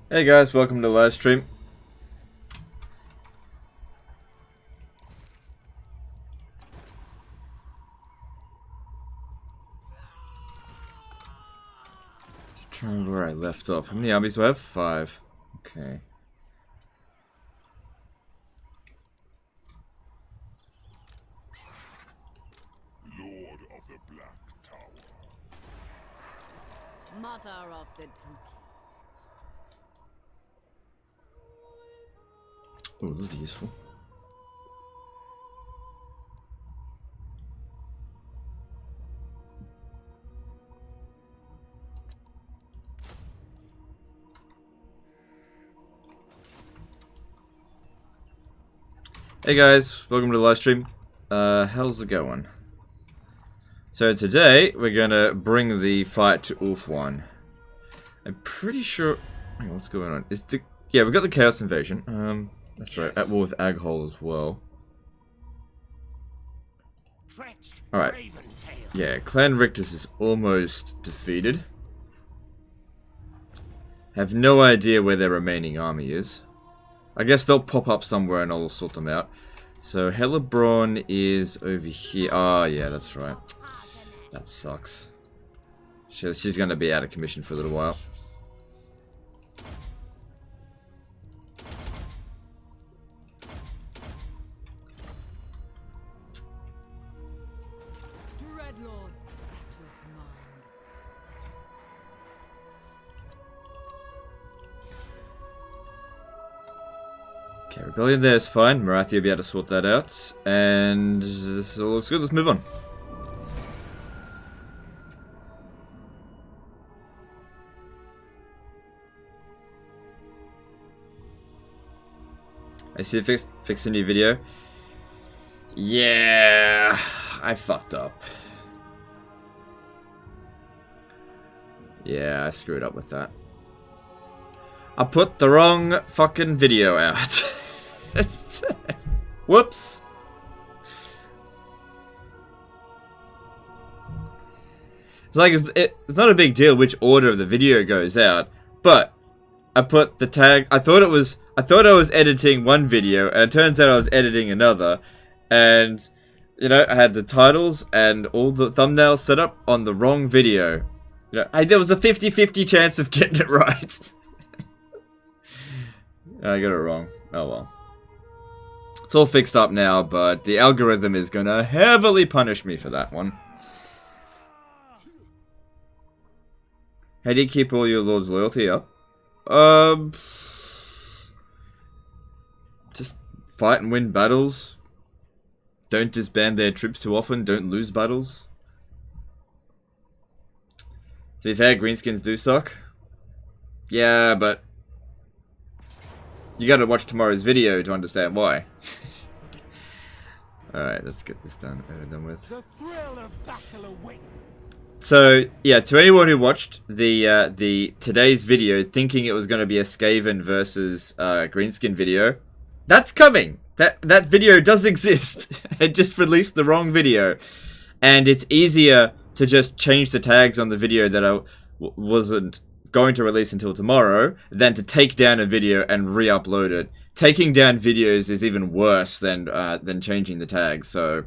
Hey guys, welcome to Livestream. Trying to remember where I left off. How many armies do I have? 5. Okay. Lord of the Black Tower. Mother of the Duke. Oh, this is useful. Hey guys, welcome to the live stream. How's it going? So today we're gonna bring the fight to Ulthuan. I'm pretty sure. Hang on, what's going on? Yeah, we've got the Chaos Invasion. That's right. At war with Aghol as well. All right. Yeah, Clan Rictus is almost defeated. Have no idea where their remaining army is. I guess they'll pop up somewhere and I'll sort them out. So Hellebrand is over here. Ah, yeah, that's right. That sucks. She's going to be out of commission for a little while. Dreadlord, at your command. Okay, Rebellion there is fine. Marathi will be able to sort that out. And this all looks good. Let's move on. I see fix a new video. Yeah, I fucked up. Yeah, I screwed up with that. I put the wrong fucking video out. Whoops. It's like it's not a big deal which order the video goes out, but I put the tag. I thought I was editing one video, and it turns out I was editing another. And you know, I had the titles and all the thumbnails set up on the wrong video. You know, there was a 50-50 chance of getting it right. I got it wrong. Oh well. It's all fixed up now, but the algorithm is gonna heavily punish me for that one. How do you keep all your lord's loyalty up? Just fight and win battles. Don't disband their troops too often. Don't lose battles. To be fair, greenskins do suck. Yeah, but you gotta watch tomorrow's video to understand why. Alright, let's get this done with. The thrill of battle awaits. So, yeah, to anyone who watched the today's video thinking it was going to be a Skaven versus Greenskin video, that's coming! That video does exist. It just released the wrong video. And it's easier to just change the tags on the video that I wasn't going to release until tomorrow than to take down a video and re-upload it. Taking down videos is even worse than changing the tags, so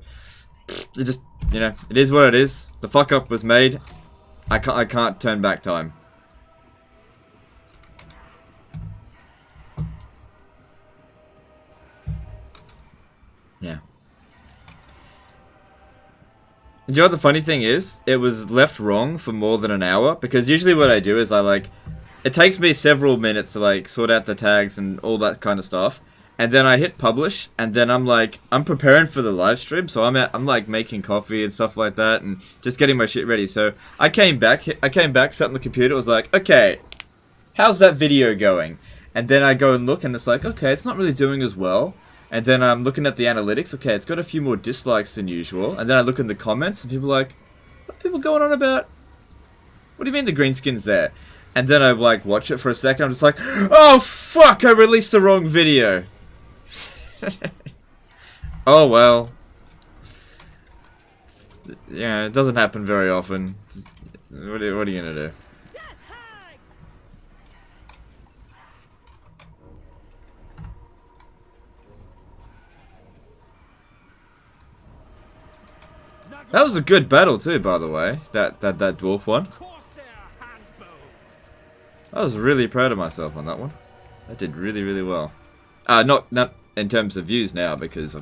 it just, you know, it is what it is. The fuck up was made. I can't turn back time. Yeah. And you know what the funny thing is? It was left wrong for more than an hour, because usually what I do is it takes me several minutes to like sort out the tags and all that kind of stuff. And then I hit publish, and then I'm preparing for the live stream, so I'm like making coffee and stuff like that, and just getting my shit ready. So I came back, sat on the computer, was like, okay, how's that video going? And then I go and look, and it's like, okay, it's not really doing as well. And then I'm looking at the analytics, okay, it's got a few more dislikes than usual. And then I look in the comments, and people are like, what are people going on about? What do you mean the greenskin's there? And then I like watch it for a second, I'm just like, oh fuck, I released the wrong video. Oh well. Yeah, it doesn't happen very often. What are you gonna do? That was a good battle too, by the way. That dwarf one. I was really proud of myself on that one. I did really well. Not in terms of views now, because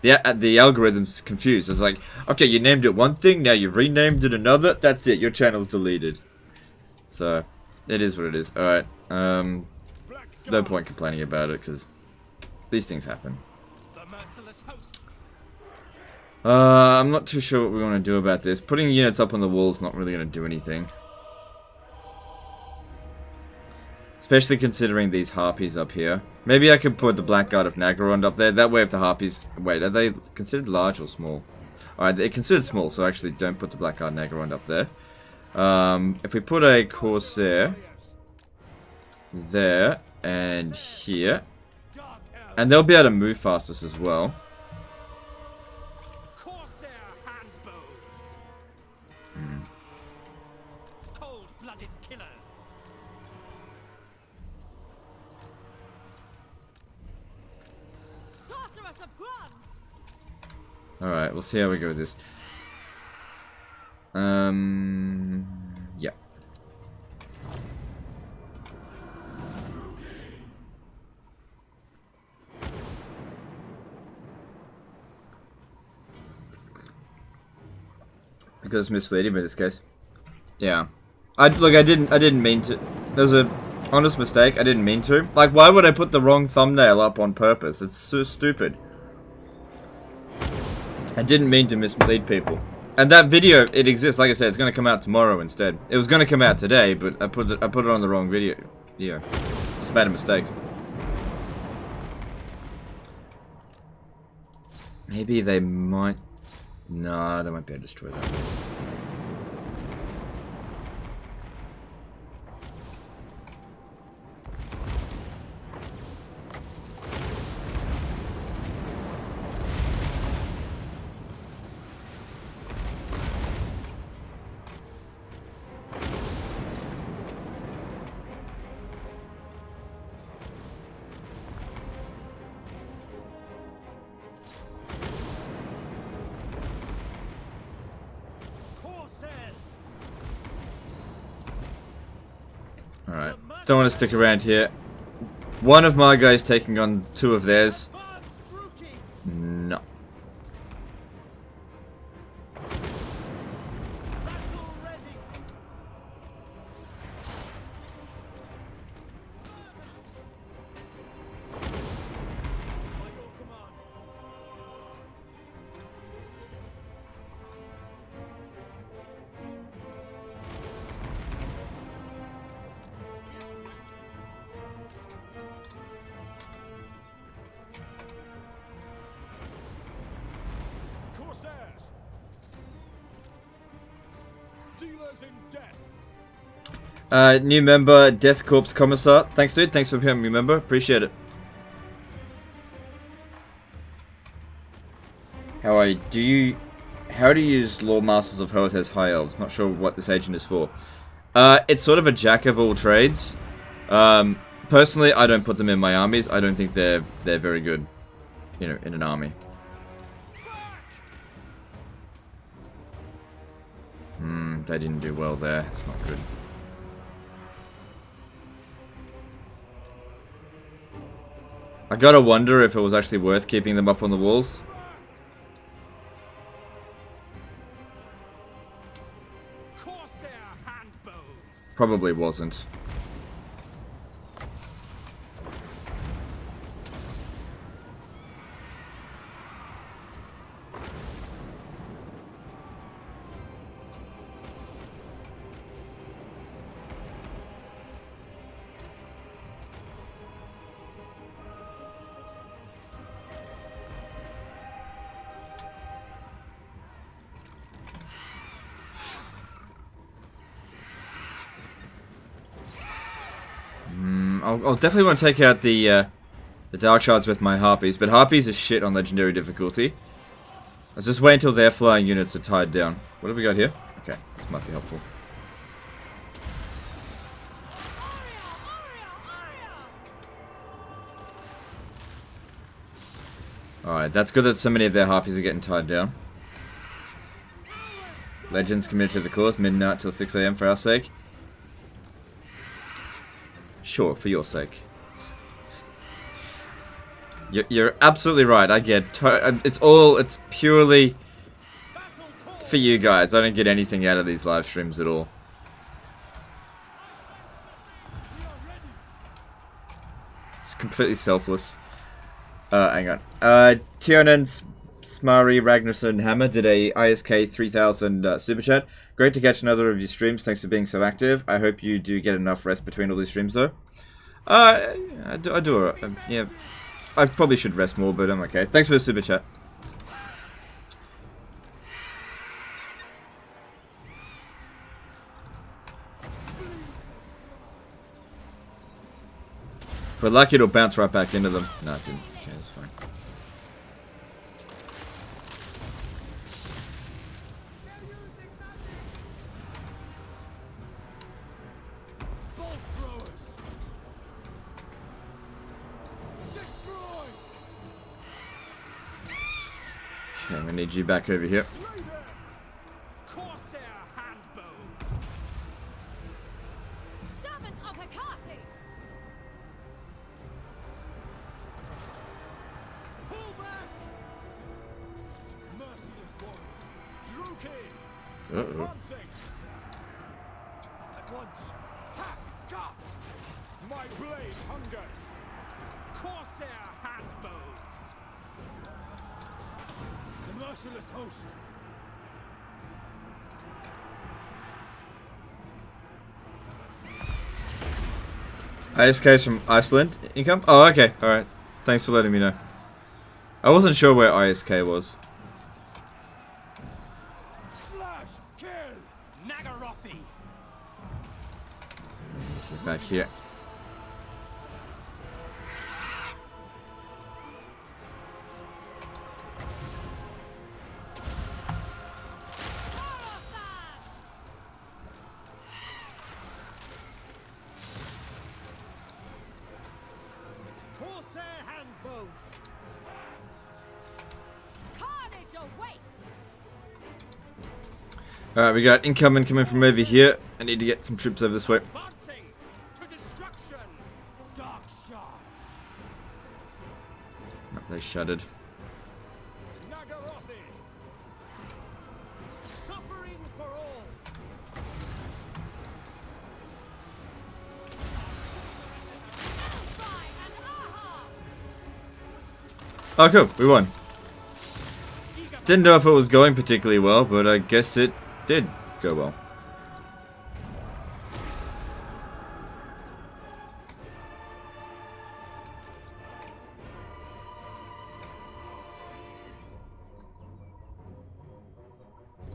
the algorithm's confused. It's like, okay, you named it one thing, now you've renamed it another. That's it. Your channel's deleted. So it is what it is. All right. No point complaining about it, because these things happen. I'm not too sure what we want to do about this. Putting units up on the wall is not really going to do anything. Especially considering these harpies up here. Maybe I could put the Blackguard of Nagarond up there. That way if the harpies... Wait, are they considered large or small? Alright, they're considered small, so actually don't put the Blackguard Nagarond up there. If we put a Corsair... there, and here... and they'll be able to move faster as well. Alright, we'll see how we go with this. Yeah. Because misleading in this case. Yeah. I didn't mean to. There's a honest mistake. I didn't mean to. Like, why would I put the wrong thumbnail up on purpose? It's so stupid. I didn't mean to mislead people. And that video, it exists. Like I said, it's going to come out tomorrow instead. It was going to come out today, but I put it on the wrong video. Yeah. Just made a mistake. Maybe they might... No, they won't be able to destroy that. Alright, don't want to stick around here. One of my guys taking on two of theirs. No. New member, Death Corpse Commissar. Thanks, dude. Thanks for becoming a new member. Appreciate it. How do you use Lord Masters of Hearth as High Elves? Not sure what this agent is for. It's sort of a jack of all trades. Personally, I don't put them in my armies. I don't think they're very good, you know, in an army. They didn't do well there. It's not good. I gotta wonder if it was actually worth keeping them up on the walls. Probably wasn't. I'll definitely want to take out the Dark Shards with my Harpies, but Harpies is shit on Legendary difficulty. Let's just wait until their flying units are tied down. What have we got here? Okay, this might be helpful. Alright, that's good that so many of their Harpies are getting tied down. Legends committed to the cause, midnight till 6 AM for our sake. Sure, for your sake. You're absolutely right. I get it's purely for you guys. I don't get anything out of these live streams at all. It's completely selfless. Hang on. Tionen Smari Ragnarsson Hammer did a ISK 3000 super chat. Great to catch another of your streams. Thanks for being so active. I hope you do get enough rest between all these streams, though. I do alright. Yeah, I probably should rest more, but I'm okay. Thanks for the super chat. If we're lucky, it'll bounce right back into them. No, it didn't. Okay, that's fine. Okay, I'm gonna need you back over here. Uh-oh. At once. Ha! Got! My blade hungers. Corsair handbows. The merciless host. ISK's from Iceland. Income? Oh, okay. Alright. Thanks for letting me know. I wasn't sure where ISK was. Back here. Alright, we got incoming coming from over here. I need to get some troops over this way. Oh, they shuddered. Oh, cool. We won. Didn't know if it was going particularly well, but I guess it did go well.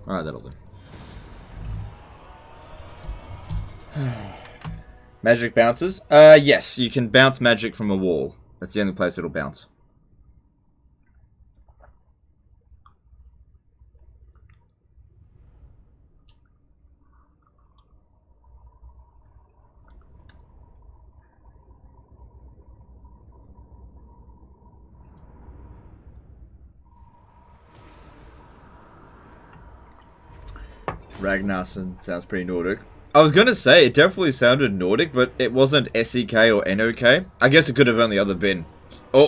Alright, that'll do. Magic bounces? Yes, you can bounce magic from a wall. That's the only place it'll bounce. Ragnarsson sounds pretty Nordic. I was gonna say, it definitely sounded Nordic, but it wasn't SEK or NOK. I guess it could have only other been. Or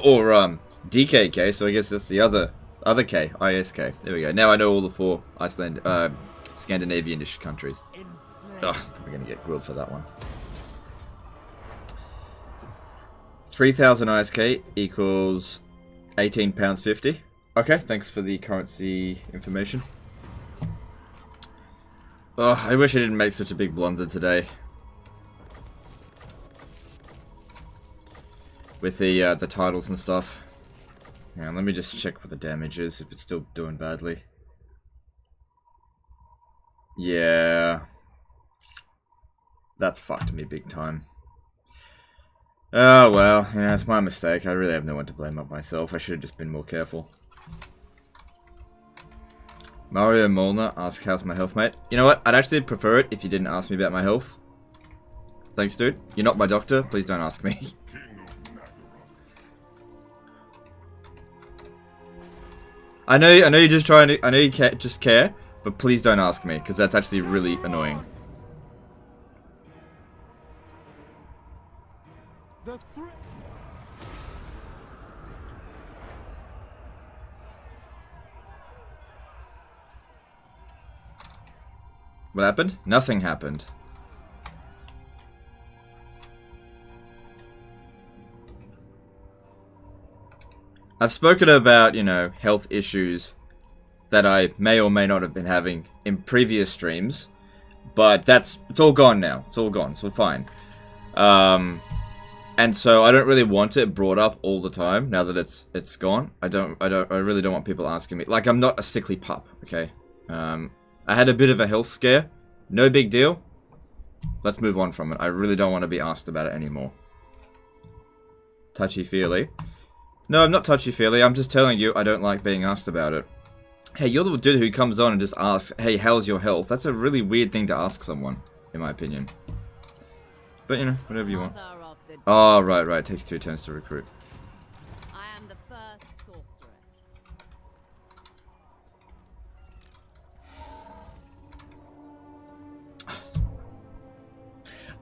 DKK, so I guess that's the other K, ISK. There we go. Now I know all the 4 Scandinavian-ish countries. Ugh, we're gonna get grilled for that one. 3,000 ISK equals £18.50. Okay, thanks for the currency information. Oh, I wish I didn't make such a big blunder today. With the titles and stuff. Yeah, let me just check what the damage is, if it's still doing badly. Yeah. That's fucked me big time. Oh well, yeah, it's my mistake. I really have no one to blame but myself. I should have just been more careful. Mario Molnar asks, how's my health, mate? You know what? I'd actually prefer it if you didn't ask me about my health. Thanks, dude. You're not my doctor. Please don't ask me. I know you're just trying to. I know you just care, But please don't ask me, because that's actually really annoying. The threat. What happened? Nothing happened. I've spoken about, you know, health issues that I may or may not have been having in previous streams, but it's all gone now. It's all gone, so fine. And so I don't really want it brought up all the time now that it's gone. I really don't want people asking me. Like, I'm not a sickly pup, okay? I had a bit of a health scare. No big deal. Let's move on from it. I really don't want to be asked about it anymore. Touchy-feely. No, I'm not touchy-feely. I'm just telling you I don't like being asked about it. Hey, you're the dude who comes on and just asks, hey, how's your health? That's a really weird thing to ask someone, in my opinion. But, you know, whatever you want. Oh, right. It takes 2 turns to recruit. I am the first sorceress.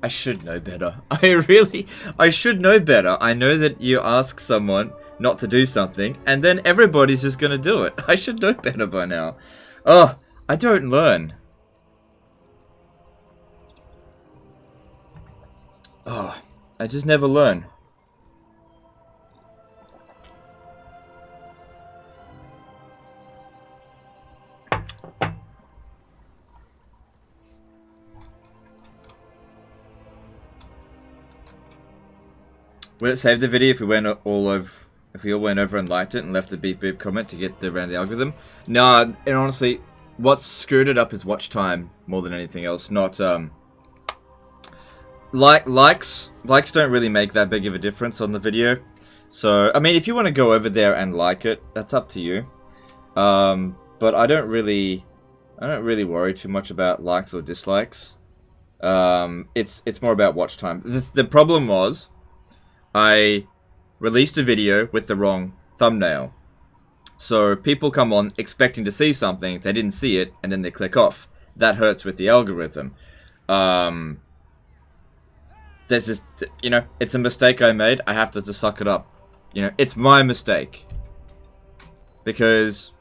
I should know better. I should know better. I know that you ask someone not to do something, and then everybody's just gonna do it. I should know better by now. Oh, I don't learn. Oh, I just never learn. Would it save the video if we went all over? If we all went over and liked it and left a beep beep comment to get around the algorithm? No, and honestly, what's screwed it up is watch time more than anything else. Not likes don't really make that big of a difference on the video. So I mean, if you want to go over there and like it, that's up to you. But I don't really worry too much about likes or dislikes. It's more about watch time. The problem was, I released a video with the wrong thumbnail. So people come on expecting to see something, they didn't see it, and then they click off. That hurts with the algorithm. There's just, you know, it's a mistake I made. I have to just suck it up. You know, it's my mistake. Because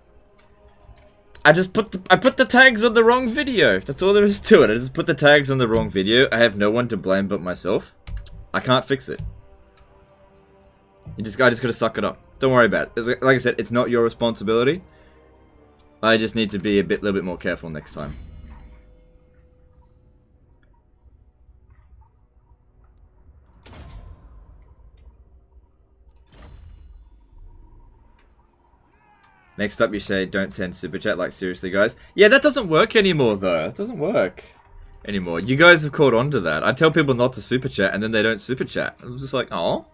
I put the tags on the wrong video. That's all there is to it. I just put the tags on the wrong video. I have no one to blame but myself. I can't fix it. I just gotta suck it up. Don't worry about it. Like I said, it's not your responsibility. I just need to be a little bit more careful next time. Next up, you say, don't send super chat. Like, seriously, guys. Yeah, that doesn't work anymore, though. It doesn't work anymore. You guys have caught on to that. I tell people not to super chat, and then they don't super chat. I'm just like, oh.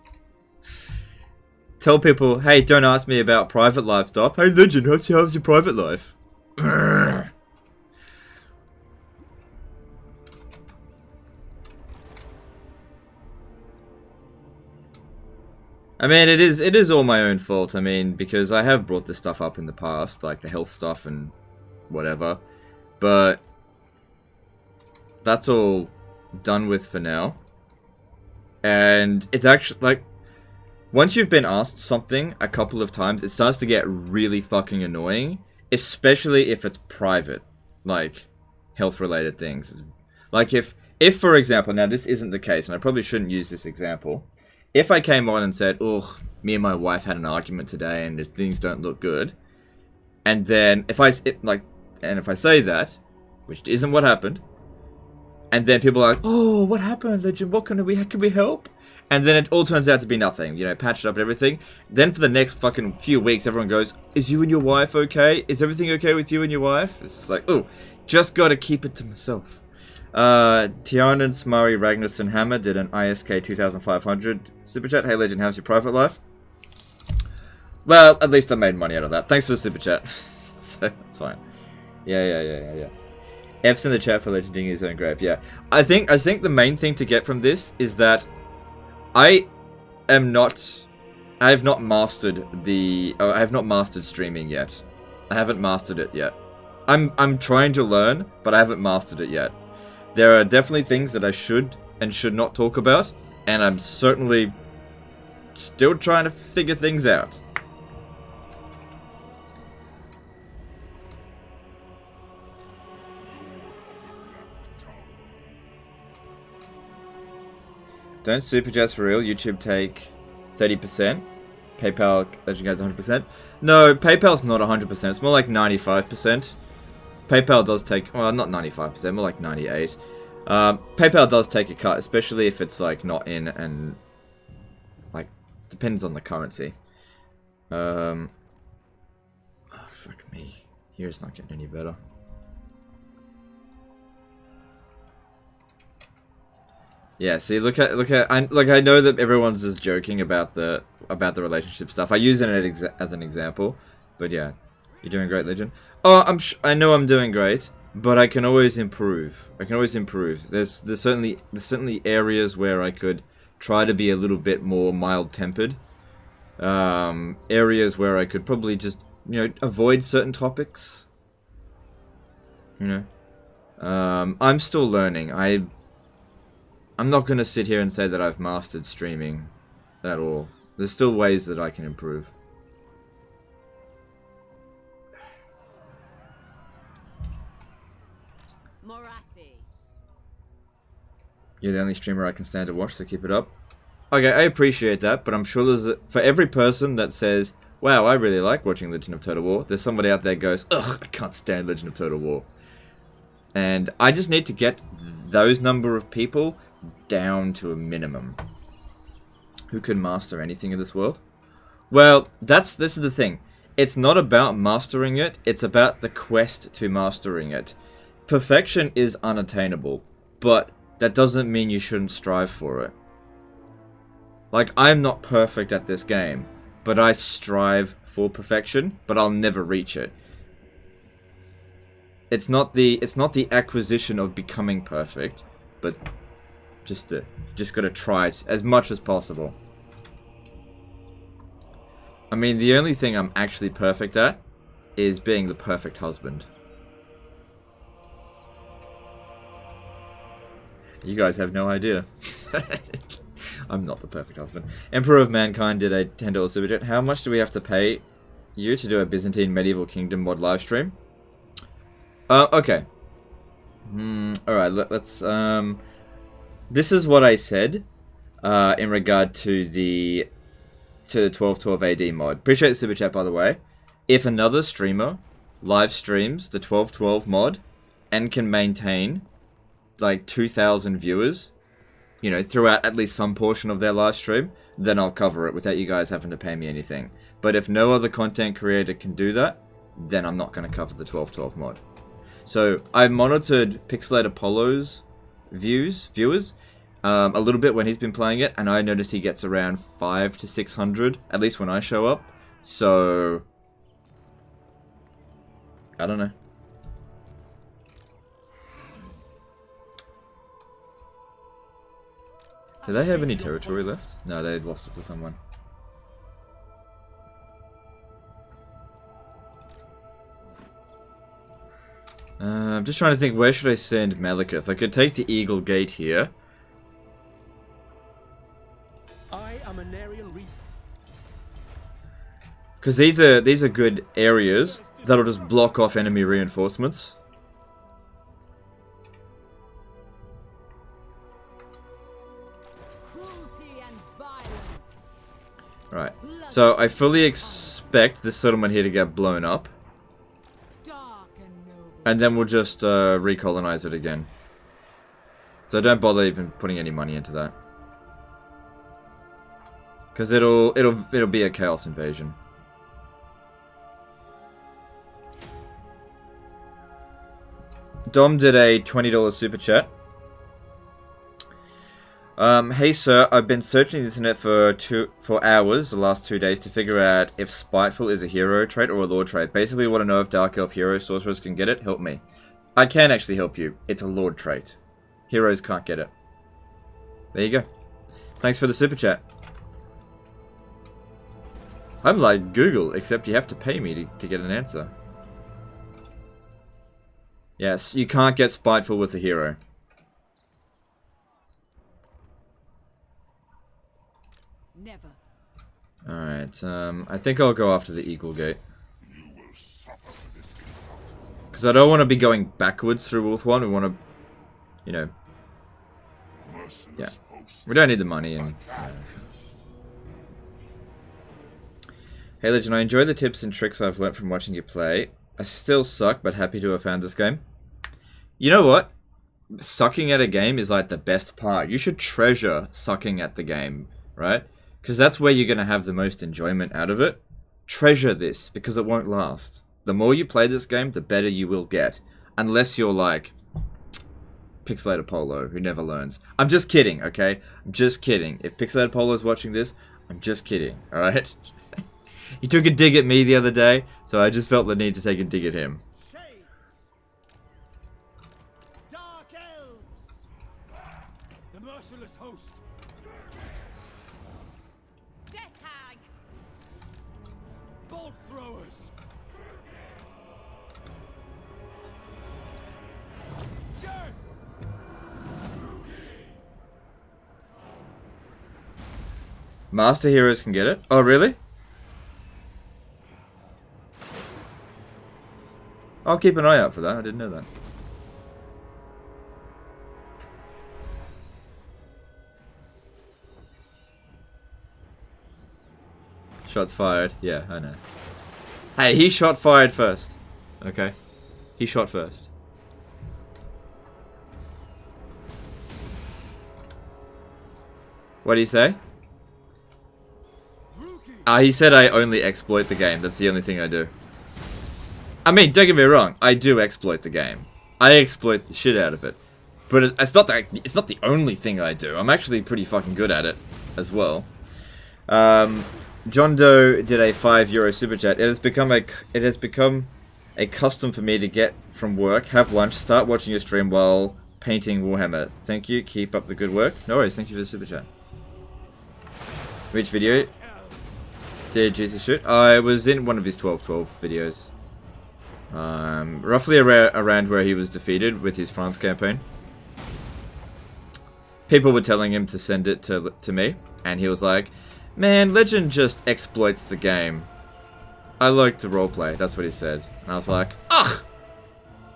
Tell people, hey, don't ask me about private life stuff. Hey, Legend, how's your private life? I mean, it is all my own fault. I mean, because I have brought this stuff up in the past, like the health stuff and whatever. But that's all done with for now. And it's actually, like, once you've been asked something a couple of times, it starts to get really fucking annoying. Especially if it's private. Like, health-related things. Like, if for example, now this isn't the case, and I probably shouldn't use this example. If I came on and said, ugh, me and my wife had an argument today and things don't look good. And then, if I say that, which isn't what happened, and then people are like, oh, what happened, Legend? Can we help? And then it all turns out to be nothing, you know, patched up and everything. Then for the next fucking few weeks, everyone goes, is you and your wife okay? Is everything okay with you and your wife? It's just like, ooh, just gotta keep it to myself. Tianan Smari Ragnarsson Hammer did an ISK 2500 super chat. Hey Legend, how's your private life? Well, at least I made money out of that. Thanks for the super chat. So, that's fine. Yeah. F's in the chat for Legend digging his own grave. Yeah. I think the main thing to get from this is that I have not mastered streaming yet. I haven't mastered it yet. I'm trying to learn, but I haven't mastered it yet. There are definitely things that I should and should not talk about, and I'm certainly still trying to figure things out. Don't super chats for real. YouTube take 30%. PayPal let you guys 100%. No, PayPal's not 100%. It's more like 95%. PayPal does take, well, not 95%, more like 98. PayPal does take a cut, especially if it's like not in and like depends on the currency. Oh, fuck me. Here's not getting any better. Yeah, see, look at I know that everyone's just joking about the relationship stuff. I use it as an example, but yeah, you're doing great, Legend. Oh, I know I'm doing great, but I can always improve. I can always improve. There's certainly areas where I could try to be a little bit more mild-tempered. Areas where I could probably just, you know, avoid certain topics. You know, I'm still learning. I'm not going to sit here and say that I've mastered streaming at all. There's still ways that I can improve. Morathi. You're the only streamer I can stand to watch, so keep it up. Okay, I appreciate that, but I'm sure for every person that says, wow, I really like watching Legend of Total War, there's somebody out there goes, ugh, I can't stand Legend of Total War. And I just need to get those number of people down to a minimum. Who can master anything in this world? Well, this is the thing. It's not about mastering it, it's about the quest to mastering it. Perfection is unattainable, but that doesn't mean you shouldn't strive for it. Like, I'm not perfect at this game, but I strive for perfection, but I'll never reach it. It's not the acquisition of becoming perfect, but just gotta try it as much as possible. I mean, the only thing I'm actually perfect at is being the perfect husband. You guys have no idea. I'm not the perfect husband. Emperor of Mankind did a $10 super chat. How much do we have to pay you to do a Byzantine Medieval Kingdom mod live stream? Okay. Alright, let's, this is what I said, in regard to the 1212 AD mod. Appreciate the super chat, by the way. If another streamer live streams the 1212 mod and can maintain like 2,000 viewers, you know, throughout at least some portion of their live stream, then I'll cover it without you guys having to pay me anything. But if no other content creator can do that, then I'm not going to cover the 1212 mod. So I monitored Pixelate Apollo's viewers a little bit when he's been playing it, and I noticed he gets around 500 to 600, at least when I show up. So I don't know. Do they have any territory left? No, they lost it to someone. I'm just trying to think, where should I send Malekith? I could take the Eagle Gate here. I am an aerial reaper. Because these are good areas that'll just block off enemy reinforcements. Right, so I fully expect this settlement here to get blown up. And then we'll just recolonize it again. So don't bother even putting any money into that. Because it'll be a chaos invasion. Dom did a $20 super chat. Hey sir, I've been searching the internet for hours the last 2 days to figure out if Spiteful is a hero trait or a lord trait. Basically want to know if Dark Elf hero sorcerers can get it. Help me. I can actually help you. It's a lord trait. Heroes can't get it. There you go. Thanks for the super chat. I'm like Google, except you have to pay me to get an answer. Yes, you can't get spiteful with a hero. Never. Alright, I think I'll go after the Eagle Gate. You will suffer for this insult. Because I don't want to be going backwards through Ulthuan. We want to, you know... Merciless host. We don't need the money. And Hey Legend, I enjoy the tips and tricks I've learnt from watching you play. I still suck, but happy to have found this game. You know what? Sucking at a game is like the best part. You should treasure sucking at the game, right? Because that's where you're going to have the most enjoyment out of it. Treasure this, because it won't last. The more you play this game, the better you will get. Unless you're like... Pixelated Polo, who never learns. I'm just kidding, okay? I'm just kidding. If Pixelated Polo's watching this, I'm just kidding, alright? He took a dig at me the other day, so I just felt the need to take a dig at him. Shades. Dark elves. The merciless host. Death hag. Bolt throwers. Death. Master Heroes can get it? Oh, really? I'll keep an eye out for that. I didn't know that. Shots fired. Yeah, I know. Hey, he shot fired first. Okay? He shot first. What did he say? He said I only exploit the game. That's the only thing I do. I mean, don't get me wrong. I do exploit the game. I exploit the shit out of it. But it's not the only thing I do. I'm actually pretty fucking good at it as well. John Doe did a €5 super chat. It has become a custom for me to get from work, have lunch, start watching your stream while painting Warhammer. Thank you. Keep up the good work. No worries. Thank you for the super chat. Which video did Jesus shoot? I was in one of his 12-12 videos. Roughly around where he was defeated with his France campaign. People were telling him to send it to me, and he was like, "Man, Legend just exploits the game. I like to roleplay." That's what he said. And I was like, ugh!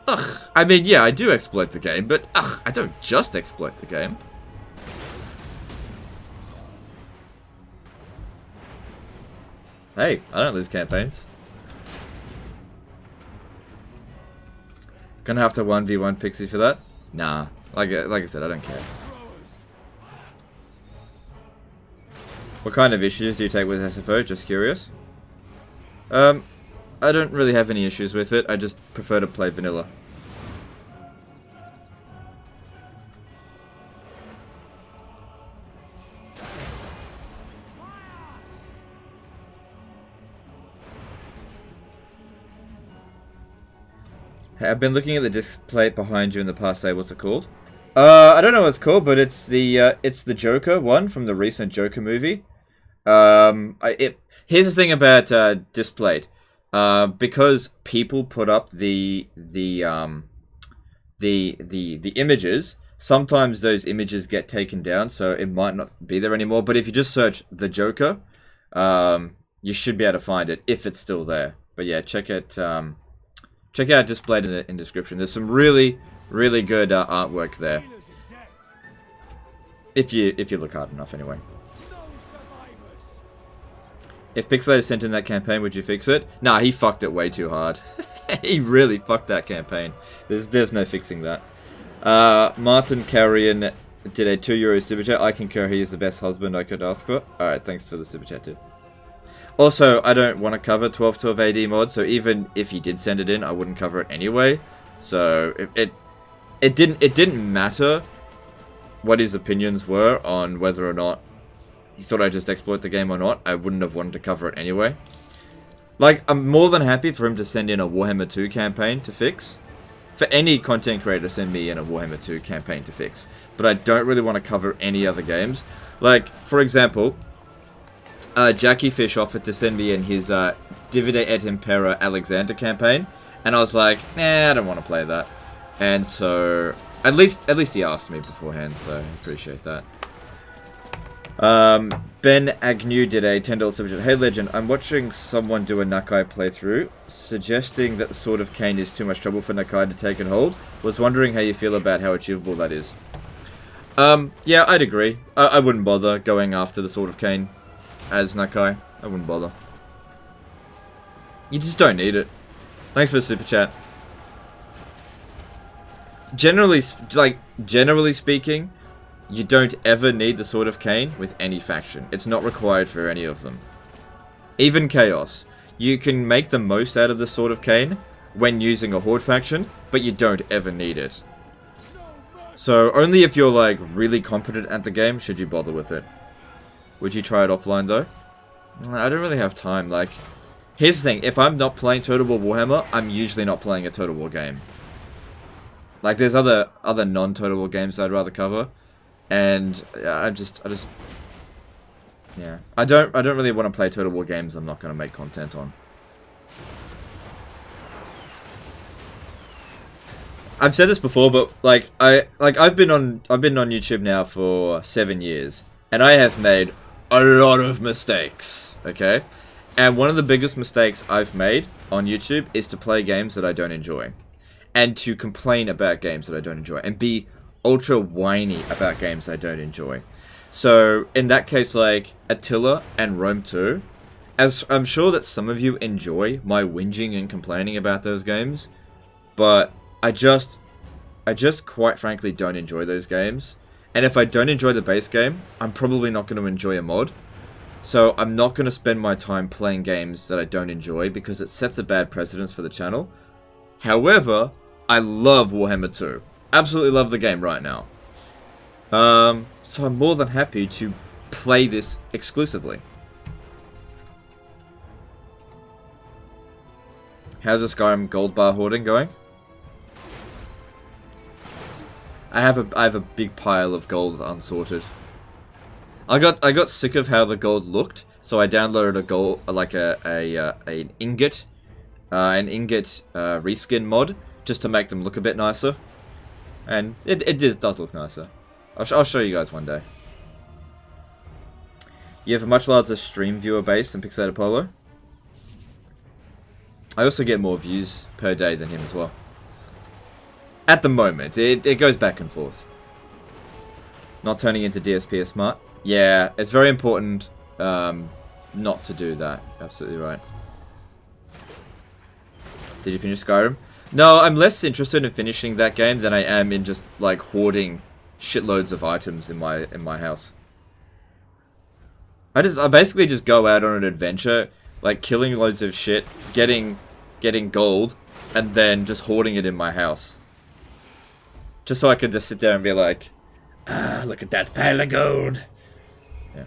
Ugh! I mean, yeah, I do exploit the game, but ugh, I don't just exploit the game. Hey, I don't lose campaigns. Gonna have to 1v1 Pixie for that? Nah. Like I said, I don't care. What kind of issues do you take with SFO? Just curious. I don't really have any issues with it. I just prefer to play vanilla. Hey, I've been looking at the disc plate behind you in the past day. What's it called? I don't know what it's called, but it's the Joker one from the recent Joker movie. Here's the thing about disc plate. Because people put up the images, sometimes those images get taken down, so it might not be there anymore. But if you just search the Joker, you should be able to find it if it's still there. But yeah, check out displayed in the description. There's some really good artwork there. If you look hard enough, anyway. If Pixelator sent in that campaign, would you fix it? Nah, he fucked it way too hard. He really fucked that campaign. There's no fixing that. Martin Carrion did a €2 super chat. I concur, he is the best husband I could ask for. Alright, thanks for the super chat too. Also, I don't want to cover 1212 AD mod, so even if he did send it in, I wouldn't cover it anyway. So it didn't matter what his opinions were on whether or not he thought I'd just exploit the game or not. I wouldn't have wanted to cover it anyway. Like, I'm more than happy for him to send in a Warhammer 2 campaign to fix. For any content creator to send me in a Warhammer 2 campaign to fix. But I don't really want to cover any other games. Like, for example, Jackie Fish offered to send me in his Divide et Impera Alexander campaign. And I was like, nah, I don't want to play that. And so, at least he asked me beforehand, so I appreciate that. Ben Agnew did a $10 subject. Hey Legend, I'm watching someone do a Nakai playthrough, suggesting that the Sword of Cain is too much trouble for Nakai to take and hold. Was wondering how you feel about how achievable that is. Yeah, I'd agree. I wouldn't bother going after the Sword of Cain as Nakai. I wouldn't bother. You just don't need it. Thanks for the super chat. Generally speaking, you don't ever need the Sword of Cain with any faction. It's not required for any of them. Even Chaos. You can make the most out of the Sword of Cain when using a Horde faction, but you don't ever need it. So, only if you're, like, really competent at the game should you bother with it. Would you try it offline, though? I don't really have time, like... Here's the thing, if I'm not playing Total War Warhammer, I'm usually not playing a Total War game. Like, there's other non-Total War games I'd rather cover. And I just yeah, I don't really want to play Total War games I'm not going to make content on. I've said this before, but like I've been on YouTube now for 7 years, and I have made a lot of mistakes, okay? And one of the biggest mistakes I've made on YouTube is to play games that I don't enjoy, and to complain about games that I don't enjoy, and be ultra whiny about games I don't enjoy. So, in that case, like, Attila and Rome 2, as I'm sure that some of you enjoy my whinging and complaining about those games, but I just quite frankly don't enjoy those games. And if I don't enjoy the base game, I'm probably not going to enjoy a mod. So, I'm not going to spend my time playing games that I don't enjoy, because it sets a bad precedence for the channel. However, I love Warhammer 2. Absolutely love the game right now. So I'm more than happy to play this exclusively. How's the Skyrim gold bar hoarding going? I have a big pile of gold unsorted. I got sick of how the gold looked, so I downloaded a gold an ingot reskin mod just to make them look a bit nicer. And it does look nicer. I'll show you guys one day. You have a much larger stream viewer base than Pixelated Polo. I also get more views per day than him as well. At the moment, it goes back and forth. Not turning into DSP is smart. Yeah, it's very important not to do that. Absolutely right. Did you finish Skyrim? No, I'm less interested in finishing that game than I am in just, like, hoarding shitloads of items in my house. I basically just go out on an adventure, like, killing loads of shit, getting gold, and then just hoarding it in my house. Just so I could just sit there and be like, ah, look at that pile of gold. Yeah.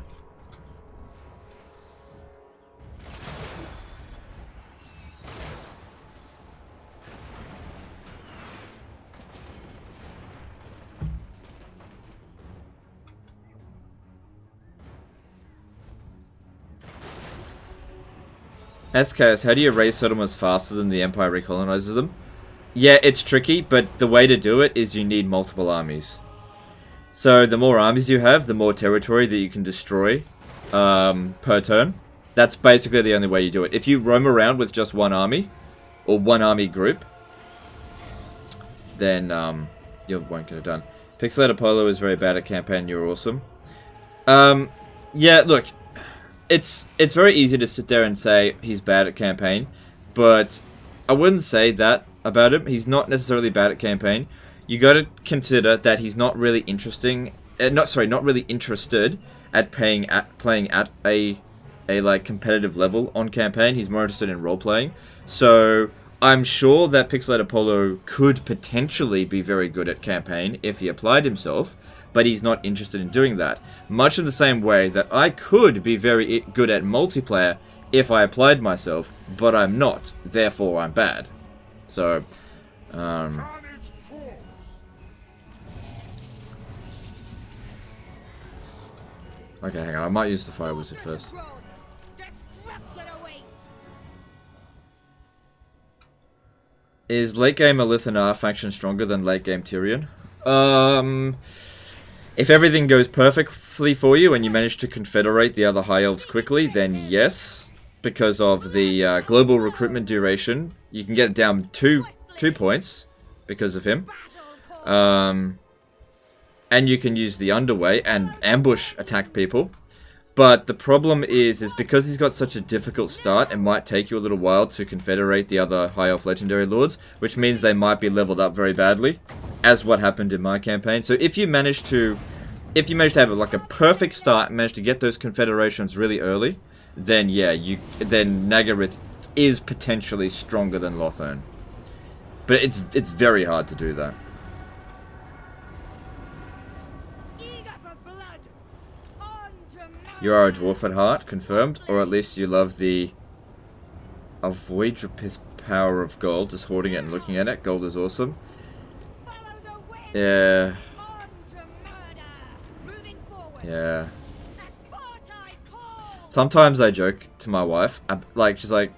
SKS, how do you raise settlements faster than the Empire recolonizes them? Yeah, it's tricky, but the way to do it is you need multiple armies. So the more armies you have, the more territory that you can destroy per turn. That's basically the only way you do it. If you roam around with just one army, or one army group, then you won't get it done. Pixelated Polo is very bad at campaign, you're awesome. Yeah, look, it's very easy to sit there and say he's bad at campaign, but I wouldn't say that about him. He's not necessarily bad at campaign. You got to consider that he's not really not really interested at playing at a like competitive level on campaign. He's more interested in role playing. So I'm sure that Pixelated Polo could potentially be very good at campaign if he applied himself, but he's not interested in doing that. Much in the same way that I could be very good at multiplayer if I applied myself, but I'm not. Therefore, I'm bad. So, okay, hang on. I might use the Fire Wizard first. Is late game Ulthuan faction stronger than late game Tyrion? If everything goes perfectly for you and you manage to confederate the other High Elves quickly, then yes. Because of the global recruitment duration, you can get it down two points because of him. And you can use the underway and ambush attack people. But the problem is because he's got such a difficult start, it might take you a little while to confederate the other High Elf Legendary Lords, which means they might be leveled up very badly, as what happened in my campaign. So if you manage to have like a perfect start and manage to get those confederations really early, then yeah, then Nagaryth is potentially stronger than Lothern. But it's very hard to do that. You are a dwarf at heart, confirmed, or at least you love the avoidripist power of gold, just hoarding it and looking at it. Gold is awesome. Yeah. Yeah. Sometimes I joke to my wife, she's like,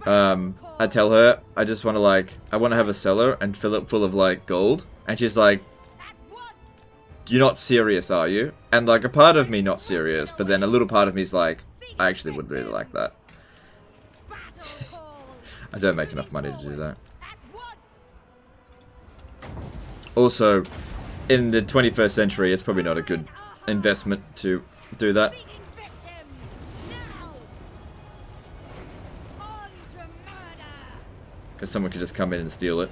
I tell her, I just want to I want to have a cellar and fill it full of gold, and she's like, you're not serious, are you? And a part of me not serious, but then a little part of me is like, I actually would really like that. I don't make enough money to do that. Also, in the 21st century, it's probably not a good investment to do that. Because someone could just come in and steal it.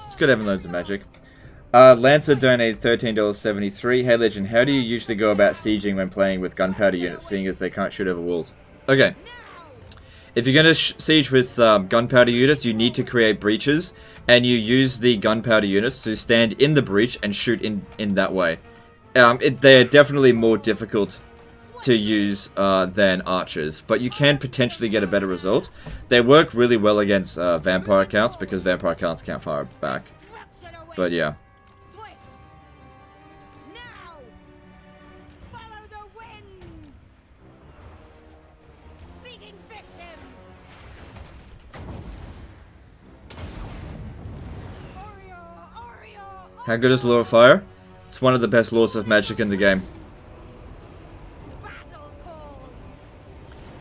It's good having loads of magic. Lancer donated $13.73. Hey Legend, how do you usually go about sieging when playing with gunpowder units, seeing as they can't shoot over walls? Okay. If you're going to siege with gunpowder units, you need to create breaches, and you use the gunpowder units to stand in the breach and shoot in that way. They are definitely more difficult to use than archers, but you can potentially get a better result. They work really well against vampire accounts because vampire accounts can't fire back. But yeah. How good is Law of Fire? It's one of the best laws of magic in the game.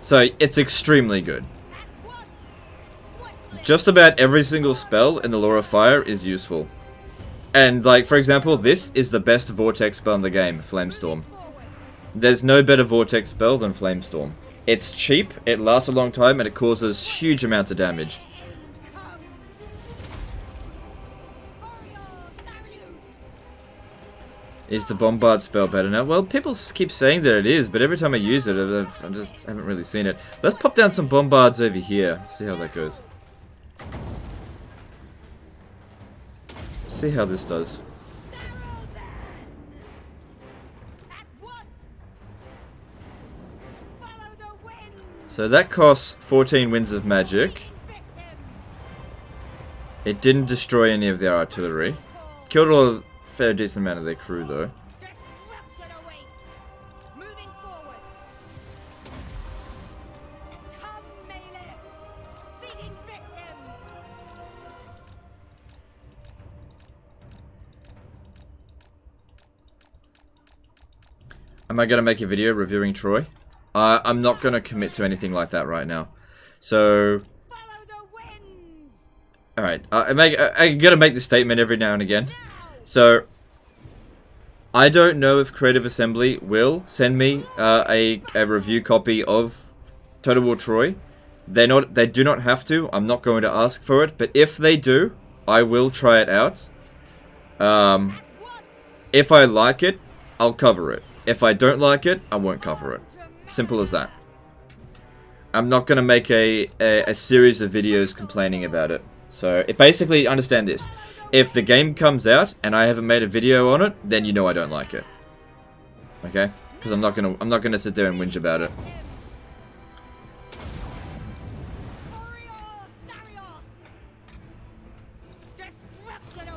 So, it's extremely good. Just about every single spell in the Law of Fire is useful. And, for example, this is the best Vortex spell in the game, Flamestorm. There's no better Vortex spell than Flamestorm. It's cheap, it lasts a long time, and it causes huge amounts of damage. Is the Bombard spell better now? Well, people keep saying that it is, but every time I use it, I just haven't really seen it. Let's pop down some Bombards over here. See how that goes. See how this does. So that costs 14 winds of magic. It didn't destroy any of their artillery. Killed a fair decent amount of their crew though. Am I going to make a video reviewing Troy? I'm not going to commit to anything like that right now. So, alright, I gotta make this statement every now and again. So, I don't know if Creative Assembly will send me a review copy of Total War Troy. They do not have to. I'm not going to ask for it, but if they do, I will try it out. If I like it, I'll cover it. If I don't like it, I won't cover it. Simple as that. I'm not going to make a series of videos complaining about it. So it basically, understand this. If the game comes out and I haven't made a video on it, then you know I don't like it. Okay? Because I'm not gonna sit there and whinge about it.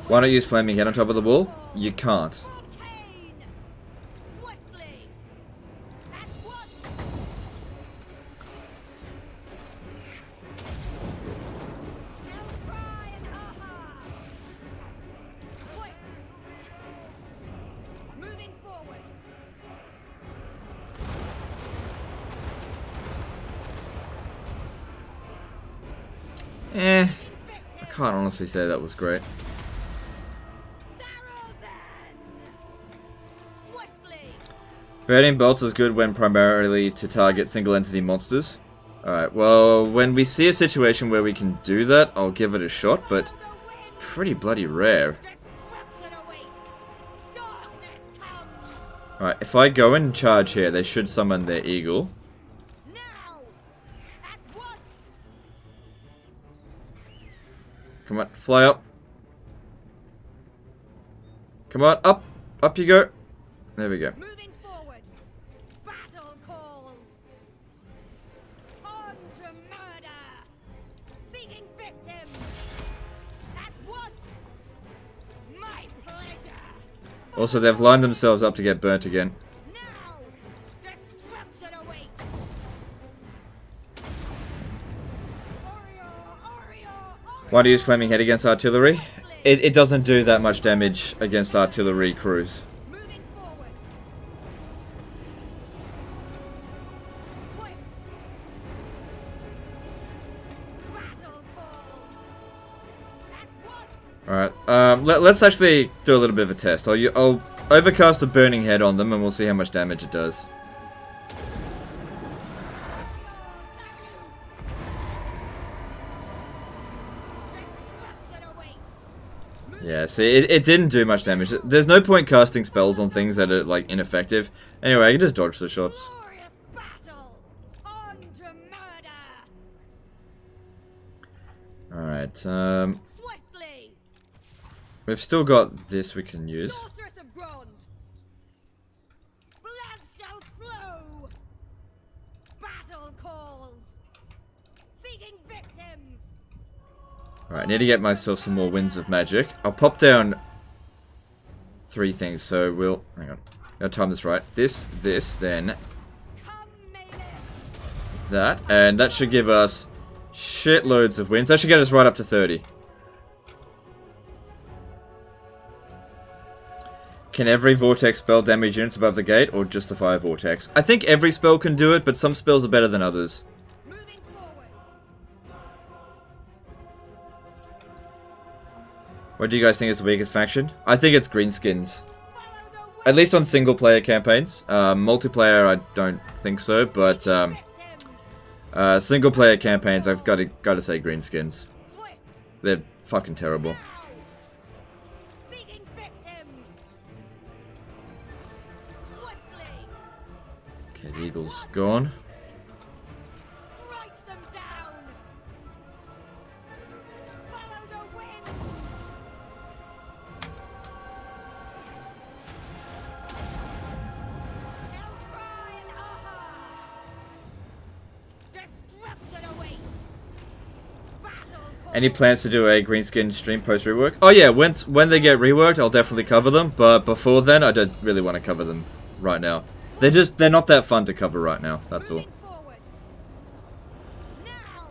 Why not use Flaming Head on top of the wall? You can't. I can't honestly say that was great. Burning bolts is good when primarily to target single entity monsters. Alright, well, when we see a situation where we can do that, I'll give it a shot, but it's pretty bloody rare. Alright, if I go and charge here, they should summon their eagle. Come on, fly up. Come on, up. Up you go. There we go. Moving forward. Battle calls. On to murder. Seeking victims. At once. My pleasure. Also, they've lined themselves up to get burnt again. Now. Destruction awaits. Why do you use Flaming Head against artillery? It doesn't do that much damage against artillery crews. Moving forward. Swift. Battle calls. At once. Alright, let's actually do a little bit of a test. I'll overcast a Burning Head on them and we'll see how much damage it does. Yeah, see, it didn't do much damage. There's no point casting spells on things that are, like, ineffective. Anyway, I can just dodge the shots. Glorious battle. On to murder. Alright, Swiftly. we've still got this we can use. Sorceress of Grond. Blood shall flow. Battle calls. Seeking victims. Alright, I need to get myself some more Winds of Magic. I'll pop down 3 things, so we'll... Hang on. Gotta time this right. This, then Come, Malekith. that. And that should give us shitloads of wins. That should get us right up to 30. Can every Vortex spell damage units above the gate, or just the Fire Vortex? I think every spell can do it, but some spells are better than others. Moving forward. What do you guys think is the weakest faction? I think it's Greenskins. Follow the way. At least on single player campaigns. Multiplayer, I don't think so, but Victims. single player campaigns, I've got to say Greenskins. Swift. They're fucking terrible. Now. Seeking victims. Swiftly. Okay, the eagle's gone. Strike them down. Follow the wind. Hellcry and Aha. Destruction awaits. Battle call. Any plans to do a Greenskin stream post rework? Oh yeah, when they get reworked, I'll definitely cover them. But before then, I don't really want to cover them right now. They're not that fun to cover right now. That's all. Moving forward. Now.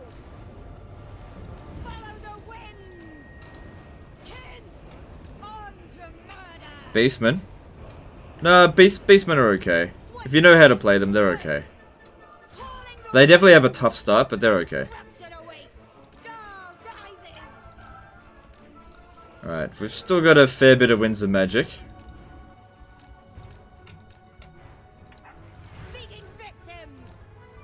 Follow the winds. Kin. On to murder. Beastmen? No, Beastmen are okay. If you know how to play them, they're okay. Calling the They definitely have a tough start, but they're okay. destruction awaits. Star rises. Alright, we've still got a fair bit of Winds of Magic. Seeking victims.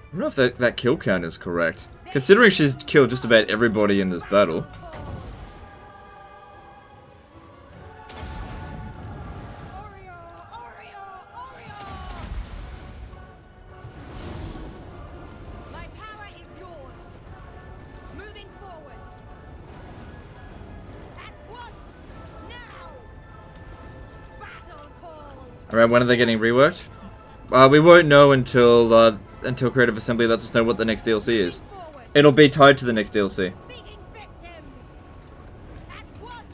I don't know if that kill count is correct. Considering she's killed just about everybody in this battle. My power is yours. Moving forward. Alright, when are they getting reworked? We won't know until Creative Assembly lets us know what the next DLC is. Forward. It'll be tied to the next DLC. Seeking victims. At once.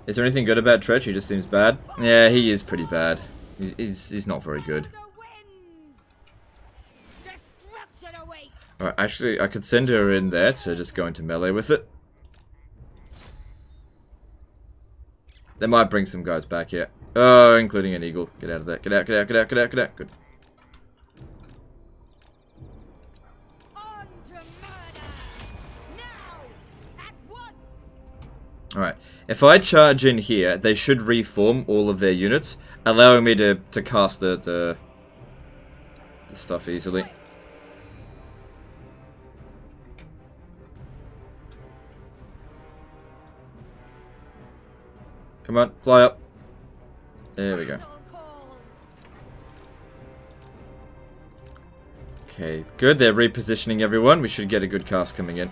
Is there anything good about Tretch? He just seems bad. Yeah, he is pretty bad. He's not very good. To the winds. Destruction awaits. Alright, actually, I could send her in there to just go into melee with it. They might bring some guys back here. Oh, including an eagle. Get out of there. Get out, get out, get out, get out, get out. Good. On to murder. Now. At once. Alright. If I charge in here, they should reform all of their units, allowing me to cast the stuff easily. Come on, fly up. There we go. Battle calls. Okay, good. They're repositioning everyone. We should get a good cast coming in.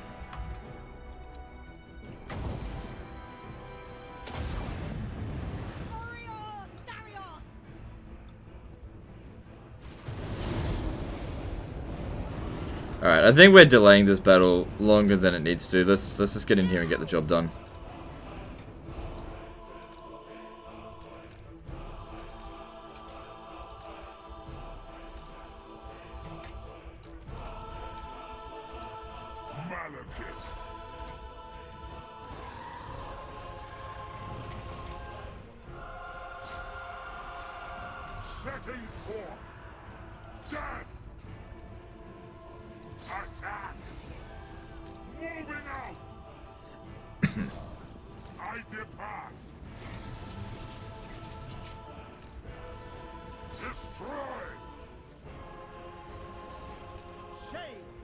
Warrior Sarios. Alright, I think we're delaying this battle longer than it needs to. Let's just get in here and get the job done. Malekith. Setting forth. Death. Attack. Moving out. I depart. Destroy. Shades.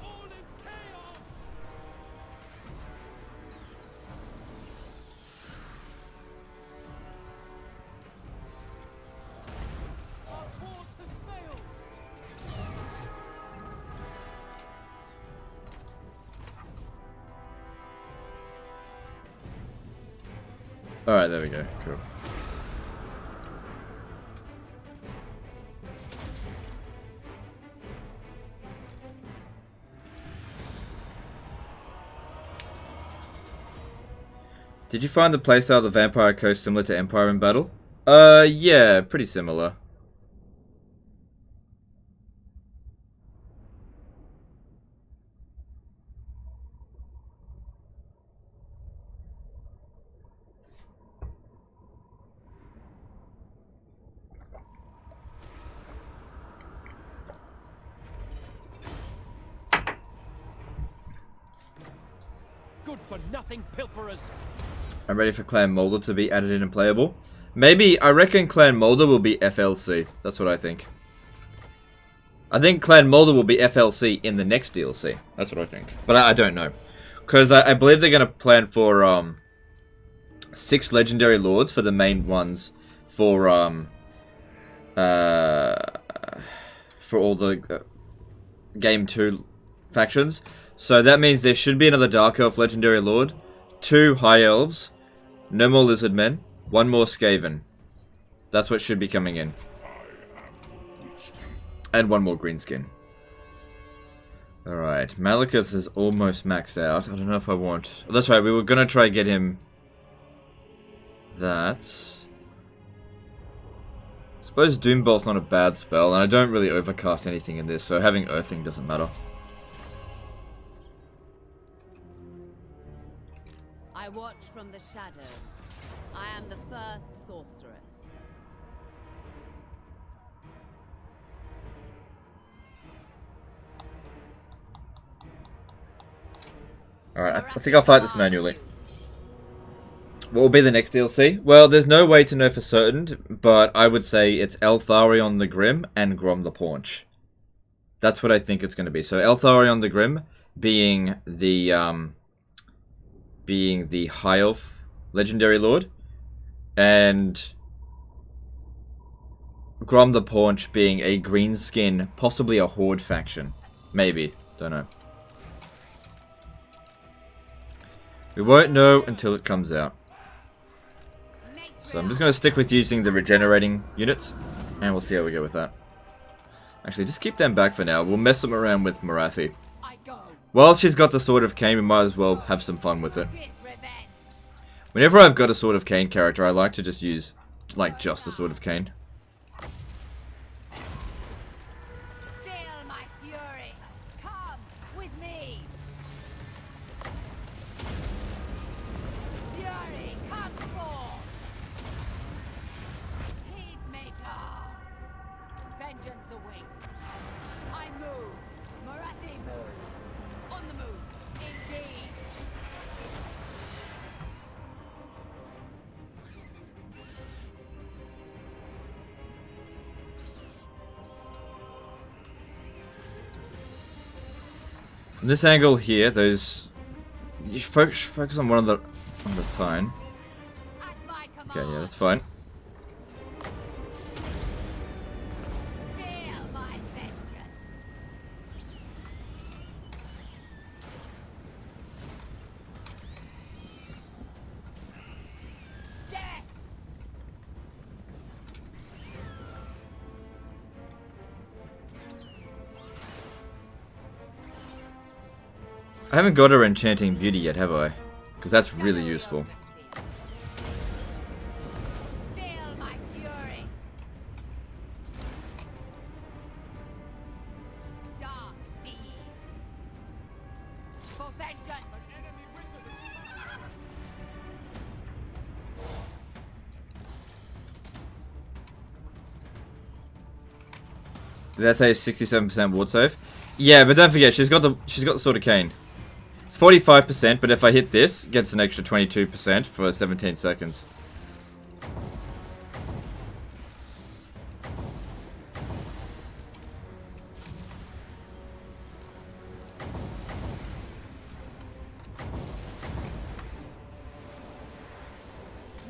All in chaos. Our course has failed. Alright, there we go. Cool. Did you find the playstyle of the Vampire Coast similar to Empire in battle? Yeah, pretty similar. Good for nothing pilferers. I'm ready for Clan Molder to be added in and playable. Maybe, I reckon Clan Molder will be FLC. That's what I think. I think Clan Molder will be FLC in the next DLC. That's what I think. But I don't know. Because I believe they're going to plan for 6 Legendary Lords for the main ones for all the Game 2 factions. So that means there should be another Dark Elf Legendary Lord, 2 High Elves, no more Lizard Men, 1 more Skaven. That's what should be coming in. And 1 more Greenskin. Alright, Malekith is almost maxed out. I don't know if I want... Oh, that's right, we were going to try and get him... that. I suppose Doombolt's not a bad spell, and I don't really overcast anything in this, so having Earthing doesn't matter. I watch from the shadows. I am the first sorceress. Alright, I think I'll fight this manually. What will be the next DLC? Well, there's no way to know for certain, but I would say it's Eltharion the Grim and Grom the Paunch. That's what I think it's going to be. So Eltharion the Grim being the High Elf Legendary Lord, and Grom the Paunch being a greenskin, possibly a Horde faction. Maybe. Don't know. We won't know until it comes out. So I'm just going to stick with using the regenerating units, and we'll see how we go with that. Actually, just keep them back for now. We'll mess them around with Marathi. While she's got the Sword of Cain, we might as well have some fun with it. Whenever I've got a Sword of Cain character, I like to just use, like, just the Sword of Cain. Feel my fury. Come with me. Fury, come forth. Heed maker. Vengeance awaits. I move. Marathi moves. On the move. Indeed. From this angle here, those... You should focus on one at a time. At my command. Okay, yeah, that's fine. Feel my vengeance. Death. I haven't got her Enchanting Beauty yet, have I? Because that's really useful. Feel my fury. Dark deeds. For vengeance. Did that say 67% ward save? Yeah, but don't forget, she's got the Sword of Cain. It's 45%, but if I hit this, it gets an extra 22% for 17 seconds.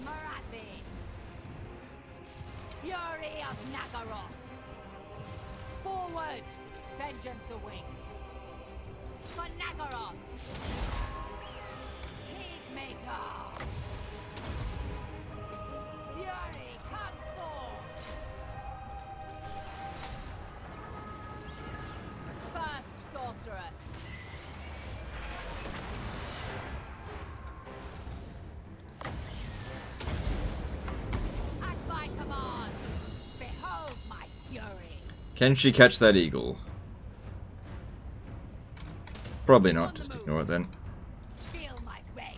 Marathi. Fury of Nagaroth. Forward. Vengeance awaits. For Nagaroth. Heed maker. Fury, come forth. First sorceress. At my command. Behold my fury. Can she catch that eagle? Probably not, just ignore it then. Feel my rage.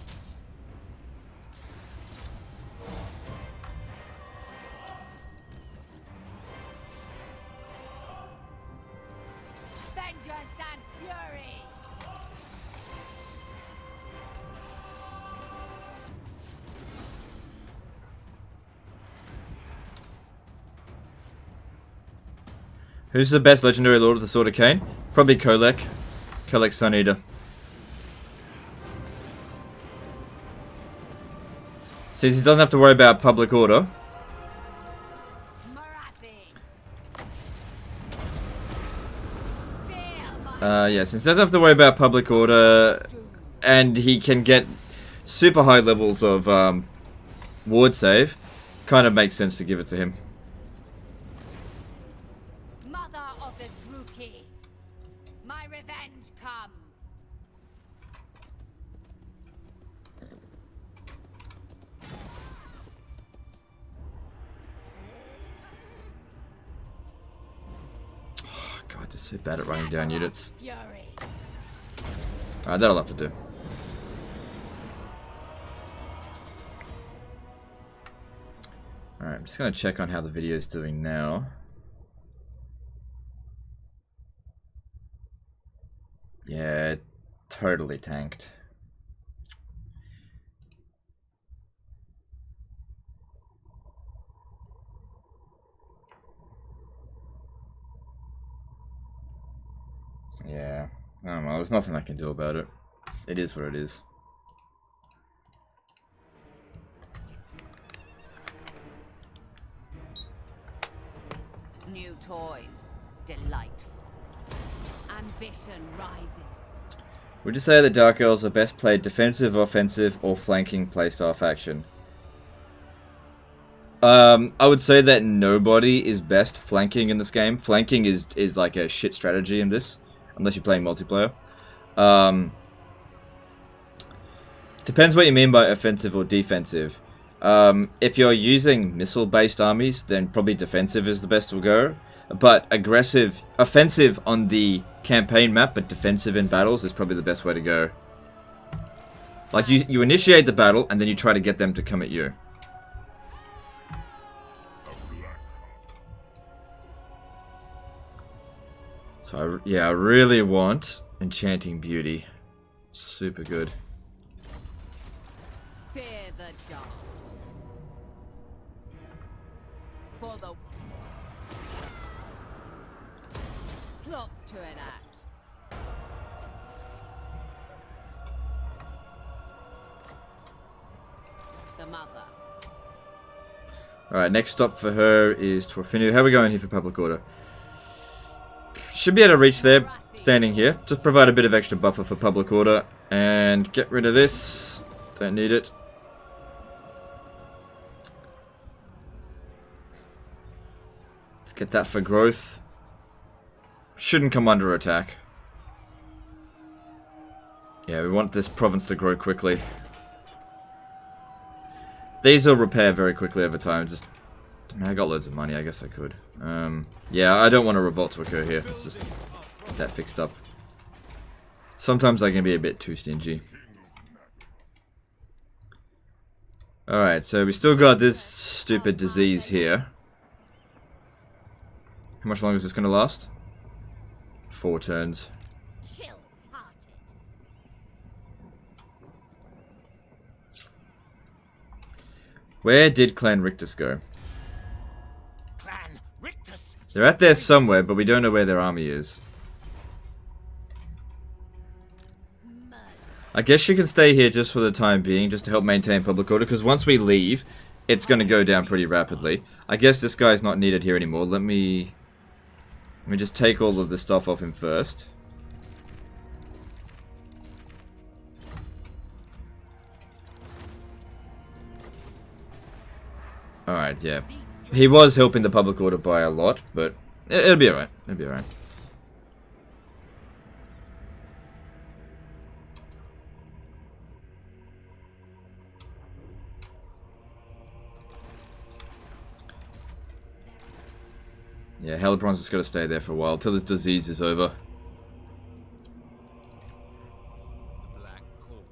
Vengeance and fury. Who's the best legendary lord of the Sword of Cain? Probably Kolek. Kolek Sun Eater. Since he doesn't have to worry about public order. Marathi. Feel my Yeah, since he doesn't have to worry about public order, and he can get super high levels of ward save, kind of makes sense to give it to him. mother of the Druki. My revenge comes. Oh, God, they're so bad at running down units. Fury. Alright, that'll have to do. Alright, I'm just gonna check on how the video's doing now. Yeah, totally tanked. Yeah. I don't know. There's nothing I can do about it. It is what it is. New toys. Delightful. Ambition rises. Would you say that Dark Elves are best played defensive, offensive, or flanking playstyle faction? I would say that nobody is best flanking in this game. Flanking is like a shit strategy in this, unless you're playing multiplayer. Depends what you mean by offensive or defensive. If you're using missile-based armies, then probably defensive is the best to go. But offensive on the campaign map, but defensive in battles is probably the best way to go. Like, you initiate the battle, and then you try to get them to come at you. So, I really want Enchanting Beauty. Super good. Fear the dark. For the plots to enact. The mother. Alright, next stop for her is Torfinu. How are we going here for public order? Should be able to reach there, standing here. Just provide a bit of extra buffer for public order. And get rid of this. Don't need it. Let's get that for growth. Shouldn't come under attack. Yeah, we want this province to grow quickly. These will repair very quickly over time. Just, I mean, I got loads of money. I guess I could. Yeah, I don't want a revolt to occur here. Let's just get that fixed up. Sometimes I can be a bit too stingy. Alright, so we still got this stupid disease here. How much longer is this going to last? 4 turns. Chill-hearted. Where did Clan Rictus go? Clan Rictus. They're out there somewhere, but we don't know where their army is. I guess you can stay here just for the time being, just to help maintain public order, because once we leave, it's going to go down pretty rapidly. I guess this guy's not needed here anymore. Let me just take all of this stuff off him first. Alright, yeah. He was helping the public order by a lot, but it'll be alright. It'll be alright. Yeah, Helibron's just got to stay there for a while, till this disease is over. Black Court.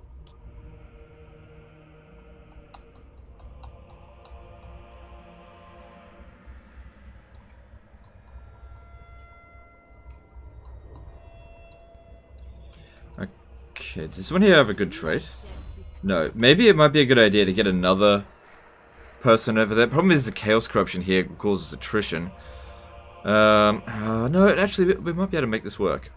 Okay, does this one here have a good trait? No, maybe it might be a good idea to get another person over there. Problem is the Chaos Corruption here causes attrition. No, actually, we might be able to make this work.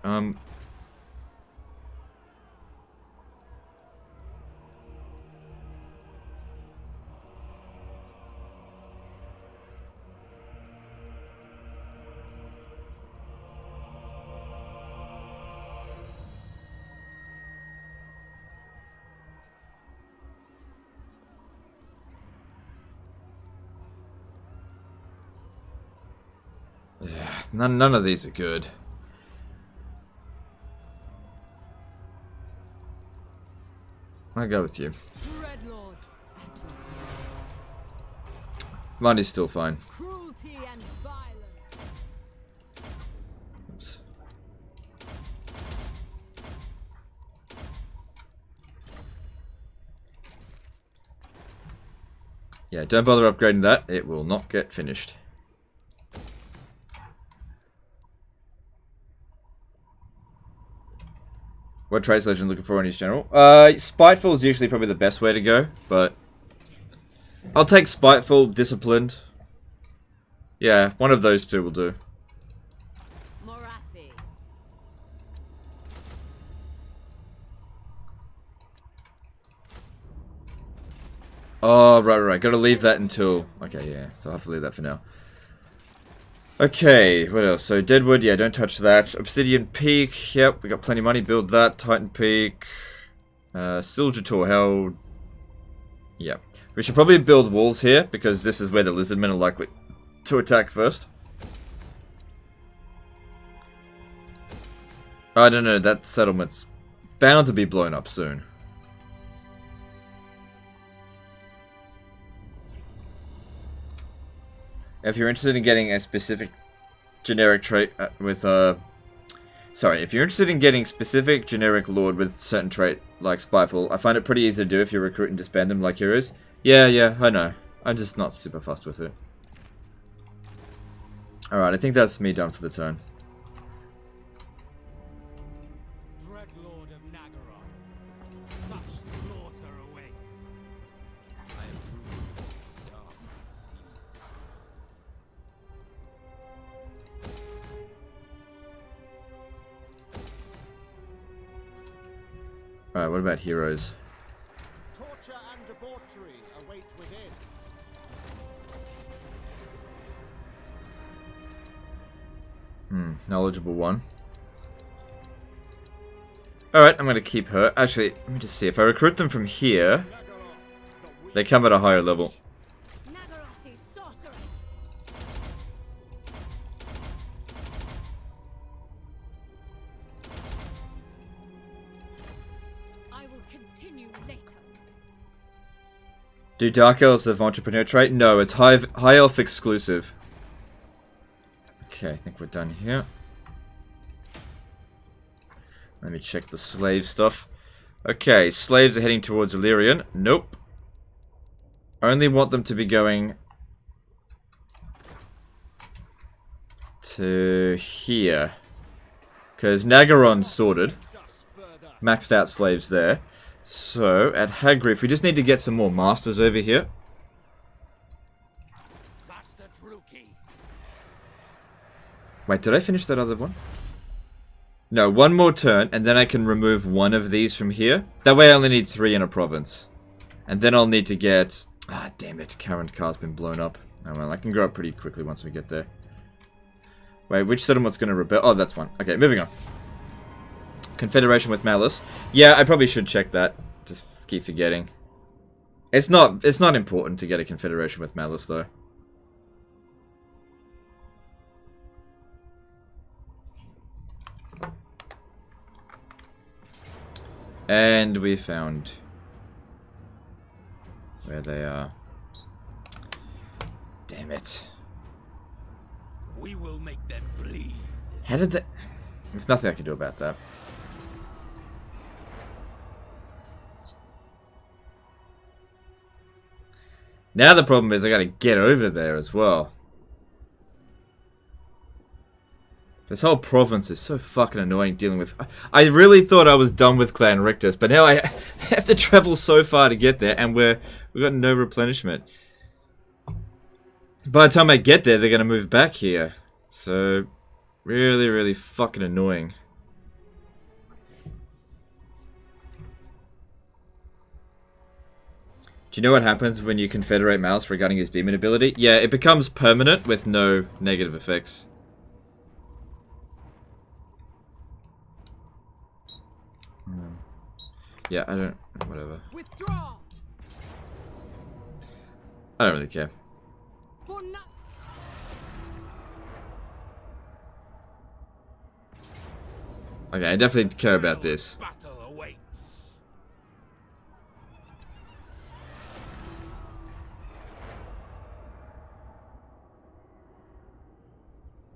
Yeah, none of these are good. I'll go with you. Dreadlord. Money's still fine. Cruelty and violence. Oops. Yeah, don't bother upgrading that. It will not get finished. What traits legend looking for in his general? Spiteful is usually probably the best way to go, but I'll take Spiteful, Disciplined. Yeah, one of those two will do. Morathi. Oh, right. Gotta leave that until... Okay, yeah. So I'll have to leave that for now. Okay, what else? So Deadwood, yeah, don't touch that. Obsidian Peak, yep, we got plenty of money. Build that. Titan Peak. Stiljator Hell. Yeah. We should probably build walls here, because this is where the lizardmen are likely to attack first. I don't know, that settlement's bound to be blown up soon. If you're interested in getting a specific generic trait with if you're interested in getting specific generic lord with certain trait like Spiteful, I find it pretty easy to do if you recruit and disband them like heroes. Yeah, I know. I'm just not super fussed with it. Alright, I think that's me done for the turn. Dreadlord of Nagaroth, such slaughter awaits. I am ruled dark deeds. Alright, what about heroes? Torture and debauchery await within. Knowledgeable one. Alright, I'm gonna keep her. Actually, let me just see. If I recruit them from here, they come at a higher level. Nagaroth is sorceress. I will continue later. Do Dark Elves have Entrepreneur trait? No, it's High Elf exclusive. Okay, I think we're done here. Let me check the slave stuff. Okay, slaves are heading towards Illyrian. Nope. Only want them to be going to here. Because Nagaron's sorted. Maxed out slaves there. So, at Hagrid, we just need to get some more masters over here. Master Druki. Wait, did I finish that other one? No, one more turn, and then I can remove one of these from here. That way I only need 3 in a province. And then I'll need to get... Ah, damn it, Current Car's been blown up. Oh well, I can grow up pretty quickly once we get there. Wait, which settlement's gonna rebel? Oh, that's one. Okay, moving on. Confederation with Malice. Yeah, I probably should check that. Just keep forgetting. It's not important to get a Confederation with Malice, though. And we found where they are. Damn it. We will make them bleed. How did that... There's nothing I can do about that. Now the problem is I gotta get over there as well. This whole province is so fucking annoying dealing with. I really thought I was done with Clan Rictus, but now I have to travel so far to get there, and we've got no replenishment. By the time I get there, they're gonna move back here. So, really fucking annoying. Do you know what happens when you confederate Mouse regarding his demon ability? Yeah, it becomes permanent with no negative effects. Yeah, I don't... whatever. Withdraw. I don't really care. For no Okay, I definitely care about this. Battle awaits.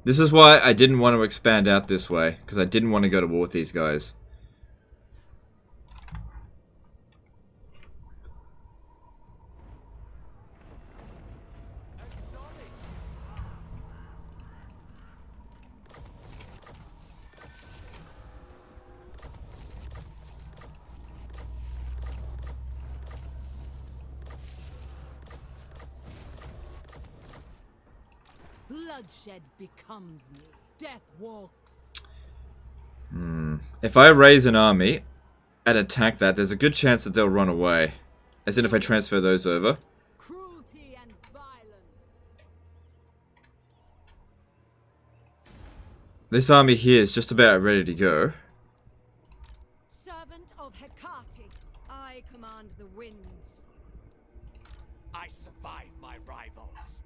This is why I didn't want to expand out this way, because I didn't want to go to war with these guys. bloodshed becomes me. Death walks. If I raise an army and attack that, there's a good chance that they'll run away. As in if I transfer those over. Cruelty and violence. This army here is just about ready to go. Servant of Hecate, I command the winds. I survive my rivals.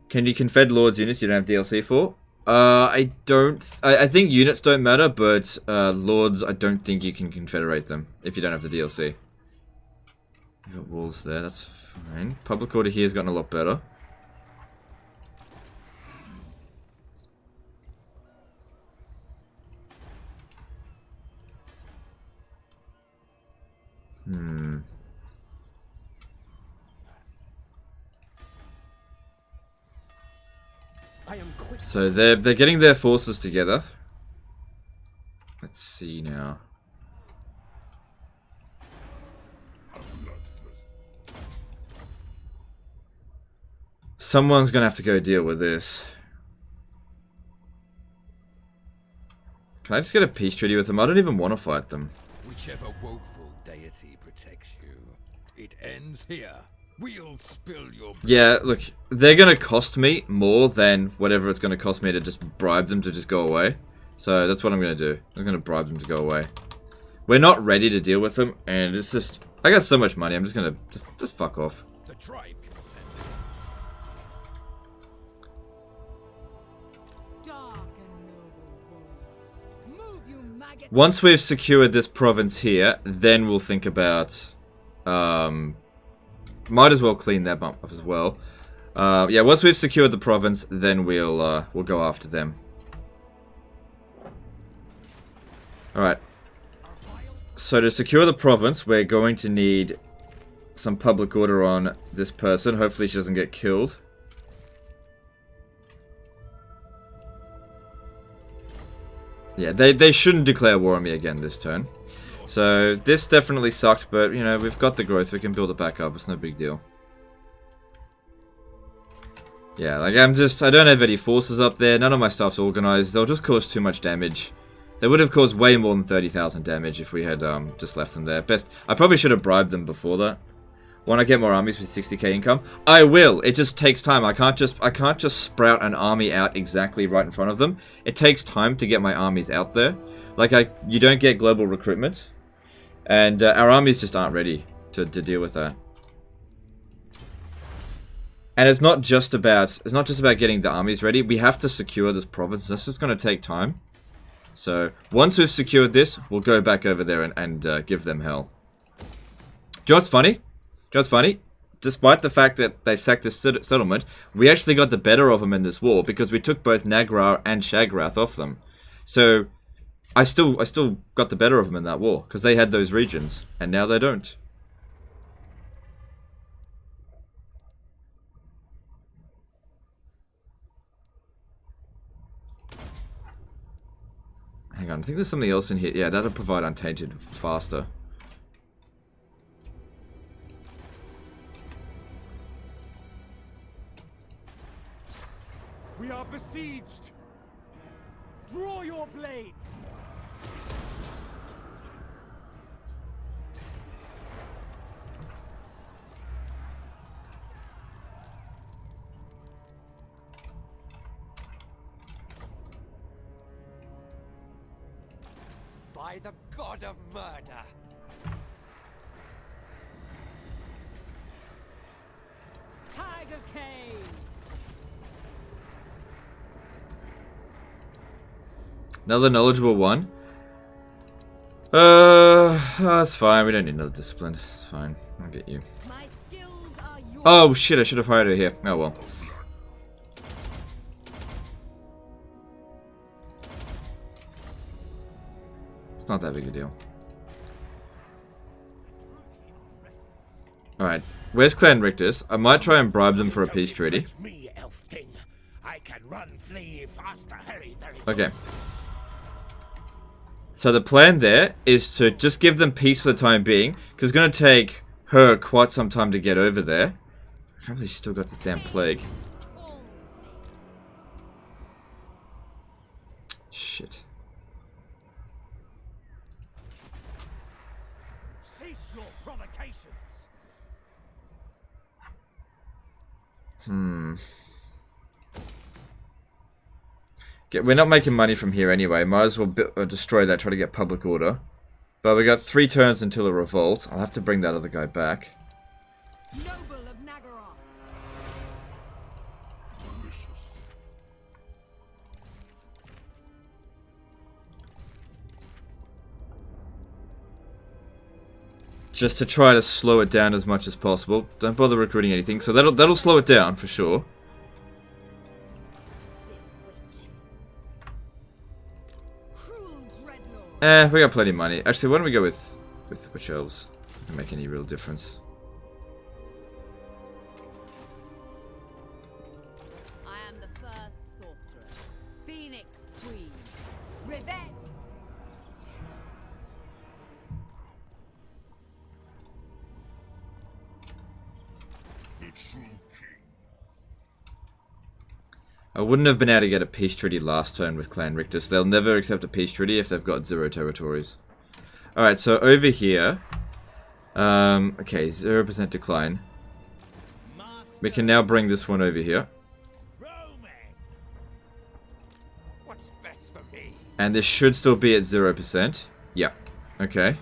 Can you confed Lord's units you don't have DLC for? I don't... I think units don't matter, but Lords, I don't think you can confederate them if you don't have the DLC. You got walls there, that's fine. Public order here has gotten a lot better. So they're getting their forces together. Let's see now. Someone's gonna have to go deal with this. Can I just get a peace treaty with them? I don't even want to fight them. Whichever woeful deity protects you, it ends here. We'll spill your blood. Yeah, look, they're gonna cost me more than whatever it's gonna cost me to just bribe them to just go away. So that's what I'm gonna do. I'm gonna bribe them to go away. We're not ready to deal with them, and it's just... I got so much money, I'm just gonna... Just fuck off. The tribe can send this. Dark and noble boy. Move, you maggot. Once we've secured this province here, then we'll think about... might as well clean that bump up as well. Yeah, once we've secured the province, then we'll go after them. Alright. So to secure the province, we're going to need some public order on this person. Hopefully she doesn't get killed. Yeah, they shouldn't declare war on me again this turn. So, this definitely sucked, but, you know, we've got the growth, we can build it back up, it's no big deal. Yeah, like, I don't have any forces up there, none of my stuff's organized, they'll just cause too much damage. They would have caused way more than 30,000 damage if we had, just left them there. I probably should have bribed them before that. Want to get more armies with 60k income? I will, it just takes time, I can't just sprout an army out exactly right in front of them. It takes time to get my armies out there. Like, you don't get global recruitment. And our armies just aren't ready to deal with that. And it's not just about getting the armies ready. We have to secure this province. This is going to take time. So once we've secured this, we'll go back over there and give them hell. Do you know what's funny? Despite the fact that they sacked this settlement, we actually got the better of them in this war because we took both Nagrar and Shagrath off them. So I still got the better of them in that war, because they had those regions, and now they don't. Hang on, I think there's something else in here. Yeah, that'll provide Untainted faster. We are besieged! Draw your blade! By the god of murder. Tiger Cave! Another knowledgeable one. That's fine. We don't need another discipline. It's fine. I'll get you. My skills are yours. Oh shit! I should have hired her here. Oh well. It's not that big a deal. Alright. Where's Clan Rictus? I might try and bribe them for a peace treaty. Me, elf king. I can run, flee faster, very, very. Okay. So the plan there is to just give them peace for the time being, because it's going to take her quite some time to get over there. I can't believe she's still got this damn plague. Shit. Cease your provocations. We're not making money from here anyway. Might as well destroy that, try to get public order. But we got 3 turns until a revolt. I'll have to bring that other guy back. Noble of Nagaroth. Malicious. Just to try to slow it down as much as possible. Don't bother recruiting anything. So that'll slow it down for sure. Cruel dreadlord. We got plenty of money. Actually, why don't we go with witch elves? Doesn't make any real difference. I am the first sorceress. Phoenix Queen. Revenge! The true king. I wouldn't have been able to get a peace treaty last turn with Clan Rictus. They'll never accept a peace treaty if they've got 0 territories. Alright, so over here... okay, 0% decline. We can now bring this one over here. Roaming. What's best for me? And this should still be at 0%. Yep. Okay.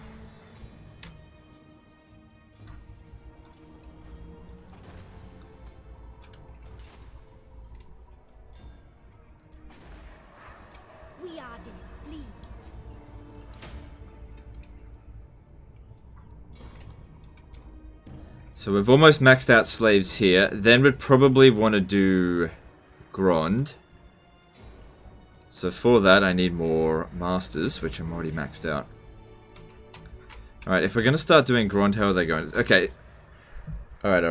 We are displeased. So we've almost maxed out slaves here. Then we'd probably want to do Grond. So for that I need more masters, which I'm already maxed out. Alright, if we're going to start doing Grond, how are they going? Okay. Alright.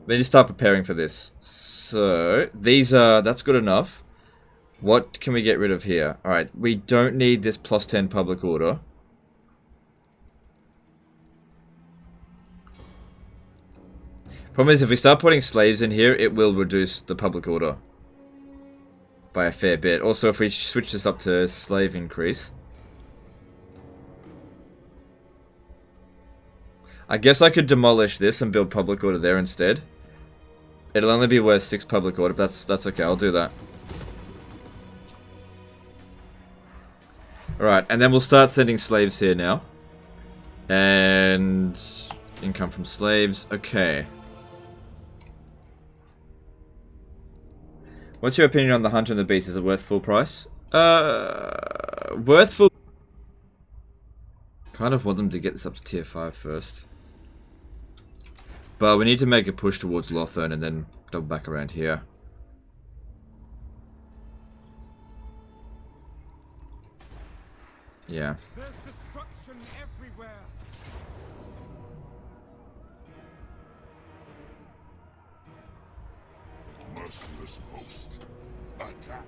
We need to start preparing for this. So, these are... that's good enough. What can we get rid of here? Alright, we don't need this +10 public order. Problem is, if we start putting slaves in here, it will reduce the public order by a fair bit. Also, if we switch this up to slave increase. I guess I could demolish this and build public order there instead. It'll only be worth 6 public order, but that's okay, I'll do that. Alright, and then we'll start sending slaves here now. And... income from slaves, okay. What's your opinion on the Hunter and the Beast? Is it worth full price? Worth full... kind of want them to get this up to tier 5 first. But we need to make a push towards Ulthuan and then double back around here. Yeah. There's destruction everywhere. Merciless host. Attack.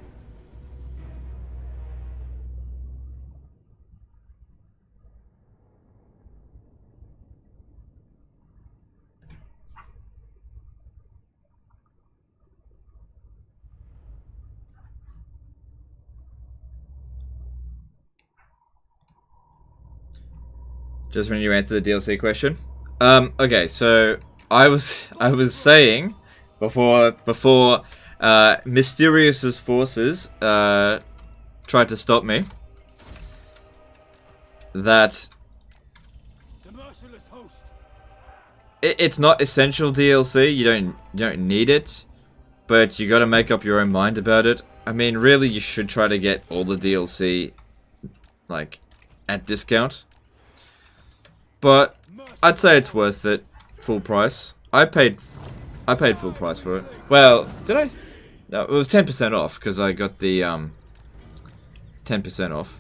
Just when you answer the DLC question. Okay, so I was saying before Mysterious's forces tried to stop me that The merciless host. it's not essential DLC. You don't need it, but you got to make up your own mind about it. I mean, really, you should try to get all the DLC like at discount. But I'd say it's worth it, full price. I paid full price for it. Well, did I? No, it was 10% off because I got the 10% off.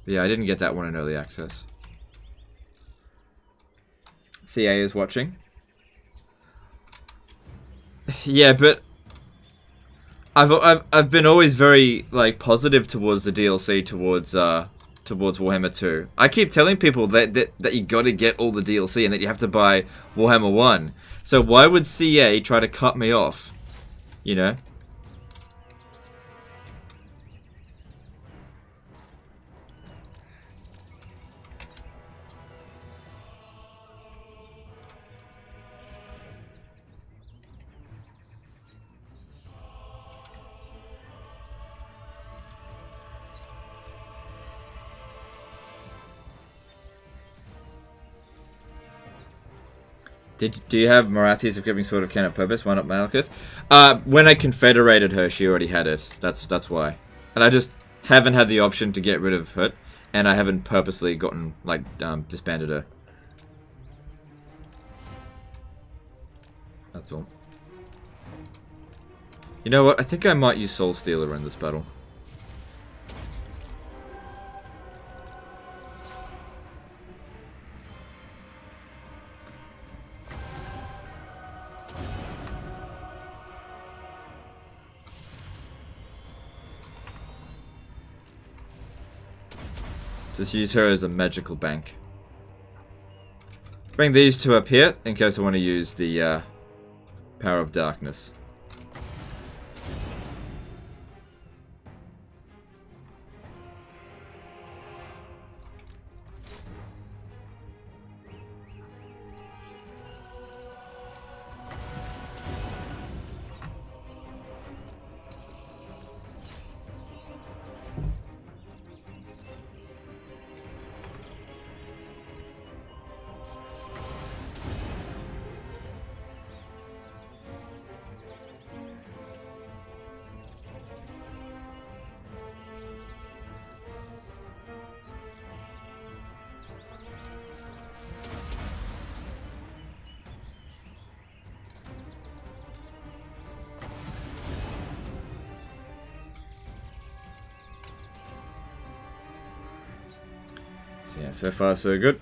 But yeah, I didn't get that one in early access. CA is watching. Yeah, but I've been always very like positive towards the DLC towards Warhammer 2. I keep telling people that you gotta get all the DLC and that you have to buy Warhammer 1. So why would CA try to cut me off? You know? Do you have Marathi's equipping Sword of Canon purpose? Why not Malekith? When I confederated her, she already had it. That's why. And I just haven't had the option to get rid of her, and I haven't purposely gotten, like, disbanded her. That's all. You know what? I think I might use Soul Stealer in this battle. Just use her as a magical bank. Bring these two up here in case I want to use the Power of Darkness. So yeah, so far so good.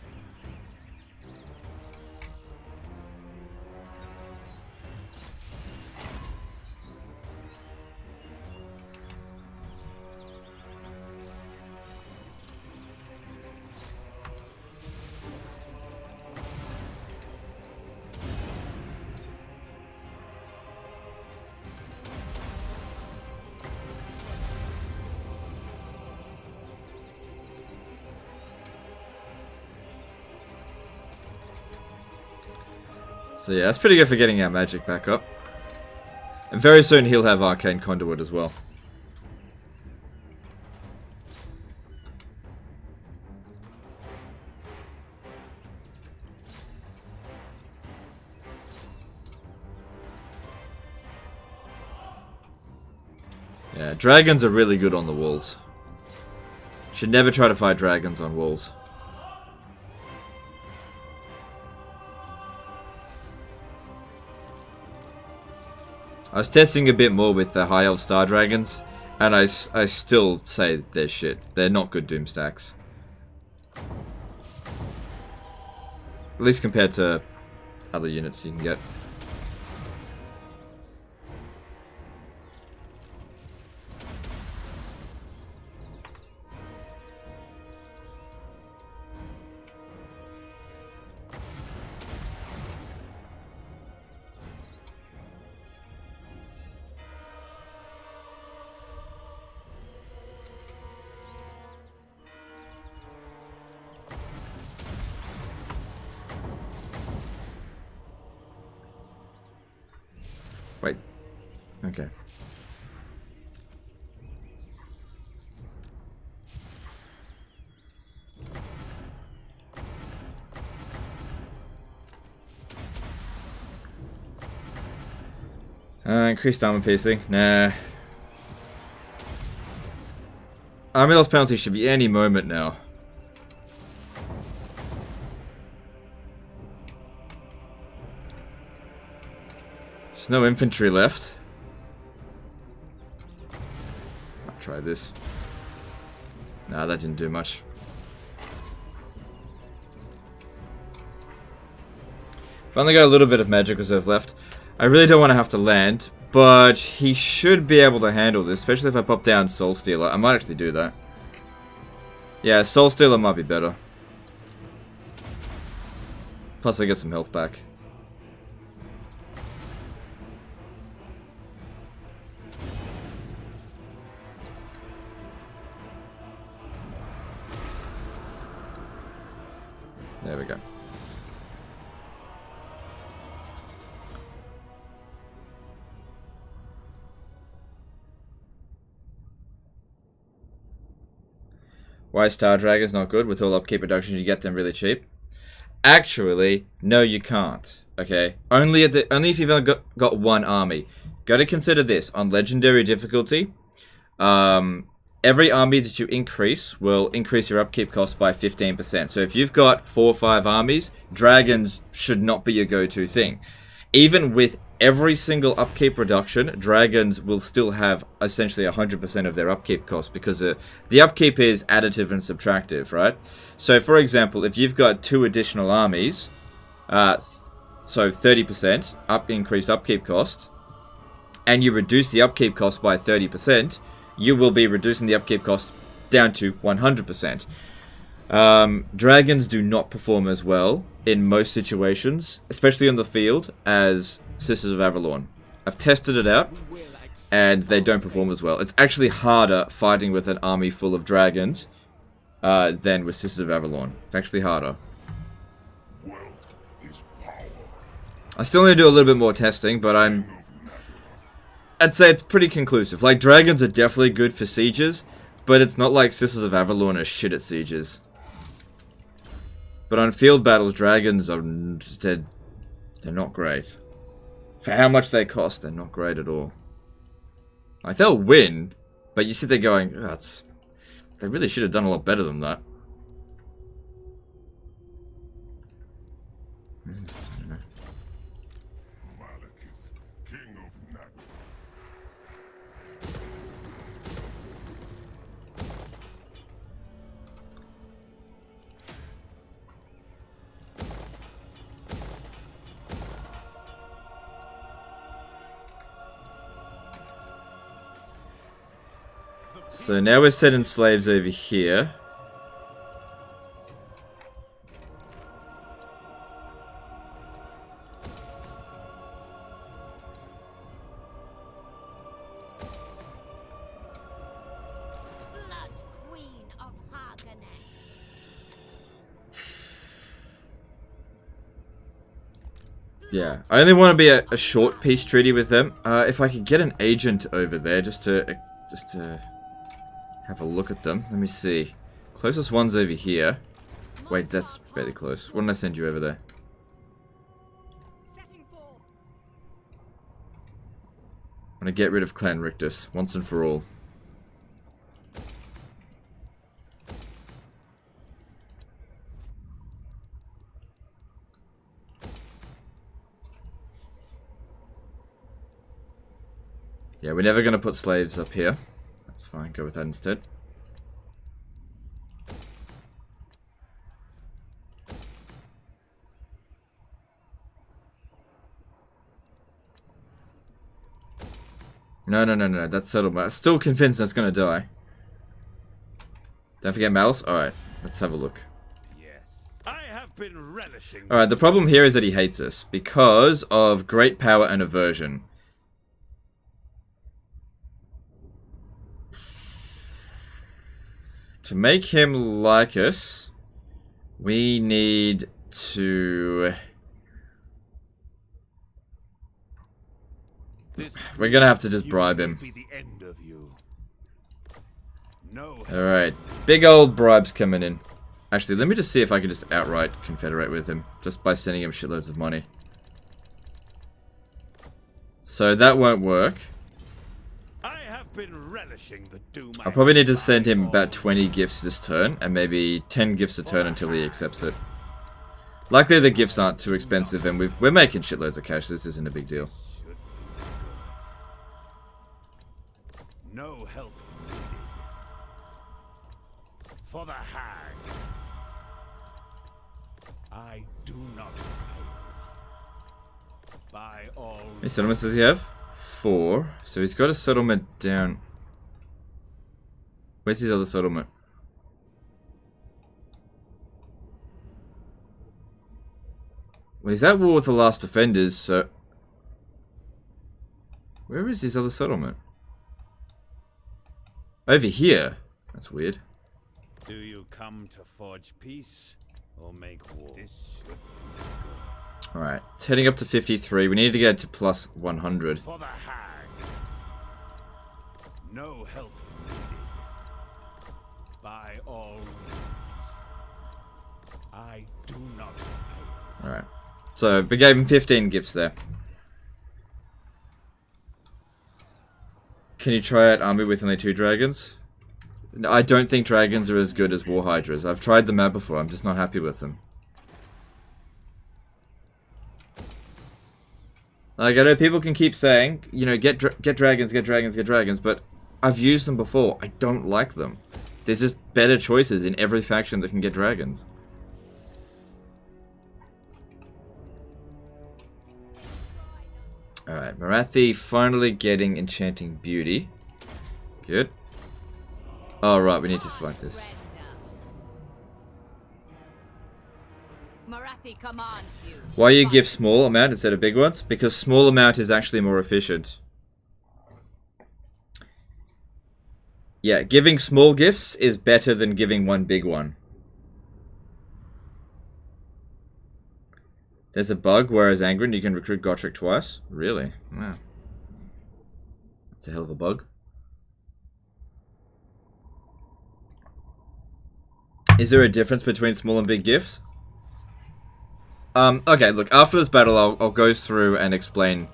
So yeah, that's pretty good for getting our magic back up. And very soon he'll have Arcane Conduit as well. Yeah, dragons are really good on the walls. Should never try to fight dragons on walls. I was testing a bit more with the High Elf Star Dragons, and I still say they're shit. They're not good Doom stacks. At least compared to other units you can get. Wait. Okay. Increased armor piercing. Nah. Army loss penalty should be any moment now. There's no infantry left. I'll try this. Nah, that didn't do much. I've only got a little bit of magic reserve left. I really don't want to have to land, but he should be able to handle this, especially if I pop down Soul Stealer. I might actually do that. Yeah, Soul Stealer might be better. Plus I get some health back. There we go. Why Star Dragon's not good? With all upkeep reductions you get them really cheap. Actually, no you can't. Okay, only if you've only got one army. Got to consider this on legendary difficulty. Every army that you increase will increase your upkeep cost by 15%. So if you've got 4 or 5 armies, dragons should not be your go-to thing. Even with every single upkeep reduction, dragons will still have essentially 100% of their upkeep cost, because the upkeep is additive and subtractive, right? So for example, if you've got 2 additional armies, so 30% increased upkeep costs, and you reduce the upkeep cost by 30%, you will be reducing the upkeep cost down to 100%. Dragons do not perform as well in most situations, especially on the field, as Sisters of Avalon. I've tested it out, and they don't perform as well. It's actually harder fighting with an army full of dragons than with Sisters of Avalon. It's actually harder. Wealth is power. I still need to do a little bit more testing, but I'd say it's pretty conclusive. Like, dragons are definitely good for sieges, but it's not like Sisters of Avalon are shit at sieges. But on field battles, dragons are they're not great. For how much they cost, they're not great at all. Like, they'll win, but you sit there going, oh, they really should have done a lot better than that. Malekith, king of Nagor. So now we're sending slaves over here. Blood Queen of Hageneth. Yeah, I only want to be a short peace treaty with them. If I could get an agent over there just to have a look at them. Let me see. Closest one's over here. Wait, that's fairly close. Why didn't I send you over there? Setting forth. I'm gonna get rid of Clan Rictus once and for all. Yeah, we're never gonna put slaves up here. That's fine, go with that instead. No, that's settlement. I'm still convinced that's gonna die. Don't forget Malice? Alright, let's have a look. Yes. I have been relishing. Alright, the problem here is that he hates us because of great power and aversion. To make him like us, we need to... We're gonna have to just bribe him. Alright, big old bribes coming in. Actually, let me just see if I can just outright confederate with him, just by sending him shitloads of money. So that won't work. I have been relishing the doom. I'll probably need to send him about 20 gifts this turn, and maybe 10 gifts a turn until he accepts it. Luckily the gifts aren't too expensive, and we're making shitloads of cash, this isn't a big deal. No help needed. For the hag. I do not fail. By all. How many settlements does he have? 4. So he's got a settlement down. Where's his other settlement? Well, he's at war with the last defenders, so... Where is his other settlement? Over here. That's weird. Do you come to forge peace or make war? This should Alright, it's heading up to 53. We need to get to plus 100. for the hag. No help needed. By all means. I do not fail. Alright. So we gave him 15 gifts there. Can you try out army with only 2 dragons? No, I don't think dragons are as good as war hydras. I've tried them out before. I'm just not happy with them. Like, I know people can keep saying, you know, get dragons, get dragons, get dragons, but I've used them before. I don't like them. There's just better choices in every faction that can get dragons. Alright, Marathi finally getting Enchanting Beauty. Good. Alright, we need to fight this. Marathi commands you. Why you give small amount instead of big ones? Because small amount is actually more efficient. Yeah, giving small gifts is better than giving one big one. There's a bug, whereas Angren you can recruit Gotrek twice. Really? Wow. That's a hell of a bug. Is there a difference between small and big gifts? Okay, look, after this battle I'll go through and explain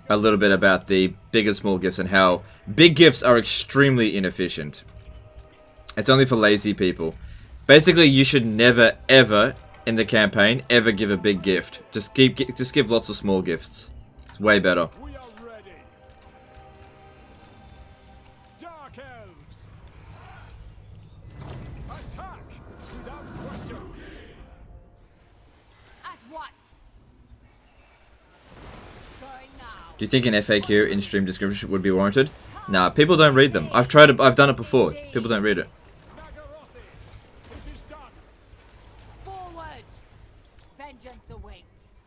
a little bit about the big and small gifts and how big gifts are extremely inefficient. It's only for lazy people. Basically, you should never, ever, in the campaign, ever give a big gift. Just give lots of small gifts. It's way better. We are ready. Dark elves. Attack without question. At once. Going now. Do you think an FAQ in stream description would be warranted? Nah, people don't read them. I've tried it, I've done it before. People don't read it. Nagarothi. It is done. Forward. Vengeance awaits.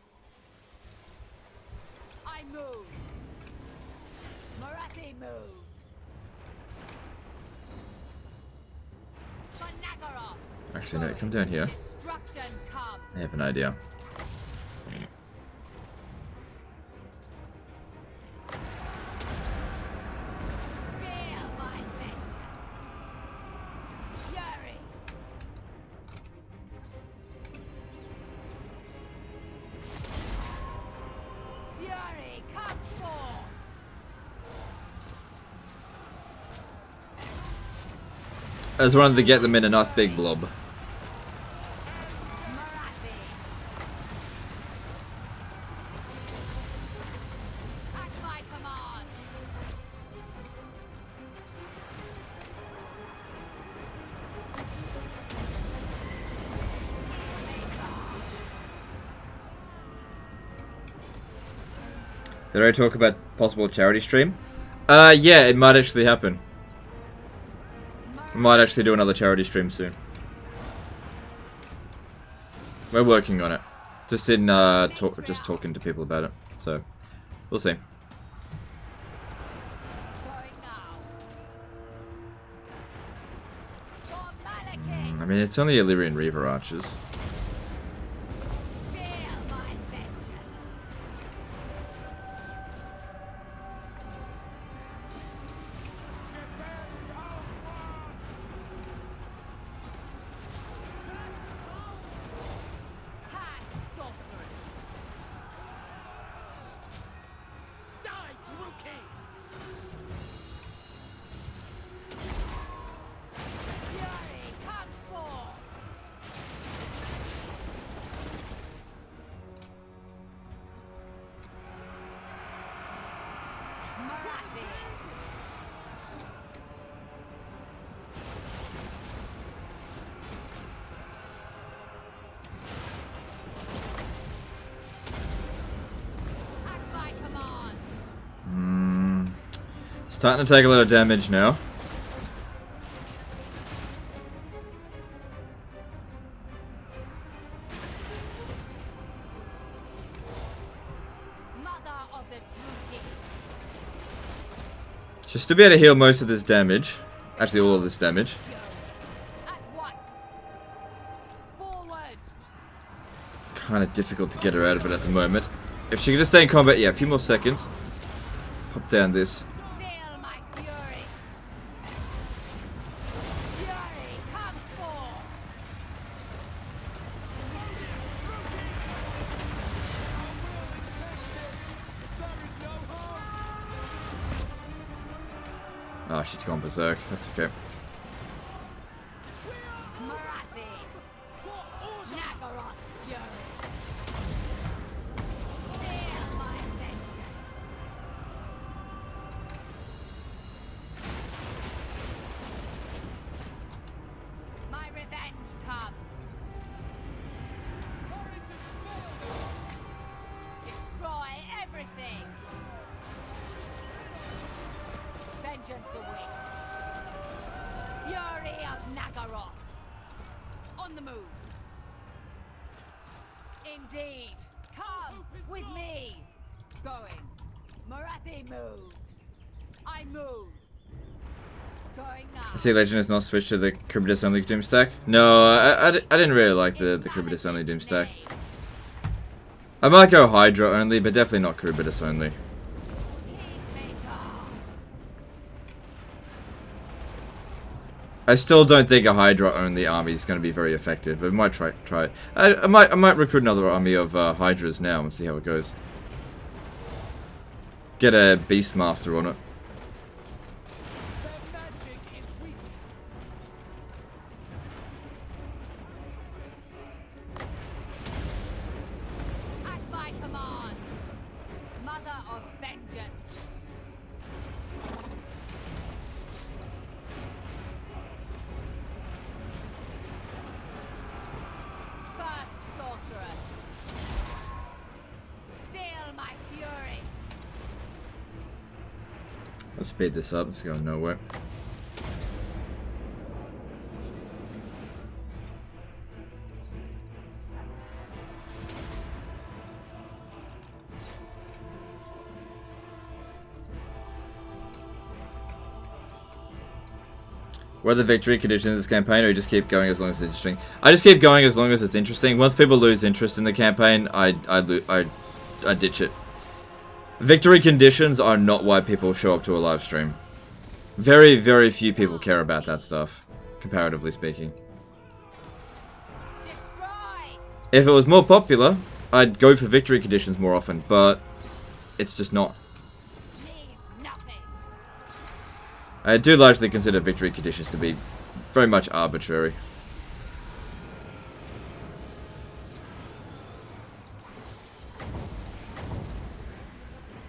I move. Marathi moves. For Nagaroth. Actually, no, come down here. Destruction comes. I have an idea. Feel my vengeance. Fury. Fury, come forth. I just wanted to get them in a nice big blob. Marathi. At my command. Did I talk about possible charity stream? Yeah, it might actually happen. Might actually do another charity stream soon. We're working on it. Just in just talking to people about it. So we'll see. Going now. For Malekith. I mean, it's only Illyrian Reaver archers. Feel my vengeance. Hag sorceress. Die, Druki. Fury, come forth. Marathi. At my command. Starting to take a lot of damage now. Mother of the Druki. Should still be able to heal most of this damage. Actually, all of this damage. At once. Forward. Kind of difficult to get her out of it at the moment. If she could just stay in combat, yeah, a few more seconds. Pop down this. Feel my fury. Fury, come forth. Oh, she's gone berserk. That's okay. Marathi. Nagaroth's fury. Feel my vengeance. My revenge comes. Destroy everything. Vengeance awaits. Fury of Nagaroth. On the move. Indeed. Come with me. Going. Marathi moves. I move. Going now. I see Legend has not switched to the Cribitus only Doom stack. No, I didn't really like the Cribitus only Doom stack. I might go Hydra only, but definitely not Cribitus only. I still don't think a Hydra only army is going to be very effective, but I might try it. I might recruit another army of Hydras now and see how it goes. Get a Beastmaster on it. Their magic is weak. At my command. Mother of vengeance. First sorceress. Feel my fury. Let's speed this up. It's going nowhere. What are the victory conditions in this campaign, or you just keep going as long as it's interesting? I just keep going as long as it's interesting. Once people lose interest in the campaign, I ditch it. Victory conditions are not why people show up to a live stream. Very, very few people care about that stuff, comparatively speaking. Destroy. If it was more popular, I'd go for victory conditions more often, but it's just not. Leave nothing. I do largely consider victory conditions to be very much arbitrary.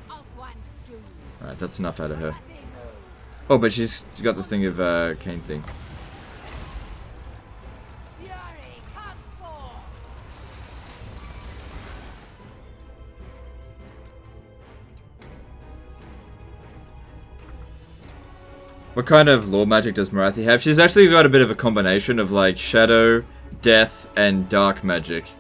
Ulthuan's doom. Alright, that's enough out of her. Marathi moves. Oh, but she's got the thing of cane thing. Fury, come forth. What kind of law magic does Marathi have? She's actually got a bit of a combination of like shadow, death, and dark magic.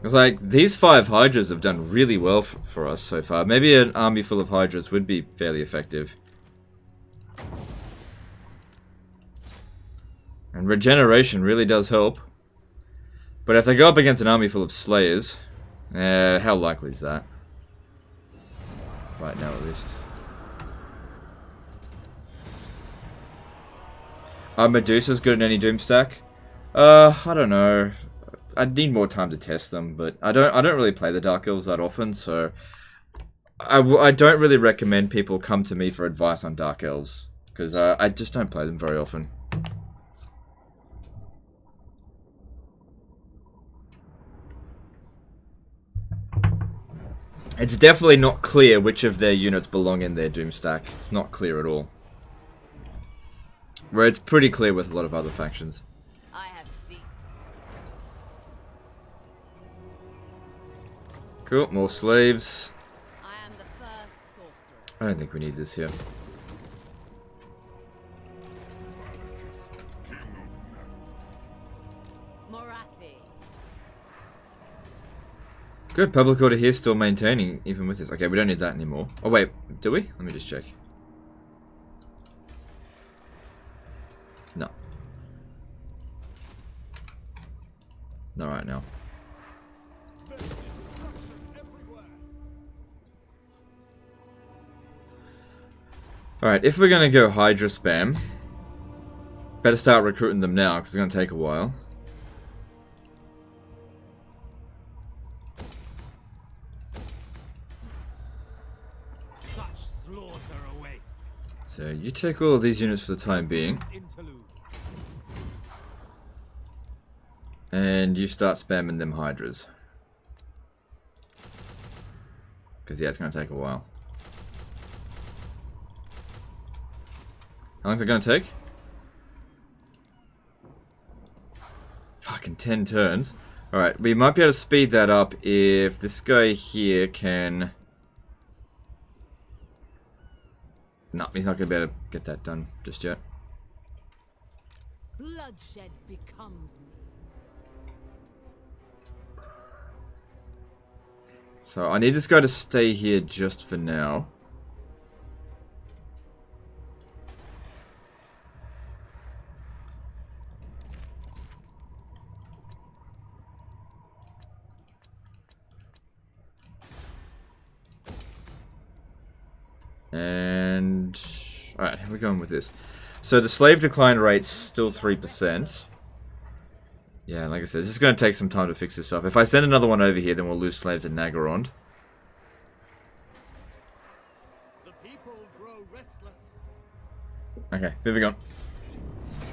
It's like, these 5 Hydras have done really well for us so far. Maybe an army full of Hydras would be fairly effective. And regeneration really does help. But if they go up against an army full of Slayers, how likely is that? Right now, at least. Are Medusa's good in any Doom stack? I don't know. I'd need more time to test them, but I don't really play the Dark Elves that often, so I don't really recommend people come to me for advice on Dark Elves, because I just don't play them very often. It's definitely not clear which of their units belong in their Doom stack. It's not clear at all. Where it's pretty clear with a lot of other factions. I have seen. Cool, more slaves. I am the first sorcerer. I don't think we need this here. Marathi. Good, public order here still maintaining even with this. Okay, we don't need that anymore. Oh wait, do we? Let me just check. No. Not right now. Alright, if we're gonna go Hydra spam, better start recruiting them now, because it's gonna take a while. Such slaughter awaits. So you take all of these units for the time being, Interlude. and you start spamming them Hydras. Because yeah, it's gonna take a while. How long is it gonna take? Fucking 10 turns. Alright, we might be able to speed that up if this guy here can... No, he's not gonna be able to get that done just yet. Bloodshed becomes me. So I need this guy to stay here just for now. And... Alright, how are we going with this? So the slave decline rate's still 3%. Yeah, like I said, it's just going to take some time to fix this up. If I send another one over here, then we'll lose slaves in Nagarond. The people grow restless. Okay, moving on.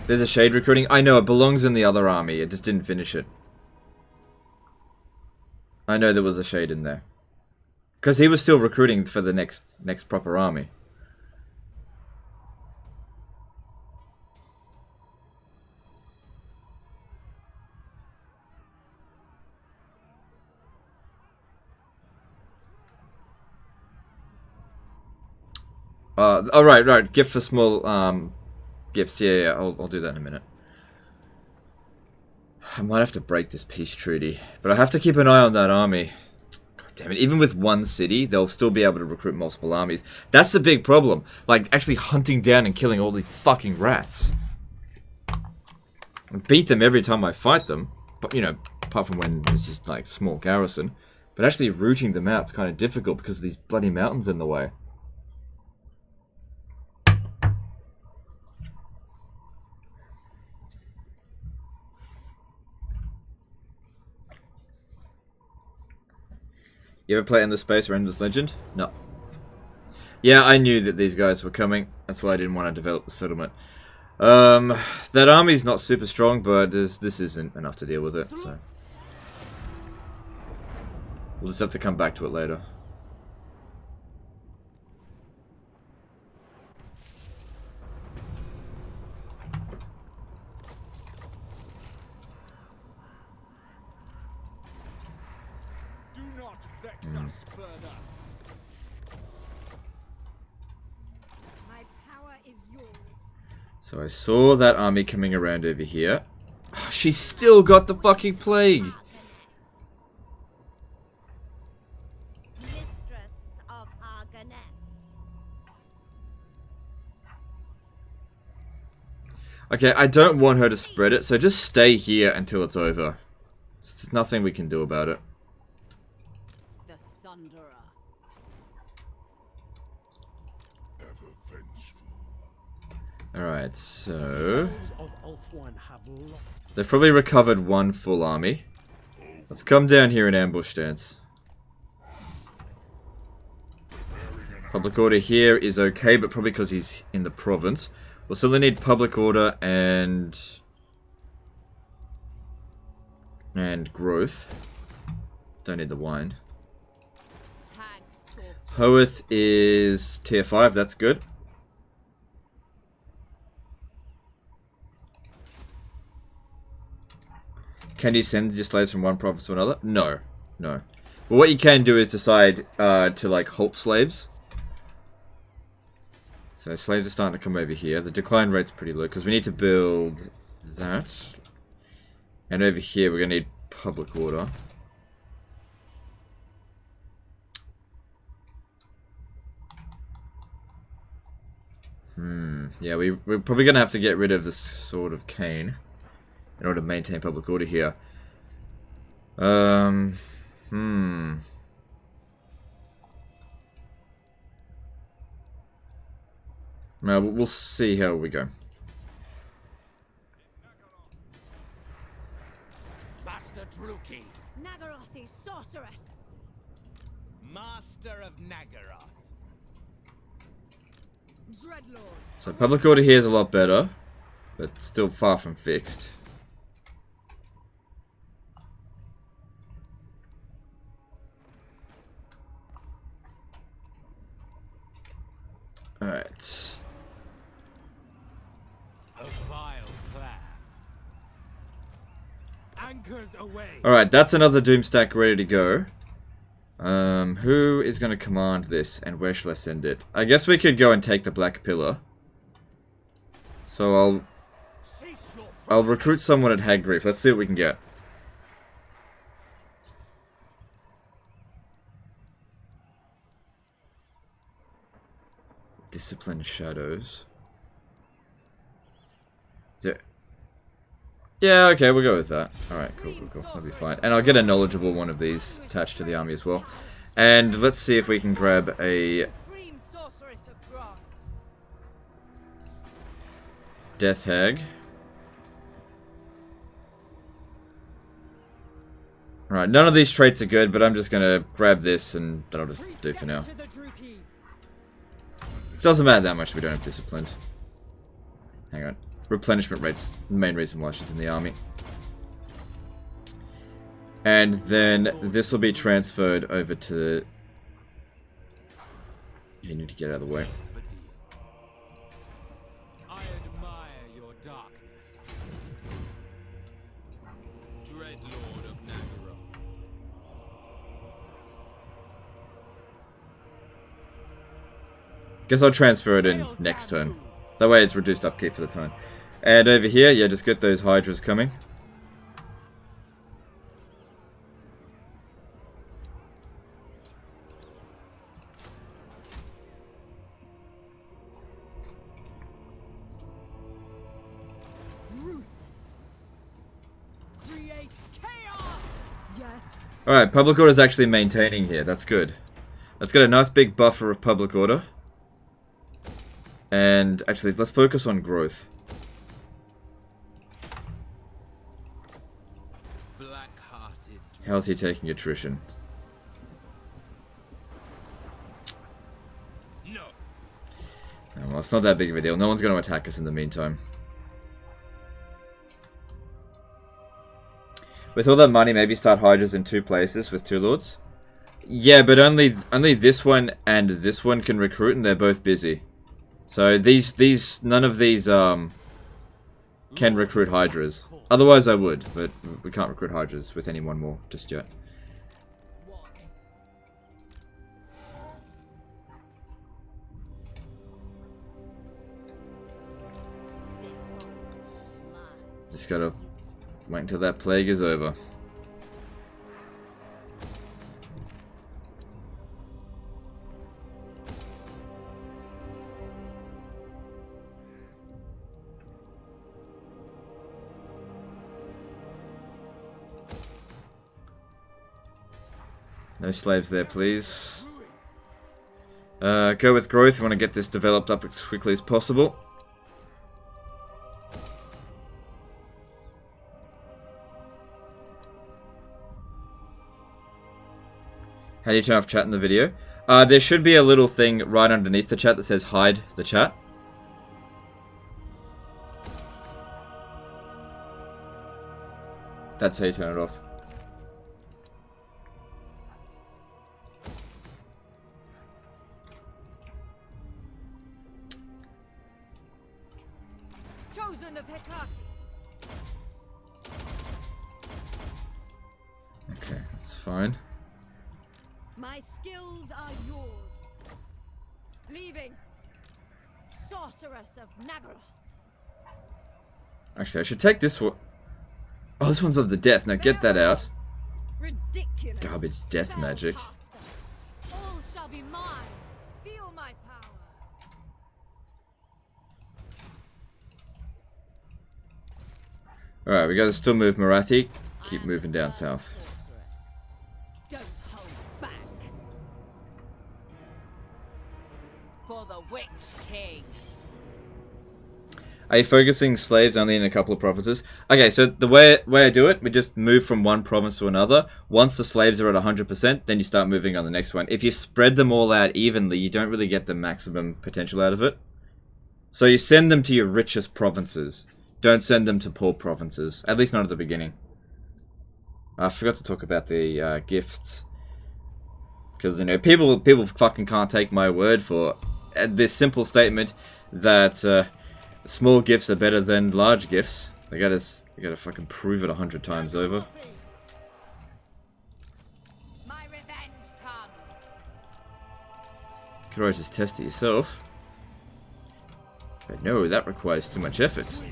There's a shade recruiting. I know, it belongs in the other army. It just didn't finish it. I know there was a shade in there. Because he was still recruiting for the next proper army. Oh, right. Gift for small, gifts. Yeah, I'll do that in a minute. I might have to break this peace treaty. But I have to keep an eye on that army. God damn it. Even with one city, they'll still be able to recruit multiple armies. That's the big problem. Like, actually hunting down and killing all these fucking rats. I beat them every time I fight them. But, you know, apart from when it's just, like, small garrison. But actually rooting them out is kind of difficult because of these bloody mountains in the way. You ever play in the space or Endless Legend? No. Yeah, I knew that these guys were coming. That's why I didn't want to develop the settlement. That army's not super strong, but this isn't enough to deal with it, so... We'll just have to come back to it later. Do not vex us further. My power is yours. So I saw that army coming around over here. Oh, she's still got the fucking plague! Mistress of Arganeth. Okay, I don't want her to spread it, so just stay here until it's over. There's nothing we can do about it. The Sunderer. Ever vengeful. Alright, so... Those of Ulthuan have lost. They've probably recovered one full army. Let's come down here in ambush stance. Public order here is okay, but probably because he's in the province. We'll still need public order and growth. Don't need the wine. Hag sorcerer. Hoeth is tier 5, that's good. Can you send your slaves from one province to another? No. No. But what you can do is decide to like halt slaves. So slaves are starting to come over here. The decline rate's pretty low because we need to build that. And over here we're going to need public order. Yeah, we're probably going to have to get rid of this Sword of Cain in order to maintain public order here. Now we'll see how we go. Master Druki, Nagarothi sorceress. Master of Nagaroth. Dreadlord. So public order here is a lot better, but still far from fixed. Alright. A vile plan. Anchors away. Alright, that's another doom stack ready to go. Who is going to command this, and where shall I send it? I guess we could go and take the Black Pillar. So I'll recruit someone at Hagreef. Let's see what we can get. Discipline Shadows. Yeah, okay, we'll go with that. Alright, cool. That'll be fine. And I'll get a knowledgeable one of these attached to the army as well. And let's see if we can grab a Supreme sorceress of Grant. Death Hag. Alright, none of these traits are good, but I'm just gonna grab this and that'll just do for now. Doesn't matter that much if we don't have Disciplined. Hang on. Replenishment rate's the main reason why she's in the army. And then this will be transferred over to... You need to get out of the way. I admire your darkness. Dreadlord of Nagaroth. Guess I'll transfer it in next turn. That way it's reduced upkeep for the turn. And over here, yeah, just get those Hydras coming. Create chaos. Yes. Alright, public order is actually maintaining here. That's good. Let's get a nice big buffer of public order. And actually, let's focus on growth. Black-hearted. How's he taking attrition? No. Oh, well, it's not that big of a deal. No one's going to attack us in the meantime. With all that money, maybe start Hydras in 2 places with 2 lords. Yeah, but only this one and this one can recruit, and they're both busy. So none of these can recruit Hydras. Otherwise I would, but we can't recruit Hydras with anyone more just yet. Just gotta wait until that plague is over. No slaves there, please. Go with growth. We want to get this developed up as quickly as possible. How do you turn off chat in the video? There should be a little thing right underneath the chat that says hide the chat. That's how you turn it off. Chosen of Hecate. Okay, that's fine. My skills are yours. Leaving. Sorceress of Nagaroth. Actually, I should take this one. Oh, this one's of the death. Now get that out. Ridiculous. Garbage death magic. Spellcaster. All shall be mine. Feel my power. Alright, we gotta still move Marathi. Keep moving down south. Don't hold back. For the Witch King. Are you focusing slaves only in a couple of provinces? Okay, so the way I do it, we just move from one province to another. Once the slaves are at 100%, then you start moving on the next one. If you spread them all out evenly, you don't really get the maximum potential out of it. So you send them to your richest provinces. Don't send them to poor provinces. At least not at the beginning. I forgot to talk about the gifts. Because, you know, people fucking can't take my word for this simple statement that small gifts are better than large gifts. They gotta fucking prove it 100 times over. My revenge comes. Could always just test it yourself. But no, that requires too much effort.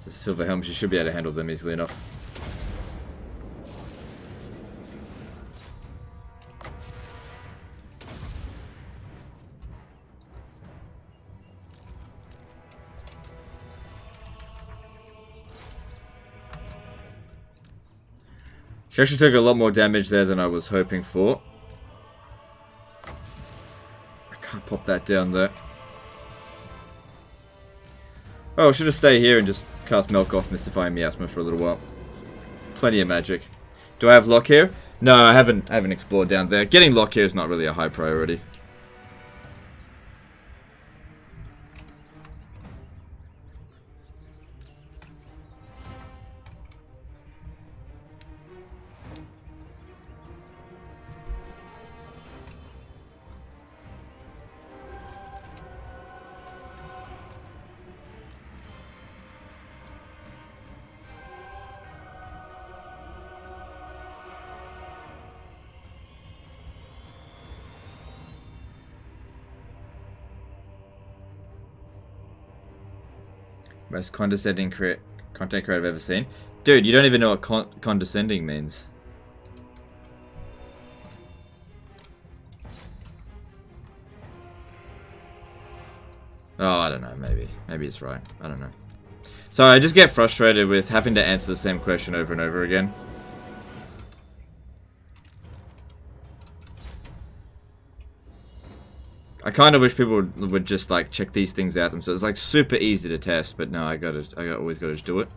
The silver helms, you should be able to handle them easily enough. She actually took a lot more damage there than I was hoping for. I can't pop that down there. Oh, I should have stayed here and just cast Melkoth Mystifying Miasma for a little while. Plenty of magic. Do I have lock here? No, I haven't explored down there. Getting lock here is not really a high priority. Most condescending content creator I've ever seen. Dude, you don't even know what condescending means. Oh, I don't know, maybe. Maybe it's right. I don't know. So I just get frustrated with having to answer the same question over and over again. I kind of wish people would just like check these things out themselves. It's like super easy to test, but no, I always gotta just do it.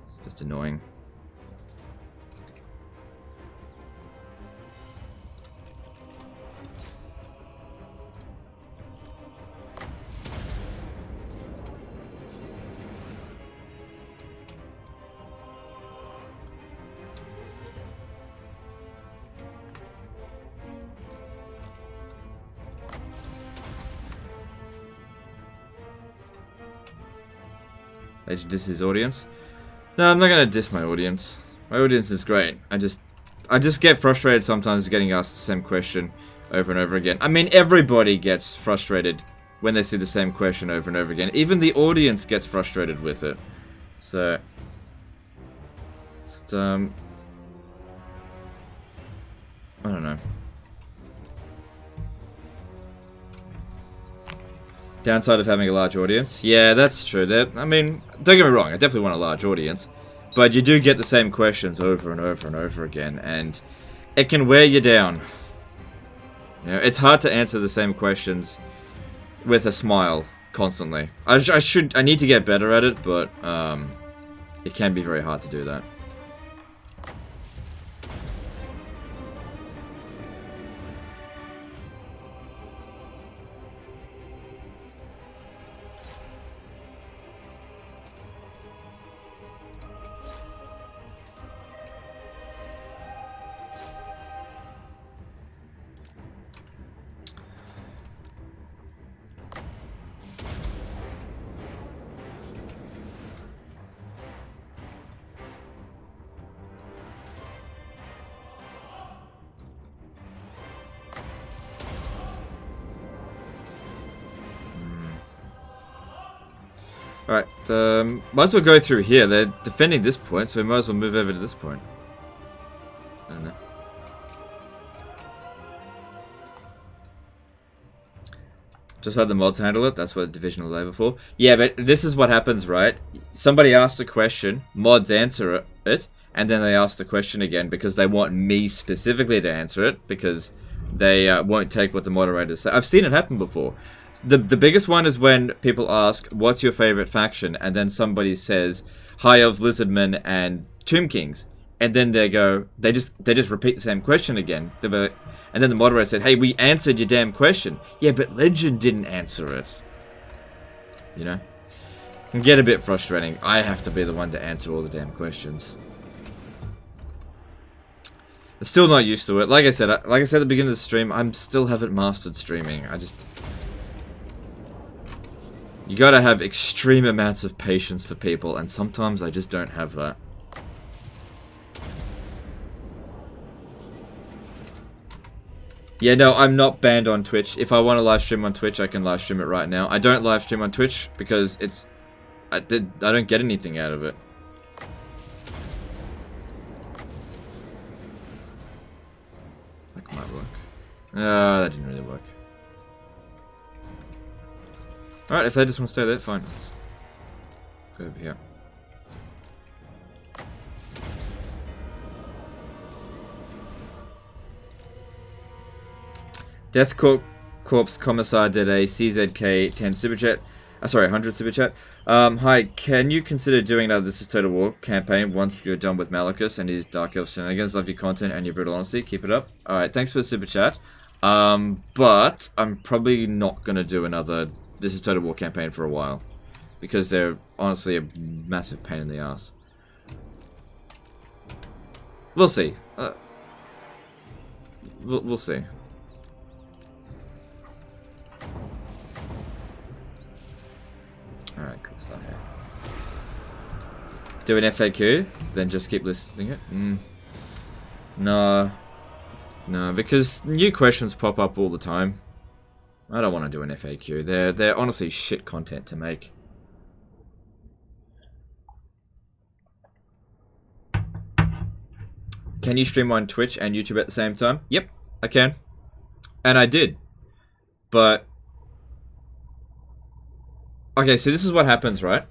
It's just annoying. They should diss his audience. No, I'm not gonna diss my audience. My audience is great. I just get frustrated sometimes with getting asked the same question over and over again. I mean, everybody gets frustrated when they see the same question over and over again. Even the audience gets frustrated with it. So, just, I don't know. Downside of having a large audience? Yeah, that's true. I mean, don't get me wrong, I definitely want a large audience. But you do get the same questions over and over and over again, and it can wear you down. You know, it's hard to answer the same questions with a smile constantly. I need to get better at it, but it can be very hard to do that. Alright, might as well go through here. They're defending this point, so we might as well move over to this point. I don't know. Just let the mods handle it. That's what divisional labor for. Yeah, but this is what happens, right? Somebody asks a question, mods answer it, and then they ask the question again because they want me specifically to answer it because they won't take what the moderators say. I've seen it happen before. The biggest one is when people ask, "What's your favorite faction?" and then somebody says, "High Elves, Lizardmen, and Tomb Kings," and then they just repeat the same question again. And then the moderator said, "Hey, we answered your damn question." Yeah, but Legend didn't answer it. You know? It can get a bit frustrating. I have to be the one to answer all the damn questions. I'm still not used to it. Like I said at the beginning of the stream, I still haven't mastered streaming. You gotta have extreme amounts of patience for people, and sometimes I just don't have that. Yeah, no, I'm not banned on Twitch. If I want to live stream on Twitch, I can live stream it right now. I don't live stream on Twitch because I don't get anything out of it. That might work. That didn't really work. Alright, if they just want to stay there, fine. Let's go over here. Death Corpse Commissar did a CZK 10 super chat. Sorry, 100 super chat. Hi, can you consider doing another This is Total War campaign once you're done with Malekith and his Dark Elf shenanigans? Love your content and your brutal honesty. Keep it up. Alright, thanks for the super chat. But I'm probably not going to do another This is Total War campaign for a while. Because they're honestly a massive pain in the ass. We'll see. We'll see. Alright, cool stuff. Do an FAQ, then just keep listening it? No. No, because new questions pop up all the time. I don't want to do an FAQ. They're honestly shit content to make. Can you stream on Twitch and YouTube at the same time? Yep, I can. And I did. But okay, so this is what happens, right?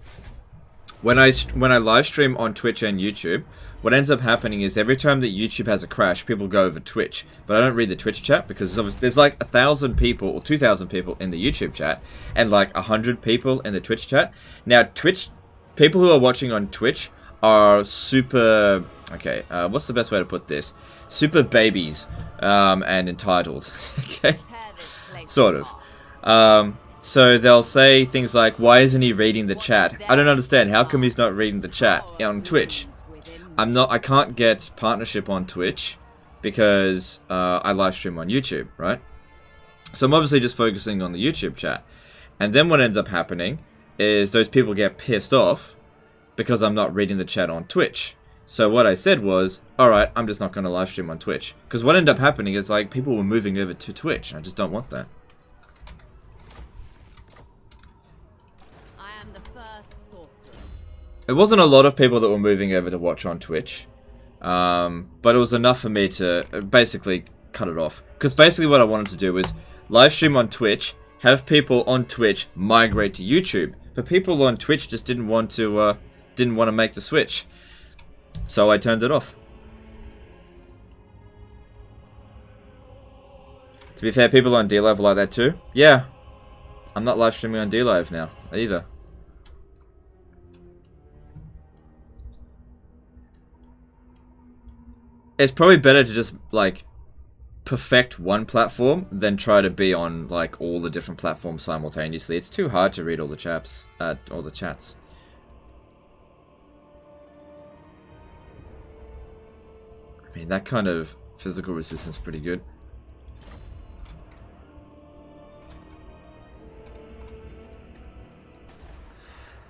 When I live stream on Twitch and YouTube, what ends up happening is every time that YouTube has a crash, people go over Twitch. But I don't read the Twitch chat because there's like 1,000 people or 2,000 people in the YouTube chat and like 100 people in the Twitch chat. Now, people who are watching on Twitch are super, okay, what's the best way to put this? Super babies and entitled, okay? Sort of. So they'll say things like, why isn't he reading the chat? I don't understand. How come he's not reading the chat on Twitch? I can't get partnership on Twitch because I live stream on YouTube, right? So I'm obviously just focusing on the YouTube chat. And then what ends up happening is those people get pissed off because I'm not reading the chat on Twitch. So what I said was, alright, I'm just not going to live stream on Twitch. Because what ended up happening is like people were moving over to Twitch. And I just don't want that. It wasn't a lot of people that were moving over to watch on Twitch, but it was enough for me to basically cut it off. Because basically what I wanted to do was live stream on Twitch, have people on Twitch migrate to YouTube. But people on Twitch just didn't want to make the switch, so I turned it off. To be fair, people on DLive are like that too. Yeah, I'm not live streaming on DLive now either. It's probably better to just, like, perfect one platform than try to be on, like, all the different platforms simultaneously. It's too hard to read all the chats. All the chats. I mean, that kind of physical resistance is pretty good.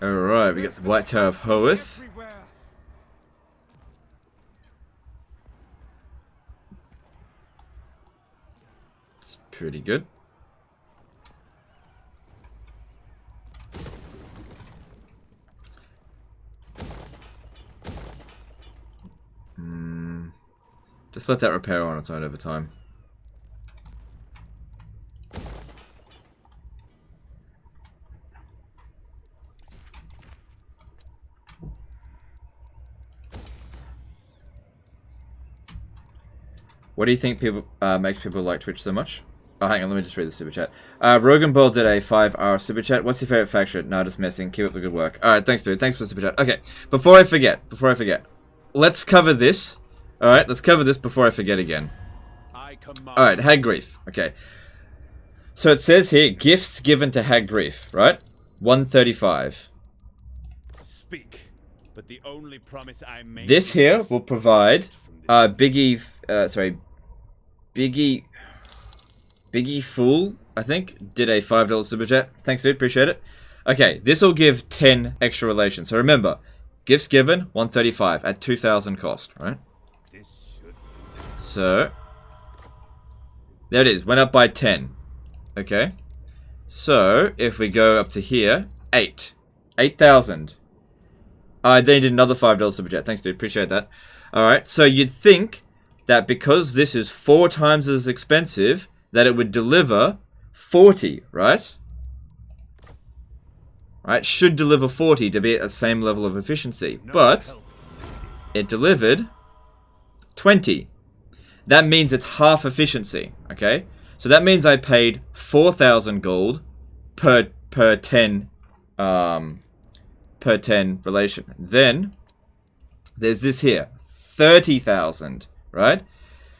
Alright, we got the White Tower of Hoeth. Pretty good. Just let that repair on its own over time. What do you think people makes people like Twitch so much? Oh, hang on, let me just read the super chat. Rogan Ball did a 5-hour super chat. What's your favorite faction? No, just messing. Keep up the good work. Alright, thanks, dude. Thanks for the super chat. Okay, before I forget. Let's cover this. Alright, let's cover this before I forget again. Alright, Hag Grief. Okay. So it says here, gifts given to Hag Grief, right? 135. Speak, but the only promise I make. This here will provide Biggie Fool, I think, did a $5 super chat. Thanks, dude. Appreciate it. Okay, this will give 10 extra relations. So remember, gifts given 135 at 2,000 cost, right? So there it is. Went up by 10. Okay. So if we go up to here, 8,000. They did another $5 super chat. Thanks, dude. Appreciate that. Alright, so you'd think that because this is 4 times as expensive, that it would deliver 40, right? Right, should deliver 40 to be at the same level of efficiency. But it delivered 20. That means it's half efficiency, okay? So that means I paid 4,000 gold per 10 relation. Then there's this here, 30,000, right?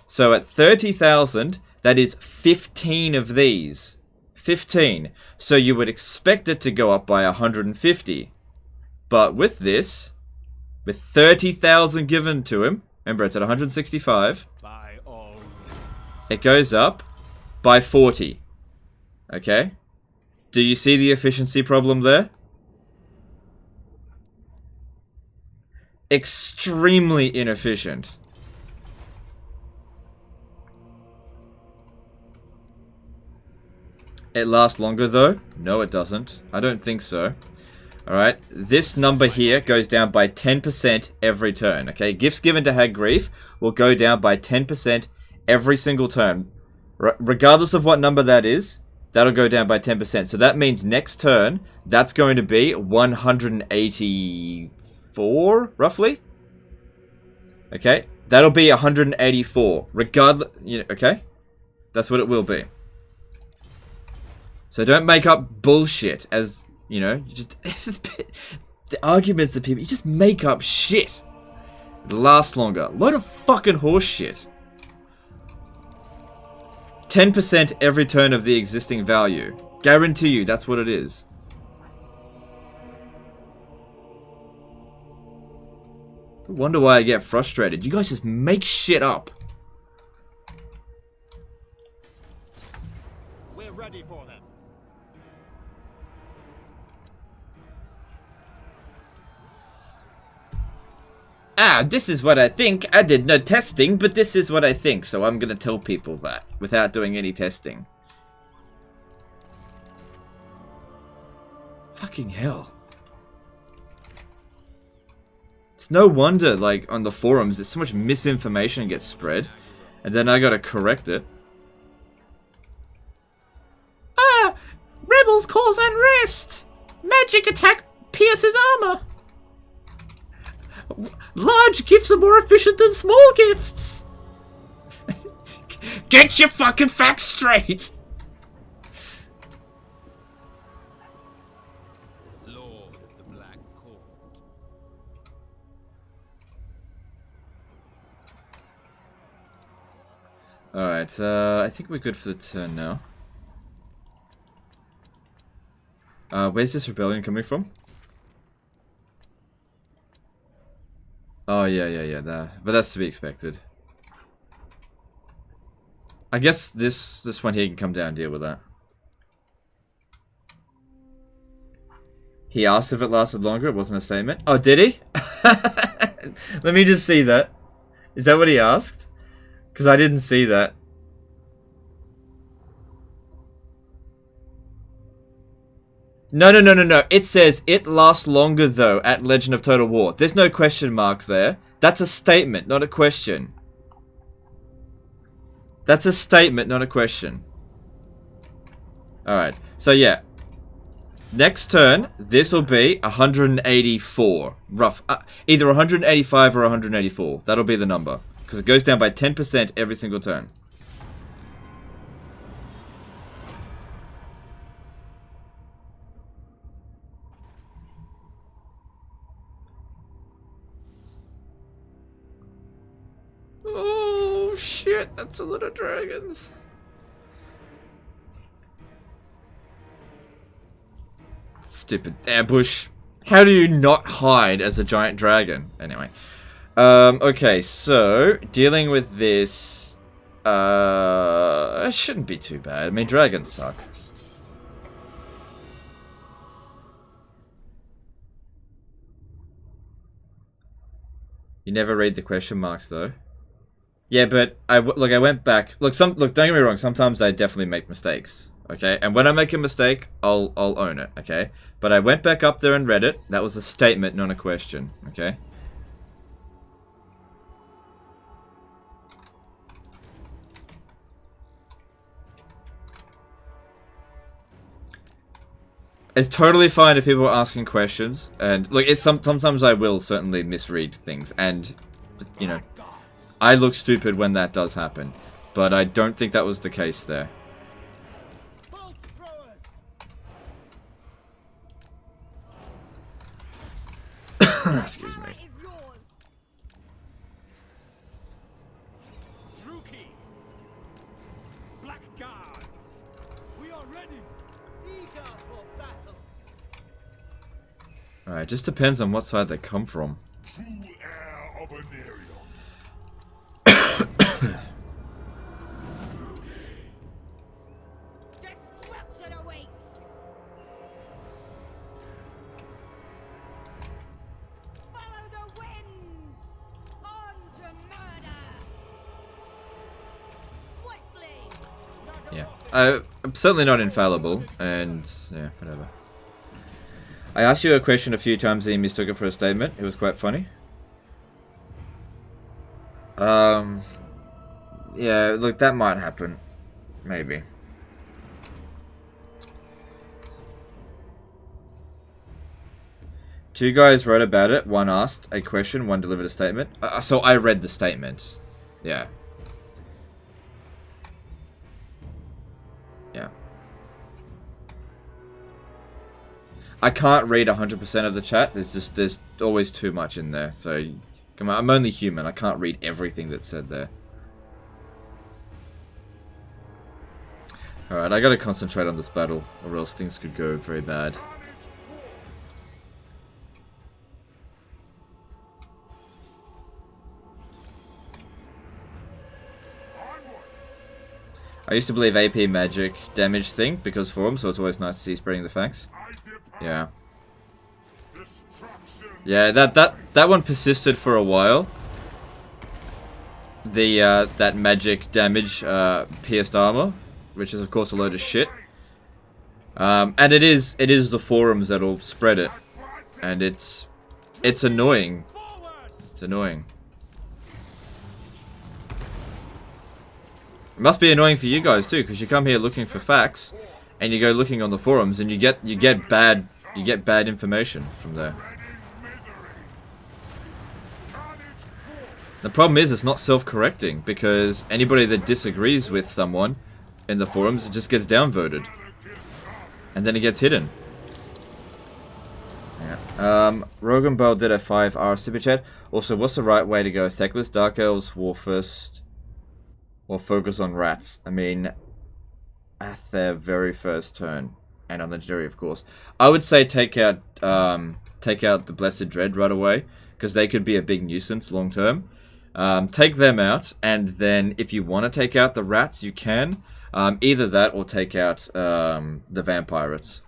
So at 30,000, that is 15 of these. 15. So you would expect it to go up by 150. But with this, with 30,000 given to him, remember it's at 165, it goes up by 40. Okay? Do you see the efficiency problem there? Extremely inefficient. It lasts longer though? No, it doesn't. I don't think so. Alright, this number here goes down by 10% every turn. Okay, gifts given to Hag Grief will go down by 10% every single turn. Regardless of what number that is, that'll go down by 10%. So that means next turn, that's going to be 184, roughly. Okay, that'll be 184. Regardless, okay? That's what it will be. So don't make up bullshit as, you just... the arguments of people, you just make up shit. It lasts longer. Load of fucking horse shit. 10% every turn of the existing value. Guarantee you, that's what it is. I wonder why I get frustrated. You guys just make shit up. We're ready for them. This is what I think. I did no testing, but this is what I think. So I'm gonna tell people that without doing any testing. Fucking hell. It's no wonder, like, on the forums, there's so much misinformation gets spread. And then I gotta correct it. Rebels cause unrest! Magic attack pierces armor! Large gifts are more efficient than small gifts! Get your fucking facts straight! Lord of the Black Court. Alright, I think we're good for the turn now. Where's this rebellion coming from? Oh, yeah, but that's to be expected. I guess this one here can come down and deal with that. He asked if it lasted longer, it wasn't a statement. Oh, did he? Let me just see that. Is that what he asked? Because I didn't see that. No. It says, it lasts longer though at Legend of Total War. There's no question marks there. That's a statement, not a question. That's a statement, not a question. Alright, so yeah. Next turn, this will be 184. Rough. Either 185 or 184. That'll be the number. because it goes down by 10% every single turn. Oh shit, that's a lot of dragons. Stupid ambush. How do you not hide as a giant dragon? Anyway. Okay, so dealing with this it shouldn't be too bad. I mean, dragons suck. You never read the question marks though. Yeah, but I went back. Look, don't get me wrong. Sometimes I definitely make mistakes. Okay, and when I make a mistake, I'll own it. Okay, but I went back up there and read it. That was a statement, not a question. Okay. It's totally fine if people are asking questions, and look, sometimes I will certainly misread things, and you know, I look stupid when that does happen, but I don't think that was the case there. Bolt throwers! Excuse me. Is yours. Druki! Black Guards! We are ready! Eager for battle! Alright, just depends on what side they come from. True heir of Anarion. Destruction awaits. Follow the winds. On to murder. Swiftly. Yeah, I'm certainly not infallible, and yeah, whatever. I asked you a question a few times and you mistook it for a statement. It was quite funny. Yeah, look, that might happen. Maybe. Two guys wrote about it. One asked a question, one delivered a statement. So I read the statement. Yeah. Yeah. I can't read 100% of the chat. There's always too much in there. So, come on, I'm only human. I can't read everything that's said there. Alright, I gotta concentrate on this battle, or else things could go very bad. I used to believe AP magic damage thing because form, so it's always nice to see spreading the facts. Yeah. Yeah, that one persisted for a while. The that magic damage pierced armor, which is of course a load of shit. And it is the forums that'll spread it, and it's annoying. It's annoying. It must be annoying for you guys too, because you come here looking for facts, and you go looking on the forums, and you get bad information from there. The problem is it's not self-correcting, because anybody that disagrees with someone in the forums, it just gets downvoted, and then it gets hidden. Yeah. Rogan Bell did a 5R super chat. Also, what's the right way to go? Techless, Dark Elves, War First, or focus on rats? I mean, at their very first turn, and on the jury, of course. I would say take out the Blessed Dread right away, because they could be a big nuisance long term. Take them out, and then if you want to take out the rats, you can. Either that or take out the vampirates.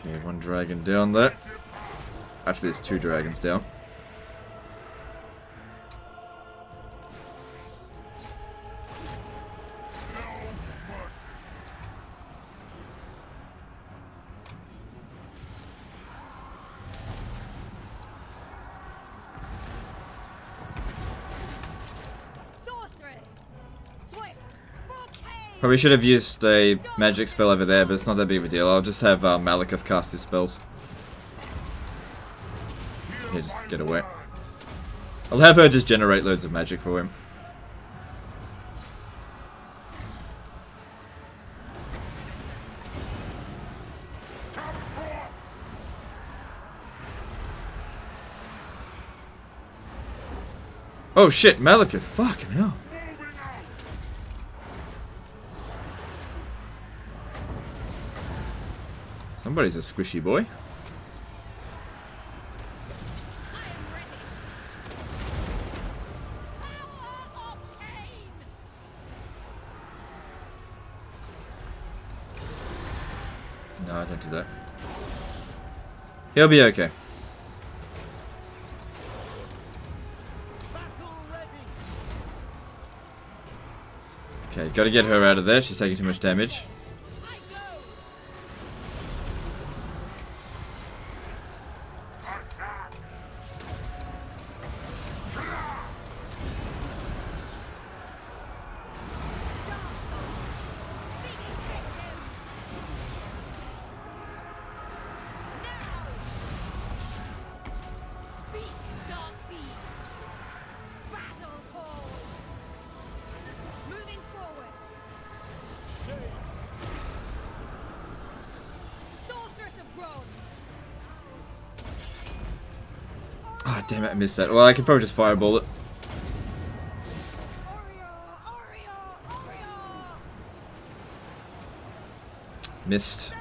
Okay, one dragon down there. Actually, there's two dragons down. Sorceress. Probably should have used a magic spell over there, but it's not that big of a deal. I'll just have Malekith cast his spells. Yeah, just get away. I'll have her just generate loads of magic for him. Oh shit, Malekith, fucking hell. Somebody's a squishy boy. No, don't do that. He'll be okay. Okay, gotta get her out of there. She's taking too much damage. Ah, damn it, I missed that. Well, I could probably just fireball it. Missed.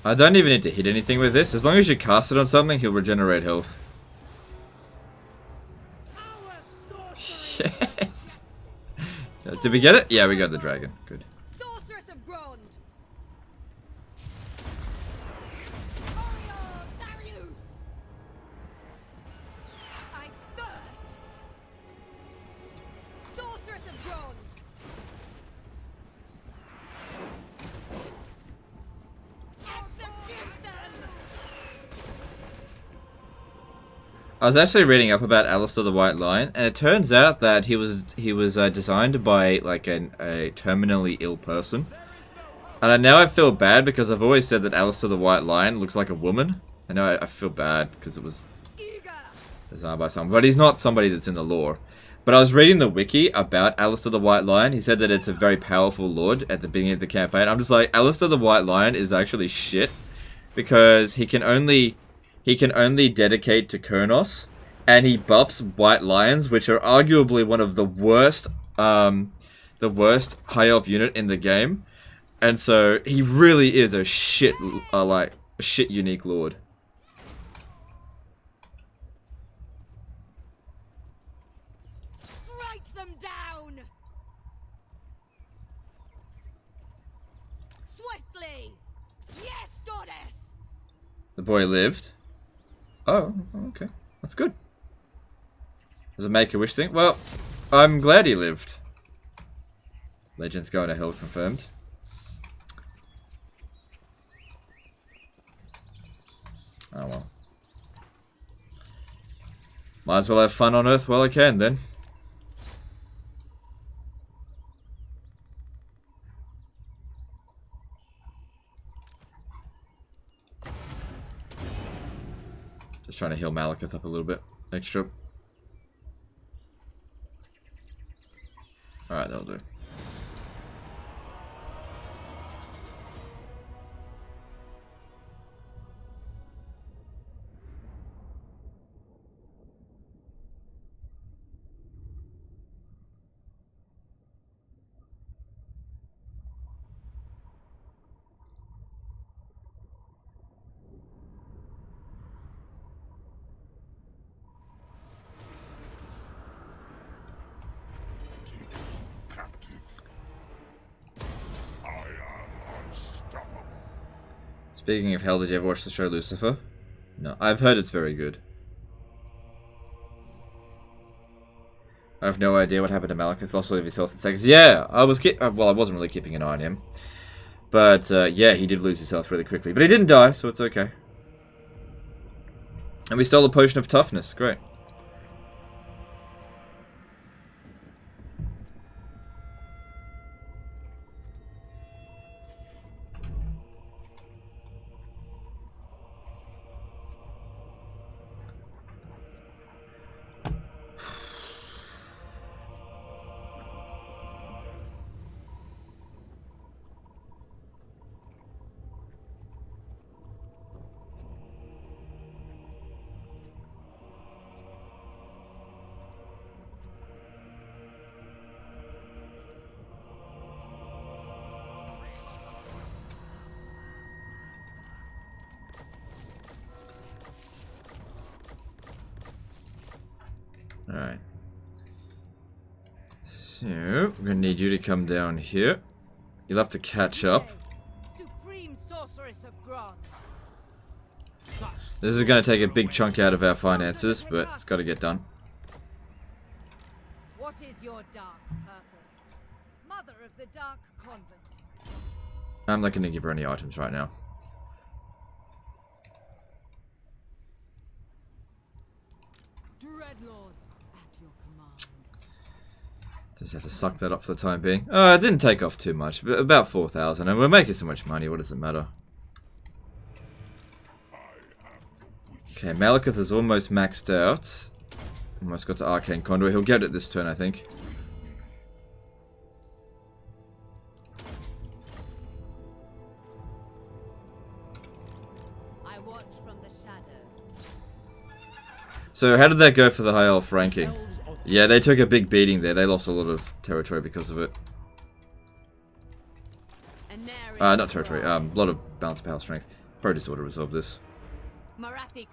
I don't even need to hit anything with this. As long as you cast it on something, he'll regenerate health. Yes. Did we get it? Yeah, we got the dragon. Good. I was actually reading up about Alistair the White Lion, and it turns out that he was designed by like a terminally ill person. And now I feel bad because I've always said that Alistair the White Lion looks like a woman. I know I feel bad because it was designed by someone, but he's not somebody that's in the lore. But I was reading the wiki about Alistair the White Lion. He said that it's a very powerful lord at the beginning of the campaign. I'm just like, Alistair the White Lion is actually shit because he can only dedicate to Kurnos, and he buffs white lions, which are arguably one of the worst high elf unit in the game, and so he really is a shit unique lord. Strike them down! Swiftly! Yes, goddess! The boy lived. Oh, okay. That's good. Does it make a wish thing? Well, I'm glad he lived. Legends going to hell confirmed. Oh well. Might as well have fun on Earth while I can then. Just trying to heal Malekith up a little bit extra. Alright, that'll do. Speaking of hell, did you ever watch the show Lucifer? No, I've heard it's very good. I have no idea what happened to Malekith. Lost all of his health in seconds. Yeah, I was well, I wasn't really keeping an eye on him. But, yeah, he did lose his health really quickly. But he didn't die, so it's okay. And we stole a potion of toughness. Great. Alright. So, we're gonna need you to come down here. You'll have to catch up. Supreme sorceress of Grant. This is gonna take a big chunk out of our finances, but it's gotta get done. What is your dark purpose? Mother of the Dark Convent. I'm not gonna give her any items right now. Dreadlord, at your command. Just have to suck that up for the time being. It didn't take off too much, but about 4,000, and we're making so much money, what does it matter? Okay, Malekith is almost maxed out. Almost got to Arcane Conduit. He'll get it this turn, I think. I watch from the shadows. So, how did that go for the High Elf ranking? Yeah, they took a big beating there. They lost a lot of territory because of it. Not territory. A lot of balance power strength. Probably just ought to resolve this. Marathic.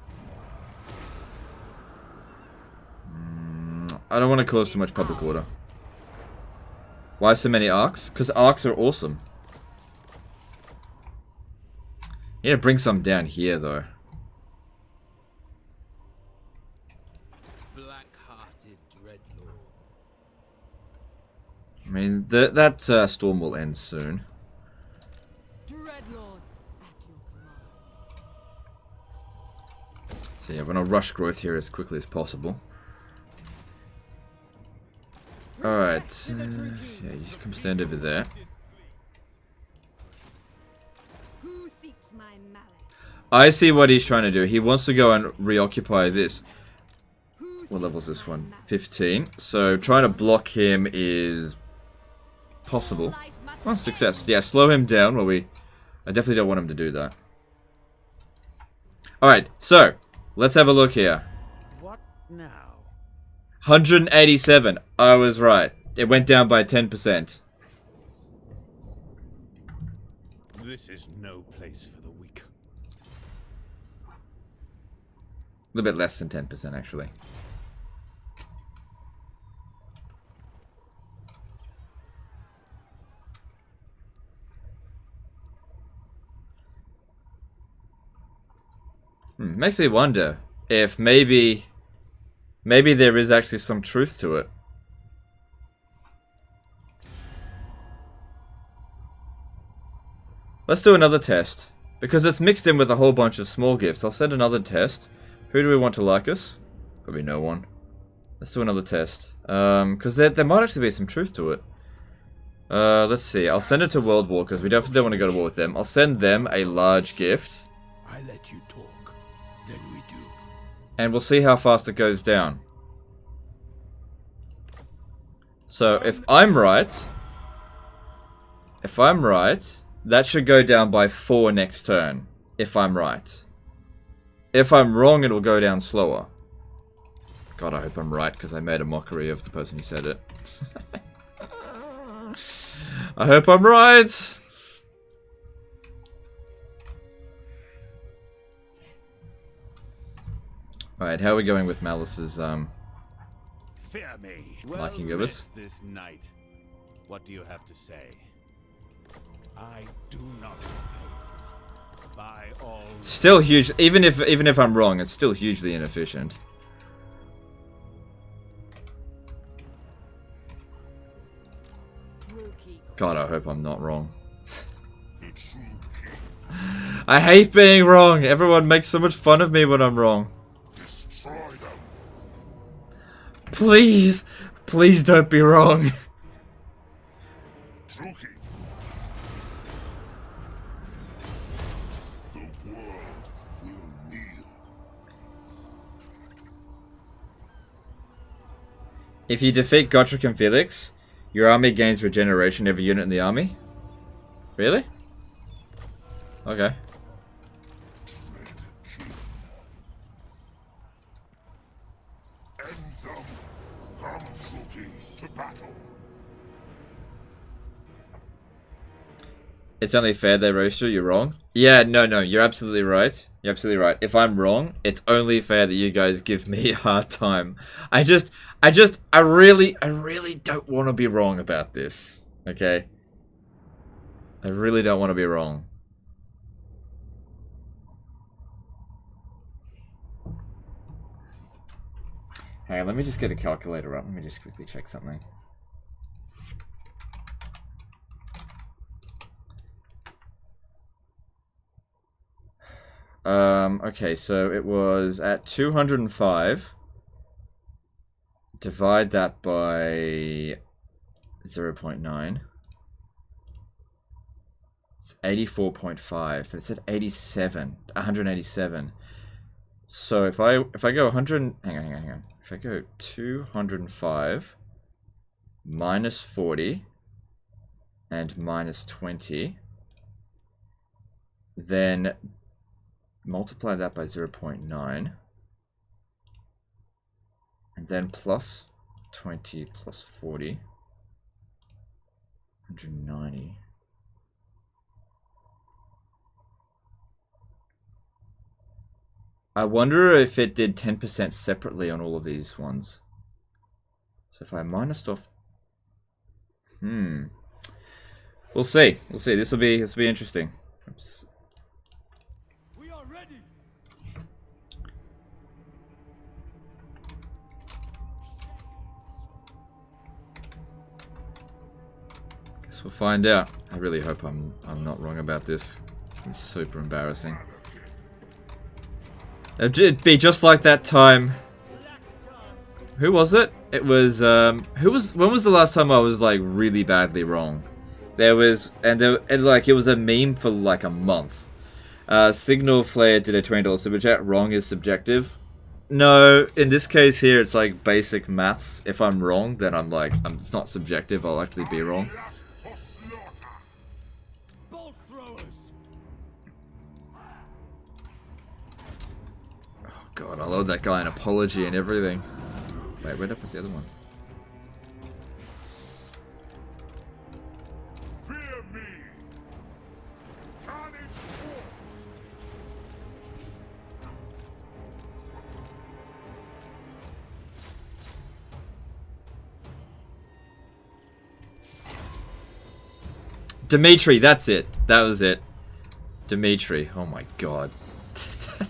I don't want to cause too much public order. Why so many arcs? Because arcs are awesome. You need to bring some down here, though. Black-hearted dreadlord. I mean, that storm will end soon. Dreadlord, at your command. So yeah, we're gonna rush growth here as quickly as possible. Alright, yeah, you just come stand over there. Who seeks my malice? I see what he's trying to do. He wants to go and reoccupy this. What level is this one? 15. So trying to block him is possible. Well, success. Yeah, slow him down while we... I definitely don't want him to do that. Alright, so, let's have a look here. What now? 187. I was right. It went down by 10%. This is no place for the weak. A little bit less than 10%, actually. Makes me wonder if maybe there is actually some truth to it. Let's do another test. Because it's mixed in with a whole bunch of small gifts. I'll send another test. Who do we want to like us? Probably no one. Let's do another test. Because there might actually be some truth to it. Let's see. I'll send it to World Walkers. We definitely don't want to go to war with them. I'll send them a large gift. I let you talk, then we do. And we'll see how fast it goes down. So, if I'm right, that should go down by 4 next turn. If I'm right. If I'm wrong, it'll go down slower. God, I hope I'm right, because I made a mockery of the person who said it. I hope I'm right! Alright, how are we going with Malice's, Fear me. liking of us? This night. What do you have to say? I do not. By all. Still huge. Even if I'm wrong, it's still hugely inefficient. God, I hope I'm not wrong. I hate being wrong. Everyone makes so much fun of me when I'm wrong. Destroy them. Please, please don't be wrong. Druki. The world will kneel. If you defeat Gotrek and Felix, your army gains regeneration every unit in the army. Really? Okay. End them. Come, Druki, to battle. It's only fair they roast you, you're wrong. Yeah, no, you're absolutely right. You're absolutely right. If I'm wrong, it's only fair that you guys give me a hard time. I really don't want to be wrong about this. Okay? I really don't want to be wrong. Hang on, let me just get a calculator up. Let me just quickly check something. Okay, so it was at 205. Divide that by 0.9. It's 84.5, but it said 87, 187. So if I go 100, hang on. If I go 205 minus 40 and minus 20, then multiply that by 0.9, and then plus 20 plus 40, 190. I wonder if it did 10% separately on all of these ones. So if I minus off, we'll see. This will be interesting. Oops. We are ready. Guess we'll find out. I really hope I'm not wrong about this. It's super embarrassing. It'd be just like that time. Who was it? It was when was the last time I was like really badly wrong? It was a meme for like a month. Signal Flare did a $20 super chat. Wrong is subjective. No, in this case here, it's like basic maths. If I'm wrong, then it's not subjective. I'll actually be wrong. Last for slaughter. Bolt throwers. Oh god, I love that guy an apology and everything. Wait, where'd I put the other one? Fear me. Carnage forth. Dimitri, that's it. That was it. Dimitri. Oh my god.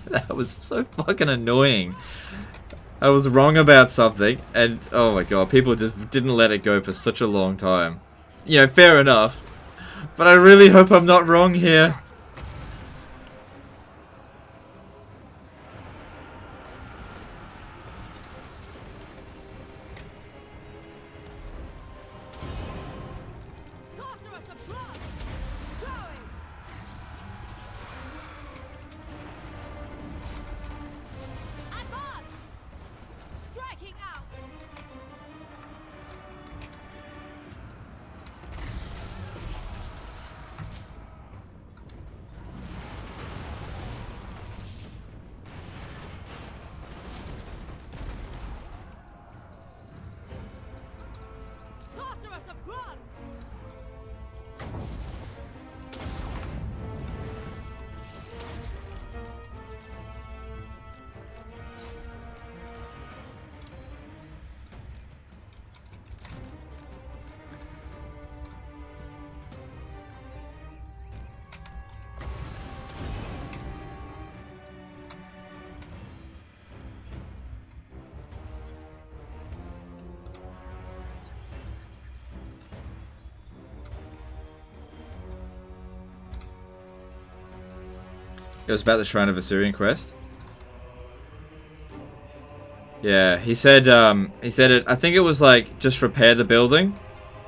That was so fucking annoying. I was wrong about something, and oh my god, people just didn't let it go for such a long time. You know, fair enough. But I really hope I'm not wrong here. Sorceress of blood! Going! Advance! Striking out! Sorceress of blood! It was about the Shrine of Assyrian quest. Yeah, he said it. I think it was like just repair the building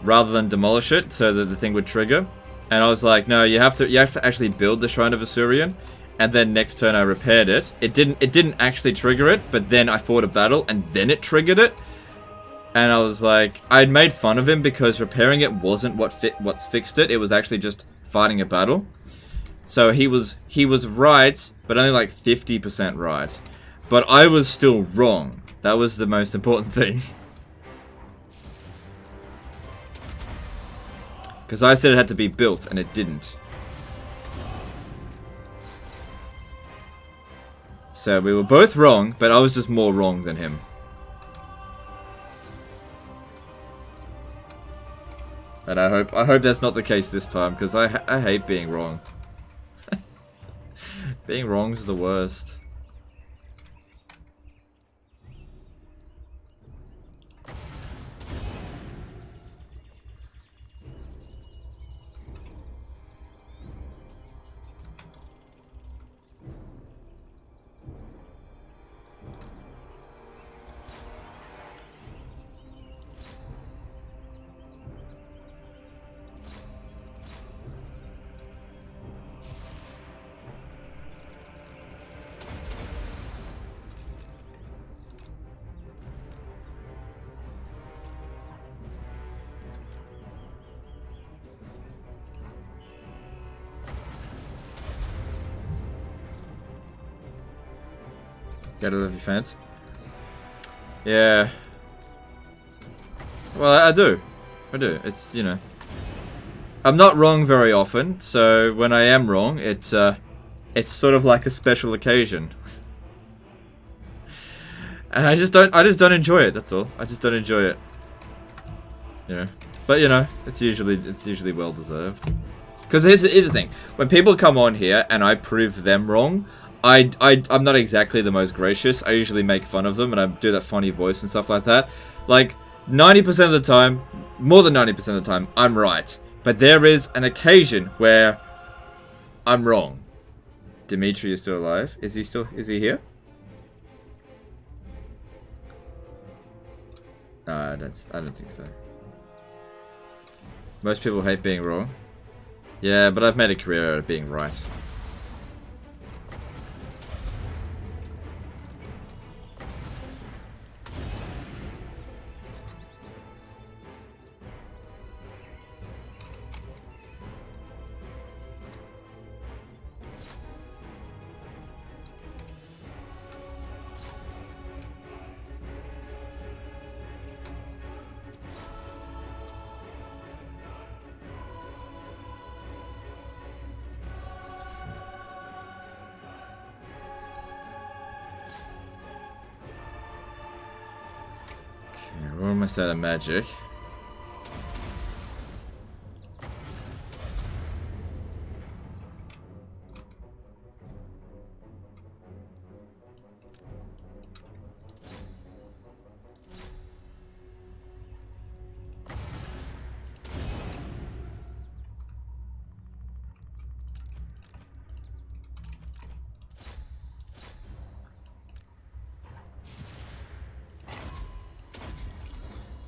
rather than demolish it, so that the thing would trigger. And I was like, no, you have to actually build the Shrine of Assyrian. And then next turn I repaired it. It didn't actually trigger it, but then I fought a battle and then it triggered it. And I was like, I'd made fun of him because repairing it wasn't what fixed it. It was actually just fighting a battle. So he was right, but only like 50% right. But I was still wrong. That was the most important thing. Because I said it had to be built, and it didn't. So we were both wrong, but I was just more wrong than him. And I hope that's not the case this time, because I hate being wrong. Being wrong is the worst. Gotta love your fans. Yeah. Well, I do. It's, you know. I'm not wrong very often, so when I am wrong, it's sort of like a special occasion. And I just don't enjoy it, that's all. I just don't enjoy it. You know. But, you know, it's usually well deserved. Because here's the thing. When people come on here and I prove them wrong, I'm not exactly the most gracious. I usually make fun of them and I do that funny voice and stuff like that. Like, 90% of the time, more than 90% of the time, I'm right. But there is an occasion where I'm wrong. Dimitri is still alive. Is he here? No, I don't think so. Most people hate being wrong. Yeah, but I've made a career out of being right. We're almost out of magic.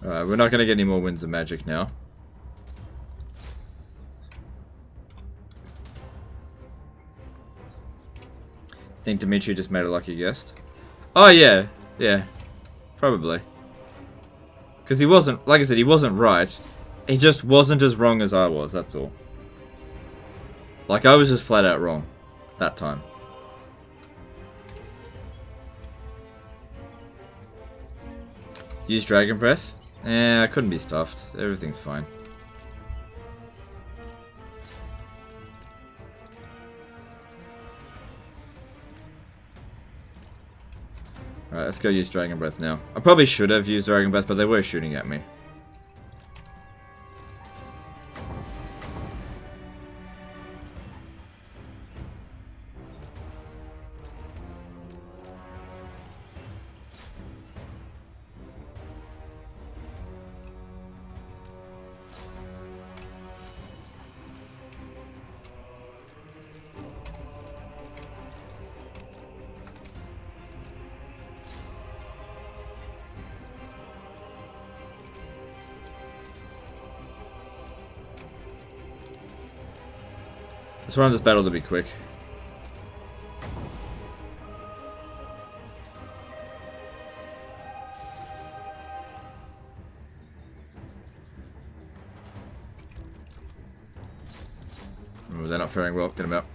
Alright, we're not going to get any more Winds of Magic now. I think Dimitri just made a lucky guess. Oh yeah, yeah, probably. Because he wasn't, like I said, he wasn't right. He just wasn't as wrong as I was, that's all. Like, I was just flat out wrong that time. Use Dragon Breath? I couldn't be stuffed. Everything's fine. Alright, let's go use Dragon Breath now. I probably should have used Dragon Breath, but they were shooting at me. Let's run this battle to be quick. Oh, they're not faring well. Get them out.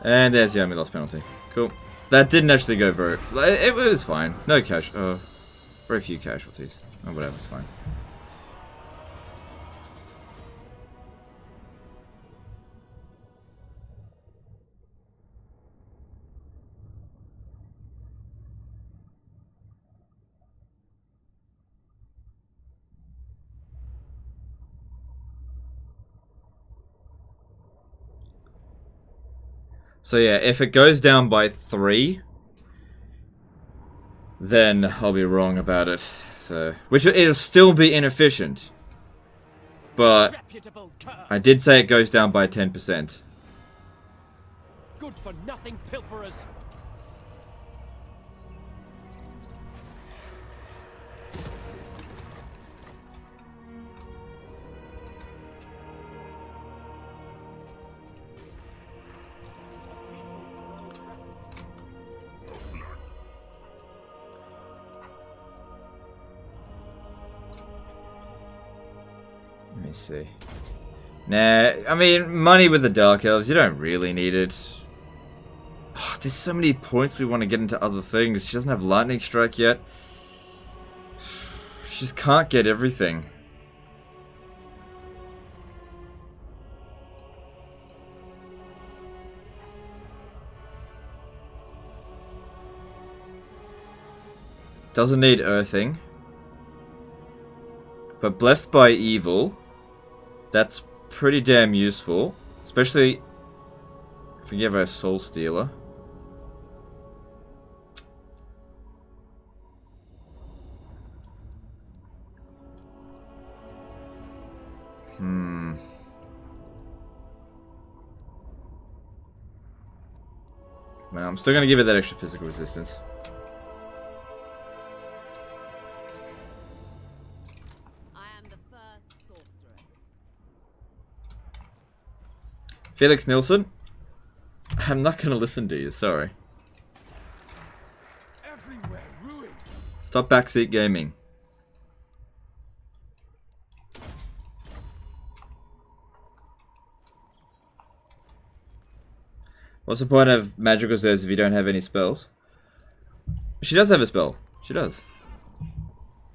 And there's the only loss penalty. Cool. That didn't actually go very... It was fine. No very few casualties. Oh, whatever, it's fine. So yeah, if it goes down by 3, then I'll be wrong about it. So, which it'll still be inefficient. But I did say it goes down by 10%. Good for nothing pilferers. Let me see. Nah, I mean, money with the Dark Elves, you don't really need it. Oh, there's so many points we want to get into other things. She doesn't have Lightning Strike yet. She just can't get everything. Doesn't need Earthing. But Blessed by Evil, that's pretty damn useful. Especially if we give her a Soul Stealer. Well, I'm still going to give it that extra physical resistance. Felix Nilsson, I'm not going to listen to you, sorry. Everywhere ruin. Stop backseat gaming. What's the point of magical says if you don't have any spells? She does have a spell. She does.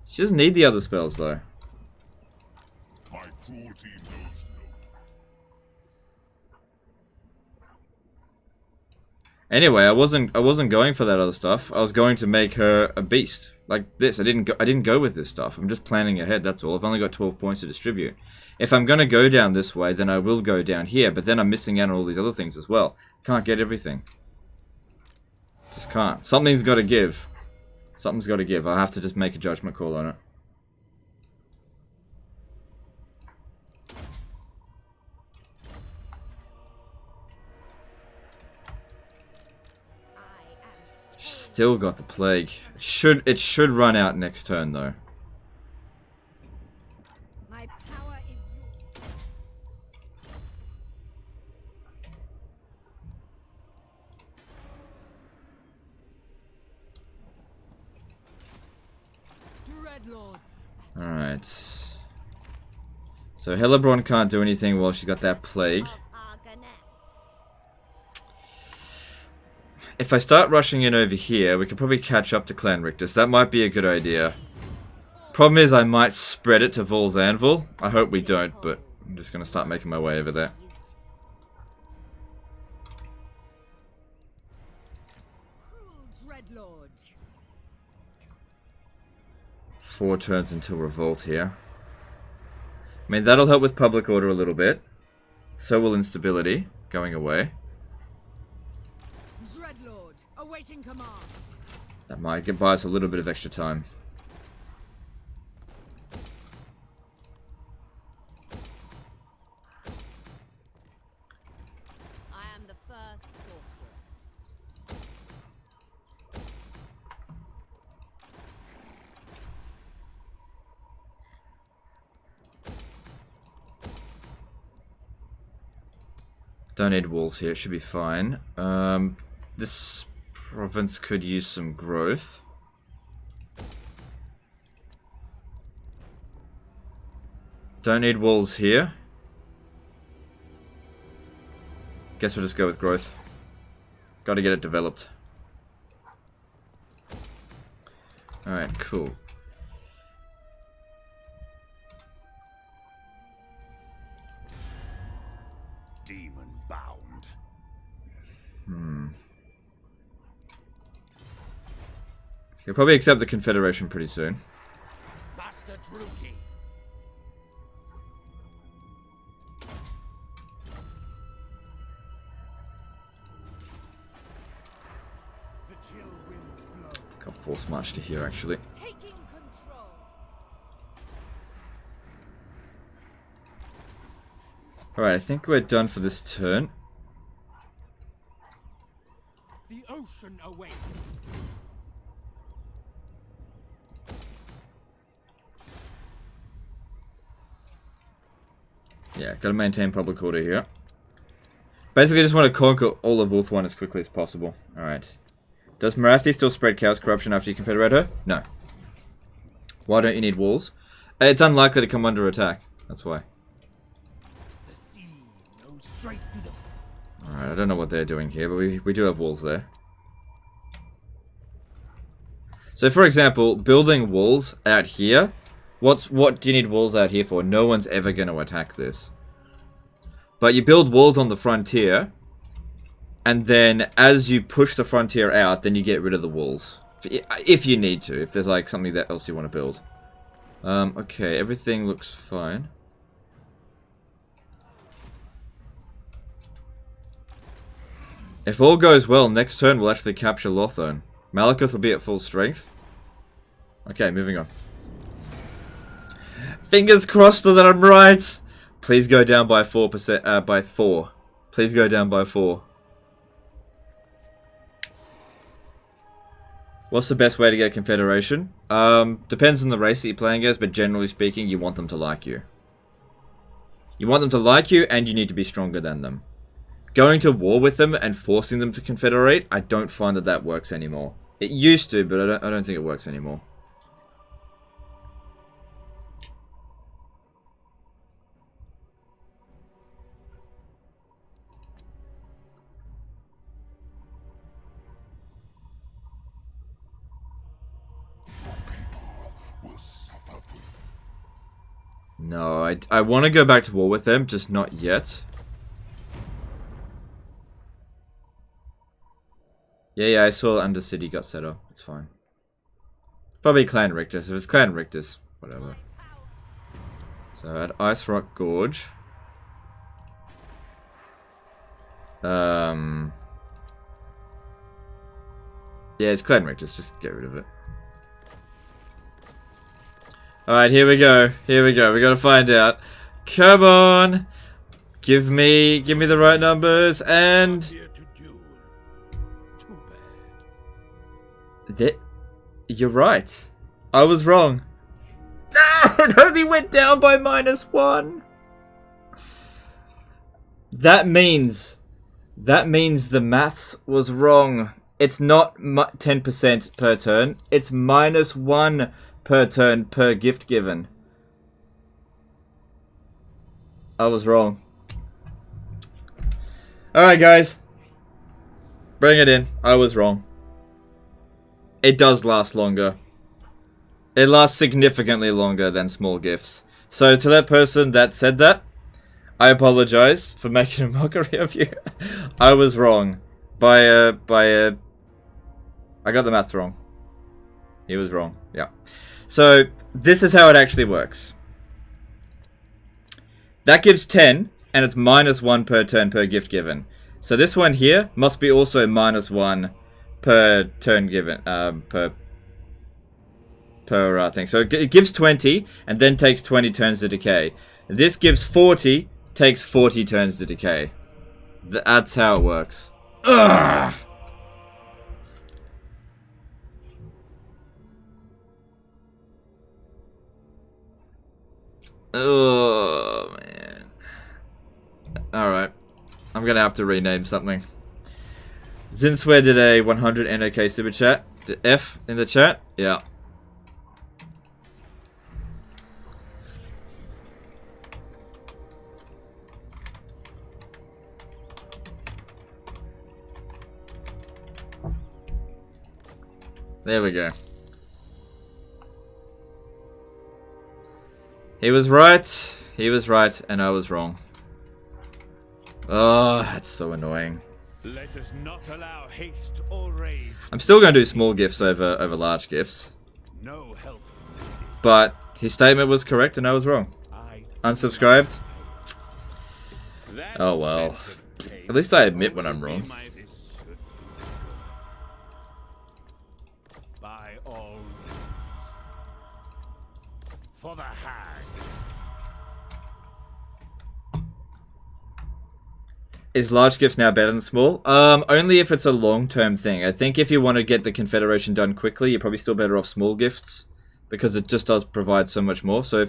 She doesn't need the other spells though. My cruelty knows no. Anyway, I wasn't going for that other stuff. I was going to make her a beast like this. I didn't go with this stuff. I'm just planning ahead. That's all. I've only got 12 points to distribute. If I'm gonna go down this way, then I will go down here. But then I'm missing out on all these other things as well. Can't get everything. Just can't. Something's got to give. Something's got to give. I'll have to just make a judgment call on it. Still got the plague. It should run out next turn though. My power is Dreadlord. Alright. So Hellebron can't do anything while she got that plague. If I start rushing in over here, we could probably catch up to Clan Rictus. That might be a good idea. Problem is, I might spread it to Vol's Anvil. I hope we don't, but I'm just going to start making my way over there. Dreadlord. 4 turns until Revolt here. I mean, that'll help with public order a little bit. So will instability going away. Dreadlord, awaiting command. That might buy us a little bit of extra time. I am the first sorceress. Don't need walls here, it should be fine. This province could use some growth. Don't need walls here. Guess we'll just go with growth. Gotta get it developed. Alright, cool. Demon bound. He'll probably accept the Confederation pretty soon. Master Druki. The chill winds blow. I think I'll force march to here actually. Taking control. Alright, I think we're done for this turn. The ocean awaits. Yeah, gotta maintain public order here. Basically, just want to conquer all of Ulthuan as quickly as possible. Alright. Does Marathi still spread chaos corruption after you confederate her? No. Why don't you need walls? It's unlikely to come under attack. That's why. The sea knows straight to the... Alright, I don't know what they're doing here, but we do have walls there. So, for example, building walls out here. What do you need walls out here for? No one's ever going to attack this. But you build walls on the frontier, and then as you push the frontier out, then you get rid of the walls. If you need to, if there's like something else you want to build. Okay, everything looks fine. If all goes well, next turn we'll actually capture Ulthuan. Malekith will be at full strength. Okay, moving on. Fingers crossed that I'm right. Please go down by 4%. By 4. Please go down by 4. What's the best way to get Confederation? Depends on the race that you're playing as, but generally speaking, you want them to like you. You want them to like you, and you need to be stronger than them. Going to war with them and forcing them to confederate, I don't find that that works anymore. It used to, but I don't think it works anymore. No, I want to go back to war with them, just not yet. Yeah, I saw Undercity got set up. It's fine. Probably Clan Rictus. If it's Clan Rictus, whatever. So at Ice Rock Gorge. Yeah, it's Clan Rictus. Just get rid of it. Alright, here we go. Here we go. We gotta find out. Come on! Give me the right numbers and... Here to duel. Too bad. That... You're right. I was wrong. No! It only went down by -1! That means the maths was wrong. It's not 10% per turn. It's -1 per turn per gift given. I was wrong. Alright guys. Bring it in. I was wrong. It does last longer. It lasts significantly longer than small gifts. So to that person that said that, I apologize for making a mockery of you. I was wrong. I got the maths wrong. He was wrong. Yeah. So, this is how it actually works. That gives 10, and it's -1 per turn per gift given. So this one here must be also -1 per turn given, per thing. So it gives 20, and then takes 20 turns to decay. This gives 40, takes 40 turns to decay. That's how it works. Ugh! Oh, man. Alright. I'm gonna have to rename something. Zinswear did a 100 NOK super chat. Did F in the chat? Yeah. There we go. He was right, and I was wrong. Oh, that's so annoying. Let us not allow haste or rage. I'm still going to do small gifts over large gifts. No help. But his statement was correct, and I was wrong. Unsubscribed? Oh well. At least I admit when I'm wrong. By all means. For the hag. Is large gifts now better than small? Only if it's a long-term thing. I think if you want to get the Confederation done quickly, you're probably still better off small gifts, because it just does provide so much more. So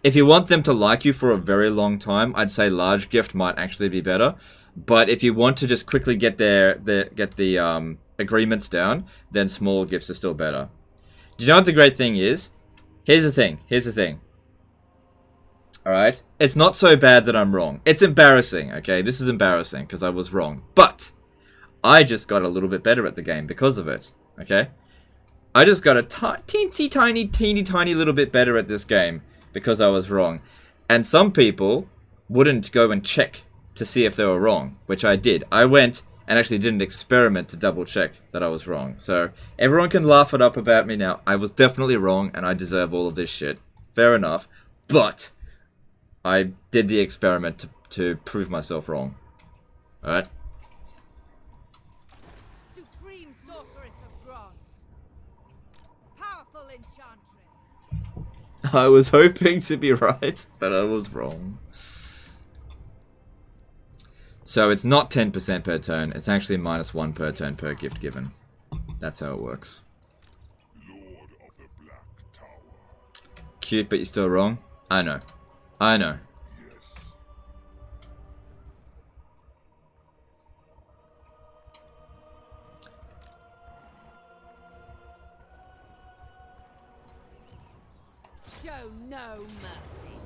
if you want them to like you for a very long time, I'd say large gift might actually be better. But if you want to just quickly get the agreements down, then small gifts are still better. Do you know what the great thing is? Here's the thing. Alright? It's not so bad that I'm wrong. It's embarrassing, okay? This is embarrassing, because I was wrong. But I just got a little bit better at the game because of it, okay? I just got a teeny tiny little bit better at this game because I was wrong. And some people wouldn't go and check to see if they were wrong, which I did. I went and actually did an experiment to double check that I was wrong. So everyone can laugh it up about me now. I was definitely wrong, and I deserve all of this shit. Fair enough. But I did the experiment to prove myself wrong. Alright? Supreme sorceress of Grant. Powerful enchantress. I was hoping to be right, but I was wrong. So it's not 10% per turn, it's actually -1 per turn per gift given. That's how it works. Lord of the Black Tower. Cute, but you're still wrong? I know. I know. Yes. Show no mercy.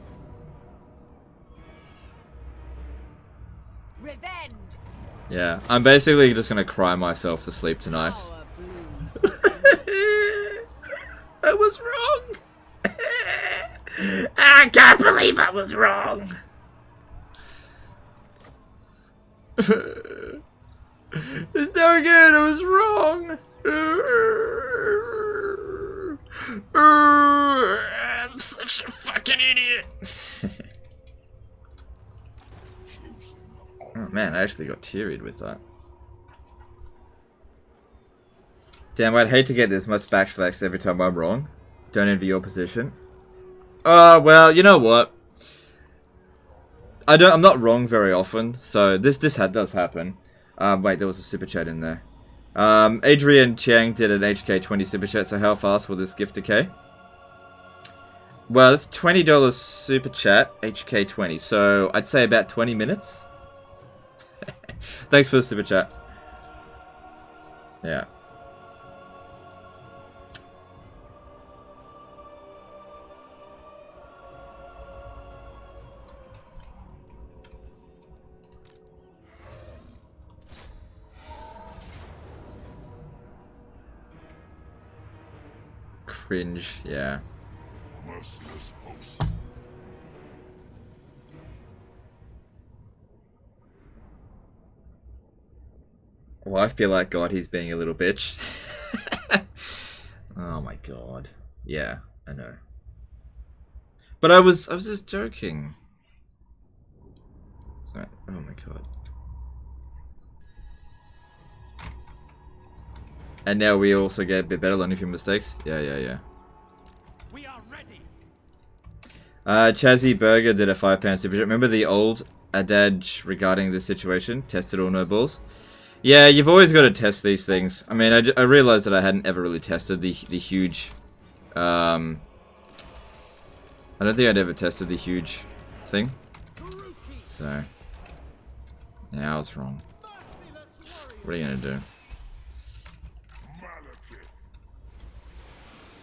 Revenge. Yeah, I'm basically just gonna cry myself to sleep tonight. Power blooms. I was wrong! I can't believe I was wrong! It's no good, I was wrong! I'm such a fucking idiot! Oh man, I actually got teary-eyed with that. Damn, I'd hate to get this much backslash every time I'm wrong. Don't envy your position. Well, you know what? I'm not wrong very often, so this does happen. Wait, there was a super chat in there. Adrian Chiang did an HK20 super chat, so how fast will this gift decay? Well, it's $20 super chat, HK20, so I'd say about 20 minutes. Thanks for the super chat. Yeah. Cringe, yeah. Merciless host. Wife be like, God, he's being a little bitch. Oh my god. Yeah, I know. But I was just joking. Sorry. Oh my god. And now we also get a bit better, learning a few mistakes. Yeah. We are ready. Chazzy Burger did a £5 super chat. Remember the old adage regarding this situation? Tested or no balls? Yeah, you've always got to test these things. I mean, I realized that I hadn't ever really tested the huge... I don't think I'd ever tested the huge thing. So... Yeah, I was wrong. What are you gonna do? Malekith.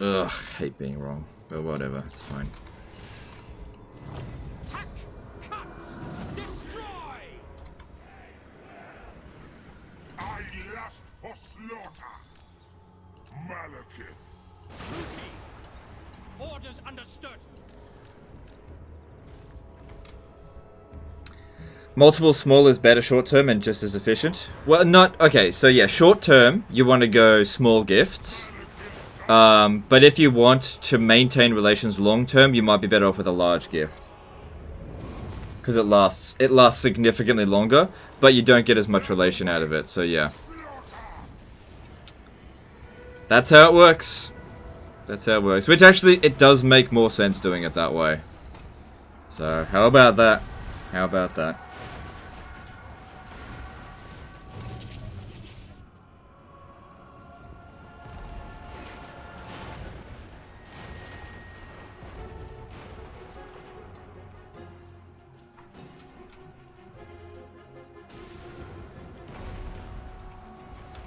Ugh, hate being wrong. But whatever, it's fine. Hack! Cut! Destroy! I lust for slaughter. Malekith. Orders understood. Multiple small is better short term and just as efficient. Well, not okay. So yeah, short term you want to go small gifts. But if you want to maintain relations long term, you might be better off with a large gift because it lasts significantly longer, but you don't get as much relation out of it. So yeah, that's how it works. That's how it works. Which actually it does make more sense doing it that way. So how about that? How about that?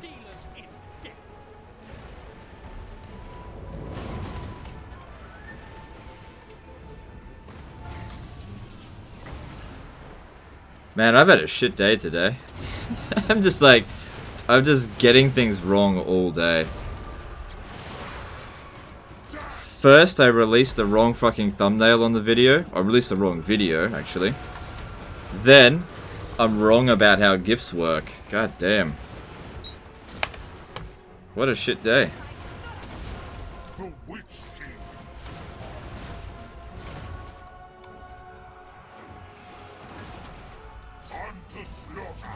Dealers in death. Man, I've had a shit day today. I'm just getting things wrong all day. First, I released the wrong fucking thumbnail on the video. I released the wrong video, actually. Then, I'm wrong about how gifts work. God damn. What a shit day. The Witch King. On to slaughter.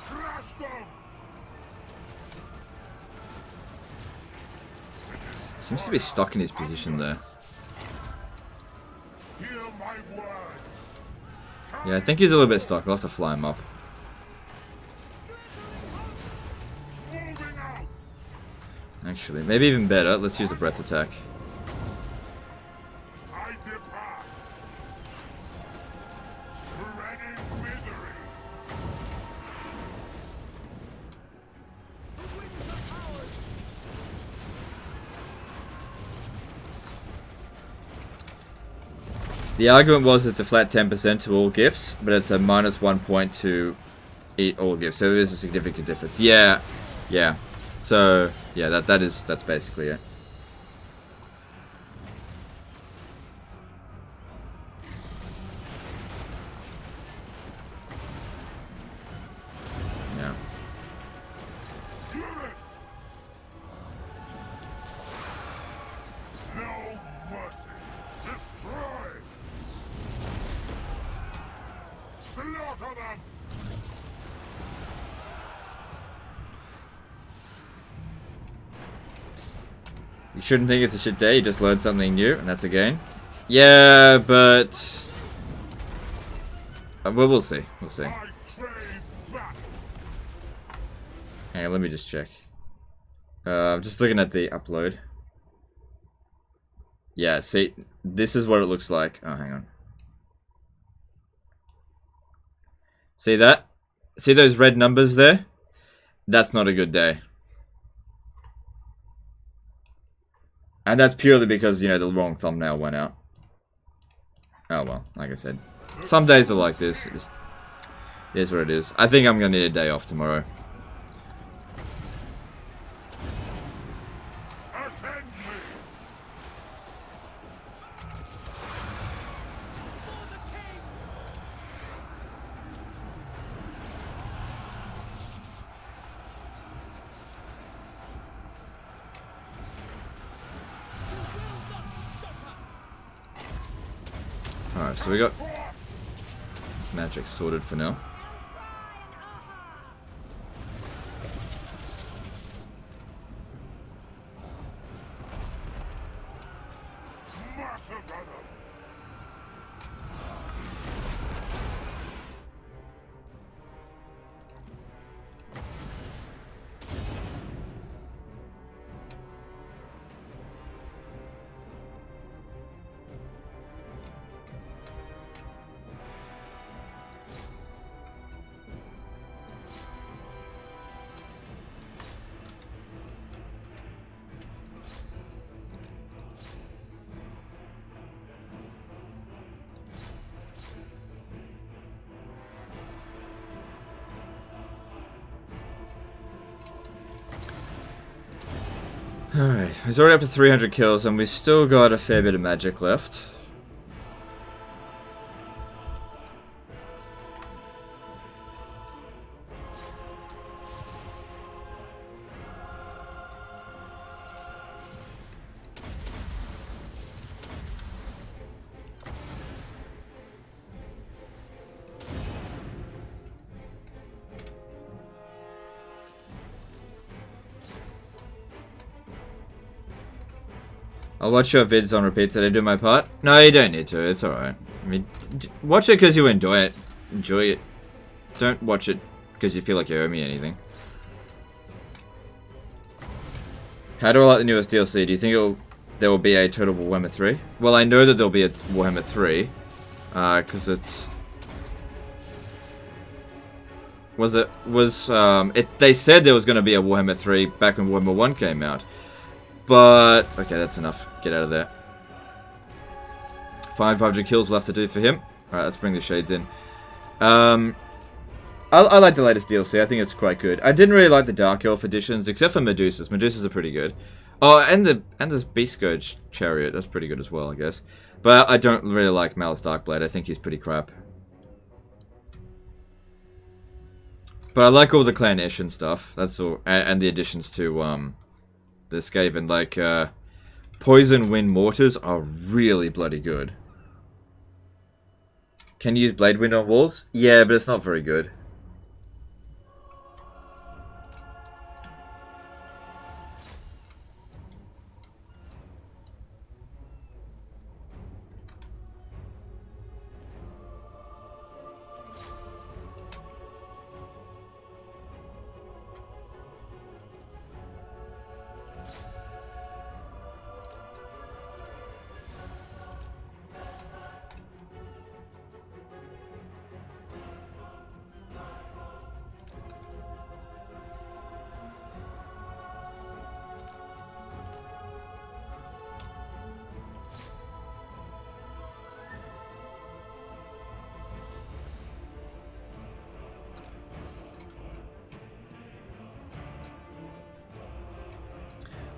Crush them. Seems to be stuck in his position there. Hear my words. Yeah, I think he's a little bit stuck. I'll have to fly him up. Moving out. Actually, maybe even better. Let's use a breath attack. I depart. Spreading misery. The argument was it's a flat 10% to all gifts, but it's a minus 1 point to eat all gifts. So it is a significant difference. Yeah, yeah. So yeah, that's basically it. Yeah. No mercy. Destroy. Slaughter them. You shouldn't think it's a shit day. You just learned something new, and that's a gain. Yeah, but well, we'll see. We'll see. I crave back. Hang on, let me just check. I'm just looking at the upload. Yeah, see, this is what it looks like. Oh, hang on. See that? See those red numbers there? That's not a good day. And that's purely because, you know, the wrong thumbnail went out. Oh well, like I said. Some days are like this. It is what it is. I think I'm going to need a day off tomorrow. Attend me. Alright, so we got this magic sorted for now. Massacre them. Alright, he's already up to 300 kills and we've still got a fair bit of magic left. I'll watch your vids on repeat till I do my part. No, you don't need to. It's alright. I mean, watch it because you enjoy it. Enjoy it. Don't watch it because you feel like you owe me anything. How do I like the newest DLC? Do you think there will be a total Warhammer 3? Well, I know that there'll be a Warhammer 3. Because it's... They said there was going to be a Warhammer 3 back when Warhammer 1 came out. But, okay, that's enough. Get out of there. 500 kills left to do for him. Alright, let's bring the shades in. I like the latest DLC. I think it's quite good. I didn't really like the Dark Elf editions, except for Medusas. Medusas are pretty good. Oh, and the Beast Scourge Chariot. That's pretty good as well, I guess. But I don't really like Mal's Darkblade. I think he's pretty crap. But I like all the Clan Ish and stuff. That's all. And the additions to, the Skaven, like, Poison Wind Mortars are really bloody good. Can you use Blade Wind on walls? Yeah, but it's not very good.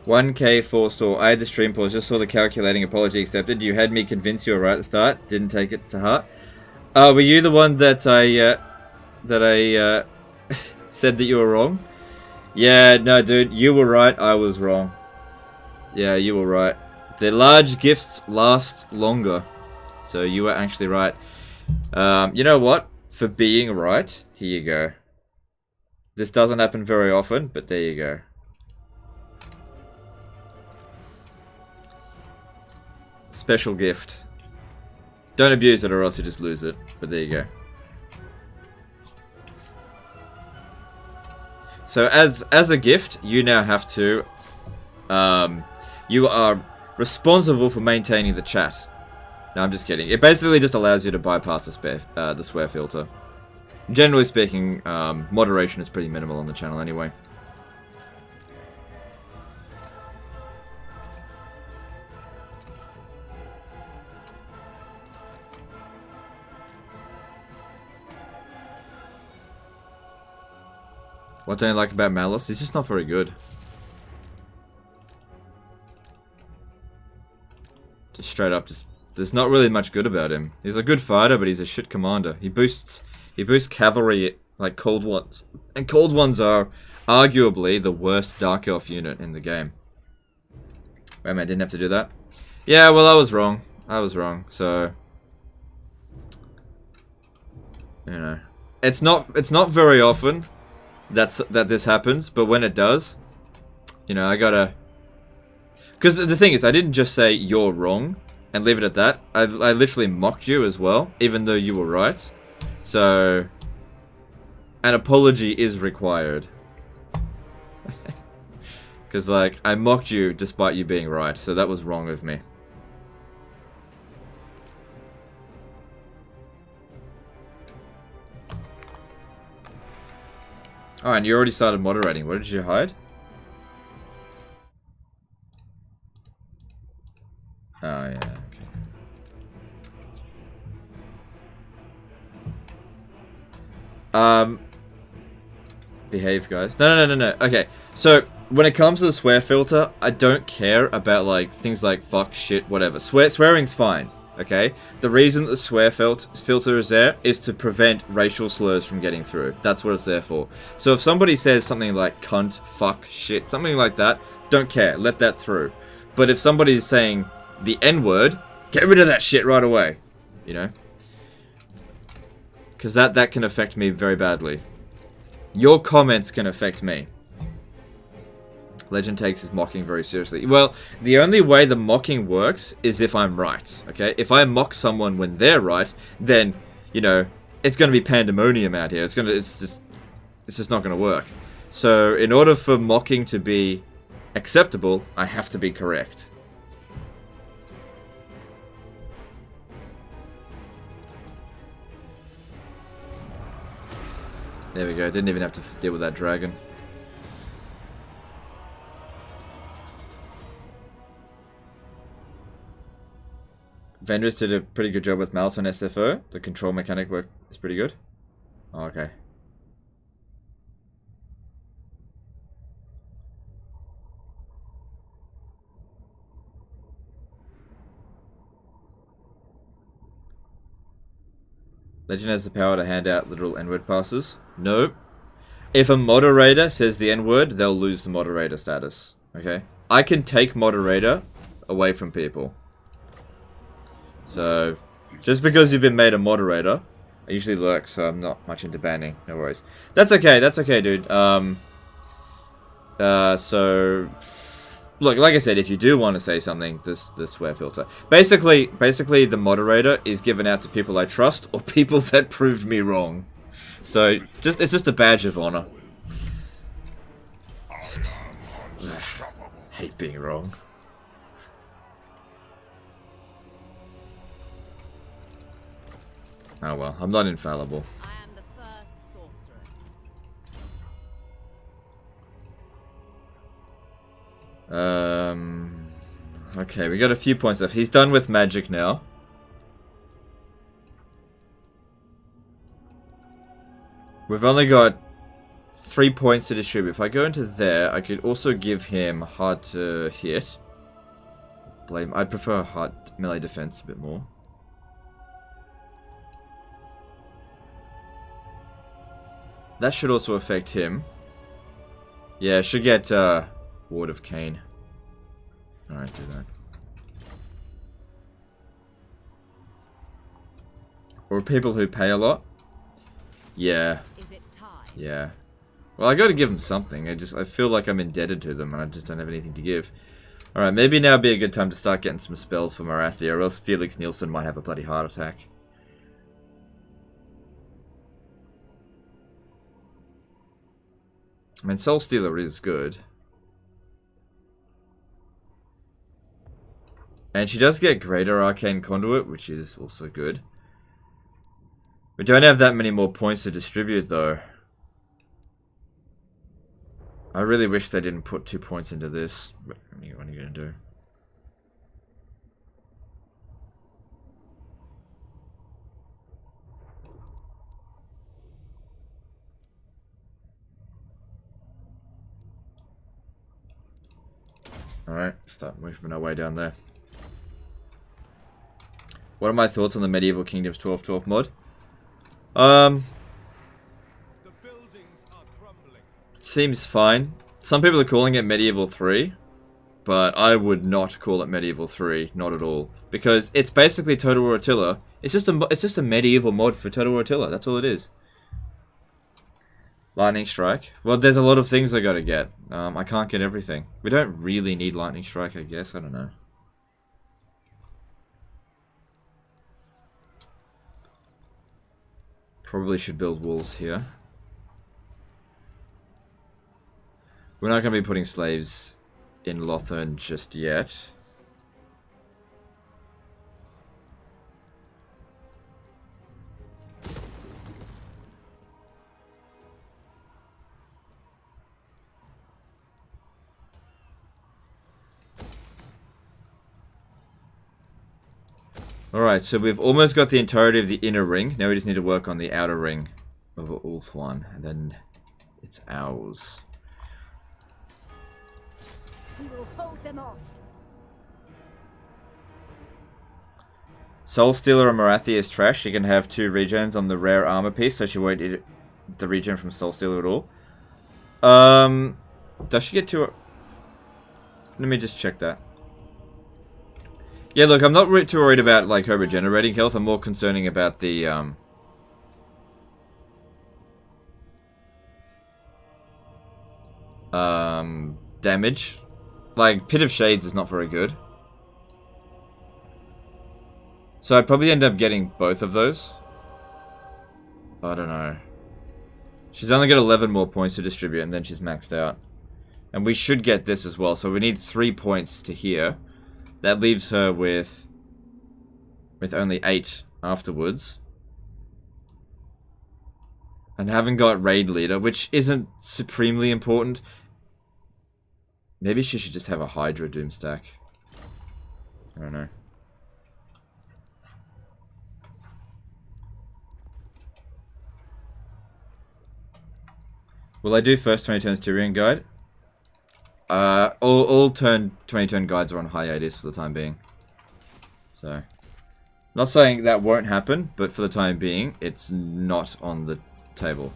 $1K 4-store. I had the stream pause, just saw the calculating apology accepted. You had me convinced you were right at the start. Didn't take it to heart. Were you the one that I said that you were wrong? Yeah, no, dude, you were right. I was wrong. Yeah, you were right. The large gifts last longer. So you were actually right. You know what? For being right, here you go. This doesn't happen very often, but there you go. Special gift. Don't abuse it or else you just lose it. But there you go. So as a gift, you now have to... you are responsible for maintaining the chat. No, I'm just kidding. It basically just allows you to bypass the swear filter. Generally speaking, moderation is pretty minimal on the channel anyway. What don't you like about Malice? He's just not very good. Just straight up, there's not really much good about him. He's a good fighter, but he's a shit commander. He boosts cavalry like Cold Ones. And Cold Ones are arguably the worst Dark Elf unit in the game. Wait a minute, I didn't have to do that? Yeah, well, I was wrong. So... You know. It's not very often that this happens, but when it does, you know, I gotta... Because the thing is, I didn't just say you're wrong and leave it at that. I literally mocked you as well, even though you were right. So, an apology is required. Because, like, I mocked you despite you being right, so that was wrong of me. Oh, and you already started moderating. What did you hide? Oh, yeah, okay. Behave, guys. No. Okay, so, when it comes to the swear filter, I don't care about like things like fuck, shit, whatever. Swearing's fine, okay? The reason the swear filter is there is to prevent racial slurs from getting through. That's what it's there for. So if somebody says something like cunt, fuck, shit, something like that, don't care, let that through. But if somebody's saying the N-word, get rid of that shit right away, you know? Because that can affect me very badly. Your comments can affect me. Legend takes his mocking very seriously. Well, the only way the mocking works is if I'm right, okay? If I mock someone when they're right, then, you know, it's going to be pandemonium out here. It's just not going to work. So, in order for mocking to be acceptable, I have to be correct. There we go. Didn't even have to deal with that dragon. Vendors did a pretty good job with Malekith and SFO. The control mechanic work is pretty good. Oh, okay. Legend has the power to hand out literal N-word passes. Nope. If a moderator says the N-word, they'll lose the moderator status. Okay? I can take moderator away from people. So, just because you've been made a moderator, I usually lurk, so I'm not much into banning. No worries. That's okay, dude. So, look, like I said, if you do want to say something, the swear filter. Basically, the moderator is given out to people I trust or people that proved me wrong. So, it's just a badge of honor. Hate being wrong. Oh well, I'm not infallible. I am the first sorceress. Okay, we got a few points left. He's done with magic now. We've only got 3 points to distribute. If I go into there, I could also give him hard to hit. I'd prefer hard melee defense a bit more. That should also affect him. Yeah, should get Ward of Cain. Alright, do that. Or people who pay a lot. Yeah. Is it time? Yeah. Well, I gotta give them something. I feel like I'm indebted to them and I just don't have anything to give. Alright, maybe now would be a good time to start getting some spells for Marathia, or else Felix Nielsen might have a bloody heart attack. I mean, Soul Stealer is good. And she does get Greater Arcane Conduit, which is also good. We don't have that many more points to distribute, though. I really wish they didn't put 2 points into this. But what are you going to do? Alright, start moving our way down there. What are my thoughts on the Medieval Kingdoms 12-12 mod? The buildings are crumbling. It seems fine. Some people are calling it Medieval 3, but I would not call it Medieval 3, not at all. Because it's basically Total War Attila. It's just a medieval mod for Total War Attila, that's all it is. Lightning Strike. Well, there's a lot of things I gotta get. I can't get everything. We don't really need Lightning Strike, I guess. I don't know. Probably should build walls here. We're not going to be putting slaves in Ulthuan just yet. Alright, so we've almost got the entirety of the inner ring. Now we just need to work on the outer ring of Ulthuan, and then it's ours. We will hold them off. Soul Stealer and Marathi is trash. She can have 2 regens on the rare armor piece, so she won't eat the regen from Soul Stealer at all. Does she get 2? Let me just check that. Yeah, look, I'm not too worried about like her regenerating health. I'm more concerning about the damage. Like Pit of Shades is not very good. So I'd probably end up getting both of those. I don't know. She's only got 11 more points to distribute and then she's maxed out. And we should get this as well. So we need 3 points to here. That leaves her with only 8 afterwards. And haven't got Raid Leader, which isn't supremely important. Maybe she should just have a Hydra Doom stack. I don't know. Will I do first 20 turns Tyrion guide? All 20 turn guides are on hiatus for the time being. So, not saying that won't happen, but for the time being, it's not on the table.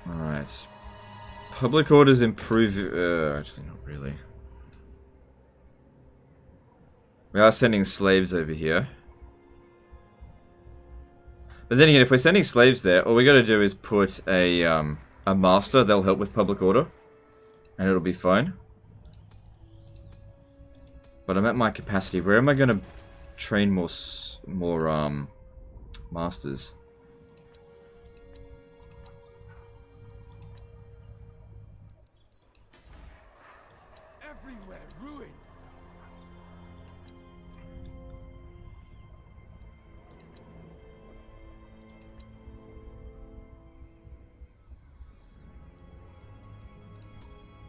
Alright. Public orders improve... actually not really. We are sending slaves over here. But then again, if we're sending slaves there, all we gotta do is put a master. They'll help with public order. And it'll be fine. But I'm at my capacity. Where am I gonna train more masters? Everywhere ruin.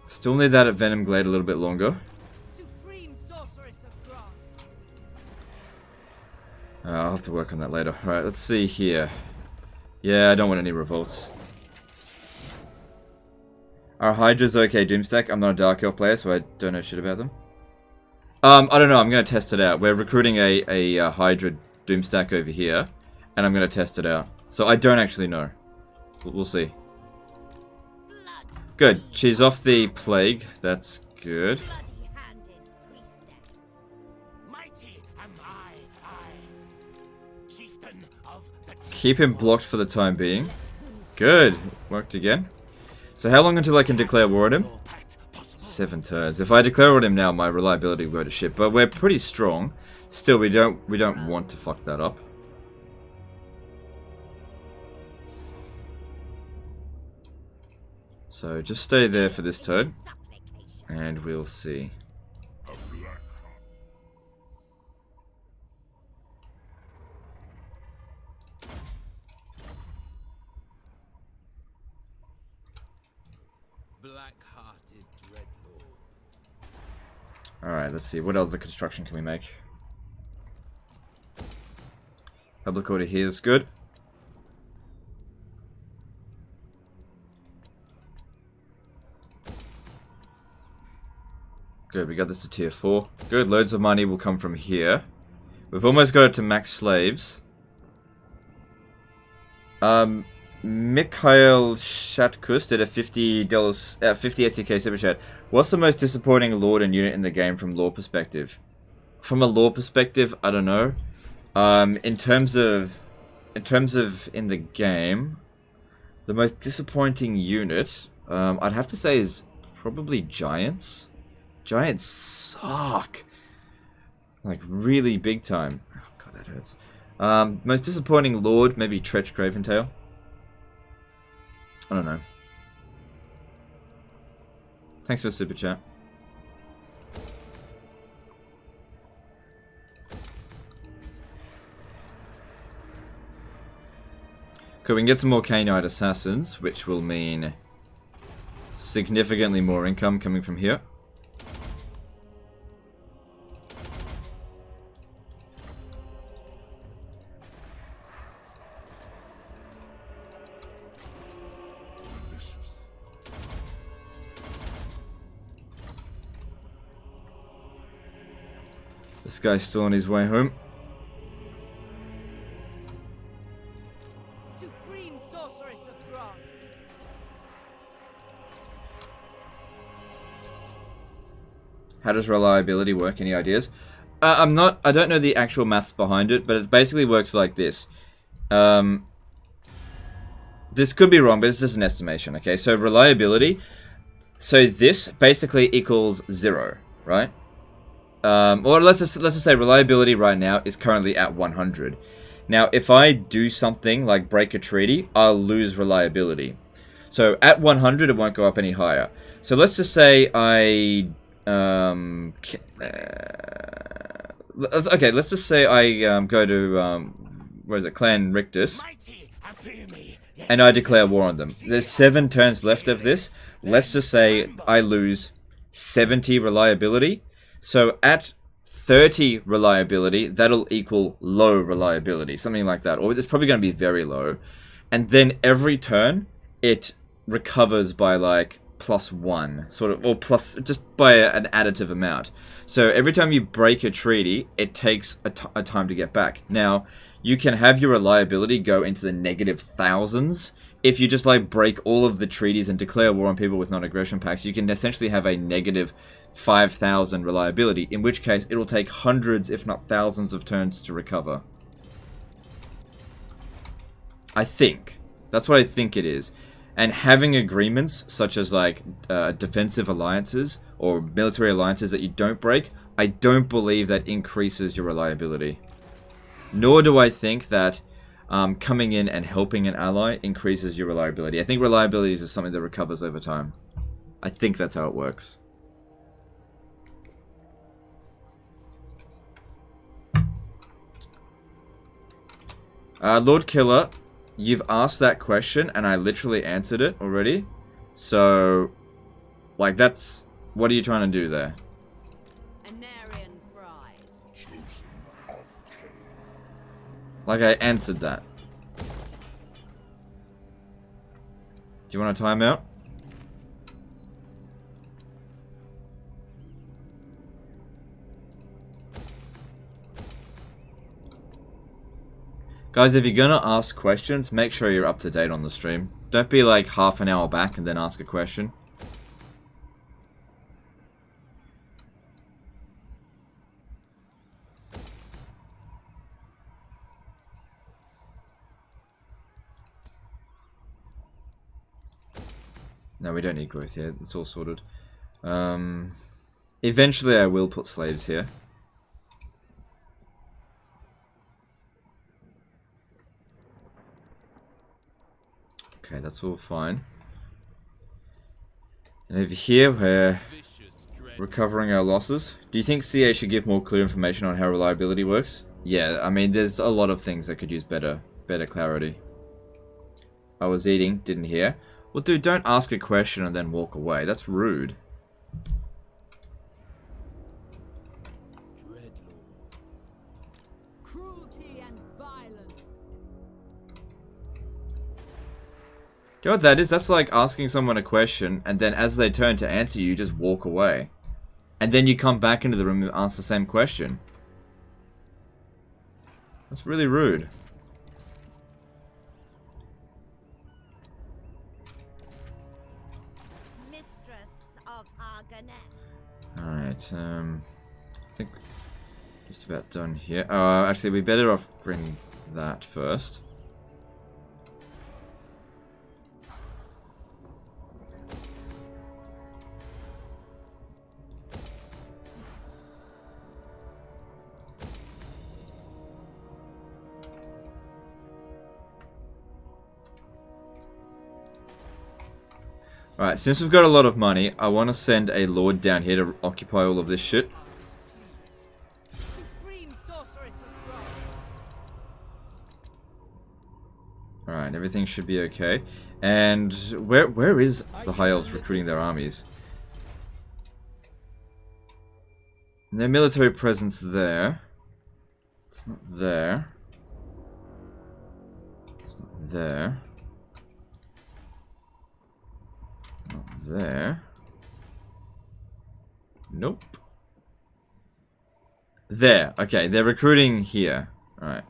Still need that at Venom Glade a little bit longer. Supreme sorceress of Grant. I'll have to work on that later. Alright, let's see here. Yeah, I don't want any revolts. Are Hydras okay Doomstack? I'm not a Dark Elf player, so I don't know shit about them. I don't know, I'm going to test it out. We're recruiting a Hydra Doomstack over here, and I'm going to test it out. So I don't actually know. We'll see. Good. She's off the plague. That's good. Bloody-handed priestess. Mighty am I, chieftain of the... Keep him blocked for the time being. Good. Worked again. So how long until I can declare war on him? 7 turns. If I declare war on him now, my reliability will go to shit. But we're pretty strong. Still, we don't want to fuck that up. So just stay there for this turn, and we'll see. A black Black-hearted dreadlord. Alright, let's see. What other construction can we make? Public order here is good. Good, we got this to tier 4. Good, loads of money will come from here. We've almost got it to max slaves. Mikhail Shatkus did a $50, 50 SEK super chat. What's the most disappointing lord and unit in the game from lore perspective? From a lore perspective, I don't know. In terms of in the game, the most disappointing unit, I'd have to say is probably Giants. Giants suck. Like, really big time. Oh, God, that hurts. Most disappointing lord, maybe Tretch Craventail. I don't know. Thanks for the super chat. Cool, we can get some more Canine Assassins, which will mean significantly more income coming from here. This guy's still on his way home. Supreme sorceress of Grant. How does reliability work? Any ideas? I don't know the actual maths behind it, but it basically works like this. This could be wrong, but it's just an estimation, okay? So reliability, so this basically equals 0, right? Or let's just say reliability right now is currently at 100. Now, if I do something like break a treaty, I'll lose reliability. So at 100, it won't go up any higher. So let's just say I... okay, let's just say I go to... where is it? Clan Rictus. And I declare war on them. There's 7 turns left of this. Let's just say I lose 70 reliability. So at 30 reliability, that'll equal low reliability. Something like that. Or it's probably going to be very low. And then every turn, it recovers by like +1. Sort of, or plus, just by an additive amount. So every time you break a treaty, it takes a time to get back. Now, you can have your reliability go into the negative thousands. If you just like break all of the treaties and declare war on people with non-aggression pacts, you can essentially have a negative 5,000 reliability, in which case it will take hundreds, if not thousands of turns to recover. I think. That's what I think it is. And having agreements, such as like defensive alliances or military alliances that you don't break, I don't believe that increases your reliability. Nor do I think that coming in and helping an ally increases your reliability. I think reliability is just something that recovers over time. I think that's how it works. Lord Killer, you've asked that question and I literally answered it already. So, like, that's... What are you trying to do there? Anarian's bride. Like, I answered that. Do you want a timeout? Guys, if you're gonna ask questions, make sure you're up to date on the stream. Don't be like half an hour back and then ask a question. No, we don't need growth here. It's all sorted. Eventually I will put slaves here. Okay, that's all fine. And over here, we're recovering our losses. Do you think CA should give more clear information on how reliability works? Yeah, I mean, there's a lot of things that could use better clarity. I was eating, didn't hear. Well, dude, don't ask a question and then walk away. That's rude. Cruelty and violence. Do you know what that is? That's like asking someone a question, and then as they turn to answer you, just walk away. And then you come back into the room and ask the same question. That's really rude. Mistress of Arganet. Alright, I think just about done here. Actually, we better off bring that first. Alright, since we've got a lot of money, I want to send a lord down here to occupy all of this shit. Supreme sorceress of Grant. Alright, everything should be okay. And where is the High Elves recruiting their armies? No military presence there. It's not there. It's not there. Not there. Nope. There. Okay, they're recruiting here. Alright.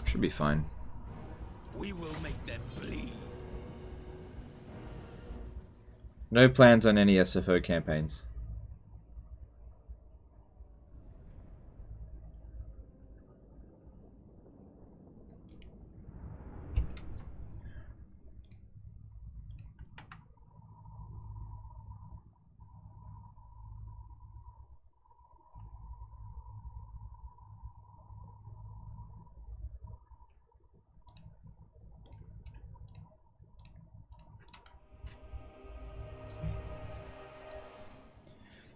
Should be fine. We will make them bleed. No plans on any SFO campaigns.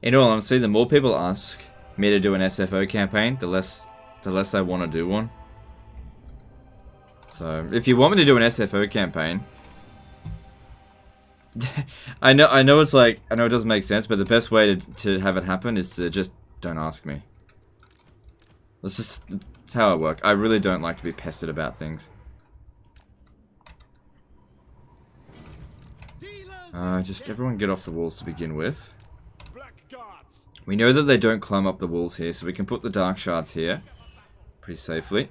In all honesty, the more people ask me to do an SFO campaign, the less I want to do one. So, if you want me to do an SFO campaign, I know it's like, I know it doesn't make sense, but the best way to have it happen is to just don't ask me. That's how I work. I really don't like to be pestered about things. Just everyone get off the walls to begin with. We know that they don't climb up the walls here, so we can put the dark shards here pretty safely.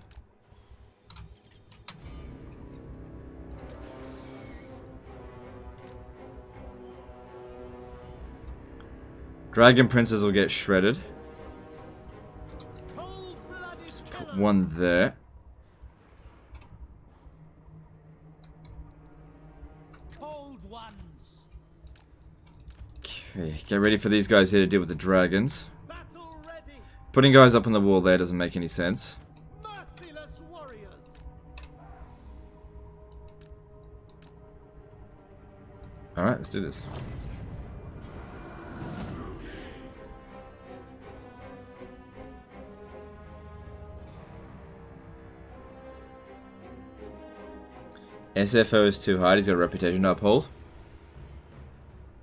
Dragon princes will get shredded. Just put one there. Okay, get ready for these guys here to deal with the dragons. Putting guys up on the wall there doesn't make any sense. Alright, let's do this. SFO is too hard, he's got a reputation to uphold.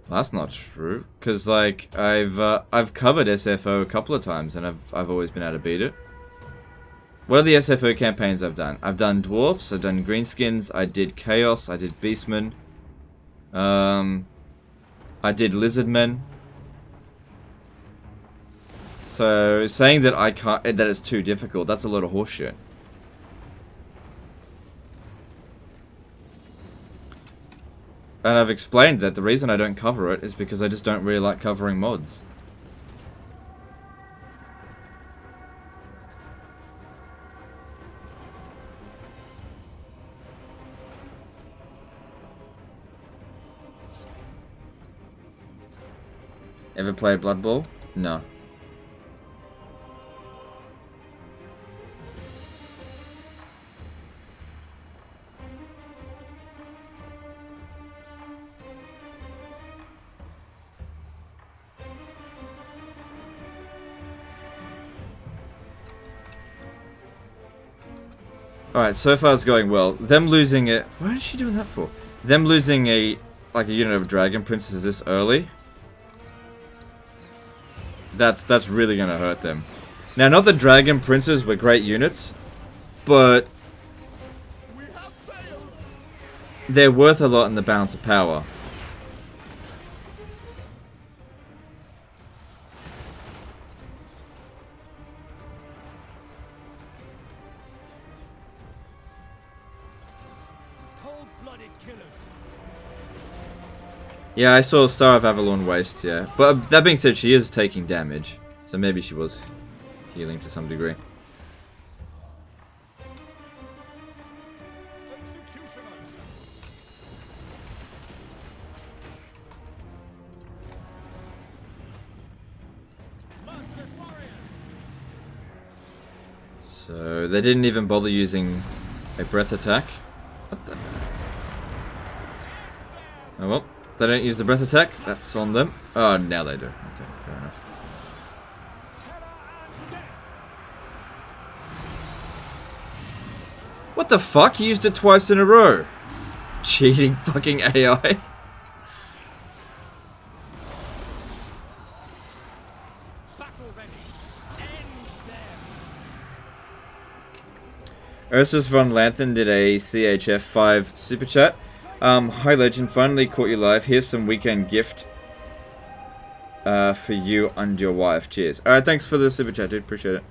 Well, that's not true, because like I've covered SFO a couple of times and I've always been able to beat it. What are the SFO campaigns I've done? I've done dwarfs, I've done greenskins, I did chaos, I did beastmen, I did lizardmen. So saying that I can't, that it's too difficult, that's a lot of horseshit. And I've explained that the reason I don't cover it is because I just don't really like covering mods. Ever play Blood Bowl? No. Alright, so far it's going well. Them losing it... What is she doing that for? Them losing a unit of dragon princes this early. That's really gonna hurt them. Now, not that dragon princes were great units, but they're worth a lot in the balance of power. Yeah, I saw Star of Avalon waste, yeah. But that being said, she is taking damage. So maybe she was healing to some degree. So they didn't even bother using a breath attack. What the? Oh well. They don't use the breath attack, that's on them. Oh, now they do. Okay, fair enough. What the fuck? He used it twice in a row. Cheating fucking AI. Ursus von Lanthen did a CHF 5 super chat. Hi Legend, finally caught you live. Here's some weekend gift for you and your wife. Cheers. Alright, thanks for the super chat, dude. Appreciate it.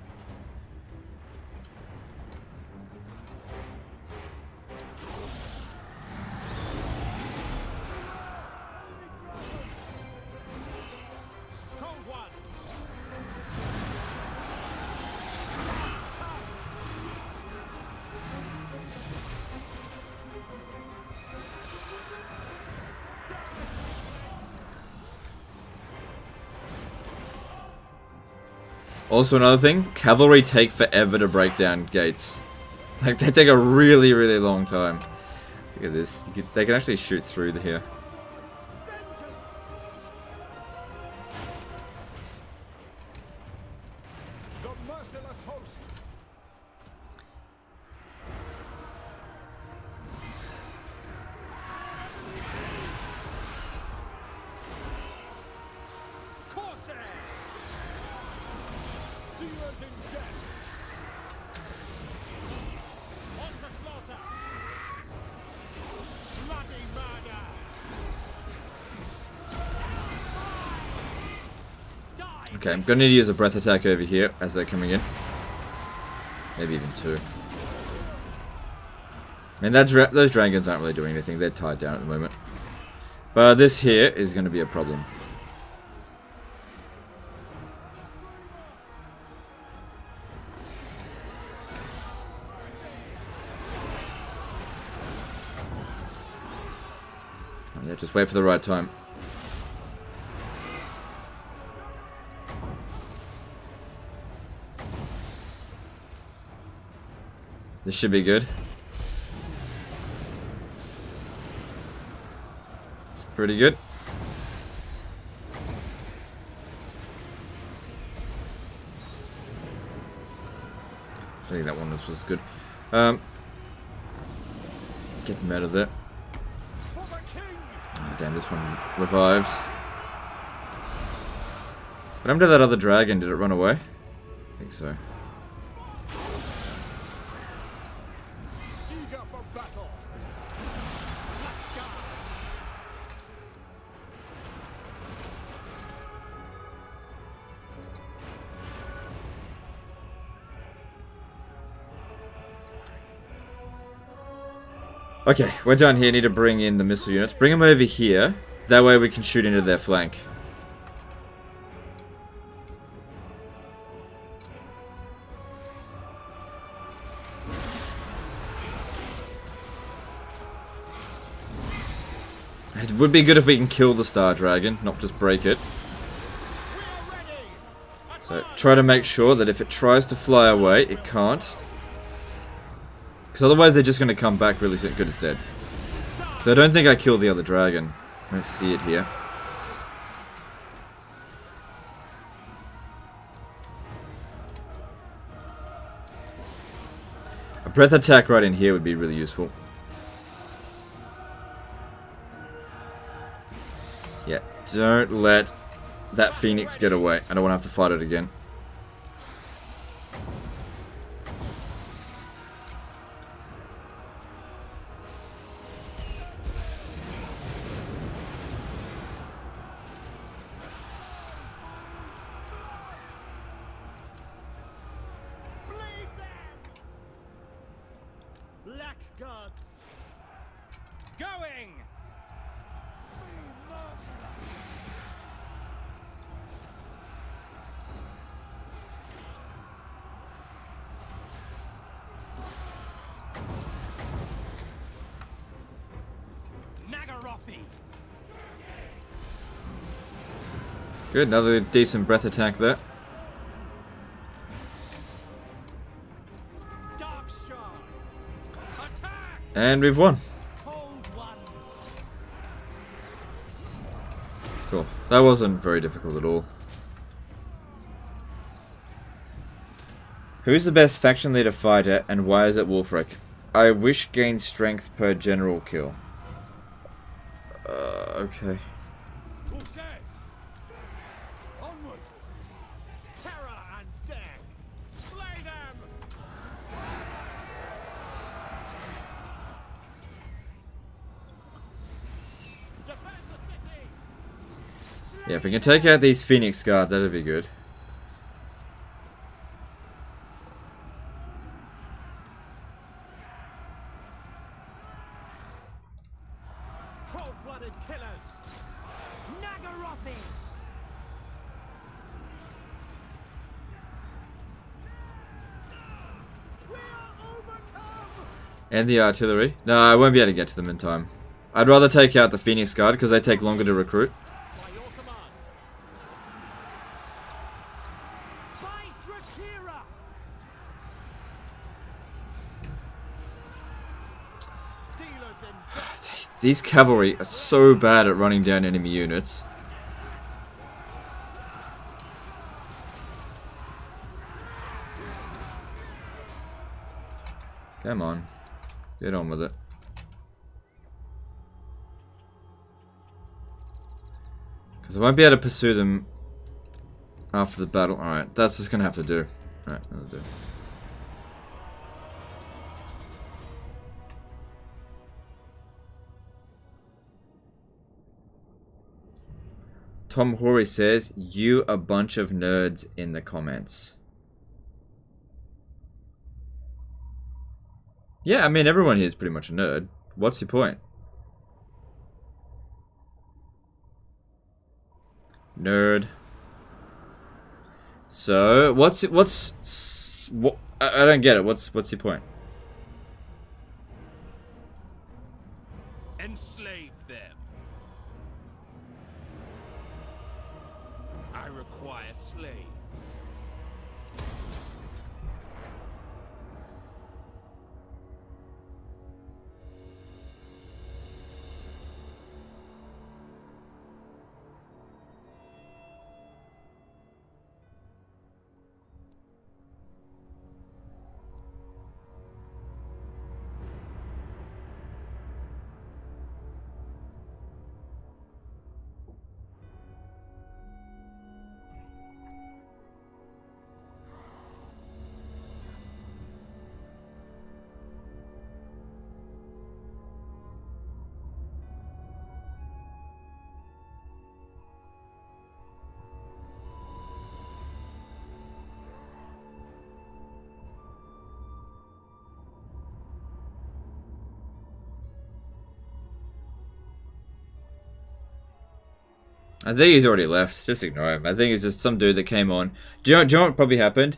Also, another thing, cavalry take forever to break down gates. Like, they take a really, really long time. Look at this. They can actually shoot through here. The merciless host. Corsair. Dealers in death. On to slaughter. Bloody murder. Die. Okay, I'm gonna need to use a breath attack over here as they're coming in. Maybe even two. I mean, those dragons aren't really doing anything. They're tied down at the moment. But this here is going to be a problem. Oh, yeah, just wait for the right time. This should be good. It's pretty good. I think that one was good. Get them out of there. Oh, damn, this one revived. What happened to that other dragon? Did it run away? I think so. Eager for battle. Okay, we're done here. Need to bring in the missile units. Bring them over here. That way we can shoot into their flank. It would be good if we can kill the Star Dragon, not just break it. So try to make sure that if it tries to fly away, it can't. Because otherwise they're just going to come back really soon. Good, it's dead. So I don't think I killed the other dragon. Let's see it here. A breath attack right in here would be really useful. Yeah, don't let that Phoenix get away. I don't want to have to fight it again. Blackguards. Going! Nagarothi. Good, another decent breath attack there. Dark shards. Attack. And we've won. Cold ones. Cool. That wasn't very difficult at all. Who's the best faction leader fighter and why is it Wolfric? I wish gained strength per general kill. Okay. Corsairs. Onward. Terror and death. Slay them. Yeah, if we can take out these Phoenix Guard, that'd be good. Cold-blooded killers. Nagarothi. We are overcome. And the artillery. No, I won't be able to get to them in time. I'd rather take out the Phoenix Guard because they take longer to recruit. By your command. By Drakira. Dealers in These cavalry are so bad at running down enemy units. Come on. Get on with it. Because I won't be able to pursue them after the battle. Alright, that's just going to have to do. Alright, that'll do. Tom Horry says, "You a bunch of nerds" in the comments. Yeah, I mean, everyone here is pretty much a nerd. What's your point? Nerd. So, what? I don't get it. What's your point? Enslave them. I require slaves. I think he's already left. Just ignore him. I think it's just some dude that came on. Do you know what probably happened?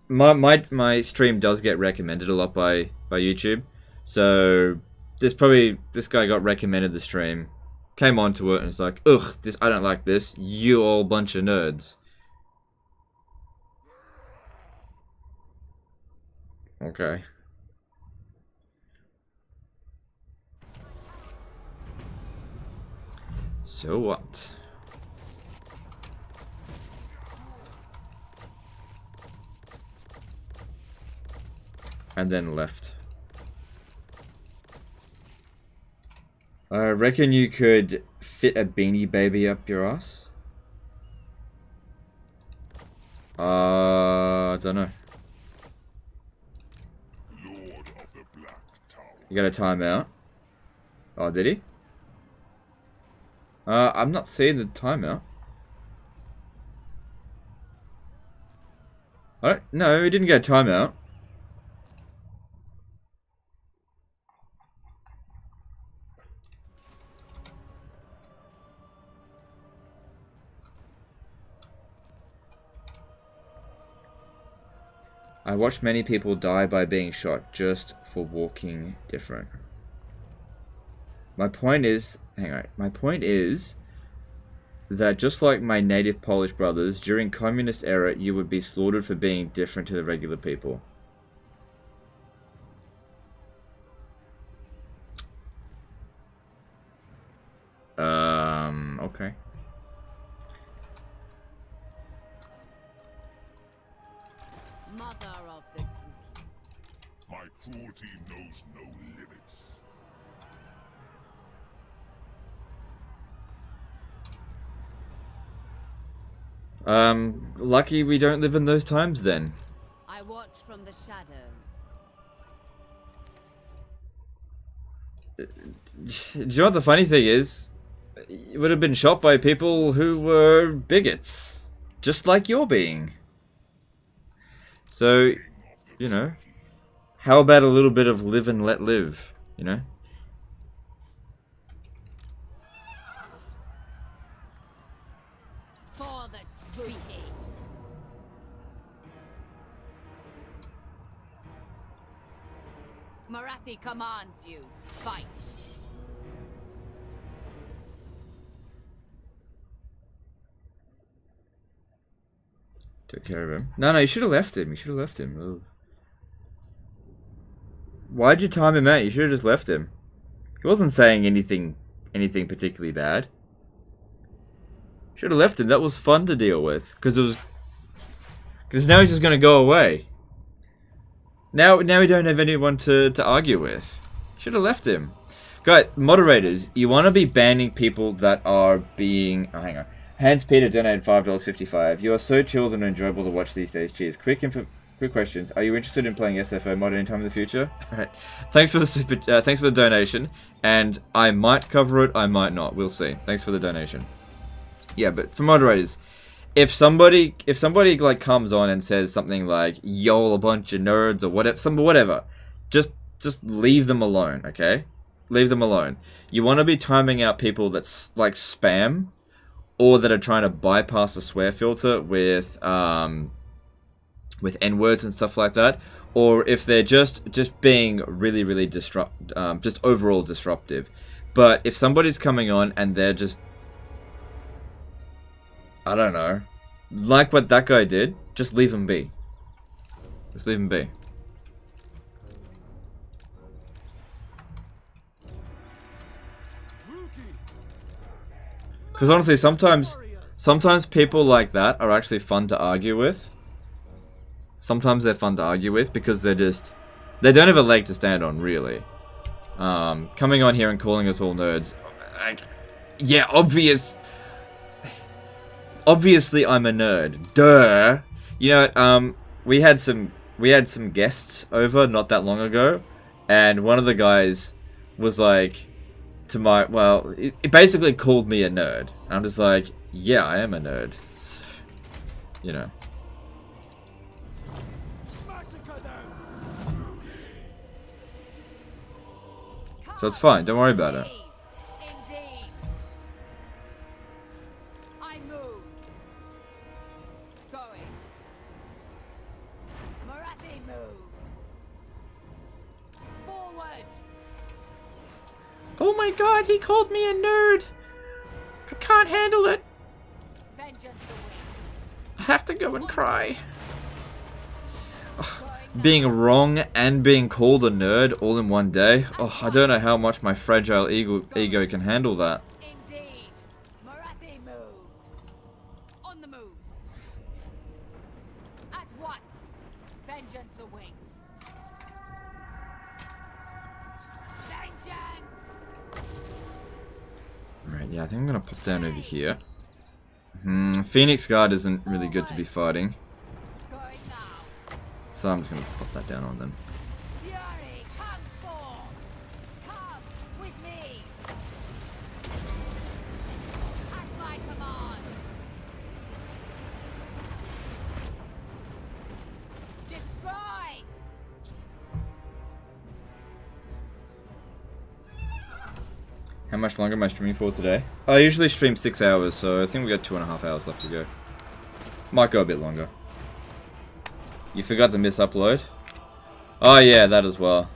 My stream does get recommended a lot by YouTube. So this guy got recommended the stream, came onto it, and it's like, ugh, I don't like this. You all bunch of nerds. Okay. So what? And then left. I reckon you could fit a Beanie Baby up your ass? Don't know. Lord of the Black Tower. You got a timeout? Oh, did he? I'm not seeing the timeout. No, he didn't get a timeout. I watched many people die by being shot just for walking different. My point is, hang on, my point is that just like my native Polish brothers, during communist era, you would be slaughtered for being different to the regular people. Okay. Mother of the Druki. My cruelty knows no limits. Lucky we don't live in those times then. I watch from the shadows. Do you know what the funny thing is? would have been shot by people who were bigots, just like you're being. So, you know, how about a little bit of live and let live, you know? For the treaty. Marathi commands you. Fight. Took care of him. No, you should have left him. You should have left him. Ugh. Why'd you time him out? You should have just left him. He wasn't saying anything particularly bad. Should have left him. That was fun to deal with. Because now he's just going to go away. Now we don't have anyone to argue with. Should have left him. Guys, moderators, you want to be banning people that are being... Oh, hang on. Hans Peter donated $5.55. You are so chilled and enjoyable to watch these days. Cheers. Quick questions. Are you interested in playing SFO mod anytime in the future? Alright. Thanks for the thanks for the donation. And I might cover it, I might not. We'll see. Thanks for the donation. Yeah, but for moderators, if somebody like comes on and says something like "y'all a bunch of nerds" or whatever, just leave them alone, okay? Leave them alone. You want to be timing out people that's like spam, or that are trying to bypass the swear filter with N-words and stuff like that, or if they're just being really just overall disruptive. But if somebody's coming on and they're just, I don't know, like what that guy did, just leave him be. Just leave him be. Because honestly, sometimes people like that are actually fun to argue with. Sometimes they're fun to argue with because they don't have a leg to stand on, really. Coming on here and calling us all nerds, like, yeah, obviously I'm a nerd. Duh. You know, we had some guests over not that long ago, and one of the guys was like, it basically called me a nerd. And I'm just like, yeah, I am a nerd. So, you know. So it's fine, don't worry about it. Indeed. I move. Going. Marathi moves. Forward. Oh my god, he called me a nerd! I can't handle it! Vengeance awaits. I have to go and cry. Being wrong and being called a nerd all in one day. Oh, I don't know how much my fragile ego can handle that. Indeed. Marathi moves. On the move. At once. Vengeance awaits. Vengeance! Right, yeah, I think I'm gonna pop down over here. Phoenix Guard isn't really good to be fighting. Going now. So I'm just gonna pop that down on them. Fury, come forth! Come with me! At my command! Destroy! How much longer am I streaming for today? I usually stream 6 hours, so I think we got 2.5 hours left to go. Might go a bit longer. You forgot to miss-upload? Oh yeah, that as well.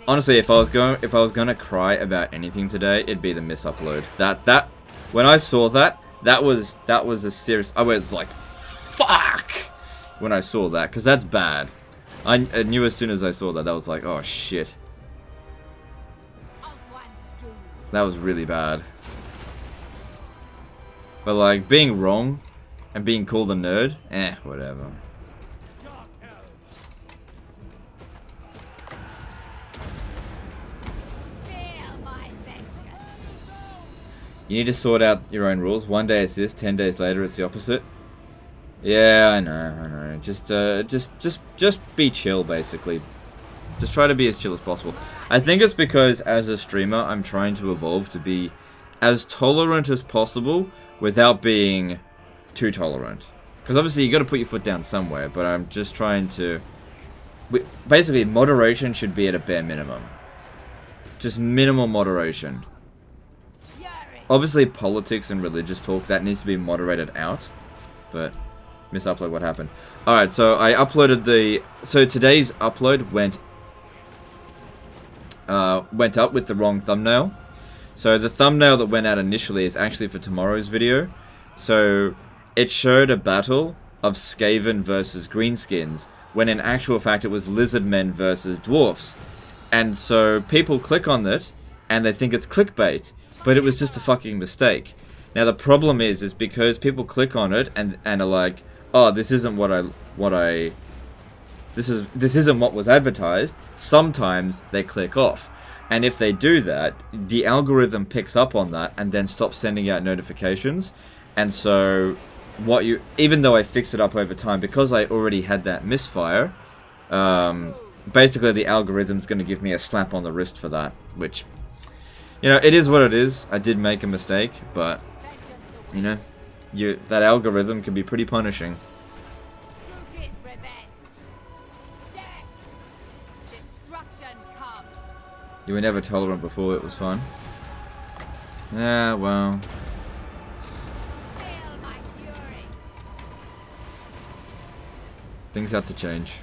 Honestly, if I was gonna cry about anything today, it'd be the miss-upload. That when I saw that was a serious. I was like, fuck, when I saw that, because that's bad. I knew as soon as I saw that was like, oh shit. That was really bad. But like, being wrong and being called a nerd, whatever. You need to sort out your own rules. One day it's this, 10 days later it's the opposite. Yeah, I know. Just be chill, basically. Just try to be as chill as possible. I think it's because as a streamer, I'm trying to evolve to be as tolerant as possible without being too tolerant. Because obviously you got to put your foot down somewhere, but I'm just trying to... Basically, moderation should be at a bare minimum. Just minimal moderation. Obviously, politics and religious talk, that needs to be moderated out. But, misupload, what happened? Alright, so I uploaded the... So today's upload went up with the wrong thumbnail. So the thumbnail that went out initially is actually for tomorrow's video. So it showed a battle of Skaven versus Greenskins, when in actual fact it was Lizardmen versus Dwarfs. And so people click on it, and they think it's clickbait, but it was just a fucking mistake. Now the problem is because people click on it and are like, oh, this isn't this isn't what was advertised. Sometimes they click off. And if they do that, the algorithm picks up on that and then stops sending out notifications. And so, even though I fixed it up over time, because I already had that misfire, basically the algorithm's going to give me a slap on the wrist for that. Which, you know, it is what it is. I did make a mistake, but, you know, that algorithm can be pretty punishing. You were never tolerant before, it was fun. Yeah, well. Things have to change.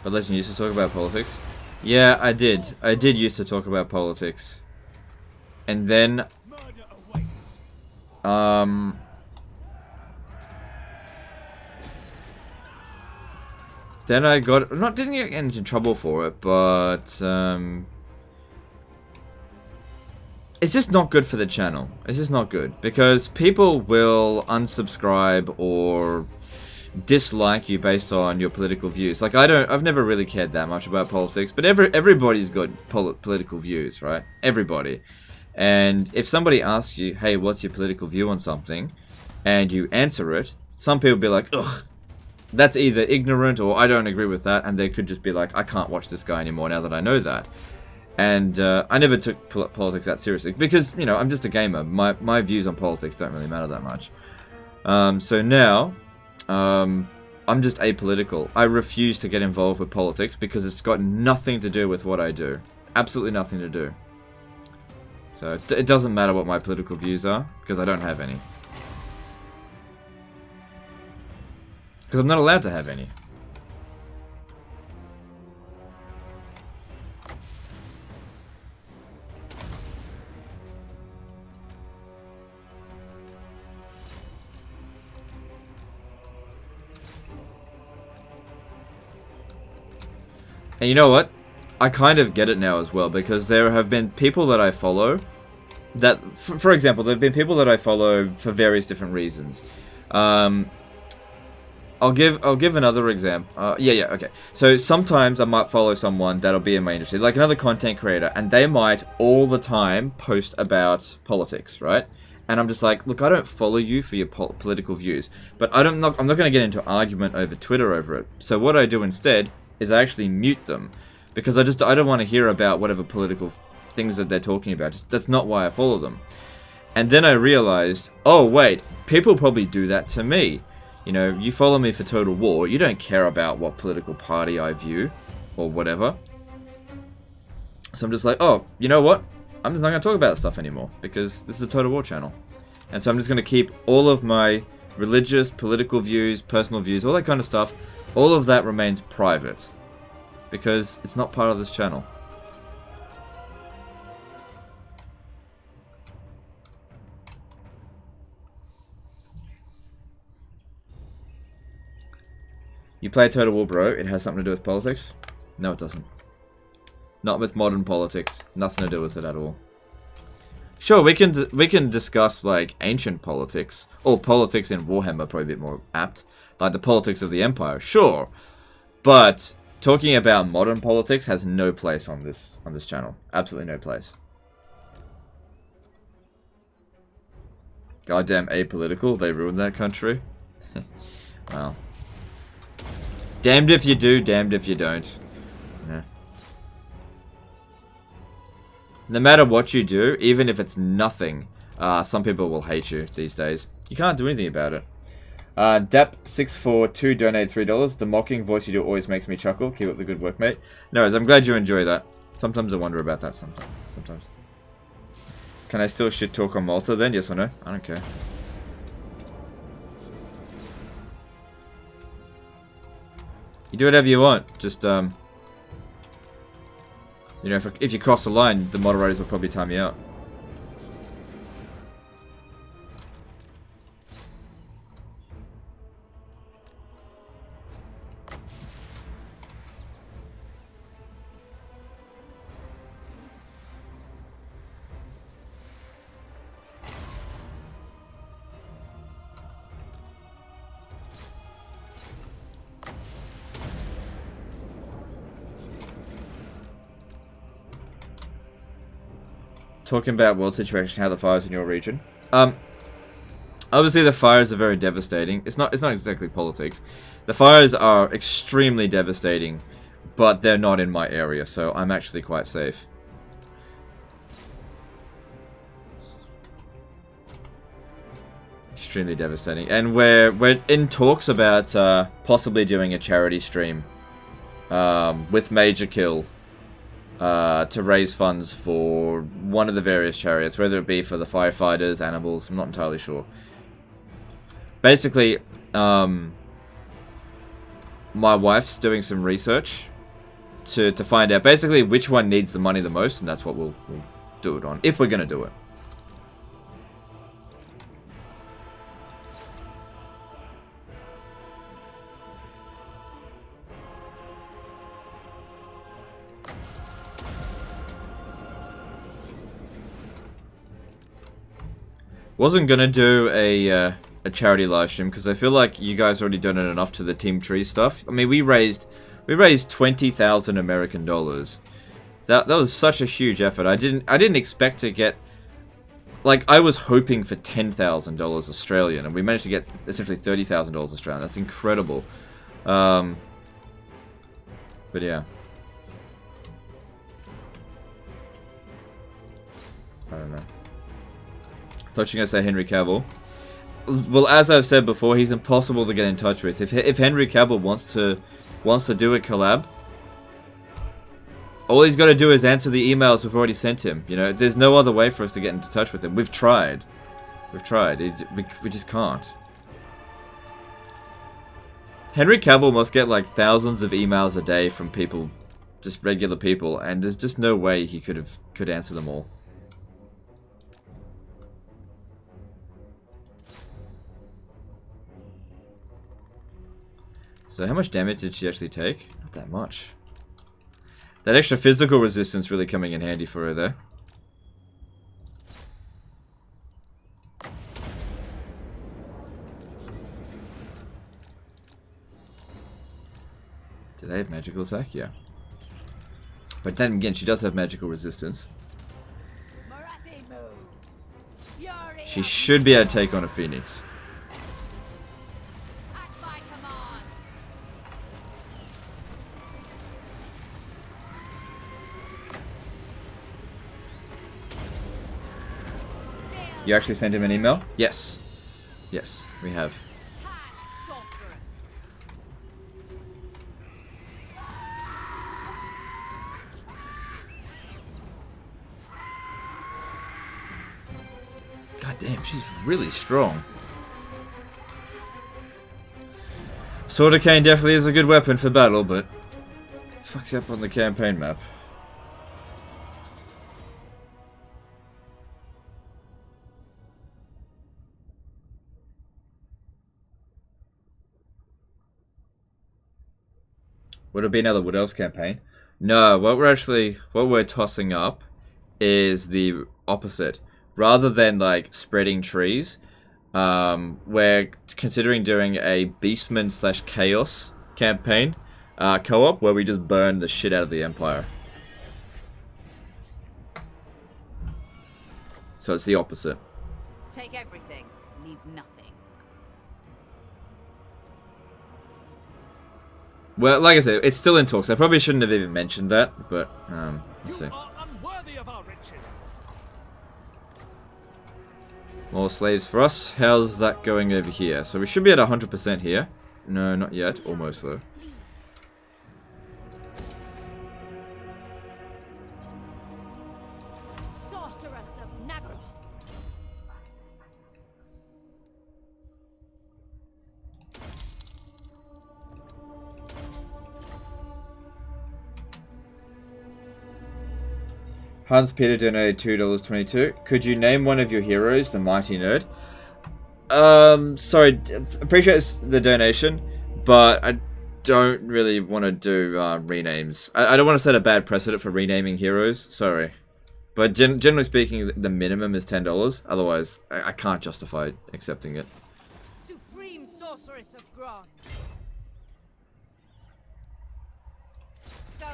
But Legend used to talk about politics. Yeah, I did. I did used to talk about politics. And then... Then I got... didn't get into trouble for it, but... It's just not good for the channel. It's just not good. Because people will unsubscribe or... dislike you based on your political views. Like, I've never really cared that much about politics, but everybody's got political views, right? Everybody. And if somebody asks you, hey, what's your political view on something, and you answer it, some people be like, ugh, that's either ignorant or I don't agree with that, and they could just be like, I can't watch this guy anymore now that I know that. And I never took politics that seriously, because, you know, I'm just a gamer. My views on politics don't really matter that much. So now... I'm just apolitical. I refuse to get involved with politics because it's got nothing to do with what I do. Absolutely nothing to do. So it doesn't matter what my political views are, because I don't have any. Because I'm not allowed to have any. And you know what? I kind of get it now as well, because there have been people that I follow that, for example, there have been people that I follow for various different reasons. I'll give another example. Okay. So sometimes I might follow someone that'll be in my industry, like another content creator, and they might all the time post about politics, right? And I'm just like, look, I don't follow you for your political views, but I'm not going to get into an argument over Twitter over it. So what I do instead is I actually mute them, because I don't want to hear about whatever political things that they're talking about. That's not why I follow them. And then I realized, oh wait, people probably do that to me. You know, you follow me for Total War, you don't care about what political party I view, or whatever. So I'm just like, oh, you know what? I'm just not going to talk about that stuff anymore, because this is a Total War channel. And so I'm just going to keep all of my religious, political views, personal views, all that kind of stuff. All of that remains private, because it's not part of this channel. You play Total War, bro, it has something to do with politics? No, it doesn't. Not with modern politics. Nothing to do with it at all. Sure, we can discuss, like, ancient politics, or politics in Warhammer, probably a bit more apt. Like the politics of the Empire, sure. But talking about modern politics has no place on this channel. Absolutely no place. Goddamn apolitical. They ruined that country. Well. Damned if you do, damned if you don't. Yeah. No matter what you do, even if it's nothing, some people will hate you these days. You can't do anything about it. Dap642 donated $3. The mocking voice you do always makes me chuckle. Keep up the good work, mate. No worries, I'm glad you enjoy that. Sometimes I wonder about that sometimes. Can I still shit talk on Malta then? Yes or no? I don't care. You do whatever you want. Just, you know, if you cross the line, the moderators will probably time you out. Talking about world situation, how the fires in your region. Obviously the fires are very devastating. It's not exactly politics. The fires are extremely devastating, but they're not in my area, so I'm actually quite safe. Extremely devastating. And we're in talks about possibly doing a charity stream with Major Kill. To raise funds for one of the various charities, whether it be for the firefighters, animals, I'm not entirely sure. Basically, my wife's doing some research to find out basically which one needs the money the most, and that's what we'll do it on, if we're going to do it. Wasn't gonna do a charity live stream because I feel like you guys already done it enough to the Team Tree stuff. I mean, we raised 20,000 American dollars. That was such a huge effort. I didn't expect to get, like, I was hoping for $10,000 Australian, and we managed to get essentially $30,000 Australian. That's incredible. But yeah, I don't know. Thought you were going to say Henry Cavill. Well, as I've said before, he's impossible to get in touch with. If Henry Cavill wants to do a collab, all he's got to do is answer the emails we've already sent him. You know, there's no other way for us to get into touch with him. We've tried. We just can't. Henry Cavill must get like thousands of emails a day from people, just regular people, and there's just no way he could answer them all. So how much damage did she actually take? Not that much. That extra physical resistance really coming in handy for her there. Do they have magical attack? Yeah. But then again, she does have magical resistance. She should be able to take on a Phoenix. You actually sent him an email? Yes. Yes, we have. God damn, she's really strong. Sword of Cain definitely is a good weapon for battle, but fucks you up on the campaign map. Would it be another Wood Elves campaign? No, what we're tossing up is the opposite. Rather than like spreading trees, we're considering doing a Beastman / Chaos campaign, co-op where we just burn the shit out of the Empire. So it's the opposite. Take everything, leave nothing. Well, like I said, it's still in talks. I probably shouldn't have even mentioned that, but let's see. are unworthy of our riches. More slaves for us. How's that going over here? So we should be at 100% here. No, not yet. Almost though. Sorceress of Nagaroth. Hans Peter donated $2.22. Could you name one of your heroes, the Mighty Nerd? Sorry, appreciate the donation, but I don't really want to do renames. I don't want to set a bad precedent for renaming heroes. Sorry, but generally speaking, the minimum is $10. Otherwise, I can't justify accepting it. Supreme Sorceress of Grog. So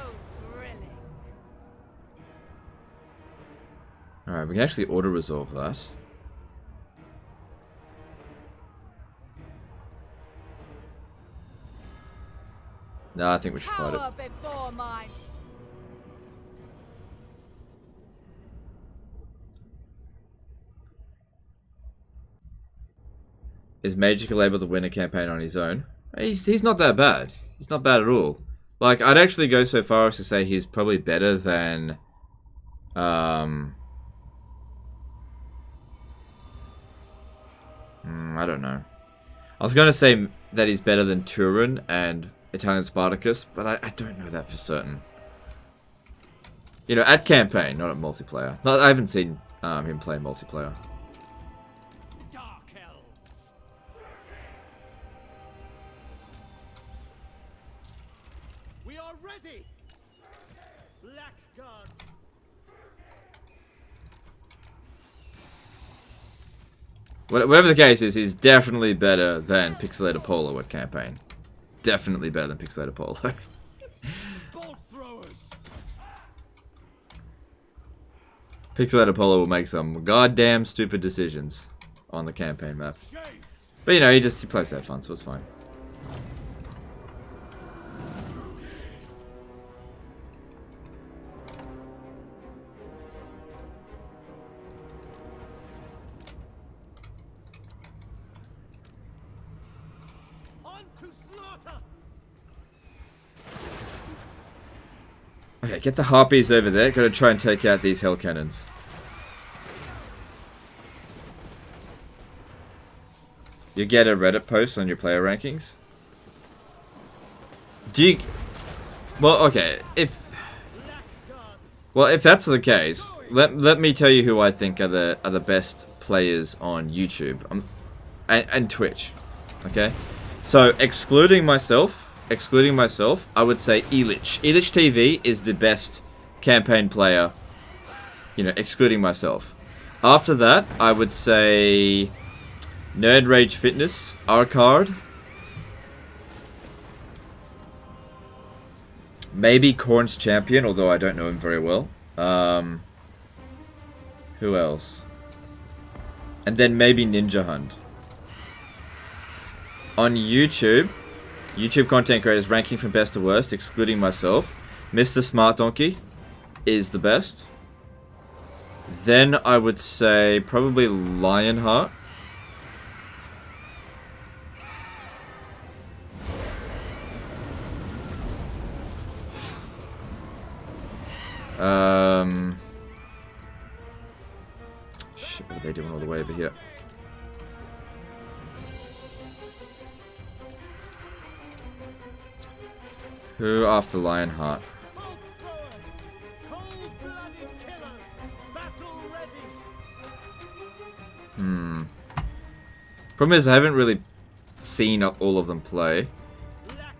thrilling. All right, we can actually auto resolve that. No, I think we should fight it. Power before mine. Is Magical able to win a campaign on his own? He's not that bad. He's not bad at all. Like, I'd actually go so far as to say he's probably better than... I don't know. I was going to say that he's better than Turin and Italian Spartacus, but I don't know that for certain. You know, at campaign, not at multiplayer. I haven't seen him play multiplayer. Dark elves. We are ready. Blackguards. Whatever the case is, he's definitely better than Pixelated Polo at campaign. Definitely better than Pixelated Polo. Bolt throwers. Pixelated Polo will make some goddamn stupid decisions on the campaign map. Shades. But you know, he plays that fun, so it's fine. On to slaughter. Okay, get the harpies over there. Gotta try and take out these hell cannons. You get a Reddit post on your player rankings? Do you... Well, okay, if that's the case, let me tell you who I think are the best players on YouTube and Twitch. Okay? So, excluding myself, I would say Elitch. Elitch TV is the best campaign player, you know, excluding myself. After that, I would say Nerd Rage Fitness, Arcard. Maybe Korn's Champion, although I don't know him very well. Who else? And then maybe Ninja Hunt. On YouTube content creators ranking from best to worst, excluding myself, Mr. Smart Donkey is the best. Then I would say probably Lionheart. Shit, what are they doing all the way over here? Who after Lionheart? Bolt throwers. Cold-blooded killers. Battle ready. Problem is, I haven't really seen all of them play.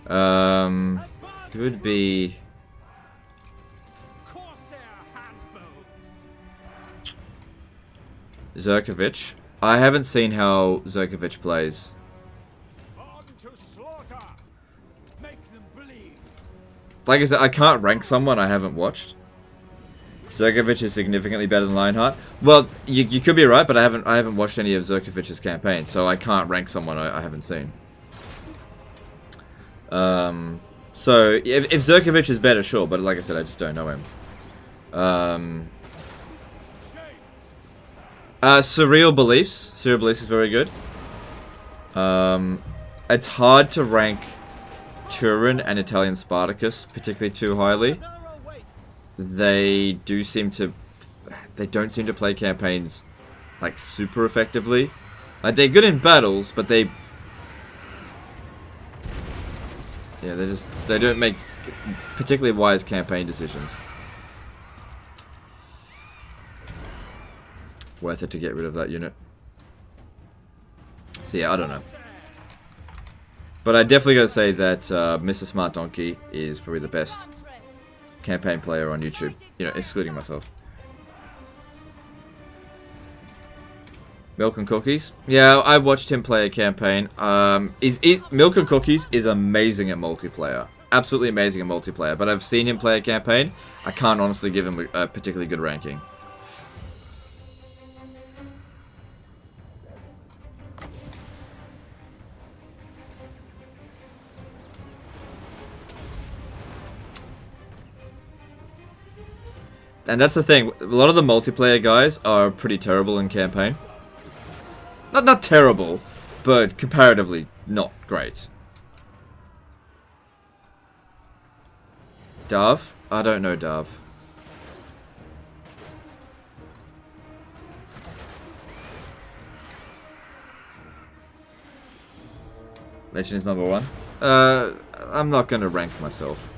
It would be... Corsair handbows. Zerkovich. I haven't seen how Zerkovich plays. On to slaughter. Make them bleed. like I said, I can't rank someone I haven't watched. Zerkovich is significantly better than Lionheart. Well, you could be right, but I haven't watched any of Zerkovich's campaigns, so I can't rank someone I haven't seen. So if Zerkovich is better, sure, but like I said, I just don't know him. Surreal Beliefs. Surreal Beliefs is very good. It's hard to rank Turin and Italian Spartacus particularly too highly. They don't seem to play campaigns like super effectively. Like they're good in battles, but they don't make particularly wise campaign decisions. Worth it to get rid of that unit. So yeah, I don't know. But I definitely gotta say that Mr. Smart Donkey is probably the best campaign player on YouTube. You know, excluding myself. Milk and Cookies. Yeah, I watched him play a campaign. Milk and Cookies is amazing at multiplayer. Absolutely amazing at multiplayer. But I've seen him play a campaign. I can't honestly give him a particularly good ranking. And that's the thing, a lot of the multiplayer guys are pretty terrible in campaign. Not terrible, but comparatively not great. Dav? I don't know Dav. Legend is number 1. I'm not gonna rank myself.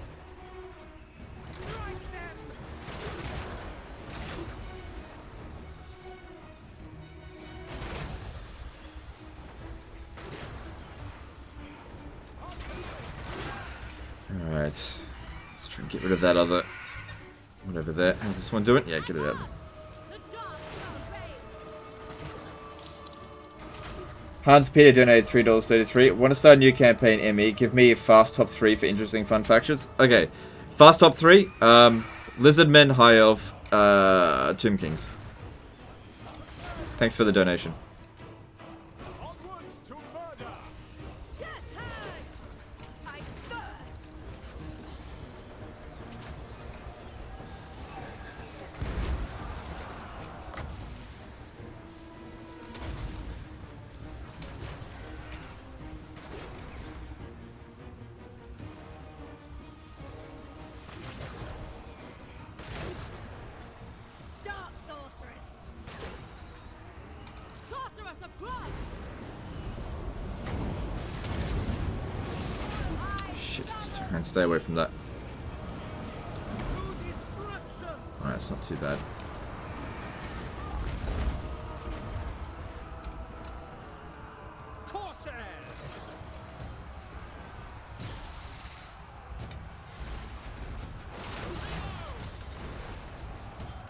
Alright. Let's try and get rid of that other... whatever there. How's this one doing? Yeah, get it out. Hans Peter donated $3.33. Want to start a new campaign, ME? Give me a fast top 3 for interesting fun factions. Okay. Fast top 3. Lizardmen, High Elf, Tomb Kings. Thanks for the donation. And stay away from that. Alright, it's not too bad.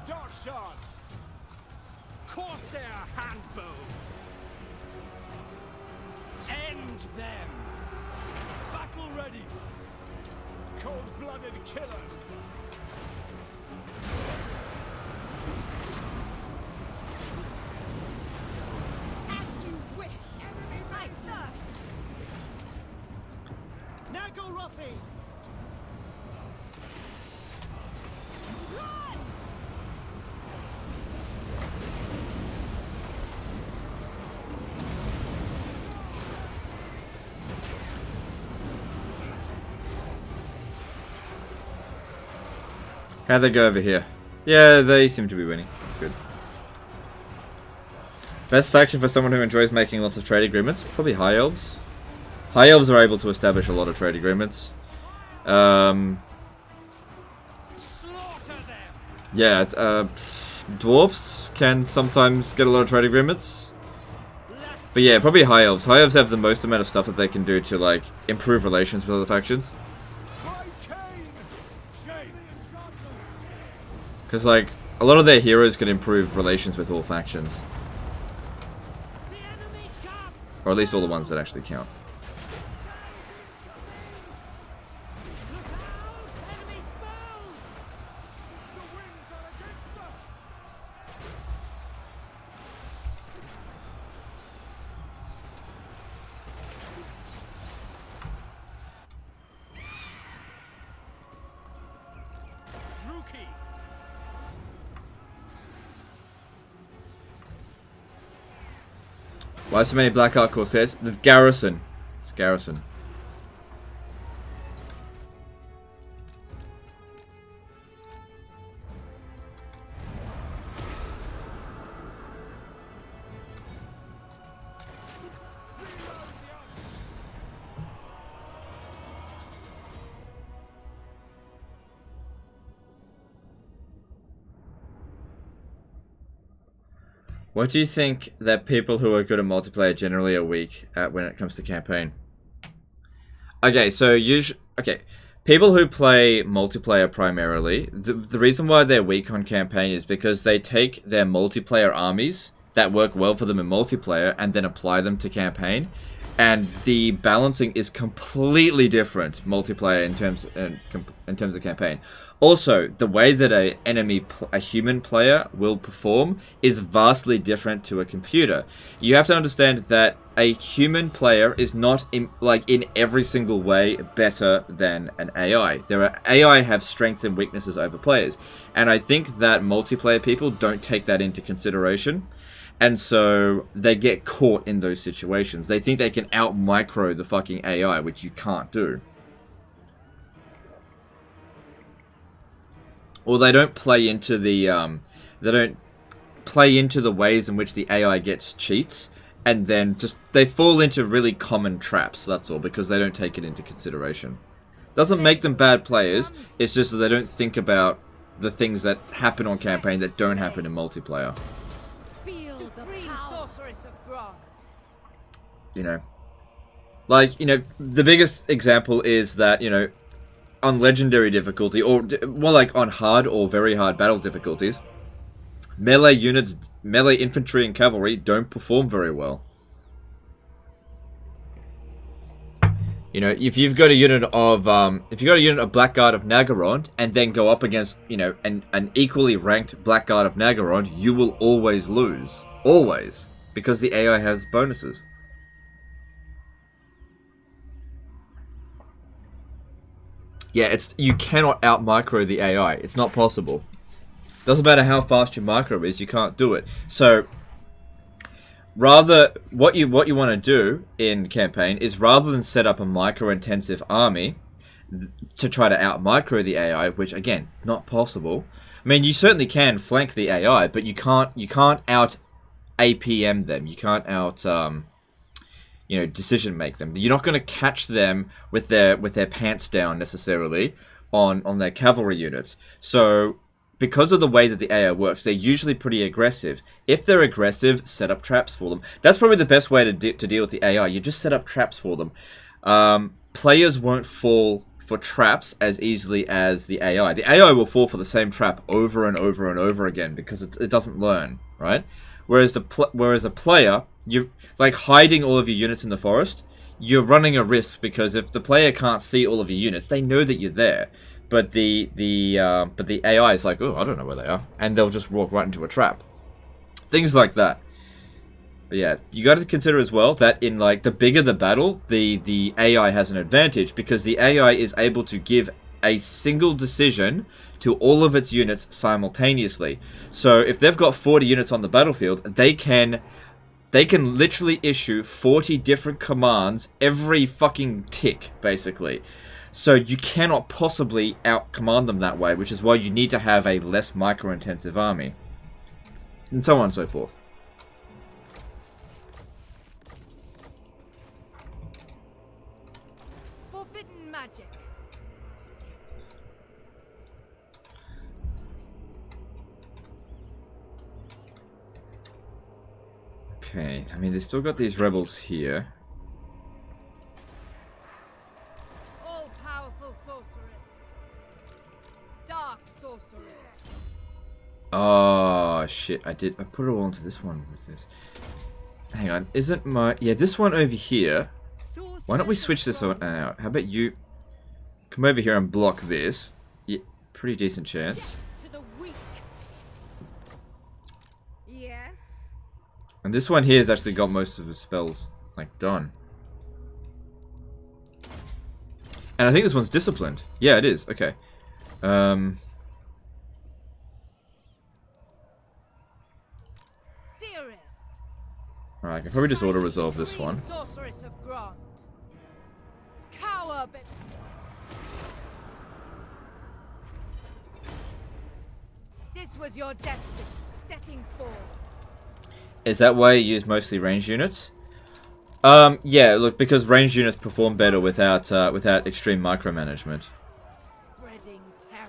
Dark shards. Corsair handbows. End them. Battle ready. Cold-blooded killers. As you wish. I thirst. Nagorothi. Run! How'd they go over here? Yeah, they seem to be winning. That's good. Best faction for someone who enjoys making lots of trade agreements? Probably High Elves. High Elves are able to establish a lot of trade agreements. Yeah, Dwarfs can sometimes get a lot of trade agreements. But yeah, probably High Elves. High Elves have the most amount of stuff that they can do to, like, improve relations with other factions. Because, like, a lot of their heroes can improve relations with all factions. Or at least all the ones that actually count. Spooky. Why so many Black Art Corsairs? The garrison. It's garrison. What do you think that people who are good at multiplayer generally are weak at when it comes to campaign? Okay, so people who play multiplayer primarily, the reason why they're weak on campaign is because they take their multiplayer armies that work well for them in multiplayer and then apply them to campaign, and the balancing is completely different multiplayer in terms of campaign. Also, the way that a human player will perform is vastly different to a computer. You have to understand that a human player is not in every single way better than an AI. AI have strengths and weaknesses over players, and I think that multiplayer people don't take that into consideration. And so they get caught in those situations. They think they can out-micro the fucking AI, which you can't do. Or they don't play into the ways in which the AI gets cheats, and then they fall into really common traps. That's all, because they don't take it into consideration. Doesn't make them bad players. It's just that they don't think about the things that happen on campaign that don't happen in multiplayer. You know, the biggest example is that, on legendary difficulty, or more like on hard or very hard battle difficulties, melee infantry and cavalry don't perform very well. If you've got a unit of Blackguard of Naggarond and then go up against, an equally ranked Blackguard of Naggarond, you will always lose. Always. Because the AI has bonuses. Yeah, you cannot out-micro the AI. It's not possible. Doesn't matter how fast your micro is, you can't do it. So, what you want to do in campaign is, rather than set up a micro-intensive army to try to out-micro the AI, which, again, not possible. I mean, you certainly can flank the AI, but you can't out-APM them. You can't out... decision make them. You're not going to catch them with their pants down necessarily on their cavalry units. So because of the way that the AI works, they're usually pretty aggressive. If they're aggressive, set up traps for them. That's probably the best way to deal with the AI. You just set up traps for them. Players won't fall for traps as easily as the AI. The AI will fall for the same trap over and over and over again because it doesn't learn, right? Whereas a player, you're like hiding all of your units in the forest, you're running a risk, because if the player can't see all of your units, they know that you're there. But the AI is like, oh, I don't know where they are, and they'll just walk right into a trap. Things like that. But yeah, you got to consider as well that in the bigger the battle, the AI has an advantage, because the AI is able to give a single decision to all of its units simultaneously. So if they've got 40 units on the battlefield, they can literally issue 40 different commands every fucking tick, basically. So you cannot possibly out-command them that way, which is why you need to have a less micro-intensive army. And so on and so forth. Forbidden magic. Okay, I mean, they still got these rebels here. All-powerful sorceress. Dark sorcerer. Oh, shit, I put it all into this one with this. Hang on, isn't yeah, this one over here. Why don't we switch this one out? How about you come over here and block this? Yeah, pretty decent chance. Yes. And this one here has actually got most of the spells, done. And I think this one's disciplined. Yeah, it is. Okay. Alright, I can probably just auto-resolve this one. Sorceress of Grant. Cower, this was your destiny, setting forth. Is that why you use mostly ranged units? Yeah, look, because ranged units perform better without extreme micromanagement. Spreading terror.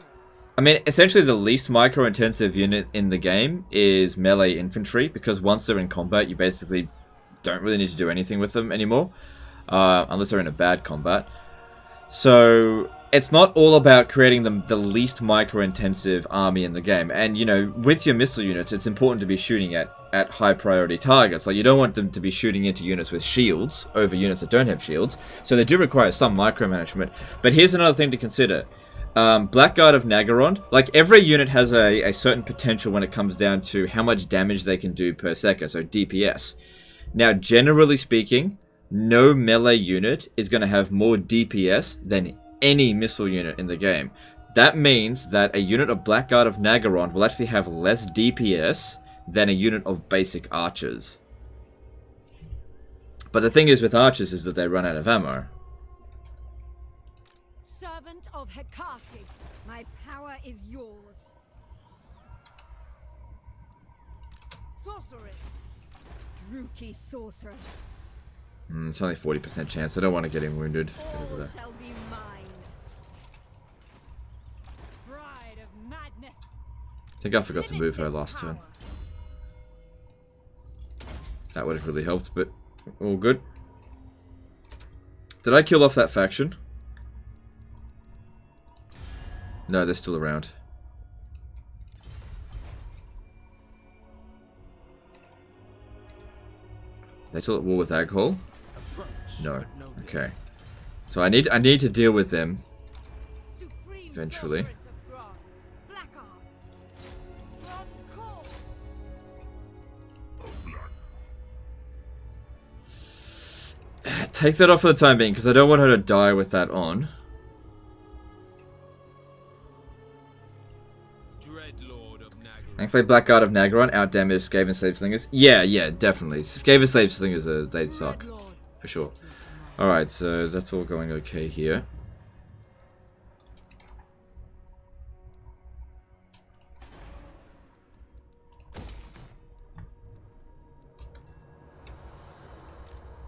I mean, essentially the least micro-intensive unit in the game is melee infantry, because once they're in combat, you basically don't really need to do anything with them anymore, unless they're in a bad combat. So it's not all about creating the least micro-intensive army in the game. And, you know, with your missile units, it's important to be shooting at high-priority targets. Like, you don't want them to be shooting into units with shields over units that don't have shields. So they do require some micromanagement. But here's another thing to consider. Blackguard of Nagaron, like, every unit has a certain potential when it comes down to how much damage they can do per second, so DPS. Now, generally speaking, no melee unit is going to have more DPS than any missile unit in the game. That means that a unit of Blackguard of Nagaron will actually have less DPS than a unit of basic archers. But the thing is with archers is that they run out of ammo. Servant of Hecate, my power is yours. Sorceress. Druki sorceress. It's only 40% chance. I don't want to get him wounded. All shall be mine. Bride of madness. I think I forgot to move her last turn. That would have really helped, but all good. Did I kill off that faction? No, they're still around. They still at war with Aghol? No. Okay. So I need to deal with them eventually. Take that off for the time being, because I don't want her to die with that on. Thankfully, Blackguard of Nagaron outdamaged Skaven Slave Slingers. Yeah, definitely. Skaven Slave Slingers, they suck. For sure. Alright, so that's all going okay here.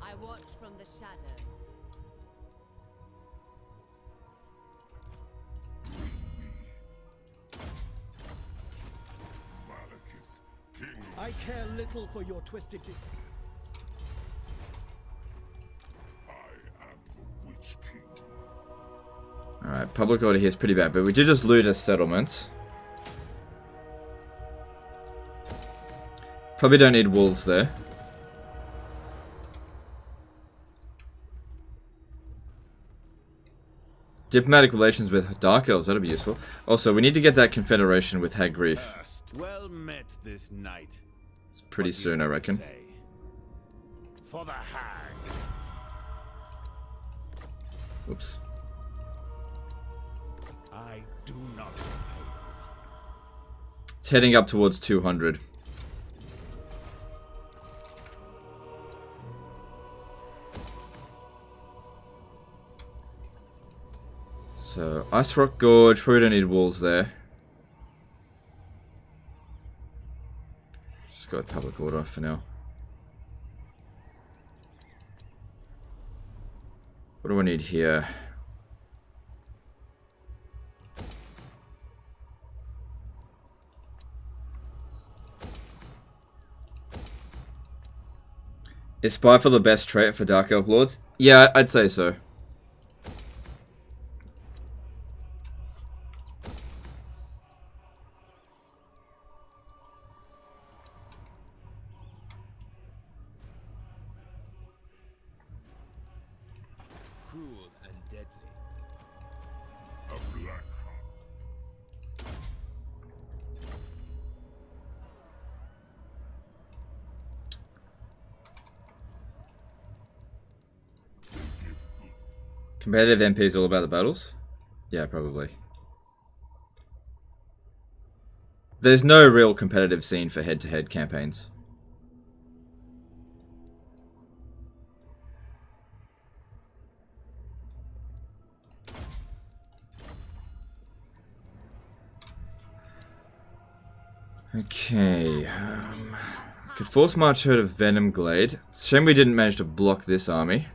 I watch from the shadows. Malekith, king of I care little for your twisted. I am the Witch King. Alright, public order here is pretty bad, but we did just loot a settlement. Probably don't need wolves there. Diplomatic relations with Dark Elves, that'll be useful. Also, we need to get that confederation with Hag Grief. Well met this night. It's pretty soon, I reckon. For the hag. Oops. I do not. It's heading up towards 200. So, Ice Rock Gorge, probably don't need walls there. Just go with public order for now. What do I need here? Is Spyfall the best trait for Dark Elf Lords? Yeah, I'd say so. Cruel and deadly. A black heart. Competitive MP is all about the battles? Yeah, probably. There's no real competitive scene for head-to-head campaigns. Okay. Could force march her to Venom Glade. Shame we didn't manage to block this army.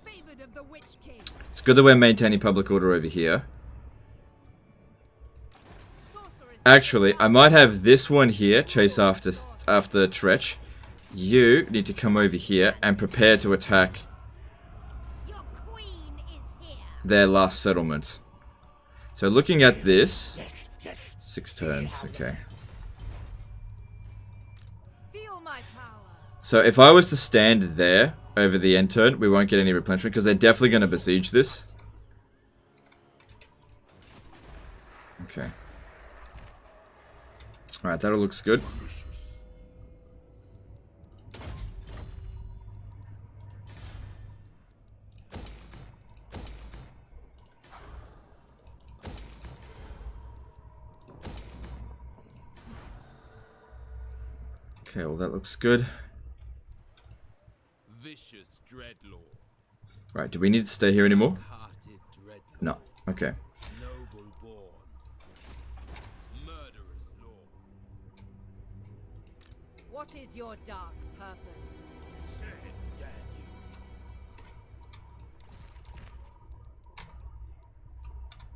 Favored of the Witch King. It's good that we're maintaining public order over here. Sorceress. Actually, I might have this one here chase after Tretch. You need to come over here and prepare to attack Your queen is here. their last settlement. So looking at this, 6 turns, okay. Feel my power. So if I was to stand there over the end turn, we won't get any replenishment because they're definitely going to besiege this. Okay. Alright, that all looks good. Okay, well that looks good. Vicious dreadlord, Right, do we need to stay here anymore? hearted dreadlord, No. Okay. noble born, murderous lord. What is your dark purpose? Say it, damn you.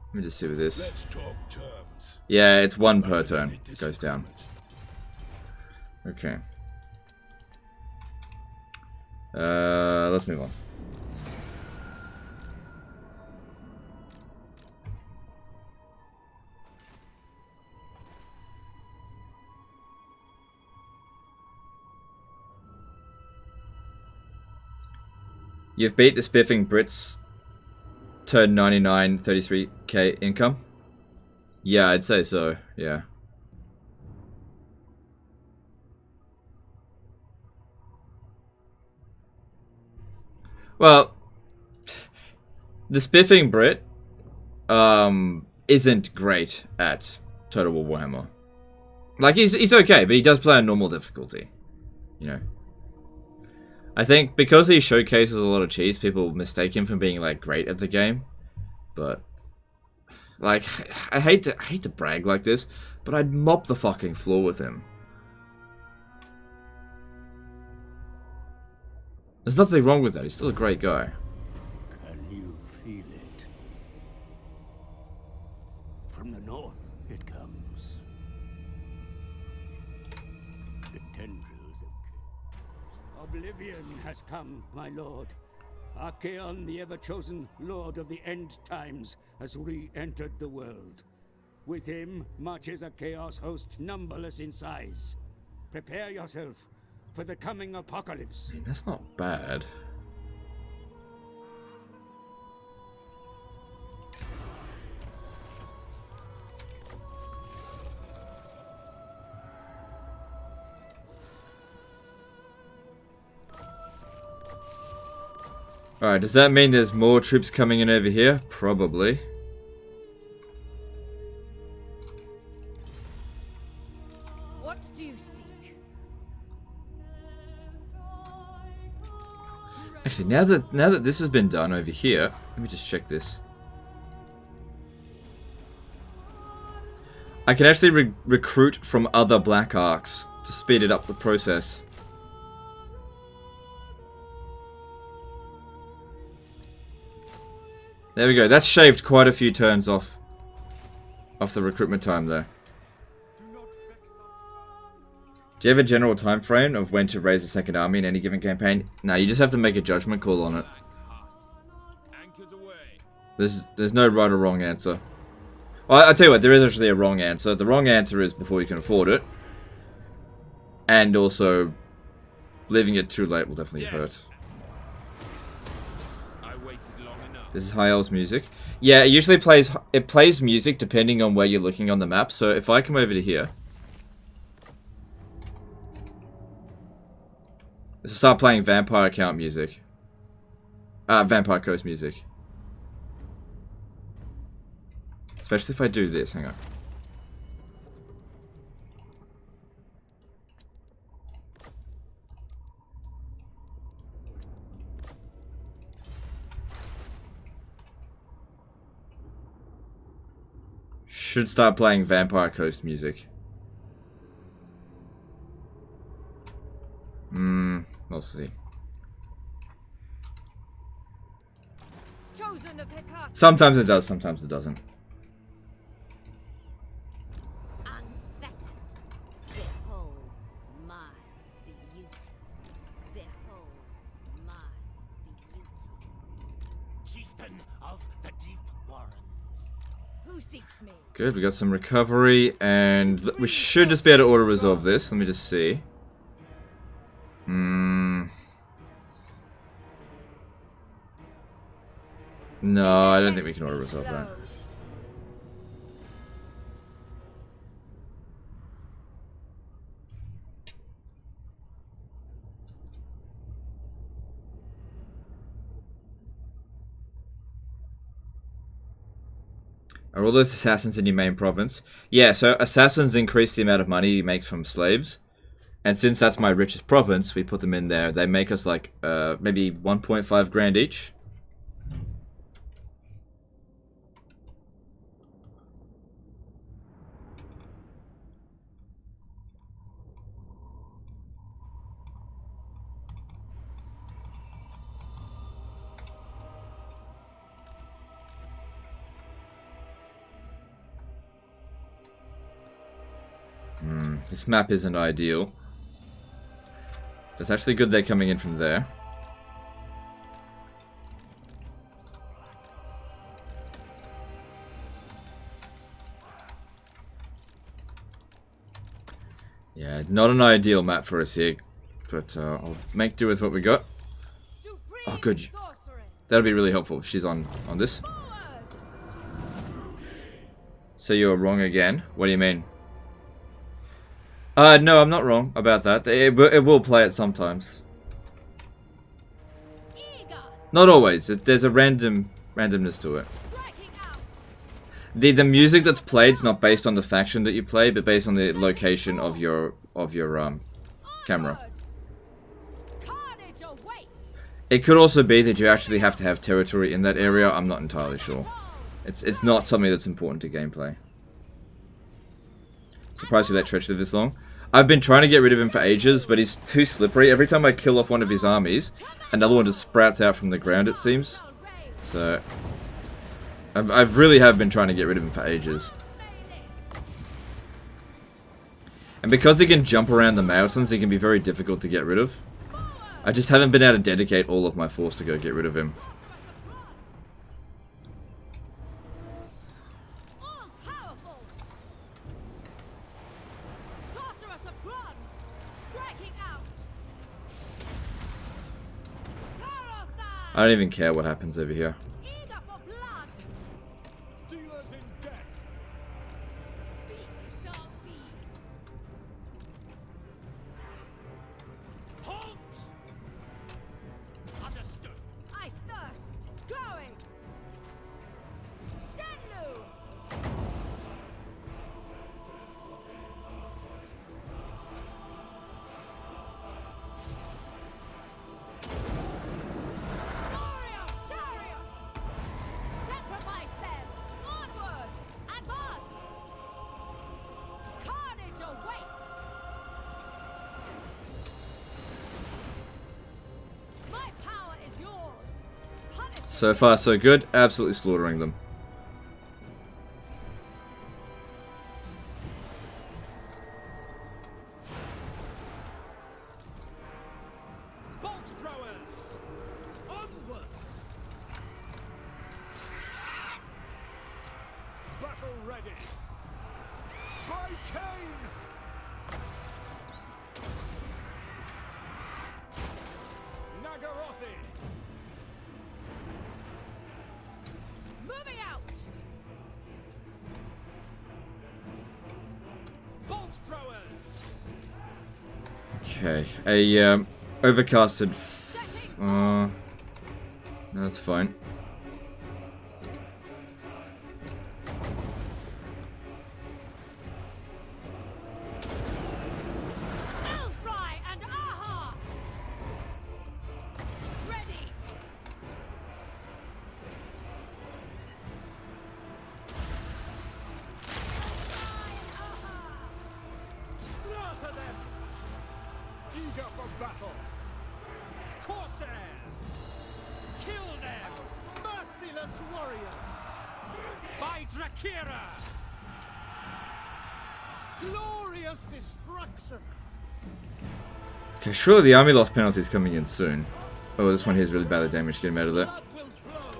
Let me just see with this. Let's talk terms. Yeah, it's 1 per turn. It goes down. Okay. Let's move on. You've beat the spiffing Brits. Turn 99, 33k income. Yeah, I'd say so. Yeah. Well, the spiffing Brit isn't great at Total War Warhammer. Like he's okay, but he does play on normal difficulty. You know. I think because he showcases a lot of cheats, people mistake him for being like great at the game. But like I hate to brag like this, but I'd mop the fucking floor with him. There's nothing wrong with that. He's still a great guy. Can you feel it? From the north it comes. The tendrils of oblivion has come, my lord. Archaon, the ever-chosen lord of the end times, has re-entered the world. With him marches a chaos host numberless in size. Prepare yourself for the coming apocalypse. I mean, that's not bad. Alright, does that mean there's more troops coming in over here? Probably. What do you seek? Actually, now that this has been done over here, let me just check this. I can actually recruit from other Black Arcs to speed it up the process. There we go. That's shaved quite a few turns off the recruitment time there. Do you have a general time frame of when to raise a second army in any given campaign? No, you just have to make a judgment call on it. Anchors away. There's no right or wrong answer. Well, I'll tell you what, there is actually a wrong answer. The wrong answer is before you can afford it. And also, leaving it too late will definitely hurt. I waited long enough. This is High Elves music. Yeah, it usually plays music depending on where you're looking on the map. So if I come over to here, let's start playing Vampire Count music. Vampire Coast music. Especially if I do this, hang on. Should start playing Vampire Coast music. We'll see. Chosen of Hecate. Sometimes it does, sometimes it doesn't. Unfettered. Behold my beauty. Behold my beauty. Chieftain of the Deep Warrens. Who seeks me? Good, we got some recovery, and we should just be able to auto-resolve this. Let me just see. No, I don't think we can auto-resolve that. Are all those assassins in your main province? Yeah, so assassins increase the amount of money you make from slaves. And since that's my richest province, we put them in there. They make us like maybe 1.5 grand each. This map isn't ideal. That's actually good they're coming in from there. Yeah, not an ideal map for us here, but I'll make do with what we got. Oh, good. That'll be really helpful if she's on this. So you're wrong again? What do you mean? No, I'm not wrong about that. It will play it sometimes. Not always. There's a randomness to it. The music that's played is not based on the faction that you play, but based on the location of your camera. It could also be that you actually have to have territory in that area. I'm not entirely sure. It's not something that's important to gameplay. Surprised he let Tretch live this long. I've been trying to get rid of him for ages, but he's too slippery. Every time I kill off one of his armies, another one just sprouts out from the ground, it seems. So, I really have been trying to get rid of him for ages. And because he can jump around the mountains, he can be very difficult to get rid of. I just haven't been able to dedicate all of my force to go get rid of him. I don't even care what happens over here. Dealers in death. Halt! Understood. I thirst. Going. Shenlu. Sacrifice them! Onward! Advance! Carnage awaits! My power is yours! Punish So far, so good. Absolutely slaughtering them. Bolt throwers! Onward! Battle ready! By Cain! Nagarothi! moving out! Bolt throwers! Okay, a overcasted. No, that's fine. Elfry and Aha! Ready! Corsairs! Kill them! Merciless warriors! By Drakira! Glorious destruction! Okay, surely the army loss penalty is coming in soon. Oh, this one here is really badly damaged. Get him out of there. Blood will flow!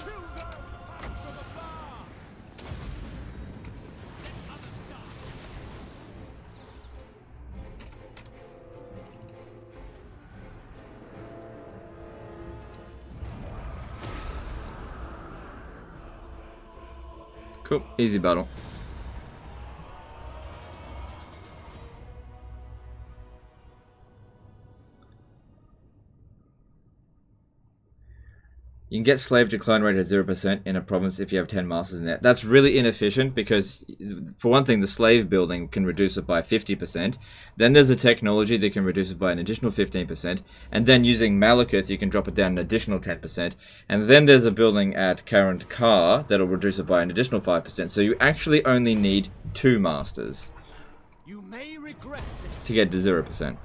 Kill them from afar! Cool. Easy battle. You can get slave decline rate at 0% in a province if you have 10 masters in there. That's really inefficient because, for one thing, the slave building can reduce it by 50%. Then there's a technology that can reduce it by an additional 15%. And then using Malekith, you can drop it down an additional 10%. And then there's a building at Current Car that'll reduce it by an additional 5%. So you actually only need 2 masters You may regret this. to get to 0%.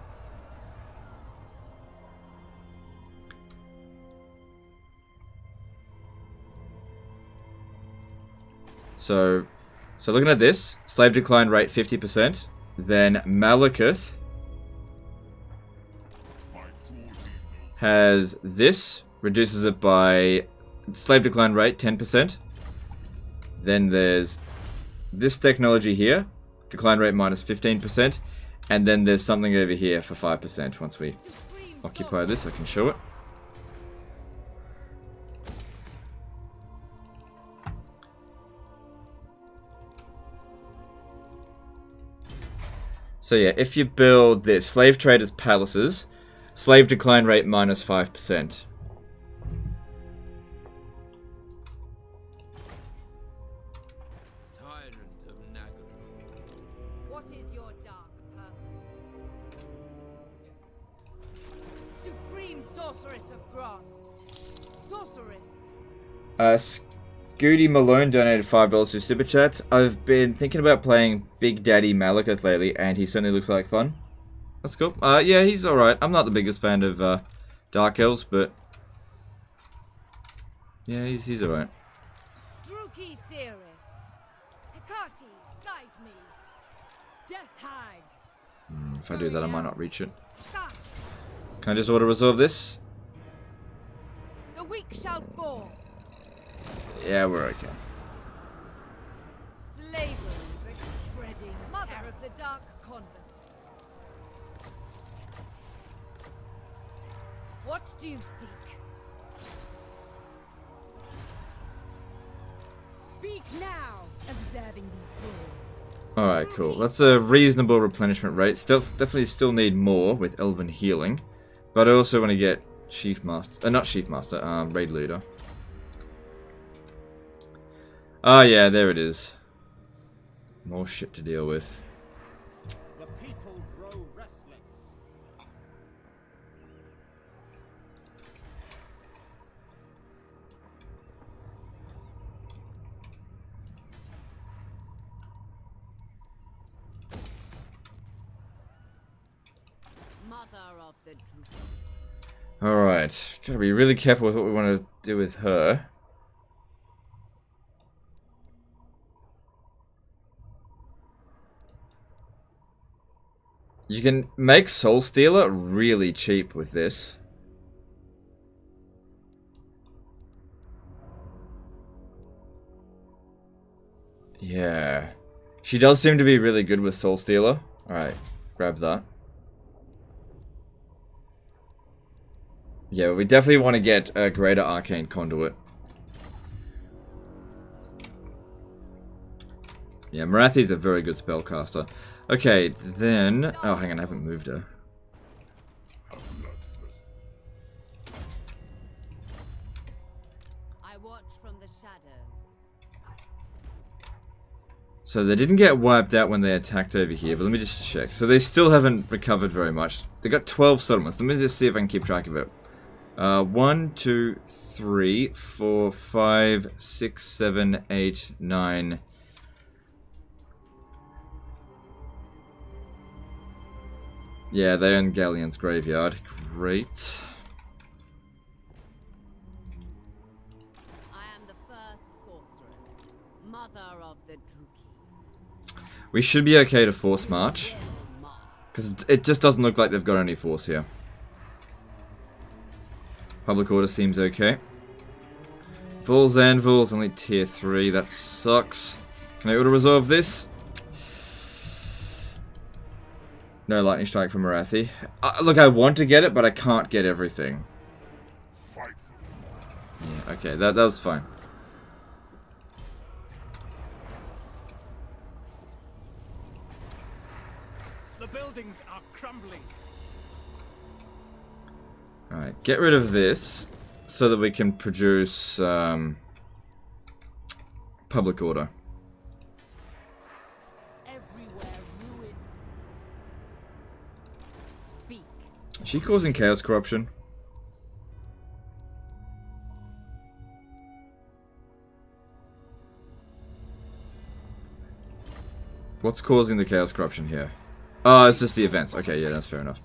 So looking at this, slave decline rate 50%, then Malekith has this, reduces it by slave decline rate 10%. Then there's this technology here, decline rate minus 15%, and then there's something over here for 5%. Once we occupy this, I can show it. So yeah, if you build this, slave traders palaces, slave decline rate minus 5%. Tyrant of Nagaru. What is your dark purpose? Supreme sorceress of Grant. Sorceress. Scooty Malone donated $5 to Super Chat. I've been thinking about playing Big Daddy Malekith lately, and he certainly looks like fun. That's cool. Yeah, he's alright. I'm not the biggest fan of Dark Elves, but yeah, he's alright. Druki Cirrus. Hecate, guide me. Death Hag. If I do that, I might not reach it. Start. Can I just auto-resolve this? The weak shall fall. Yeah, we're okay. Slavery, the spreading mother of the Dark Convent. What do you seek? Speak now, observing these things. Alright, cool. That's a reasonable replenishment rate. Definitely still need more with Elven Healing. But I also want to get Chief Master... not Chief Master, Raid Leader. Oh yeah, there it is. More shit to deal with. The people grow restless. Mother of the Druid. Alright, gotta be really careful with what we want to do with her. You can make Soul Stealer really cheap with this. Yeah. She does seem to be really good with Soul Stealer. Alright, grab that. Yeah, we definitely want to get a Greater Arcane Conduit. Yeah, Marathi's a very good spellcaster. Okay, then... oh, hang on, I haven't moved her. I watch from the shadows. So they didn't get wiped out when they attacked over here, but let me just check. So they still haven't recovered very much. They got 12 settlements. Let me just see if I can keep track of it. 1, 2, 3, 4, 5, 6, 7, 8, 9... Yeah, they own Galleon's graveyard. Great. I am the first sorceress, mother of the Druki. We should be okay to force march. Because it just doesn't look like they've got any force here. Public order seems okay. Fool's Anvil's only tier 3. That sucks. Can I auto-resolve this? No lightning strike from Marathi. Look, I want to get it, but I can't get everything. Fight. Yeah, okay, that was fine. The buildings are crumbling. Alright, get rid of this so that we can produce public order. Everywhere ruin. Speak. Is she causing chaos corruption? What's causing the chaos corruption here? Oh, it's just the events. Okay, yeah, that's fair enough.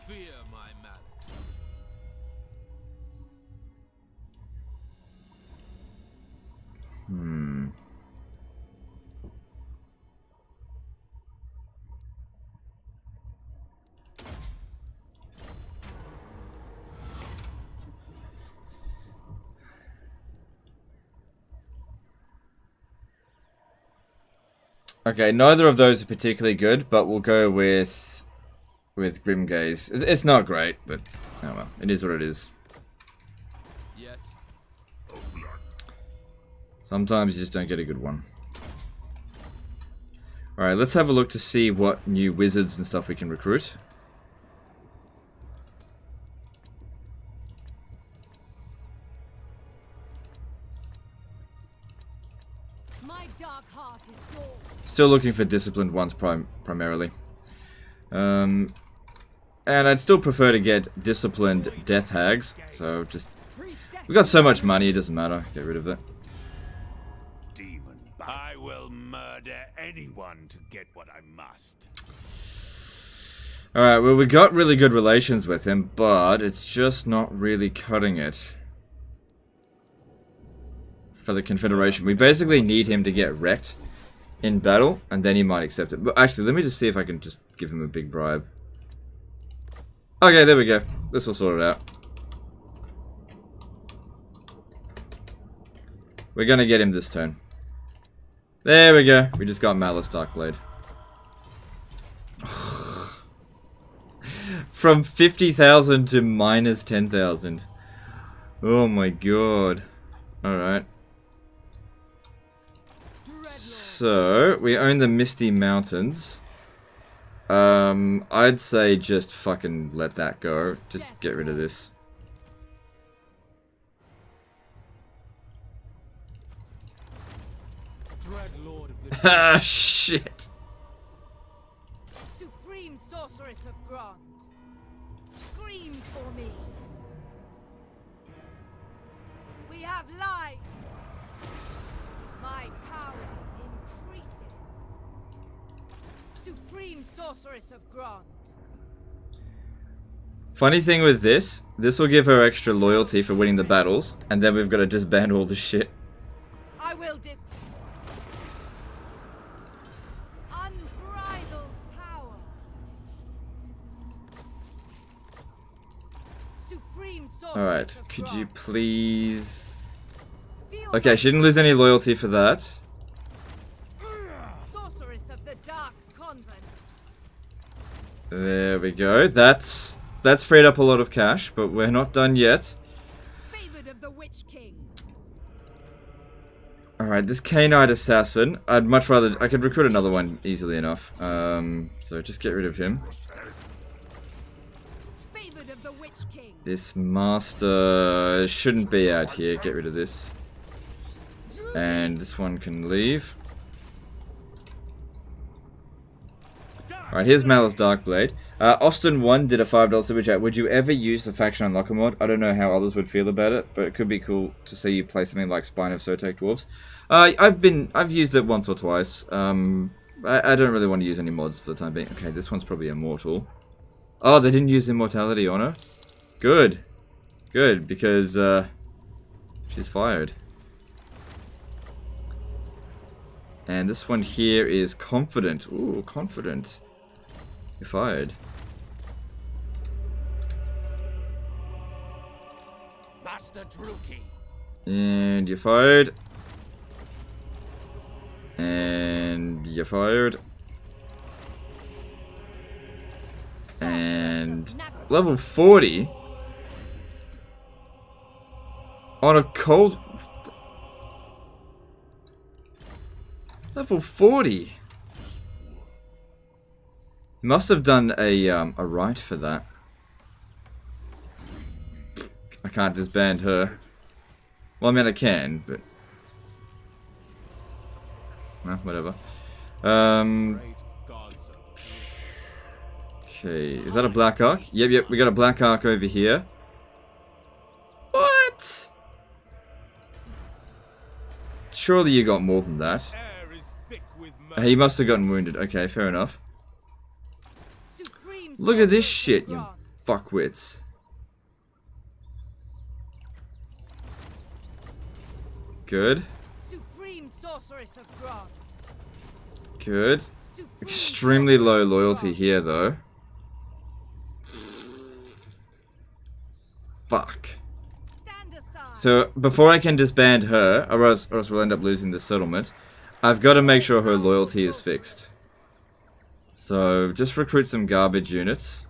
Fear my Malekith. Okay, neither of those are particularly good, but we'll go with Grimgaze. It's not great, but oh well, it is what it is. Yes. Sometimes you just don't get a good one. Alright, let's have a look to see what new wizards and stuff we can recruit. My dark heart is yours. Still looking for disciplined ones primarily. And I'd still prefer to get disciplined death hags. So just... we got so much money, it doesn't matter. Get rid of it. Demon. I will murder anyone to get what I must. Alright, well we got really good relations with him, but it's just not really cutting it. For the Confederation. We basically need him to get wrecked in battle, and then he might accept it. But actually, let me just see if I can just give him a big bribe. Okay, there we go. This will sort it out. We're gonna get him this turn. There we go. We just got Malice Darkblade. From 50,000 to minus 10,000. Oh my god. Alright. So, we own the Misty Mountains. I'd say just fucking let that go. Just get rid of this. Ah, shit. Supreme sorceress of Grant. Scream for me. We have life. My power increases. Supreme sorceress of Grant. Funny thing with this will give her extra loyalty for winning the battles, and then we've got to disband all the shit. I will unbridled power. Supreme sorceress Alright, of could Grant. you please... Feel Okay, she didn't lose any loyalty for that. sorceress of the Dark Convent. There we go. That's freed up a lot of cash, but we're not done yet. Favored of the Witch King. Alright, this K-Knight Assassin, I'd much rather... I could recruit another one easily enough. So just get rid of him. Favored of the Witch King. This Master shouldn't be out here. Get rid of this. And this one can leave. Alright, here's Malice Darkblade. Austin1 did a $5 super chat. Would you ever use the faction unlocker mod? I don't know how others would feel about it, but it could be cool to see you play something like Spine of Sotek Dwarves. I've used it once or twice. I don't really want to use any mods for the time being. Okay, this one's probably immortal. Oh, they didn't use Immortality on her? Good. Good, because she's fired. And this one here is Confident. Ooh, Confident. You're fired. Master Druki. And you're fired. And you're fired. And level 40 on a cold level 40. Must have done a rite for that. I can't disband her. Well, I mean I can, but well, whatever. Okay, is that a black arc? Yep, we got a black arc over here. What? Surely you got more than that. He must have gotten wounded. Okay, fair enough. Look at this shit, you fuckwits. Good. Supreme Sorceress of Grant. Good. Extremely low loyalty here, though. Fuck. So, before I can disband her, or else we'll end up losing the settlement, I've got to make sure her loyalty is fixed. So, just recruit some garbage units.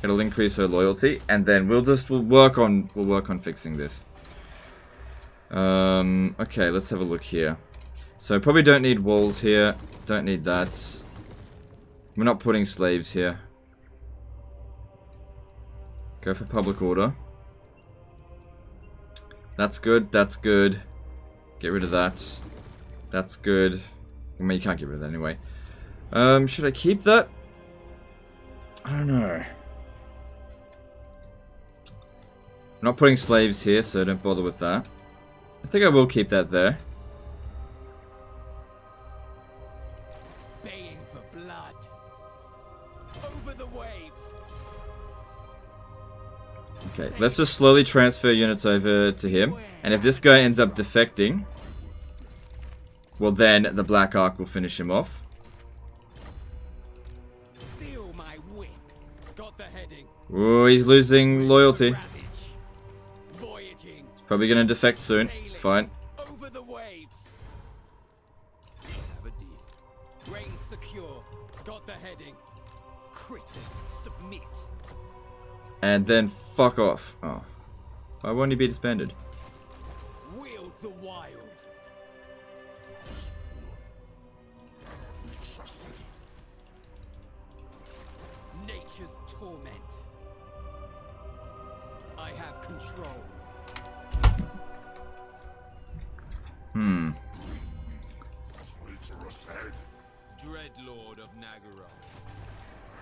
It'll increase her loyalty, and then we'll work on fixing this. Okay, let's have a look here. So, probably don't need walls here. Don't need that. We're not putting slaves here. Go for public order. That's good, that's good. Get rid of that. That's good. I mean, you can't get rid of that anyway. Should I keep that? I don't know. I'm not putting slaves here, so don't bother with that. I think I will keep that there. Baying for blood. Over the waves. Okay, let's just slowly transfer units over to him. And if this guy ends up defecting, well then the Black Ark will finish him off. Feel my whip. Got the heading. Oh, he's losing loyalty. Voyaging. He's probably gonna defect soon. It's fine. Over the waves. Have a deal. Reign secure. Got the heading. Critters submit. And then fuck off. Oh. Why won't he be disbanded? Wield the wild. Nature's torment. I have control. Traitorous head. Dreadlord of Nagara.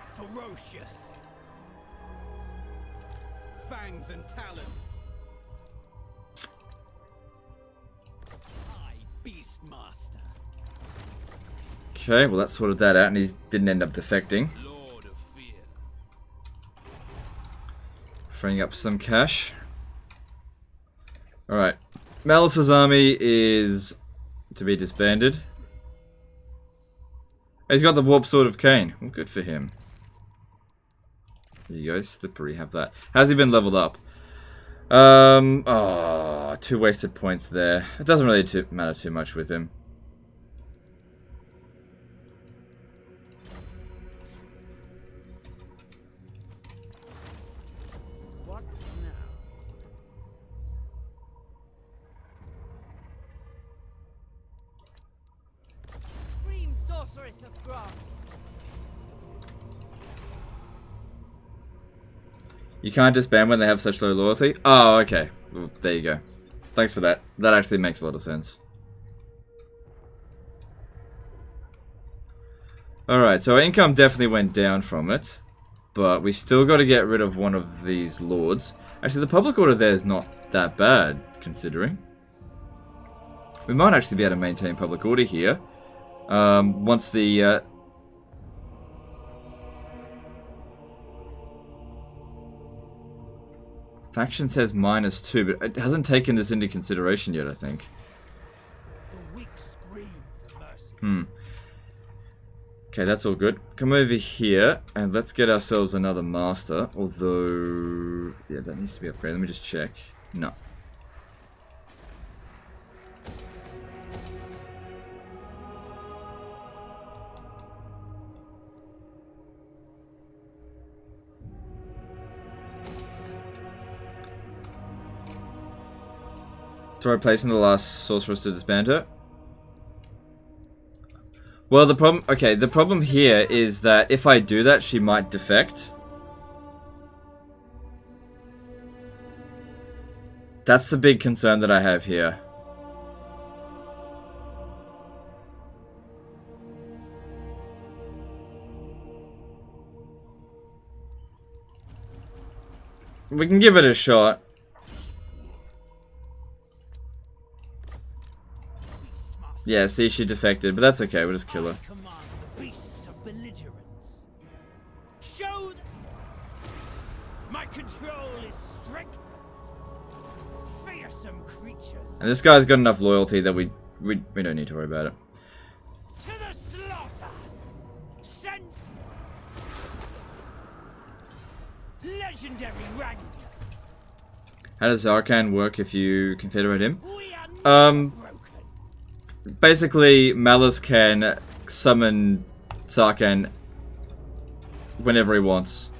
Ferocious. Fangs and talons. I, Beastmaster. Okay, well that sorted that out and he didn't end up defecting. Lord of Fear. Freeing up some cash. Alright. Malice's army is to be disbanded. He's got the Warp Sword of Cain. Well, good for him. There you go, Slippery, have that. How's he been leveled up? Oh, 2 wasted points there. It doesn't really matter too much with him. What now? Supreme Sorceress of Grant. You can't disband when they have such low loyalty? Oh, okay. Well, there you go. Thanks for that. That actually makes a lot of sense. Alright, so our income definitely went down from it. But we still got to get rid of one of these lords. Actually, the public order there is not that bad, considering. We might actually be able to maintain public order here. Once the... faction says -2, but it hasn't taken this into consideration yet, I think. The weak scream for mercy. Okay, that's all good. Come over here, and let's get ourselves another master. Although... yeah, that needs to be upgraded. Let me just check. No. Try placing the last sorceress to disband her. Well, the problem... okay, the problem here is that if I do that, she might defect. That's the big concern that I have here. We can give it a shot. Yeah, see, she defected, but that's okay, we'll just kill her. Command the beasts of belligerence. Show them my control is strengthened. Fearsome creatures. And this guy's got enough loyalty that we don't need to worry about it. To the slaughter. Send legendary rank. How does Zarkan work if you confederate him? We are not broken. Basically, Malice can summon Zarkan whenever he wants.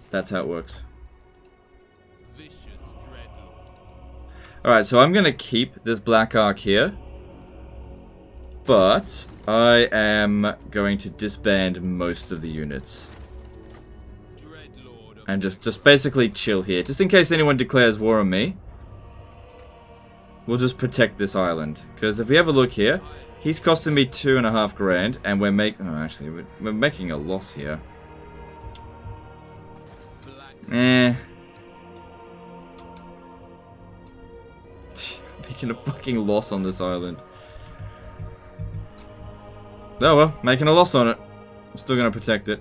That's how it works. Alright, so I'm gonna keep this Black Ark here. But I am going to disband most of the units. And just basically chill here. Just in case anyone declares war on me. We'll just protect this island. Because if we have a look here, he's costing me 2.5 grand, and we're making... oh, actually, we're making a loss here. Making a fucking loss on this island. Oh well, making a loss on it. I'm still gonna protect it.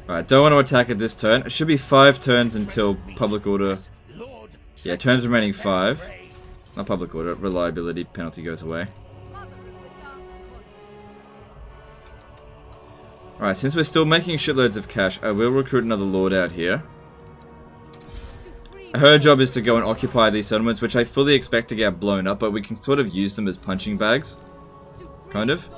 Alright, don't want to attack it this turn. It should be 5 turns until public order... yeah, turns remaining 5. Not public order, reliability penalty goes away. Alright, since we're still making shitloads of cash, I will recruit another lord out here. Her job is to go and occupy these settlements, which I fully expect to get blown up, but we can sort of use them as punching bags. Kind of.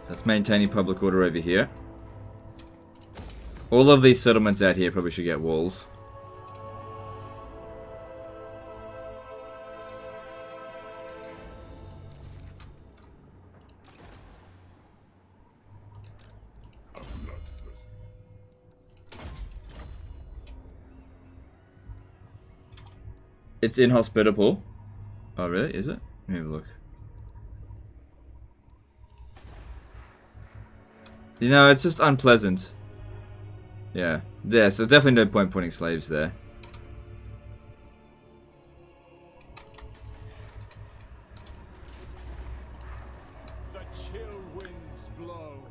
So that's maintaining public order over here. All of these settlements out here probably should get walls. It's inhospitable. Oh really? Is it? Let me have a look. You know, it's just unpleasant. Yeah. Yeah, so definitely no point putting slaves there.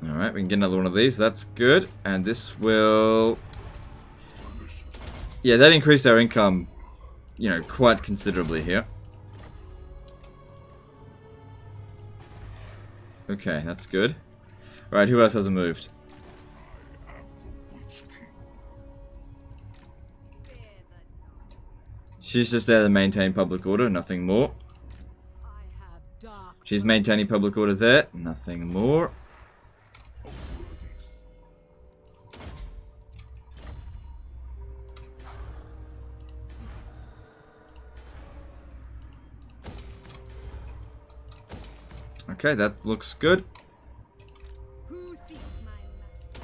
Alright, we can get another one of these. That's good. And this will... yeah, that increased our income, you know, quite considerably here. Okay, that's good. Alright, who else hasn't moved? She's just there to maintain public order, nothing more. She's maintaining public order there, nothing more. Okay, that looks good. Who seeks my life?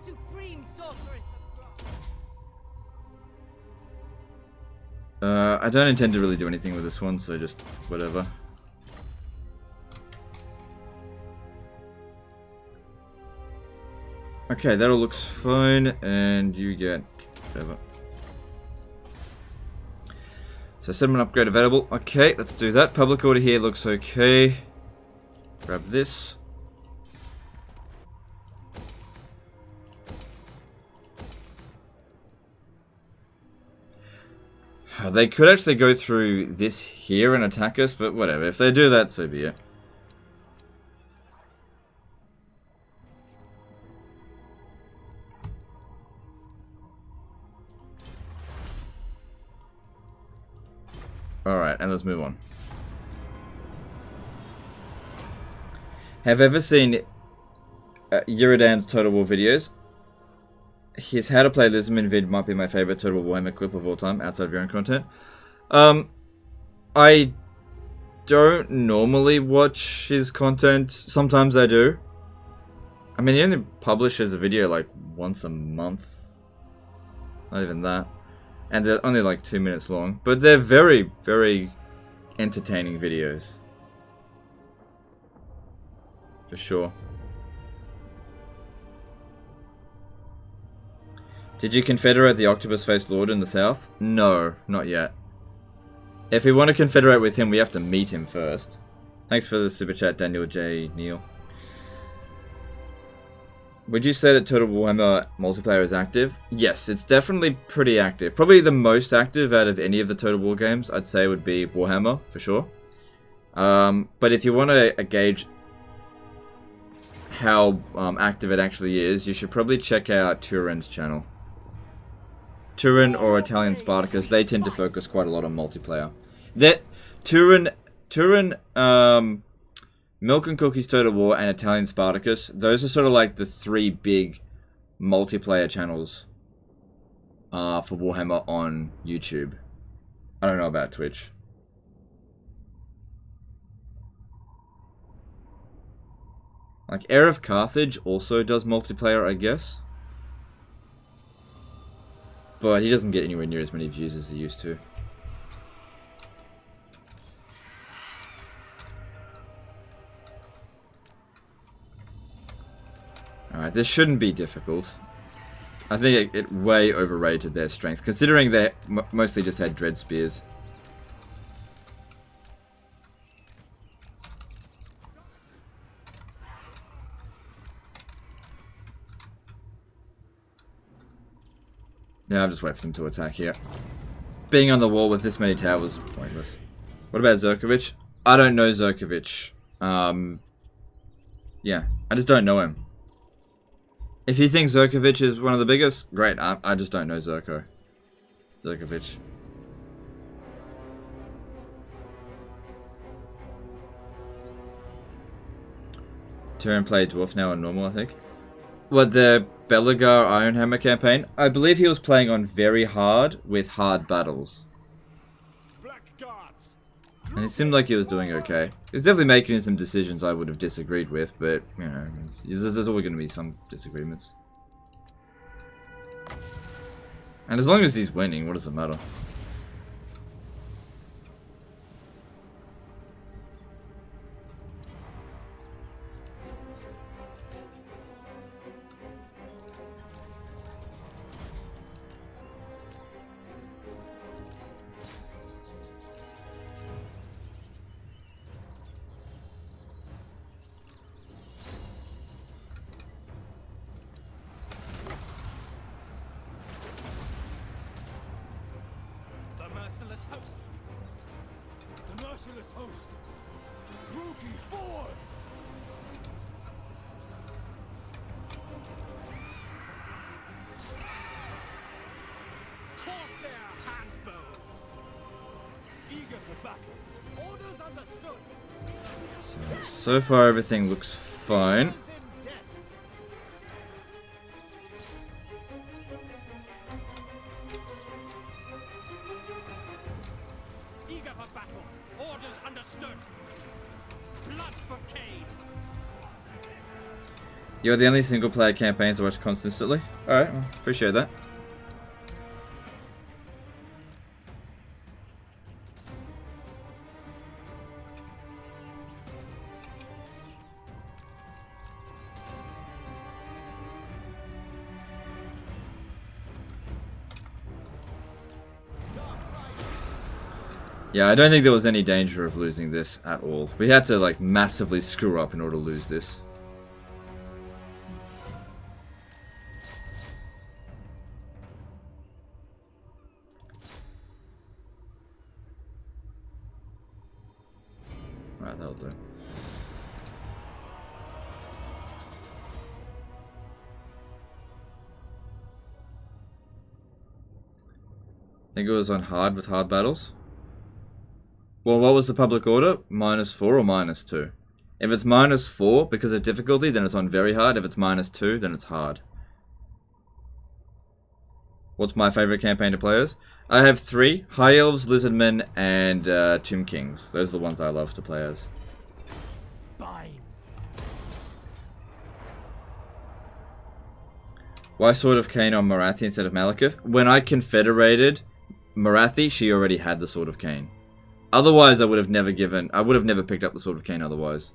Supreme sorceress of Grant. I don't intend to really do anything with this one, so just whatever. Okay, that all looks fine, and you get whatever. So settlement upgrade available. Okay, let's do that. Public order here looks okay. Grab this. They could actually go through this here and attack us, but whatever. If they do that, so be it. Alright, and let's move on. Have ever seen Uridan's Total War videos? His How to Play Lisman vid might be my favorite Total War Warhammer clip of all time, outside of your own content. I don't normally watch his content. Sometimes I do. I mean, he only publishes a video like once a month. Not even that. And they're only like 2 minutes long. But they're very, very entertaining videos. For sure. Did you confederate the Octopus-Faced Lord in the south? No, not yet. If we want to confederate with him, we have to meet him first. Thanks for the super chat, Daniel J. Neal. Would you say that Total Warhammer multiplayer is active? Yes, it's definitely pretty active. Probably the most active out of any of the Total War games, I'd say, would be Warhammer, for sure. But if you want to gauge how active it actually is, you should probably check out Turin's channel. Turin or Italian Spartacus, they tend to focus quite a lot on multiplayer. Turin, Milk and Cookies Total War and Italian Spartacus, those are sort of like the three big multiplayer channels for Warhammer on YouTube. I don't know about Twitch. Like, Heir of Carthage also does multiplayer, I guess. But he doesn't get anywhere near as many views as he used to. Alright, this shouldn't be difficult. I think it way overrated their strength, considering they mostly just had Dread Spears. Yeah, I'll just wait for them to attack here. Being on the wall with this many towers is pointless. What about Zerkovich? I don't know Zerkovich. Yeah, I just don't know him. If you think Zerkovich is one of the biggest, great. I just don't know Zerkovich. Turin played Dwarf now on normal, I think. What, the Belagar Ironhammer campaign? I believe he was playing on very hard with hard battles. And it seemed like he was doing okay. He was definitely making some decisions I would have disagreed with, but, you know, there's always going to be some disagreements. And as long as he's winning, what does it matter? So far everything looks fine. bastard! Blood for Cain! You're the only single player campaigns I watch constantly. Alright, well, appreciate that. Yeah, I don't think there was any danger of losing this at all. We had to like massively screw up in order to lose this. Right, that'll do. I think it was on hard with hard battles. Well, what was the public order? -4 or -2? If it's -4 because of difficulty, then it's on very hard. If it's -2, then it's hard. What's my favorite campaign to play as? I have 3. High Elves, Lizardmen, and Tomb Kings. Those are the ones I love to play as. Why Sword of Cain on Marathi instead of Malekith? When I confederated Marathi, she already had the Sword of Cain. Otherwise, I would have never picked up the Sword of Cain otherwise.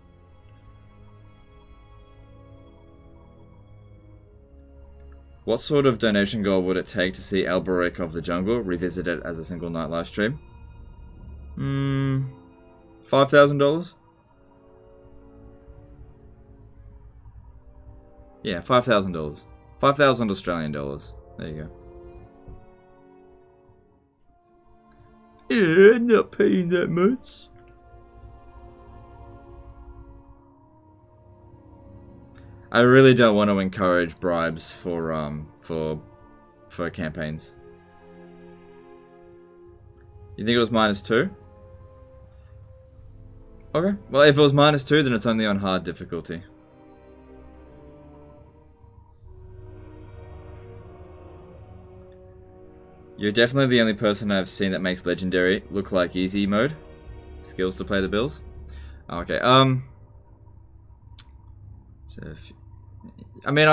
What sort of donation goal would it take to see Alberic of the Jungle revisited as a single night live stream? $5,000? Yeah, $5,000. 5,000 Australian dollars. There you go. Yeah, I'm not paying that much. I really don't want to encourage bribes for campaigns. You think it was -2? Okay. Well, if it was -2, then it's only on hard difficulty. You're definitely the only person I've seen that makes Legendary look like easy mode. Skills to play the bills. Okay, I mean,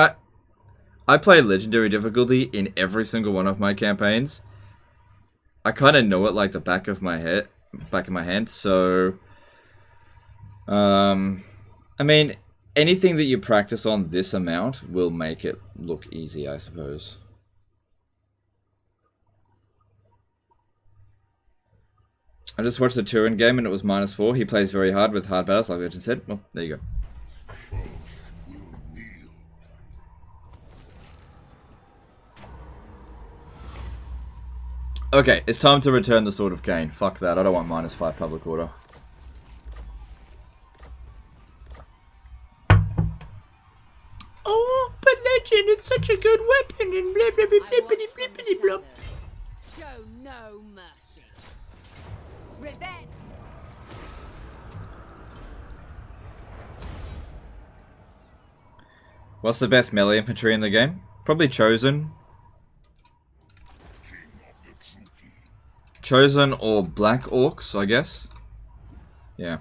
I play Legendary difficulty in every single one of my campaigns. I kind of know it like the back of my hand, so... I mean, anything that you practice on this amount will make it look easy, I suppose. I just watched the Turin game and it was -4. He plays very hard with hard battles, like Legend said. Well, there you go. Okay, it's time to return the Sword of Cain. Fuck that, I don't want -5 public order. Oh, but Legend, it's such a good weapon and blah blah blah blah blah blah blah blah. Show no mercy. Revenge. What's the best melee infantry in the game? Probably Chosen. Chosen or Black Orcs, I guess. Yeah.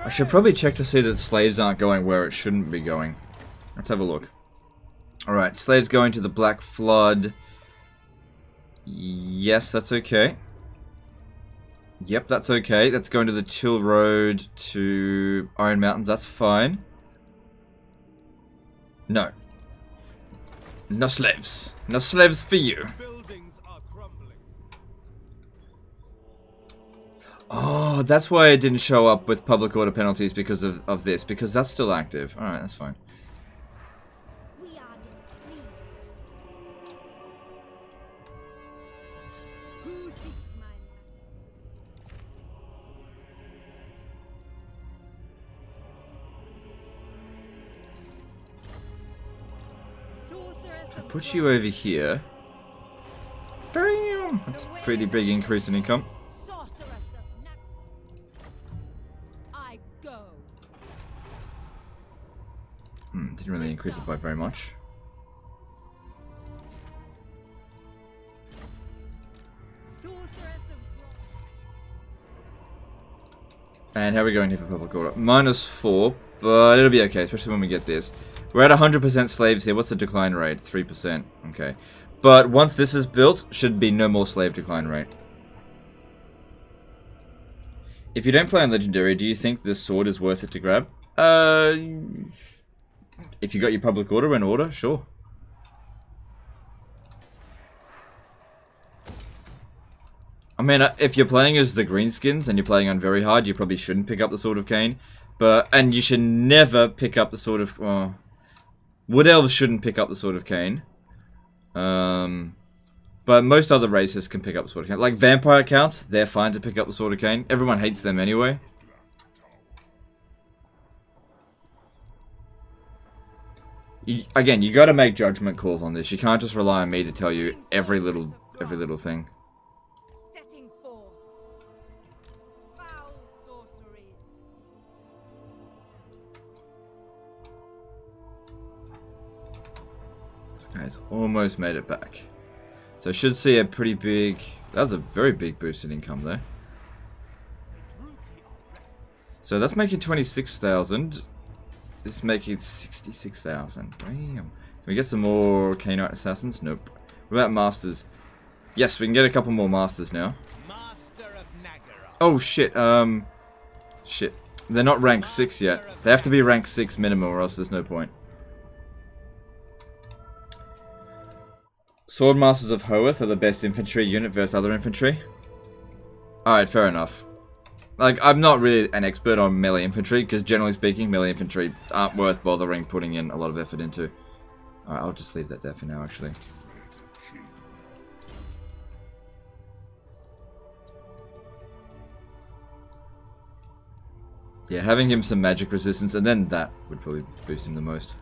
I should probably check to see that slaves aren't going where it shouldn't be going. Let's have a look. Alright, slaves going to the Black Flood. Yes, that's okay. Yep, that's okay. That's going to the Chill Road to Iron Mountains. That's fine. No. No slaves. No slaves for you. Buildings are crumbling. Oh, that's why it didn't show up with public order penalties because of this. Because that's still active. Alright, that's fine. We are displeased. Who seeks my land? Sorceress of Put you over here. Bam! That's a pretty big increase in income. sorceress of I go. Didn't really increase it by very much. And how are we going here for public order? -4, but it'll be okay, especially when we get this. We're at 100% slaves here. What's the decline rate? 3%. Okay. But once this is built, should be no more slave decline rate. If you don't play on Legendary, do you think this sword is worth it to grab? If you got your public order in order, sure. I mean, if you're playing as the greenskins and you're playing on very hard, you probably shouldn't pick up the Sword of Cain. And you should never pick up the Sword of... Well, Wood Elves shouldn't pick up the Sword of Cain. But most other races can pick up the Sword of Cain. Like Vampire accounts, they're fine to pick up the Sword of Cain. Everyone hates them anyway. Again, you gotta make judgment calls on this. You can't just rely on me to tell you every little thing. Setting forth. Foul sorceries. This guy's almost made it back. So should see a pretty big... That was a very big boost in income there. So that's making 26,000. This is making 66,000. Damn. Can we get some more Cainite Assassins? Nope. What about Masters? Yes, we can get a couple more Masters now. Oh shit, shit. They're not rank 6 yet. They have to be rank 6 minimum or else there's no point. Swordmasters of Hoeth are the best infantry unit versus other infantry. Alright, fair enough. Like, I'm not really an expert on melee infantry, because generally speaking, melee infantry aren't worth bothering putting in a lot of effort into. Alright, I'll just leave that there for now, actually. Yeah, having him some magic resistance, and then that would probably boost him the most.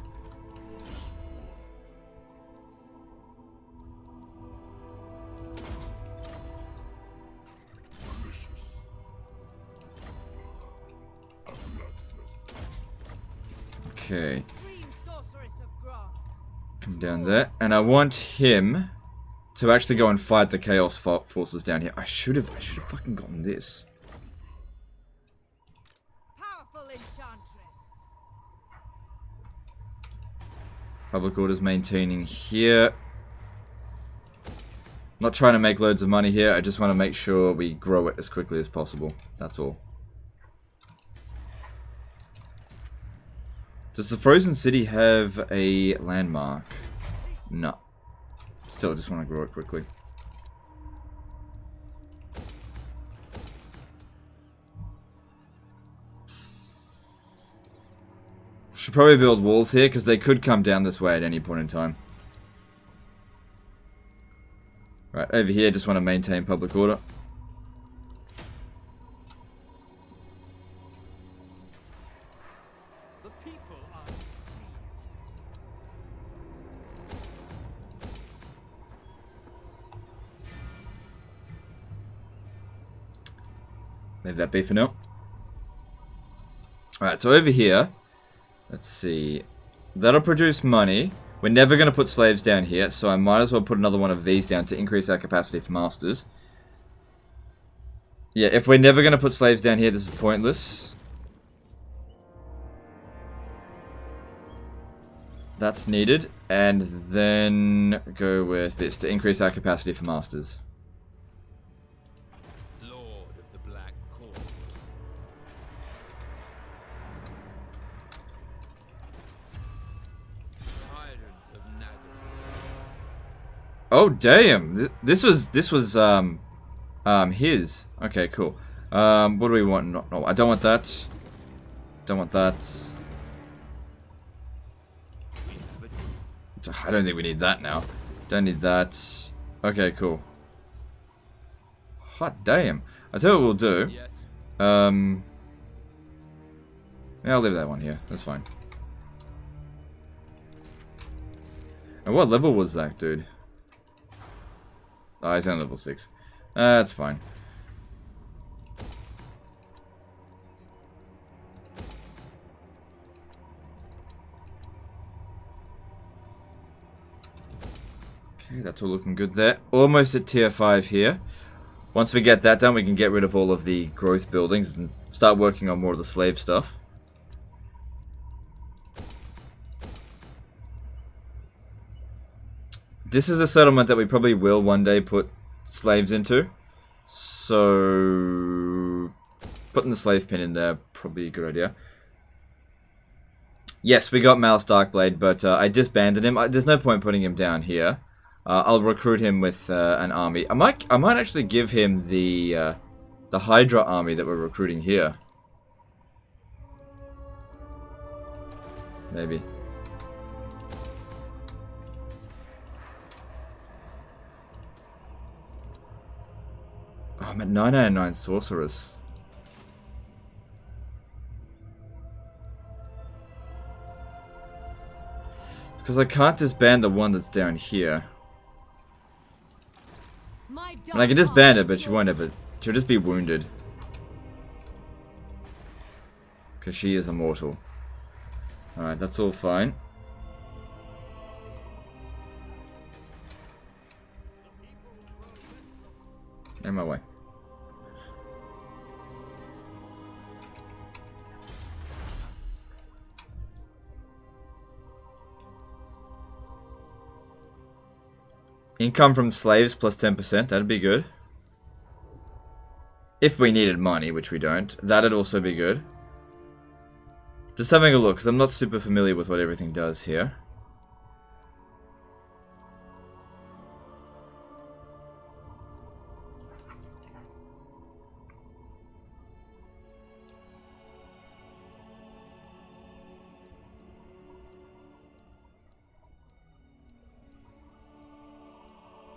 Okay. Come down there. And I want him to actually go and fight the Chaos forces down here. I should have fucking gotten this. Powerful enchantress. Public orders maintaining here. Not trying to make loads of money here. I just want to make sure we grow it as quickly as possible. That's all. Does the Frozen City have a landmark? No. Still, I just want to grow it quickly. Should probably build walls here, because they could come down this way at any point in time. Right, over here, just want to maintain public order. Leave that be for now. Alright, so over here, let's see. That'll produce money. We're never going to put slaves down here, so I might as well put another one of these down to increase our capacity for masters. Yeah, if we're never going to put slaves down here, this is pointless. That's needed. And then go with this to increase our capacity for masters. Oh damn! This was his. Okay, cool. What do we want? No, I don't want that. Don't want that. I don't think we need that now. Don't need that. Okay, cool. Hot damn! I tell you what we'll do. Yeah, I'll leave that one here. That's fine. And what level was that, dude? Oh, he's on level 6. That's fine. Okay, that's all looking good there. Almost at tier 5 here. Once we get that done, we can get rid of all of the growth buildings and start working on more of the slave stuff. This is a settlement that we probably will one day put slaves into. So putting the slave pin in there, probably a good idea. Yes, we got Mal's Darkblade, but I disbanded him. There's no point putting him down here. I'll recruit him with an army. I might actually give him the Hydra army that we're recruiting here. Maybe. Oh, I'm at 999 sorcerers. Because I can't disband the one that's down here. And I can disband it, but she won't ever. She'll just be wounded. Because she is immortal. Alright, that's all fine. In my way. Income from slaves plus 10%, that'd be good. If we needed money, which we don't, that'd also be good. Just having a look, because I'm not super familiar with what everything does here.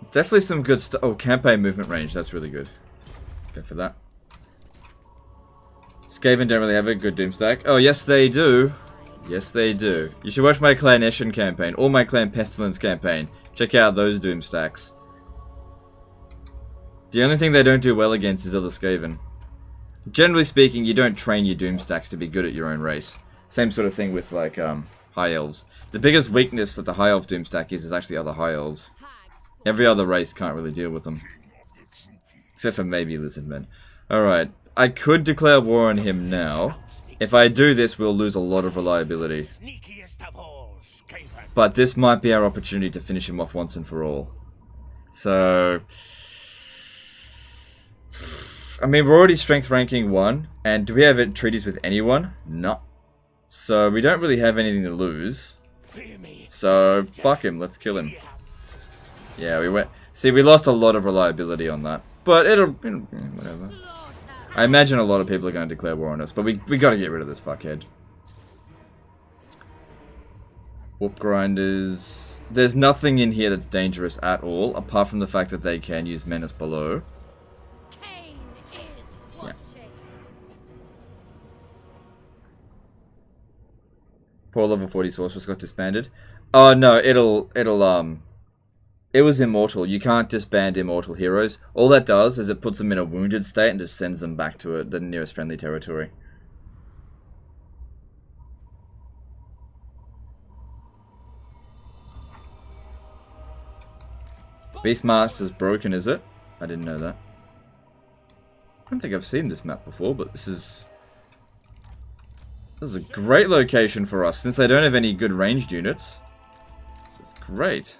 Definitely some good stuff. Oh, campaign movement range. That's really good. Go for that. Skaven don't really have a good doom stack. Oh, yes they do. Yes they do. You should watch my Clan Eshin campaign. Or my Clan Pestilence campaign. Check out those doom stacks. The only thing they don't do well against is other Skaven. Generally speaking, you don't train your doom stacks to be good at your own race. Same sort of thing with like High Elves. The biggest weakness that the High Elf doom stack is actually other High Elves. Every other race can't really deal with them. Except for maybe Lizardmen. Alright, I could declare war on him now. If I do this, we'll lose a lot of reliability. But this might be our opportunity to finish him off once and for all. So... I mean, we're already strength ranking 1. And do we have treaties with anyone? No. So we don't really have anything to lose. So, fuck him, let's kill him. Yeah, we went... See, we lost a lot of reliability on that. But it'll... whatever. I imagine a lot of people are going to declare war on us. But we gotta get rid of this fuckhead. Warp grinders... There's nothing in here that's dangerous at all. Apart from the fact that they can use menace below. Yeah. Poor level 40 sorceress got disbanded. Oh, no, it'll... It was immortal. You can't disband immortal heroes. All that does is it puts them in a wounded state and just sends them back to the nearest friendly territory. Beastmaster's broken, is it? I didn't know that. I don't think I've seen this map before, but this is a great location for us, since they don't have any good ranged units. This is great.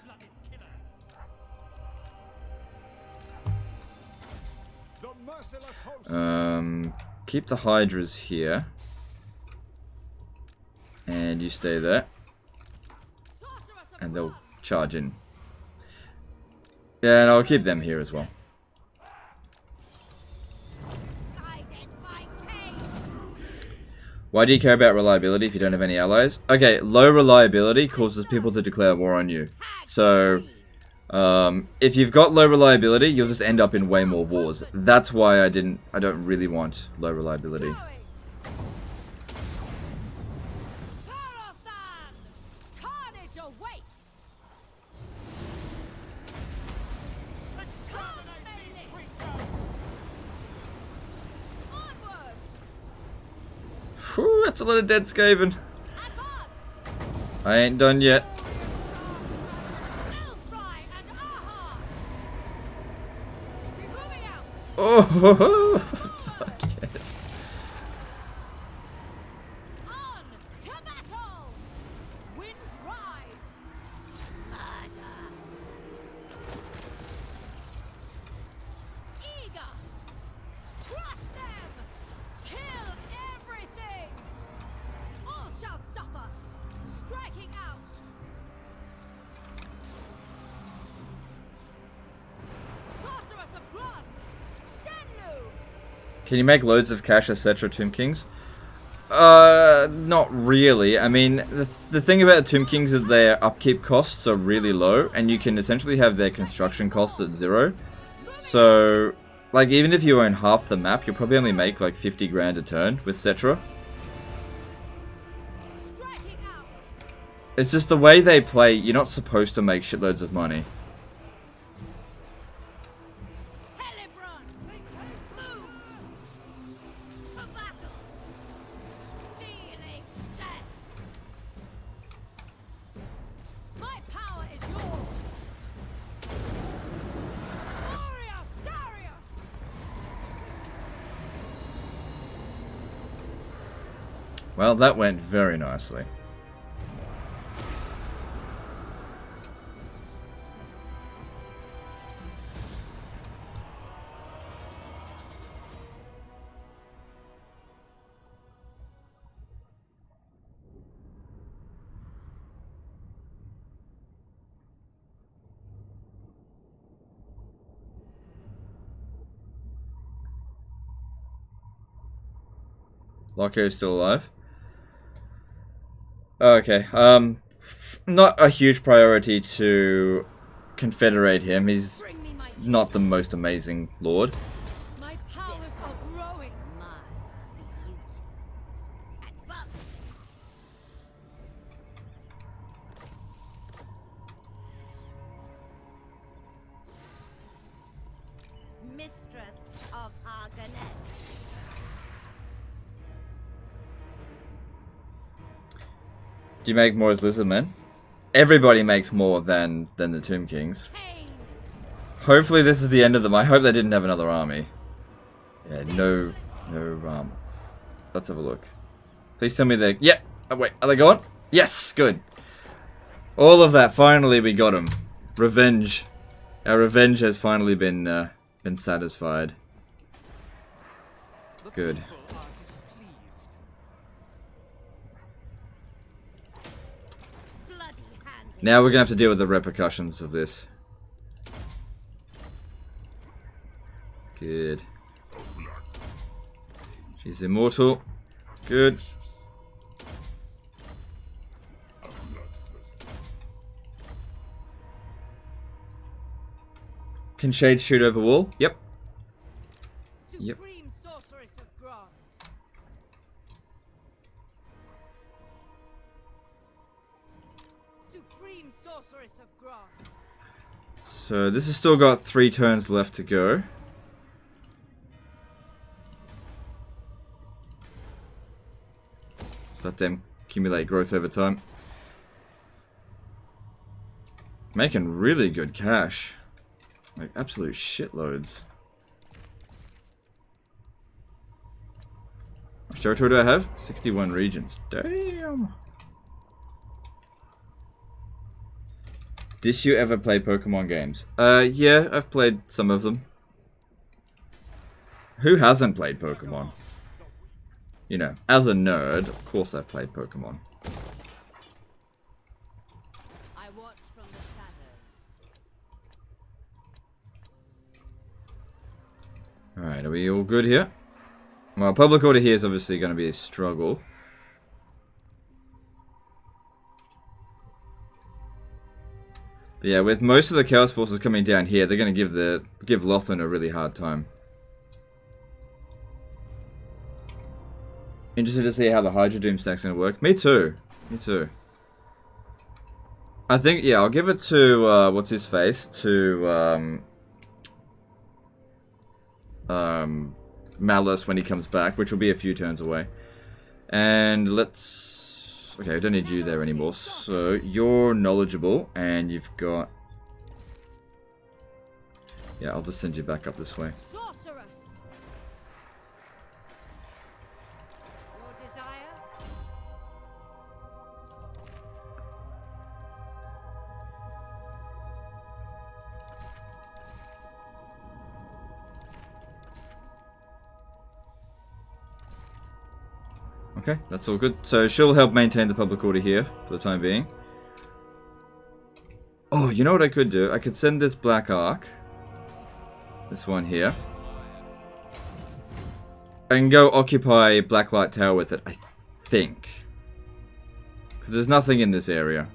Keep the Hydras here. And you stay there. And they'll charge in. Yeah, and I'll keep them here as well. Why do you care about reliability if you don't have any allies? Okay, low reliability causes people to declare war on you. So... if you've got low reliability, you'll just end up in way more wars. That's why I don't really want low reliability. Whew, that's a lot of dead Skaven. I ain't done yet. Oh, fuck yes. On to battle! Winds rise! Murder! Eager! Crush them! Kill everything! All shall suffer! Striking out! Sorceress of Grund! Shenlu! Can you make loads of cash, etc. Tomb Kings? Not really. I mean, the thing about Tomb Kings is their upkeep costs are really low, and you can essentially have their construction costs at 0. So, like, even if you own half the map, you'll probably only make like 50 grand a turn with Cetra. Striking out! It's just the way they play, you're not supposed to make shitloads of money. Hellebron! Move! To battle! Dealing death! My power is yours! Warrior Sarius! Well, that went very nicely. Locker is still alive. Okay, not a huge priority to confederate him. He's Bring me my not the most amazing lord. My powers are growing! My beauty. Advance. Mistress of Arganet. Do you make more as Lizardmen? Everybody makes more than the Tomb Kings. Cain! Hopefully this is the end of them. I hope they didn't have another army. Yeah, no, let's have a look. Please tell me they're... Yep! Oh, wait, are they gone? Yes! Good. All of that, finally we got them. Revenge. Our revenge has finally been satisfied. Good. People are displeased. Bloody hand! Now we're gonna have to deal with the repercussions of this. Good. She's immortal. Good. Can Shade shoot over wall? Yep. Yep. Supreme Sorceress of Grond. Supreme Sorceress of Grond. So this has still got 3 turns left to go. Let's let them accumulate growth over time. Making really good cash. Like absolute shitloads. How much territory do I have? 61 regions. Damn. Did you ever play Pokemon games? Yeah, I've played some of them. Who hasn't played Pokemon? You know, as a nerd, of course I've played Pokemon. I watch from the shadows. Alright, are we all good here? Well, public order here is obviously going to be a struggle. But yeah, with most of the Chaos Forces coming down here, they're going to give Ulthuan a really hard time. Interested to see how the Hydra Doom stack's going to work. Me too. Me too. I think, yeah, I'll give it to, what's his face? To, Malice when he comes back, which will be a few turns away. And let's... Okay, I don't need you there anymore. So, you're knowledgeable, and you've got... Yeah, I'll just send you back up this way. Sorceress. Your desire? Okay, that's all good. So she'll help maintain the public order here for the time being. Oh, you know what I could do? I could send this Black Ark. This one here. I can go occupy Blacklight Tower with it, I think. Because there's nothing in this area.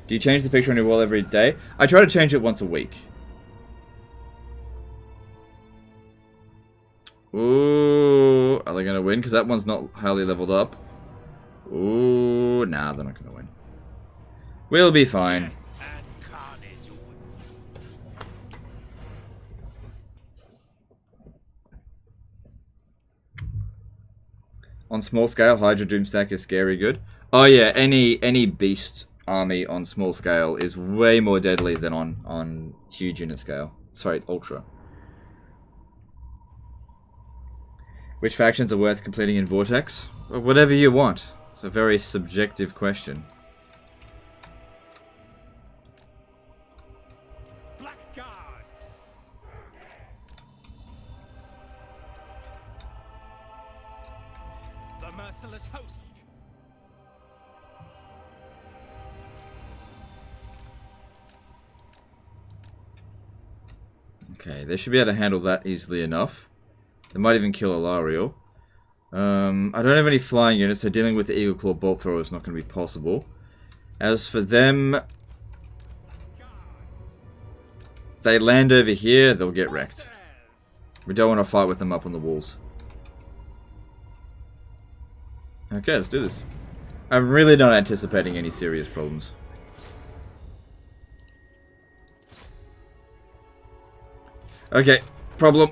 Do you change the picture on your wall every day? I try to change it once a week. Ooh, are they going to win? Because that one's not highly leveled up. Ooh, nah, they're not going to win. We'll be fine. On small scale, Hydra Doomstack is scary good. Oh yeah, any beast army on small scale is way more deadly than on huge unit scale. Sorry, ultra. Which factions are worth completing in Vortex? Well, whatever you want. It's a very subjective question. Black Guards. The merciless host. Okay, they should be able to handle that easily enough. They might even kill Alariel. I don't have any flying units, so dealing with the Eagle Claw Bolt Thrower is not going to be possible. As for them, they land over here, they'll get wrecked. We don't want to fight with them up on the walls. Okay, let's do this. I'm really not anticipating any serious problems. Okay, problem.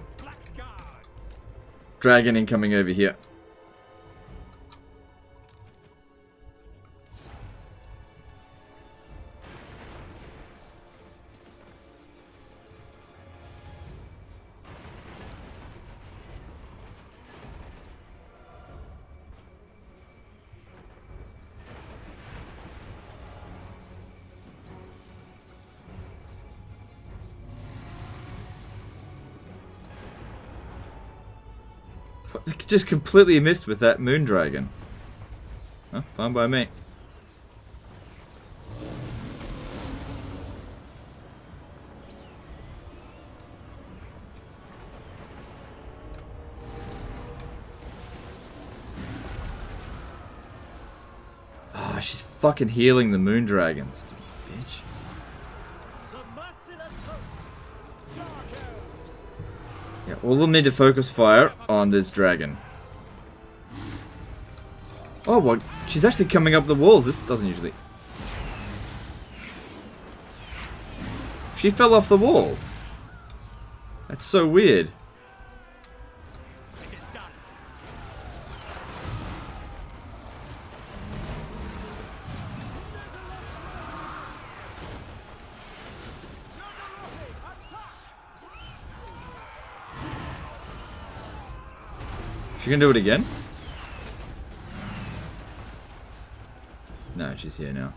Dragon incoming over here. Just completely missed with that moon dragon. Huh, fine by me. Ah, she's fucking healing the moon dragon, stupid bitch. Yeah, all of them need to focus fire on this dragon. Oh, well, she's actually coming up the walls. This doesn't usually... She fell off the wall. That's so weird. It is done. She gonna do it again? No, she's here now.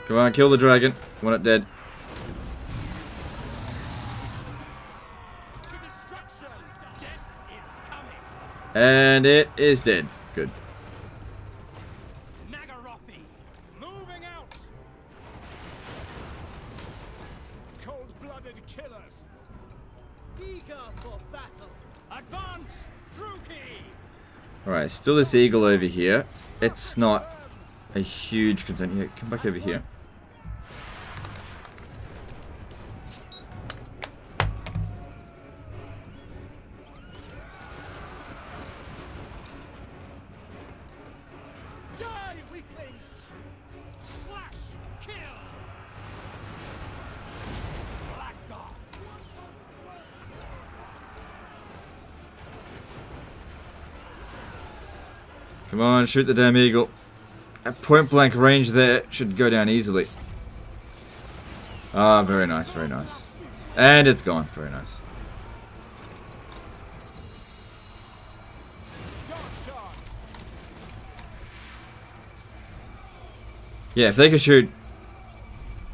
Come on, kill the dragon. Want it dead. To destruction. Death is coming. And it is dead. Good. Nagarothi. Moving out. Cold-blooded killers. Eager for battle. Advance. Druki. Alright, still this eagle over here. It's not a huge concern. Here, come back over here. Die, weakling! Slash. Kill. Black Guards. Come on, shoot the damn eagle. At point blank range there should go down easily. Ah, very nice, very nice. And it's gone. Very nice. Yeah, if they could shoot...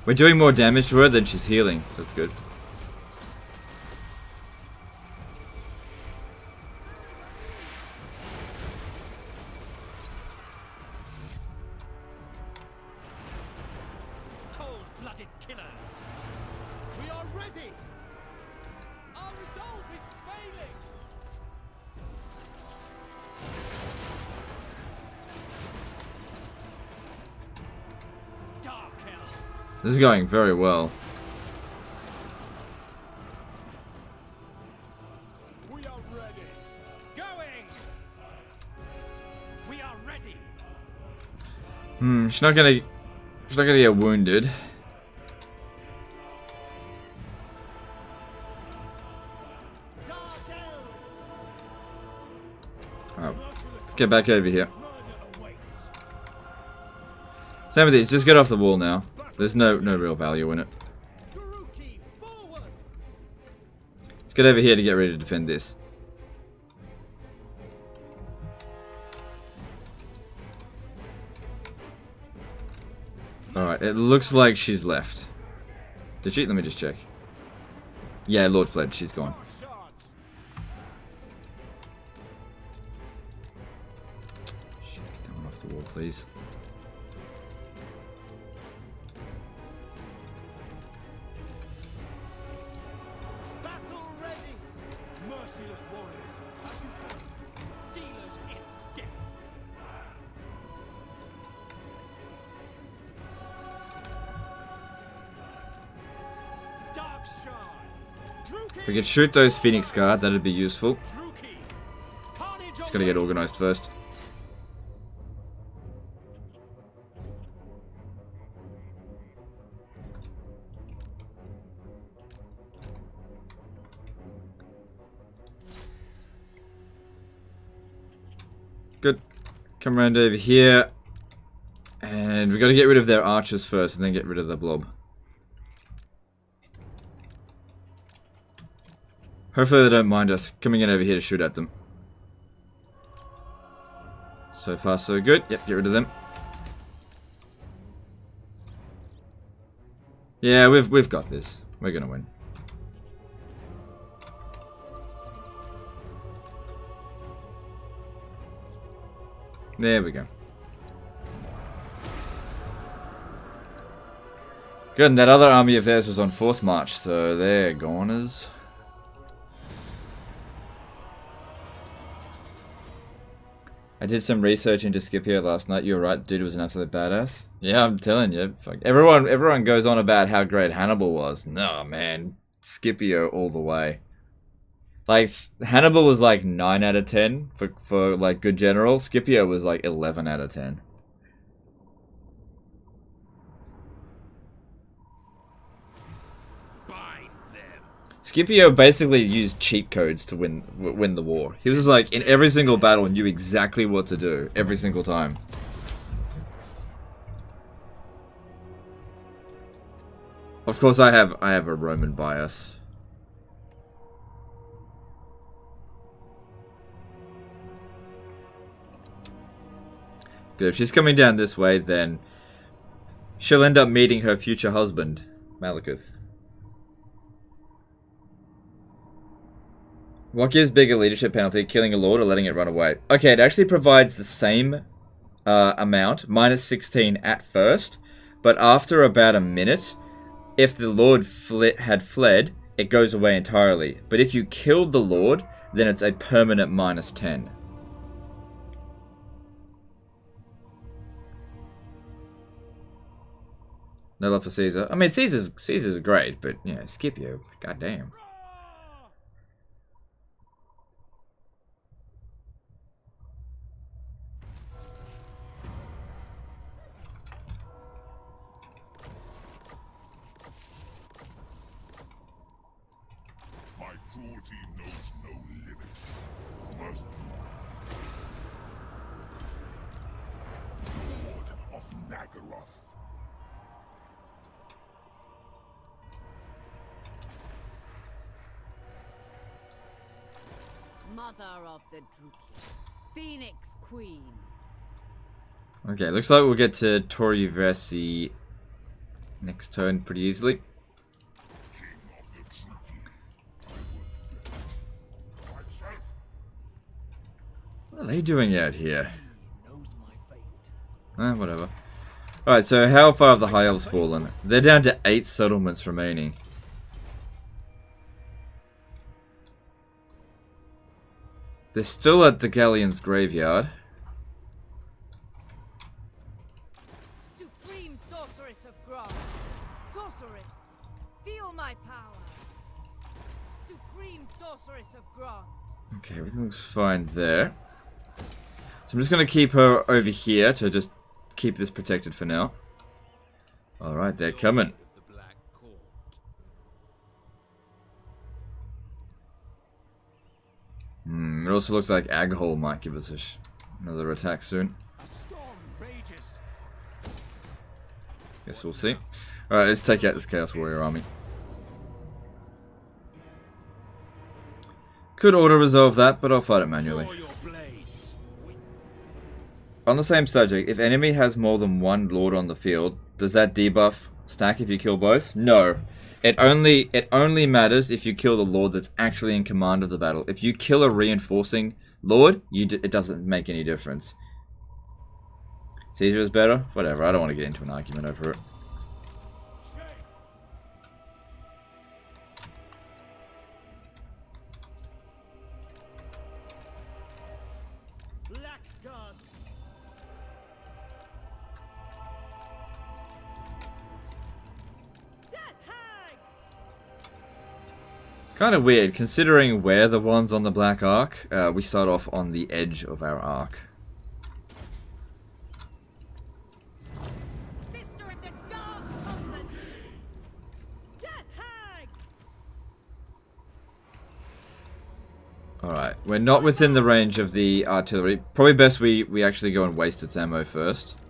We're doing more damage to her than she's healing, so that's good. Cold-blooded killers. We are ready. Our resolve is failing. Dark elves. This is going very well. We are ready. Going. We are ready. She's not gonna get wounded. Dark elves. Oh, let's get back over here. Murder awaits. Same with these, just get off the wall now. There's no real value in it. Garuki, forward. Let's get over here to get ready to defend this. Alright, it looks like she's left. Did she? Let me just check. Yeah, Lord fled. She's gone. Shards. Shit, get that one off the wall, please. Battle ready. Merciless warriors. As you say. Dealers in death. Dark shards. If we could shoot those Phoenix Guard, that'd be useful. Druki. Carnage. Just gotta get organized first. Good. Come around over here. And we gotta get rid of their archers first and then get rid of the blob. Hopefully they don't mind us coming in over here to shoot at them. So far so good. Yep, get rid of them. Yeah, we've got this. We're gonna win. There we go. Good, and that other army of theirs was on forced march, so they're goners. I did some research into Scipio last night. You're right, dude was an absolute badass. Yeah, I'm telling you. Fuck. Everyone goes on about how great Hannibal was. No, man. Scipio all the way. Like, Hannibal was like 9 out of 10 for like good general. Scipio was like 11 out of 10. Bind them. Scipio basically used cheat codes to win the war. He was just like, in every single battle, knew exactly what to do every single time. Of course, I have a Roman bias. Good. If she's coming down this way, then she'll end up meeting her future husband, Malekith. What gives bigger leadership penalty, killing a lord or letting it run away? Okay, it actually provides the same amount, minus 16 at first, but after about a minute, if the lord had fled, it goes away entirely. But if you killed the lord, then it's a permanent minus 10. No love for Caesar. I mean, Caesar's great, but, you know, Scipio, goddamn. My cruelty knows no limits. Must Lord Nagaroth. Mother of the Druki. Phoenix Queen. Okay, looks like we'll get to Tori Versi next turn pretty easily. What are they doing out here? Whatever. Alright, so how far have the High Elves fallen? They're down to 8 settlements remaining. They're still at the Galleon's graveyard. Supreme sorceress of Grant. Sorceress, feel my power. Supreme sorceress of Grant. Okay, everything looks fine there. So I'm just going to keep her over here to just keep this protected for now. Alright, they're coming. It also looks like Aghol might give us another attack soon. A storm rages. Guess we'll see. Alright, let's take out this Chaos Warrior army. Could auto-resolve that, but I'll fight it manually. On the same subject, if enemy has more than one Lord on the field, does that debuff stack if you kill both? No. It only matters if you kill the Lord that's actually in command of the battle. If you kill a reinforcing Lord, it doesn't make any difference. Caesar is better? Whatever, I don't want to get into an argument over it. Black gods. It's kind of weird, considering where the one's on the Black Ark. We start off on the edge of our arc. Sister in the dark covenant. Death hag. Alright, we're not within the range of the artillery. Probably best we actually go and waste its ammo first.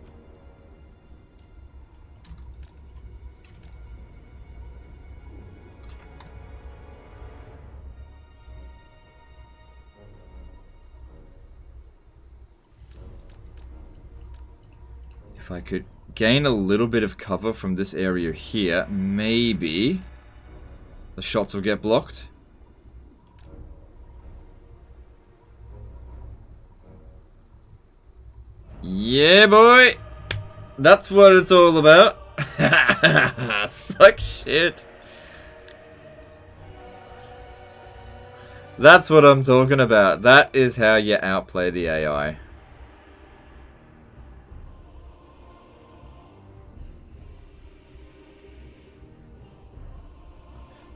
If I could gain a little bit of cover from this area here, maybe the shots will get blocked. Yeah, boy! That's what it's all about. Suck shit. That's what I'm talking about. That is how you outplay the AI.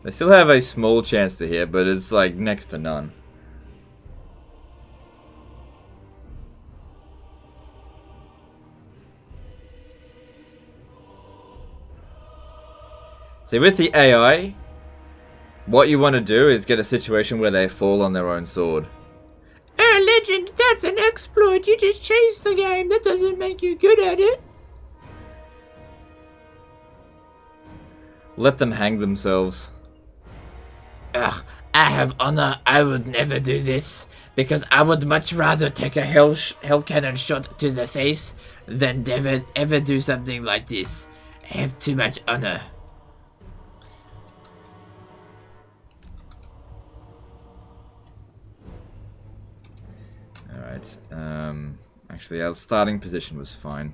They still have a small chance to hit, but it's like next to none. See, with the AI, what you want to do is get a situation where they fall on their own sword. Oh, legend, that's an exploit. You just changed the game. That doesn't make you good at it. Let them hang themselves. Ugh, I have honor. I would never do this, because I would much rather take a hell cannon shot to the face than ever do something like this. I have too much honor. Alright, actually our starting position was fine.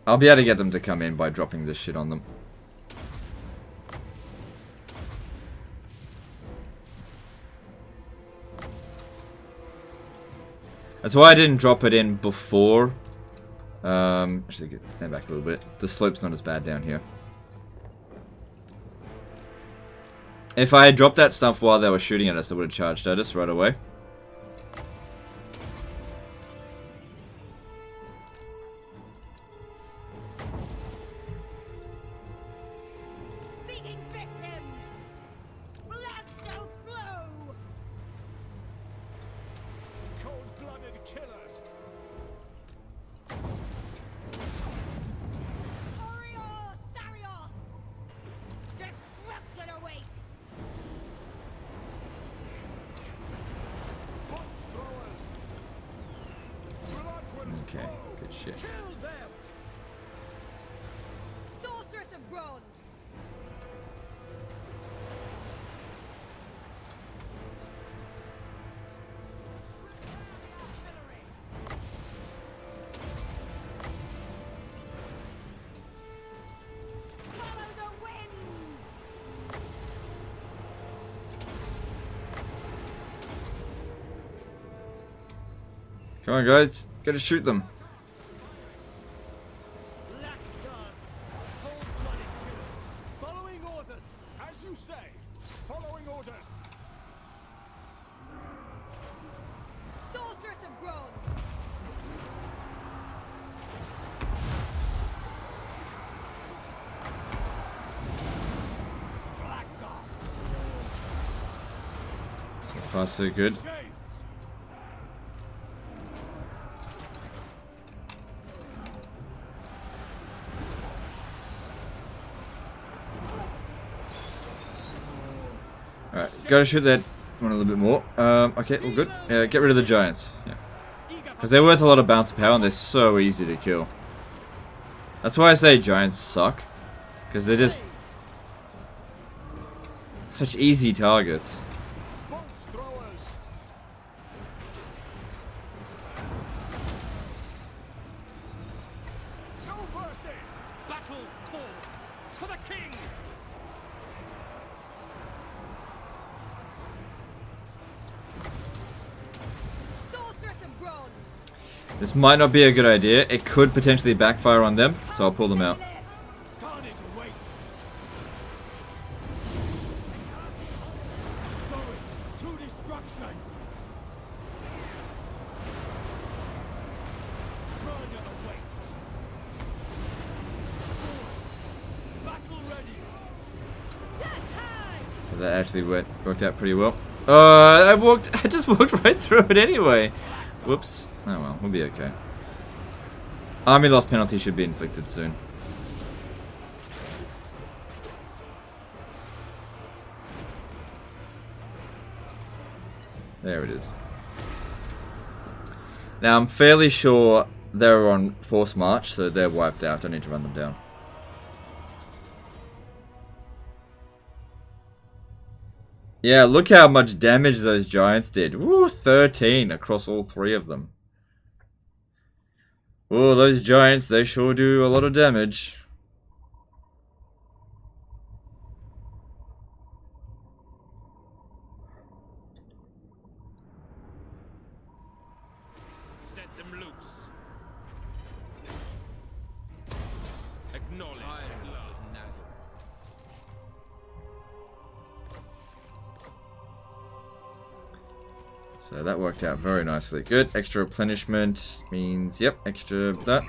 I'll be able to get them to come in by dropping this shit on them. That's why I didn't drop it in before. Actually, stand back a little bit. The slope's not as bad down here. If I had dropped that stuff while they were shooting at us, they would have charged at us right away. Seeking victims. Blood shall flow. Cold-blooded killers. Okay, good shit. Sorceress of Grond! Follow the winds! Come on, guys. Gotta shoot them. Blackguards! Cold-blooded killers! Following orders! As you say! Following orders! Sorceress of Grond! Blackguards! So far, so good. Shades! Alright, gotta shoot that one a little bit more. Okay, all good. Yeah, get rid of the giants. Yeah. Because they're worth a lot of bounce power and they're so easy to kill. That's why I say giants suck. Because they're just such easy targets. Bolt throwers! No mercy! Battle calls! For the king! Sorceress of Grond! This might not be a good idea. It could potentially backfire on them, so I'll pull them out. Carnage awaits! Going to destruction! Murder awaits! Battle ready! So that actually worked out pretty well. I just walked right through it anyway. Whoops. Oh well, we'll be okay. Army loss penalty should be inflicted soon. There it is. Now I'm fairly sure they're on force march, so they're wiped out. Don't need to run them down. Yeah, look how much damage those giants did. Woo, 13 across all three of them. Oh, those giants, they sure do a lot of damage. Set them loose. Acknowledge the blood. So that worked out very nicely. Good. Extra replenishment means, yep, extra that.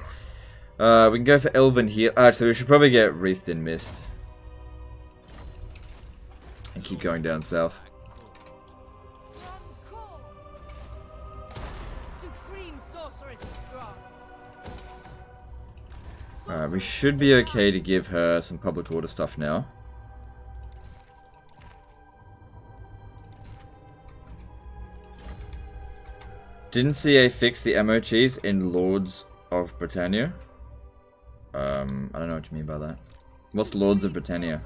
We can go for Elven here. Actually, we should probably get Wreathed in Mist. And keep going down south. Grond's call! Supreme Sorceress of Grond! Alright, we should be okay to give her some public order stuff now. Didn't CA fix the ammo cheese in Lords of Britannia? I don't know what you mean by that. What's Lords of Britannia?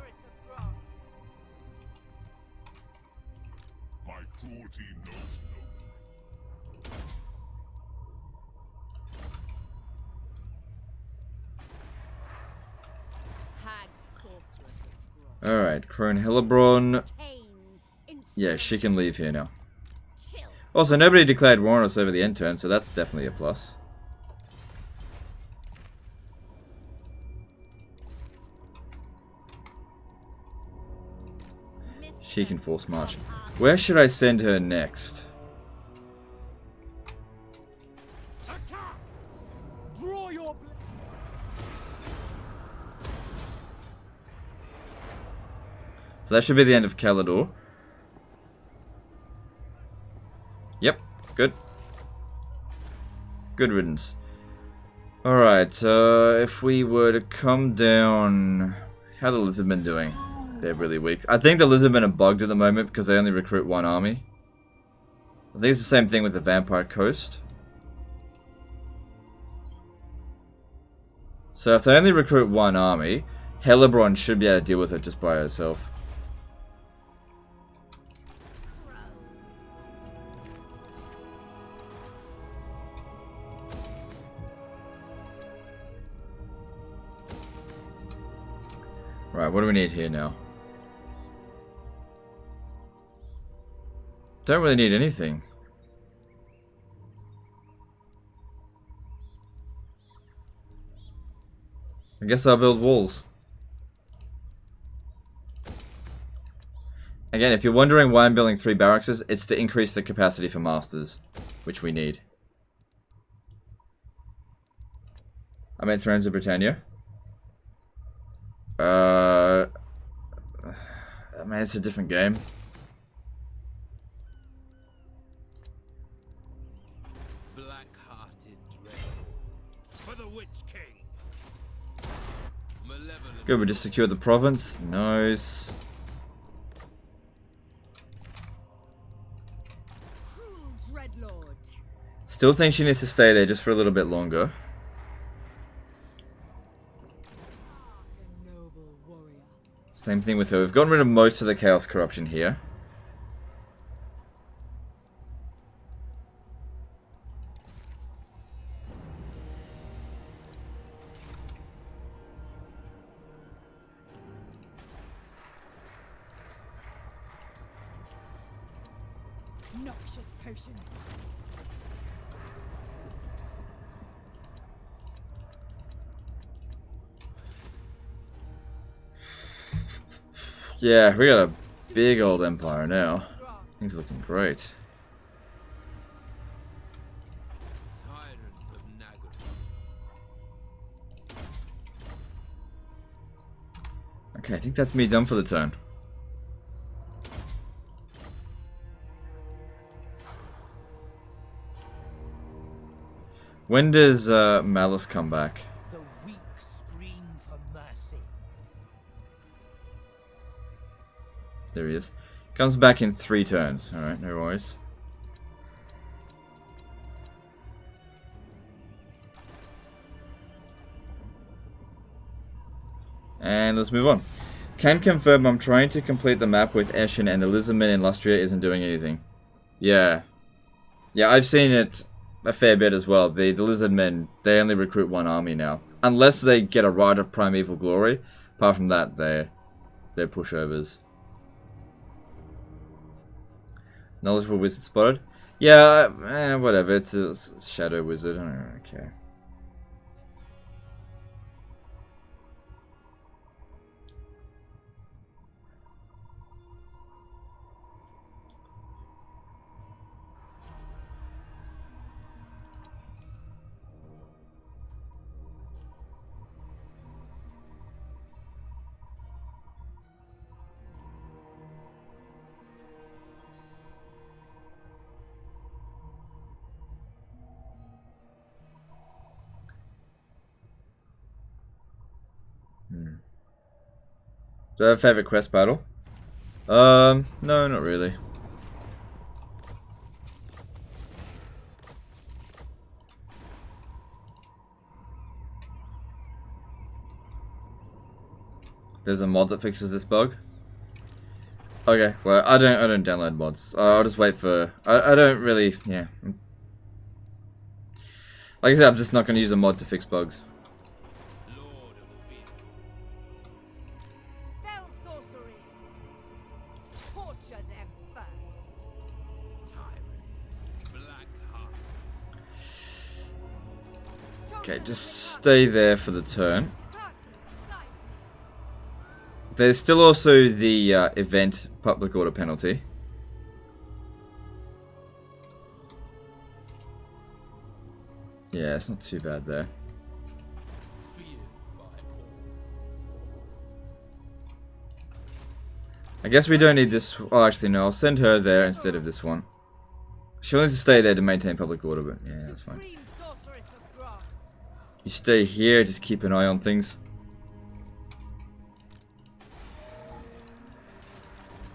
My cruelty knows no. Hag sorceress of Grond. Alright, Crone Hellebron. Pains in Yeah, she can leave here now. chill. Also, nobody declared war on us over the end turn, so that's definitely a plus. She can force march. Where should I send her next? Attack! Draw your So that should be the end of Calador. Yep, good. Good riddance. Alright, if we were to come down... How are the Lizardmen doing? They're really weak. I think the Lizardmen are bugged at the moment because they only recruit one army. I think it's the same thing with the Vampire Coast. So if they only recruit one army, Hellebron should be able to deal with it just by herself. Right, what do we need here now? Don't really need anything. I guess I'll build walls. Again, if you're wondering why I'm building 3 barracks, it's to increase the capacity for masters, which we need. I meant Thrones of Britannia. Man, it's a different game. Black-hearted dreadhorde for the Witch King. Malevolent. Good, we just secured the province. Nice. Cruel Dreadlord. Still think she needs to stay there just for a little bit longer. A noble warrior. Same thing with her. We've gotten rid of most of the chaos corruption here. Noxious potions. Yeah, we got a big old empire now. Things are looking great. Tyrant of Nagaroth. Okay, I think that's me done for the turn. When does Malice come back? The weak scream for mercy. There he is. Comes back in 3 turns. Alright, no worries. And let's move on. Can confirm I'm trying to complete the map with Eshin and the Lizardman in Lustria isn't doing anything. Yeah. Yeah, I've seen it a fair bit as well. The Lizardmen, they only recruit 1 army now. Unless they get a Rite of Primeval Glory. Apart from that, they're pushovers. Knowledgeable Wizard spotted? Yeah, whatever. It's a Shadow Wizard. I don't care. Do I have a favorite quest battle? No, not really. There's a mod that fixes this bug. Okay, well, I don't download mods. I'll just wait for. I don't really. Yeah. Like I said, I'm just not going to use a mod to fix bugs. Fell sorcery. Torture them first. Tyrant. Black-hearted. Okay, just stay there for the turn. Party, life. There's still also the event public order penalty. Yeah, it's not too bad there. Feared by all. I guess we don't need this. Oh, actually, no. I'll send her there instead of this one. She'll need to stay there to maintain public order, but yeah, that's fine. Supreme sorceress of Grant. You stay here, just keep an eye on things.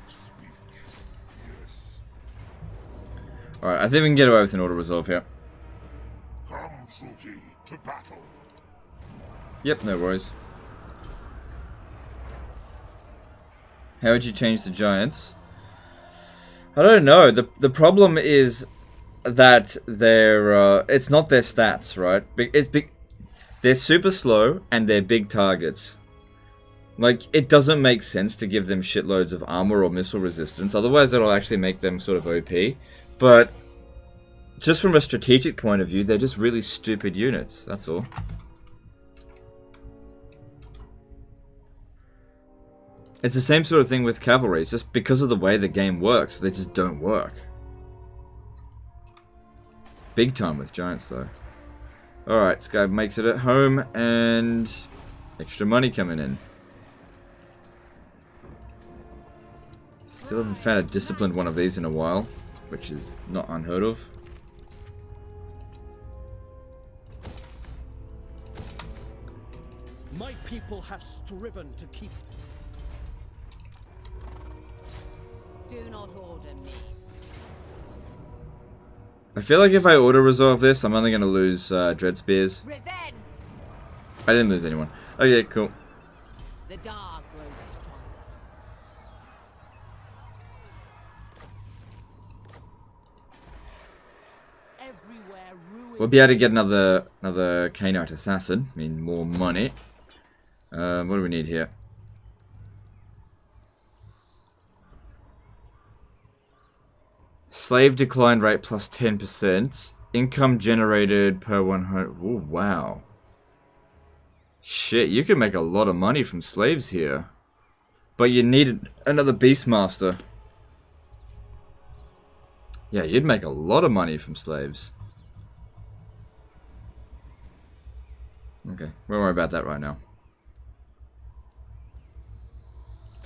Speak. Yes. Alright, I think we can get away with an auto resolve here. Come, Truki, to battle. Yep, no worries. How would you change the giants? I don't know. The problem is that they're it's not their stats, right? It's big. They're super slow and they're big targets. Like, it doesn't make sense to give them shitloads of armor or missile resistance. Otherwise, it'll actually make them sort of OP. But just from a strategic point of view, they're just really stupid units. That's all. It's the same sort of thing with cavalry. It's just because of the way the game works, they just don't work. Big time with giants, though. Alright, this guy makes it at home, and extra money coming in. Still haven't found a disciplined one of these in a while, which is not unheard of. My people have striven to keep. Do not order me. I feel like if I auto-resolve this, I'm only going to lose Dread Spears. Revenge! I didn't lose anyone. Okay, cool. The dark grows stronger. Everywhere ruin. We'll be able to get another Canite Assassin. I mean, more money. What do we need here? Slave decline rate plus 10%. Income generated per 100. Oh, wow. Shit, you can make a lot of money from slaves here. But you need another Beastmaster. Yeah, you'd make a lot of money from slaves. Okay, won't worry about that right now.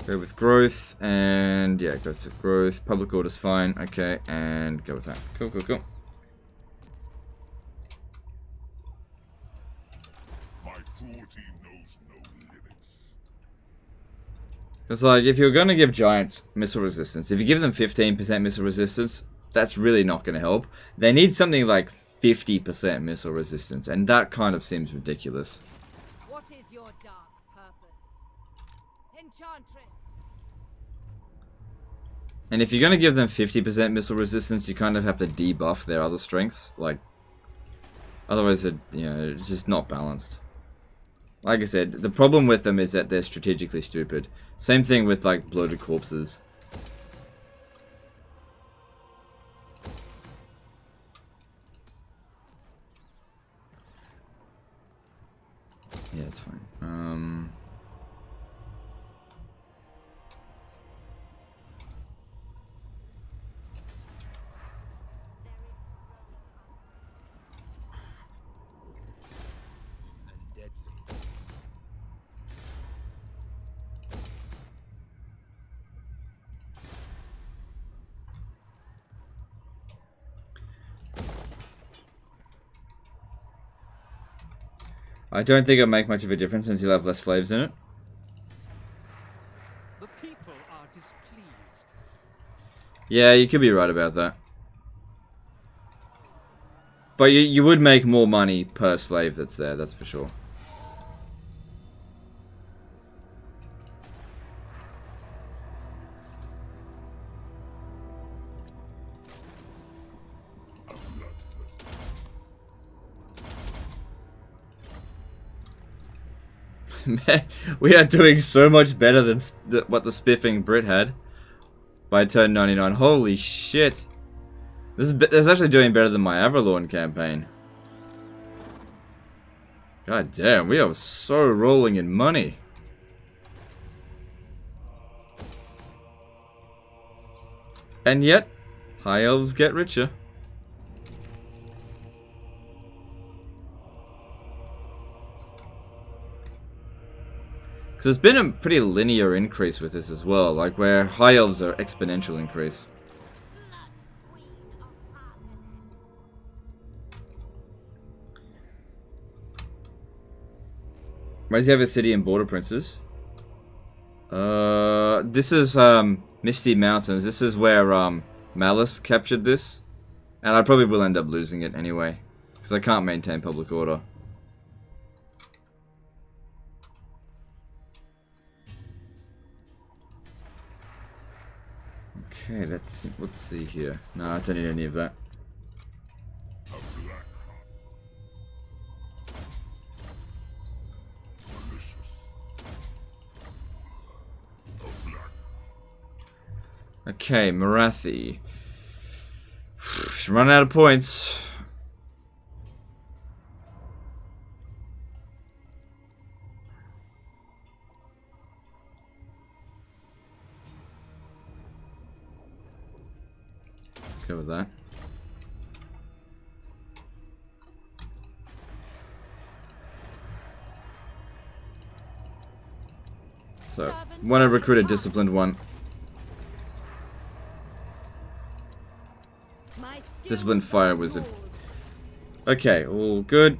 Go with growth, and yeah, go to growth. Public order's fine, okay, and go with that. Cool, cool, cool. My cruelty knows no limits. Because, like, if you're going to give giants missile resistance, if you give them 15% missile resistance, that's really not going to help. They need something like 50% missile resistance, and that kind of seems ridiculous. What is your dark purpose? Enchantress! And if you're going to give them 50% missile resistance, you kind of have to debuff their other strengths. Like, otherwise, it's just not balanced. Like I said, the problem with them is that they're strategically stupid. Same thing with, like, bloated corpses. Yeah, it's fine. I don't think it'll make much of a difference since you'll have less slaves in it. The people are displeased. Yeah, you could be right about that. But you would make more money per slave that's there, that's for sure. Man, we are doing so much better than what the spiffing Brit had by turn 99. Holy shit. This is actually doing better than my Avalorn campaign. God damn, we are so rolling in money. And yet, high elves get richer. Because there's been a pretty linear increase with this as well, like where high elves are exponential increase. Why does he have a city and border princes? This is Misty Mountains. This is where Malice captured this. And I probably will end up losing it anyway. Because I can't maintain public order. Okay, let's see here. No, I don't need any of that. A black malicious. A black Okay, Marathi. She's running out of points. Let's go with that. So, want to recruit a disciplined one. My skill Disciplined will fire guard wizard. yours. Okay, all good.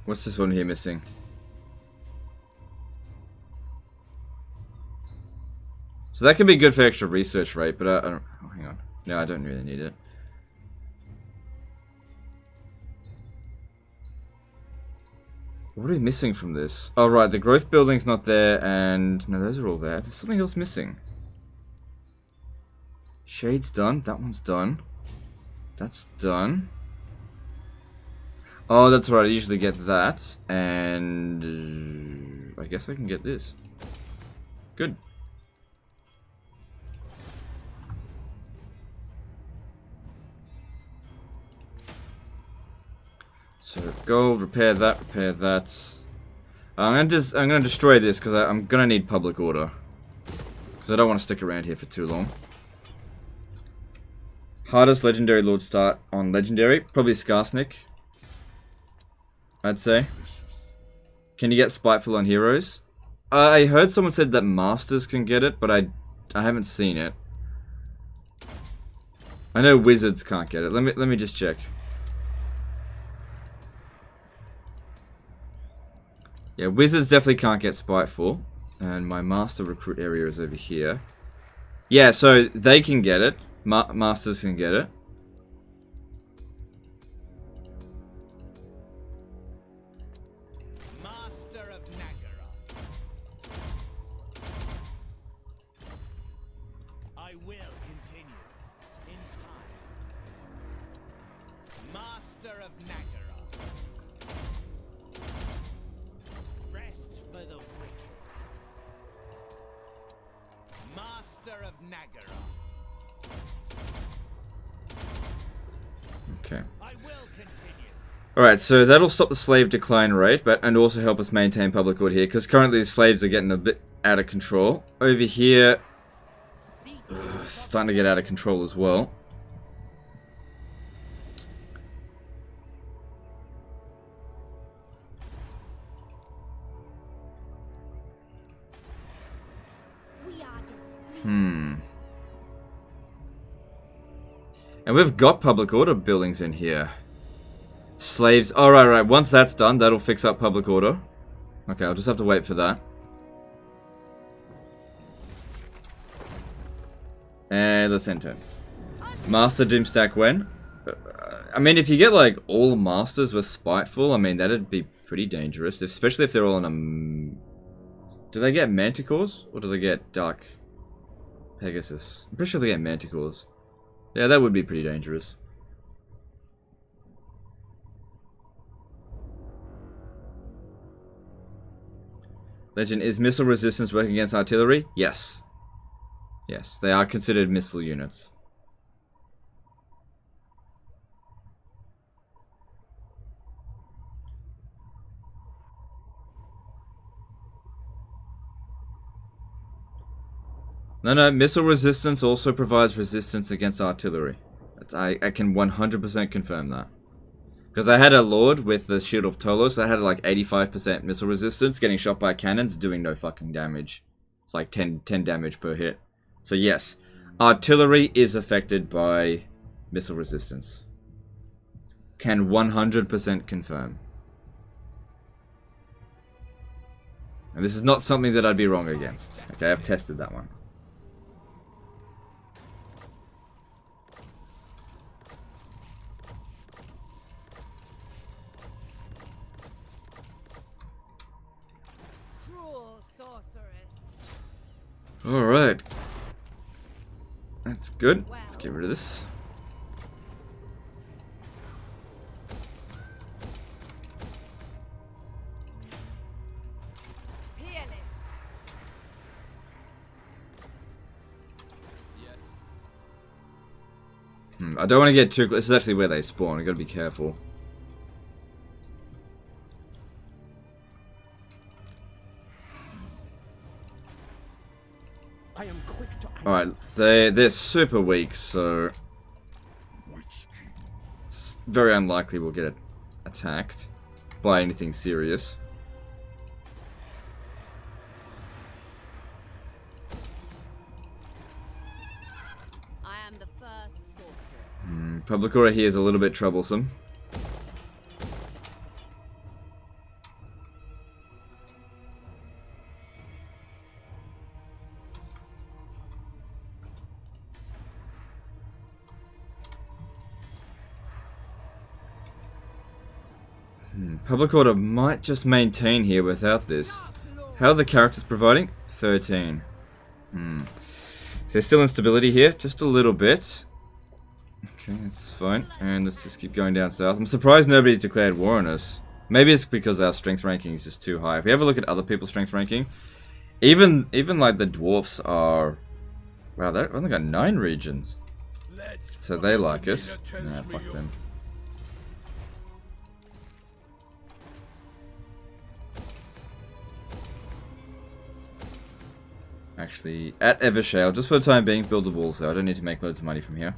What's this one here missing? So that could be good for extra research, right? But I don't. Oh, hang on. No, I don't really need it. What are we missing from this? Oh, right. The growth building's not there, and no, those are all there. There's something else missing. Shade's done. That one's done. That's done. Oh, that's right. I usually get that, and I guess I can get this. Good. So gold, repair that, repair that. I'm gonna destroy this because I'm gonna need public order. Because I don't want to stick around here for too long. Hardest legendary lord start on legendary, probably Skarsnik. I'd say. Can you get spiteful on heroes? I heard someone said that masters can get it, but I haven't seen it. I know wizards can't get it. Let me just check. Yeah, wizards definitely can't get spiteful. And my master recruit area is over here. Yeah, so they can get it. Masters can get it. Master of Nagara. I will continue in time. Master of Nagara. Rest for the wicked. Master of Nagara. Okay. I will continue. Alright, so that'll stop the slave decline rate, and also help us maintain public order here, because currently the slaves are getting a bit out of control. Over here, it's starting to get out of control as well. We are displeased. And we've got public order buildings in here. Slaves. Oh, right. Once that's done, that'll fix up public order. Okay, I'll just have to wait for that. And let's enter. Master Doomstack when? I mean, if you get, like, all masters with spiteful, I mean, that'd be pretty dangerous. Especially if they're all on a... Do they get manticores? Or do they get Dark Pegasus? I'm pretty sure they get manticores. Yeah, that would be pretty dangerous. Legend, is missile resistance working against artillery? Yes. Yes, they are considered missile units. No, missile resistance also provides resistance against artillery. I can 100% confirm that. Because I had a lord with the Shield of Tolos that had like 85% missile resistance, getting shot by cannons, doing no fucking damage. It's like 10 damage per hit. So yes, artillery is affected by missile resistance. Can 100% confirm. And this is not something that I'd be wrong against. Okay, I've tested that one. Alright. That's good. Let's get rid of this. Peerless. I don't want to get too close. This is actually where they spawn. I gotta be careful. I am quick to act. Alright, they're super weak, so it's very unlikely we'll get attacked by anything serious. I am the first sorceress. Public order here is a little bit troublesome. Public order might just maintain here without this. How are the characters providing? 13. There's still instability here, just a little bit. Okay, that's fine. And let's just keep going down south. I'm surprised nobody's declared war on us. Maybe it's because our strength ranking is just too high. If we have a look at other people's strength ranking, even like the dwarfs are... Wow, they've only got 9 regions. So they like us. Nah, fuck them. Actually, at Evershale, just for the time being, build the walls though. I don't need to make loads of money from here.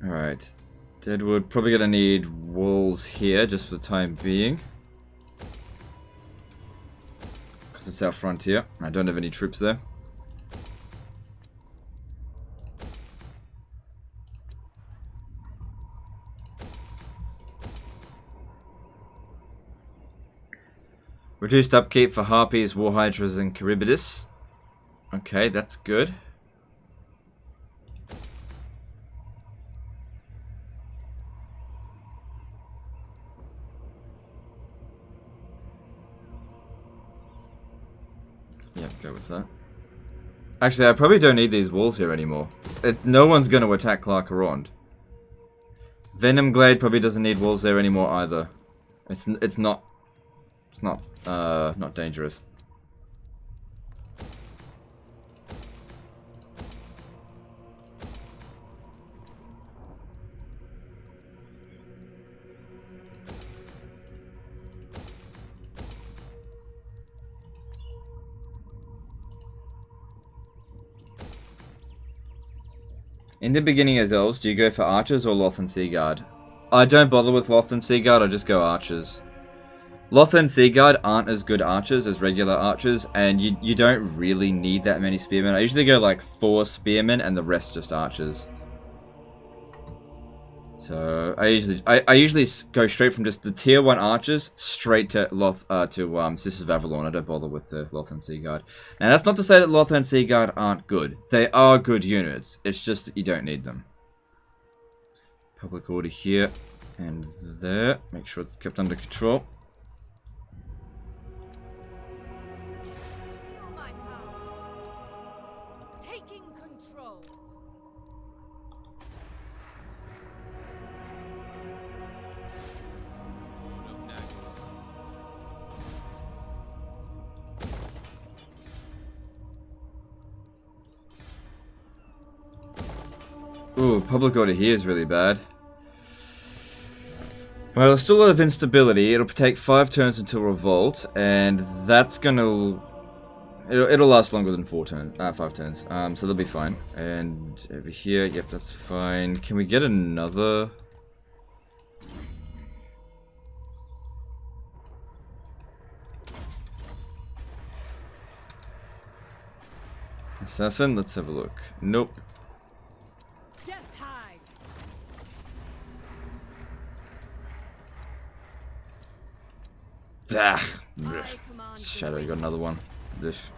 Alright. Deadwood, probably gonna need walls here, just for the time being. Because it's our frontier. I don't have any troops there. Reduced upkeep for Harpies, Warhydras, and Charybdis. Okay, that's good. Yeah, go with that. Actually, I probably don't need these walls here anymore. No one's going to attack Clarkarond. Venom Glade probably doesn't need walls there anymore either. It's not dangerous. In the beginning as elves, do you go for archers or Loth and Seaguard? I don't bother with Loth and Seaguard, I just go archers. Loth and Seaguard aren't as good archers as regular archers, and you don't really need that many spearmen. I usually go like 4 spearmen and the rest just archers. So I usually go straight from just the tier 1 archers straight to Sisters of Avalon. I don't bother with the Loth and Seaguard. Now that's not to say that Loth and Seaguard aren't good. They are good units. It's just that you don't need them. Public order here and there. Make sure it's kept under control. My power. Taking control. Ooh, public order here is really bad. Well, there's still a lot of instability. It'll take 5 turns until revolt, and that's gonna... It'll last longer than 5 turns. So they'll be fine. And over here, yep, that's fine. Can we get another... Assassin? Let's have a look. Nope. Death tide. Ah, I command Shadow, you got another one. This.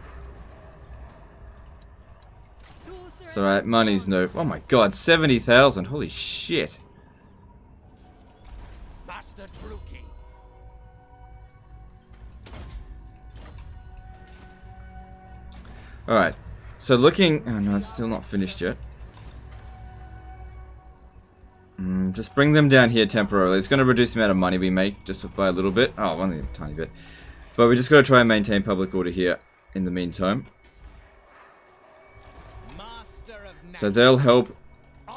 sorcerer. It's alright, money's no... Oh my god, 70,000, holy shit. Master Druki. Alright. So looking... Oh no, it's still not finished yet. Just bring them down here temporarily. It's going to reduce the amount of money we make just by a little bit. Oh, only a tiny bit. But we just got to try and maintain public order here in the meantime. So they'll help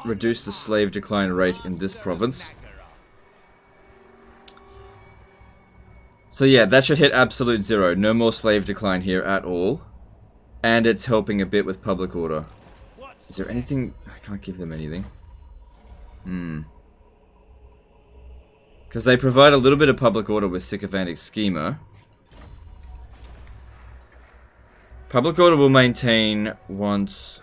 reduce the slave decline rate in this province. So yeah, that should hit absolute 0. No more slave decline here at all. And it's helping a bit with public order. Is there anything... I can't give them anything. Because they provide a little bit of public order with Sycophantic Schemer. Public order will maintain once...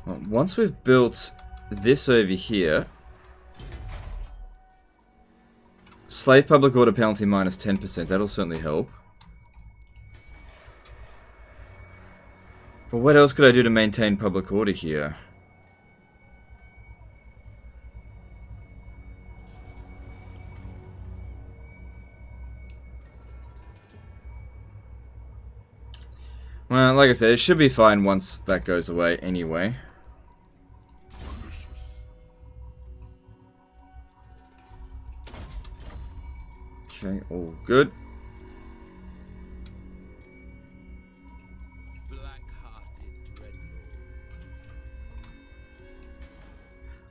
Well, once we've built this over here... Slave public order penalty minus 10%. That'll certainly help. Well, what else could I do to maintain public order here? Well, like I said, it should be fine once that goes away anyway. Okay, all good.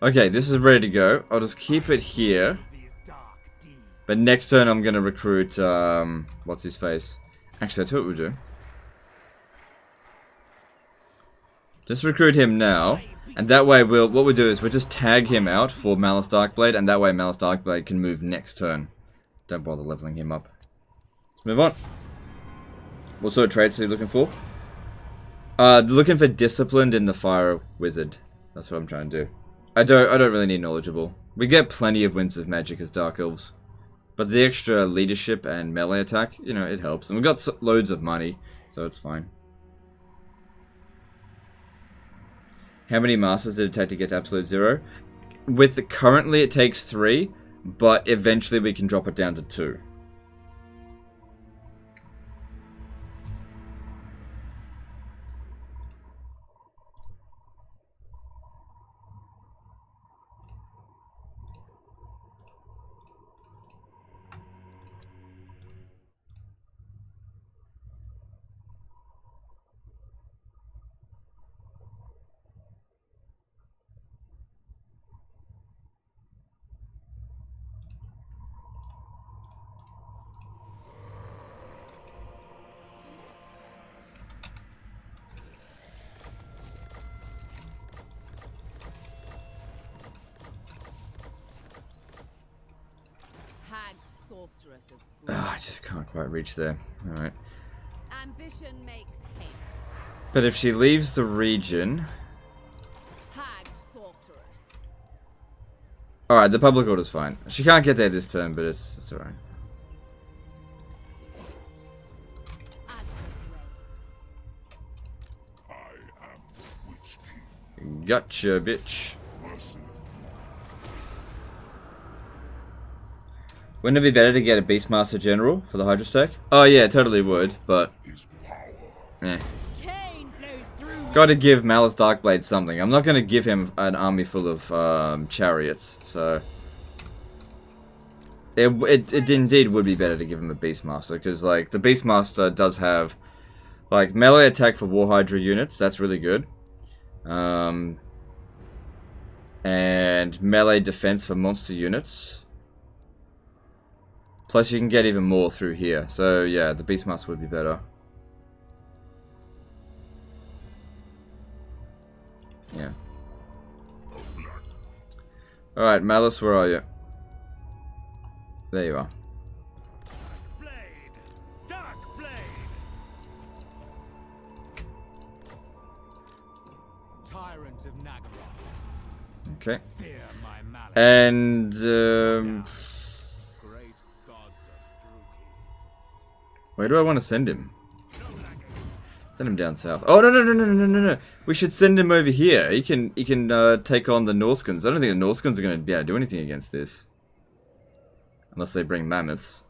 Okay, this is ready to go. I'll just keep it here. But next turn I'm gonna recruit, what's his face? Actually, that's what we'll do. Just recruit him now. And that way, what we'll do is we'll just tag him out for Malice Darkblade. And that way Malice Darkblade can move next turn. Don't bother leveling him up. Let's move on. What sort of traits are you looking for? Looking for Disciplined in the Fire Wizard. That's what I'm trying to do. I don't really need Knowledgeable. We get plenty of Winds of Magic as Dark Elves. But the extra leadership and melee attack, you know, it helps. And we've got loads of money, so it's fine. How many masters did it take to get to absolute 0? Currently it takes 3, but eventually we can drop it down to 2. Sorceress of I just can't quite reach there. Alright. ambition makes haste. But if she leaves the region... Hag sorceress. Alright, the public order's fine. She can't get there this turn, but it's alright. Gotcha, bitch. Wouldn't it be better to get a Beastmaster General for the Hydra stack? Oh yeah, totally would, but... Eh. Gotta give Malice Darkblade something. I'm not gonna give him an army full of chariots, so... It indeed would be better to give him a Beastmaster, because like, the Beastmaster does have... Like, melee attack for War Hydra units, that's really good. And melee defense for monster units. Plus you can get even more through here. So yeah, the Beastmaster would be better. Yeah. Alright, Malice, where are you? There you are. Dark blade. Tyrant of Nagaroth. Okay. Fear my malice. And Great gods of where do I want to send him? Send him down south. Oh no! We should send him over here. He can take on the Norskins. I don't think the Norskins are going to be able to do anything against this, unless they bring mammoths.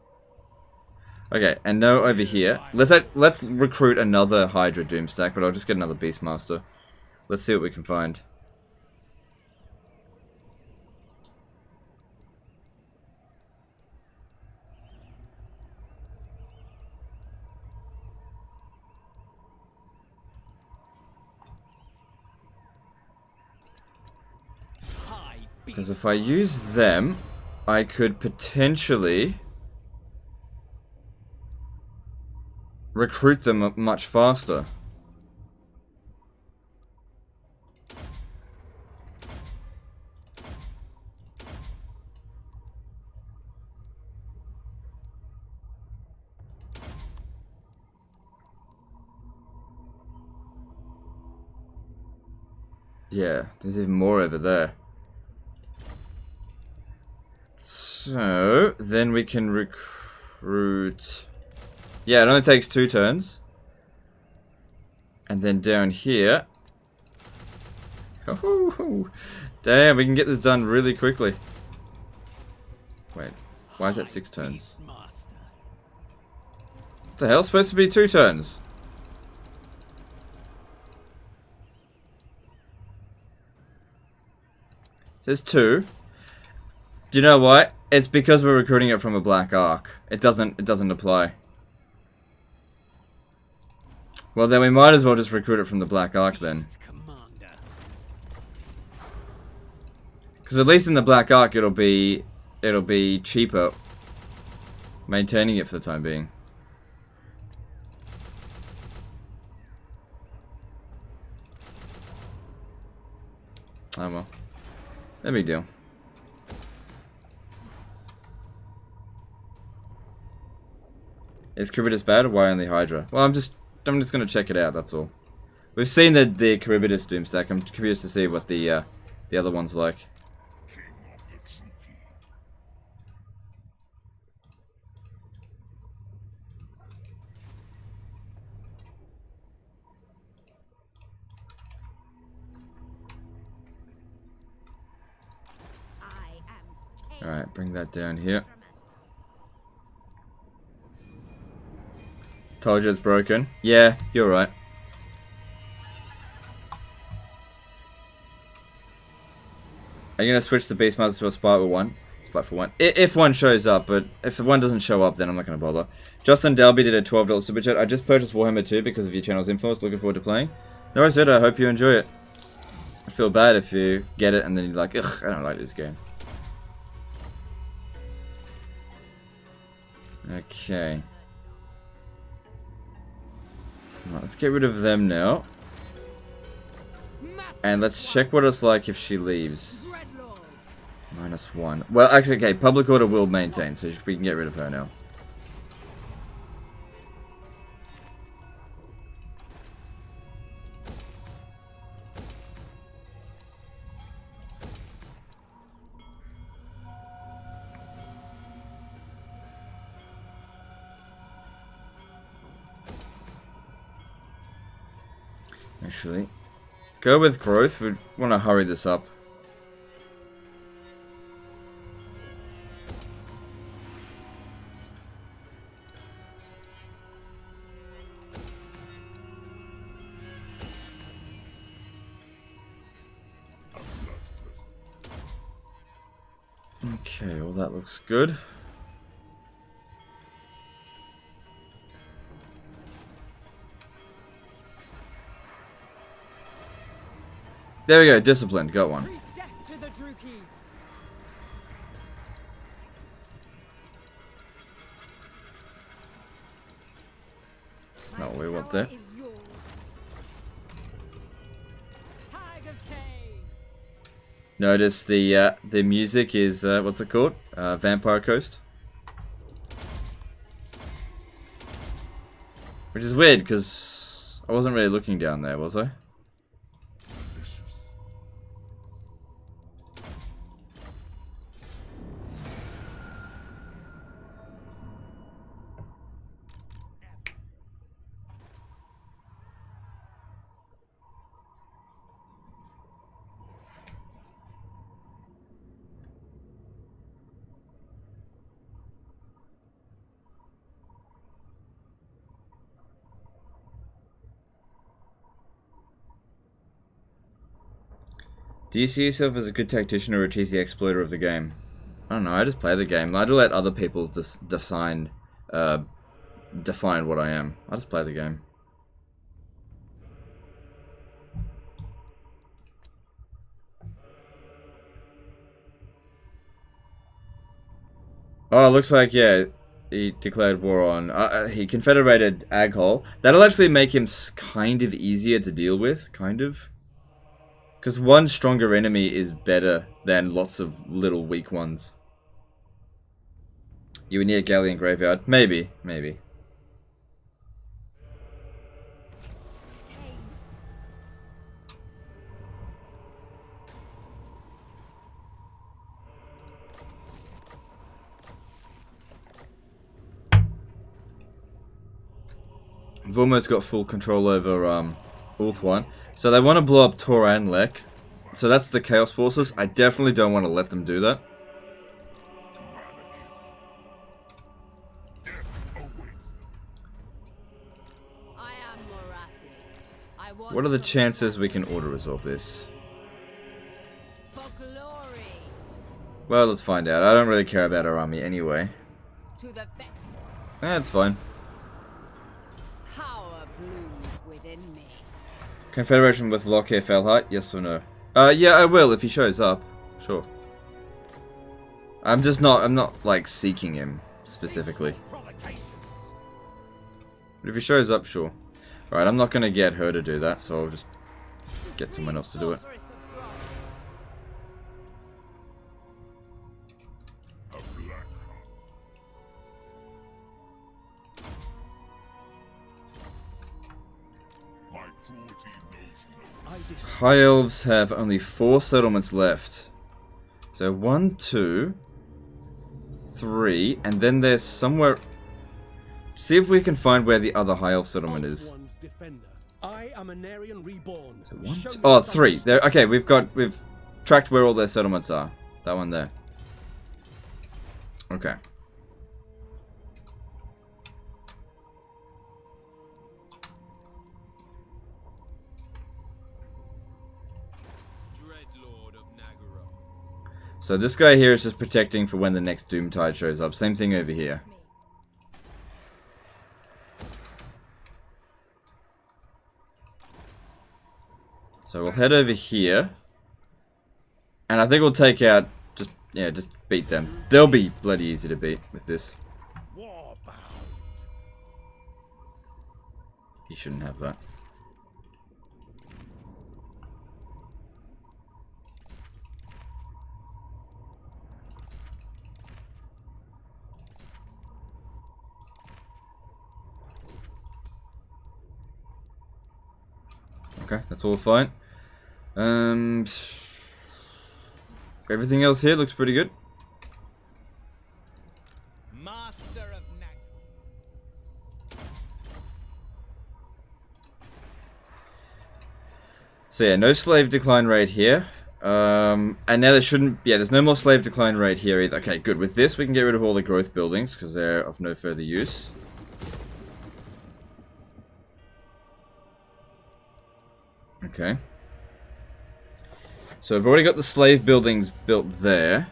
Okay, and no over here. Let's recruit another Hydra Doomstack, but I'll just get another Beastmaster. Let's see what we can find. Because if I use them, I could potentially recruit them much faster. Yeah, there's even more over there. So, then we can recruit... Yeah, it only takes 2 turns. And then down here... Oh, damn, we can get this done really quickly. Wait, why is that 6 turns? What the hell? It's supposed to be 2 turns. It says 2. Do you know what? It's because we're recruiting it from a black arc. It doesn't apply. Well, then we might as well just recruit it from the black arc then. Because at least in the black arc it'll be cheaper maintaining it for the time being. Oh well. No big deal. Is Charybdis bad or why only Hydra? Well, I'm just gonna check it out, that's all. We've seen the Charybdis Doomstack. I'm curious to see what the other one's like. Alright, bring that down here. Told you it's broken. Yeah, you're right. I'm gonna switch the Beastmaster to a Spiteful one. Spiteful one. If one shows up, but if the one doesn't show up, then I'm not gonna bother. Justin Delby did a $12 super chat. I just purchased Warhammer 2 because of your channel's influence. Looking forward to playing. No, I said I hope you enjoy it. I feel bad if you get it and then you're like, ugh, I don't like this game. Okay. Right, let's get rid of them now. And let's check what it's like if she leaves. -1. Well, actually, okay, public order will maintain, so we can get rid of her now. Actually, go with growth. We want to hurry this up. Okay, well that looks good. There we go, disciplined, got one. That's not what we want there. Notice the music is what's it called? Vampire Coast. Which is weird because I wasn't really looking down there, was I? Do you see yourself as a good tactician or a cheesy exploiter of the game? I don't know, I just play the game. I do let other people define what I am. I just play the game. Oh, it looks like, yeah, he declared war on... he confederated Aghol. That'll actually make him kind of easier to deal with, kind of. Because one stronger enemy is better than lots of little weak ones. You were near Galleon Graveyard? Maybe, maybe. We've almost got full control over Ulthuan. So they want to blow up Tor and Lek. So that's the Chaos Forces. I definitely don't want to let them do that. What are the chances we can auto-resolve this? Well, let's find out. I don't really care about our army anyway. That's fine. Confederation with Lockheed Felhite, yes or no? Yeah, I will if he shows up. Sure. I'm not like seeking him specifically. But if he shows up, sure. Alright, I'm not gonna get her to do that, so I'll just get someone else to do it. High Elves have only 4 settlements left. So 1, 2, 3, and then there's somewhere... See if we can find where the other High Elf settlement is. So 1, 2, oh, 3. There. Okay, we've tracked where all their settlements are. That one there. Okay. So this guy here is just protecting for when the next Doomtide shows up. Same thing over here. So we'll head over here. And I think we'll take out, just beat them. They'll be bloody easy to beat with this. He shouldn't have that. Okay, that's all fine. Everything else here looks pretty good. Master of so yeah, no slave decline rate here. And now there shouldn't... Yeah, there's no more slave decline rate here either. Okay, good. With this, we can get rid of all the growth buildings, because they're of no further use. Okay. So I've already got the slave buildings built there.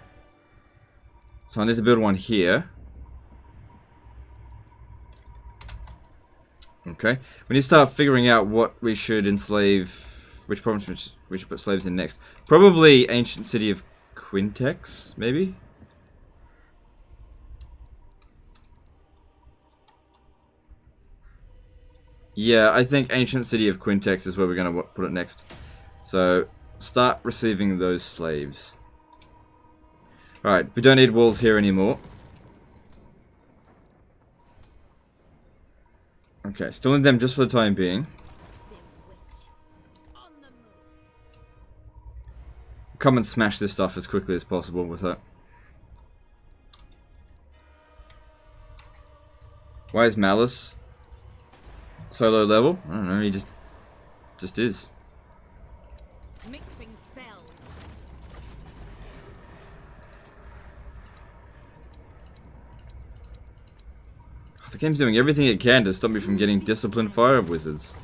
So I need to build one here. Okay. We need to start figuring out what we should enslave, which province we should put slaves in next. Probably ancient city of Quintex, maybe? Yeah, I think ancient city of Quintex is where we're going to put it next. So, start receiving those slaves. Alright, we don't need walls here anymore. Okay, still need them just for the time being. Come and smash this stuff as quickly as possible with that. Why is Malice so low level? I don't know, he just is. Mixing spells. The game's doing everything it can to stop me from getting disciplined fire wizards.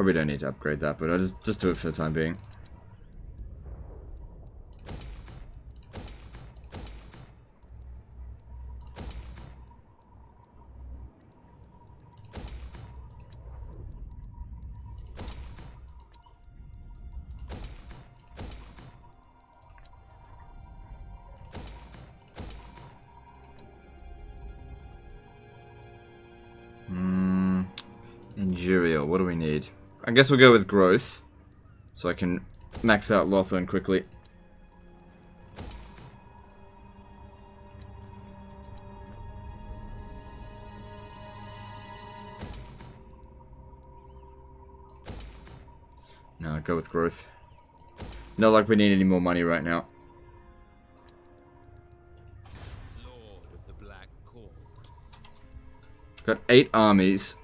Probably don't need to upgrade that, but I'll just do it for the time being. Injurial, what do we need? I guess we'll go with growth, so I can max out Ulthuan quickly. No, go with growth. Not like we need any more money right now. Lord of the Black Court. Got 8 armies.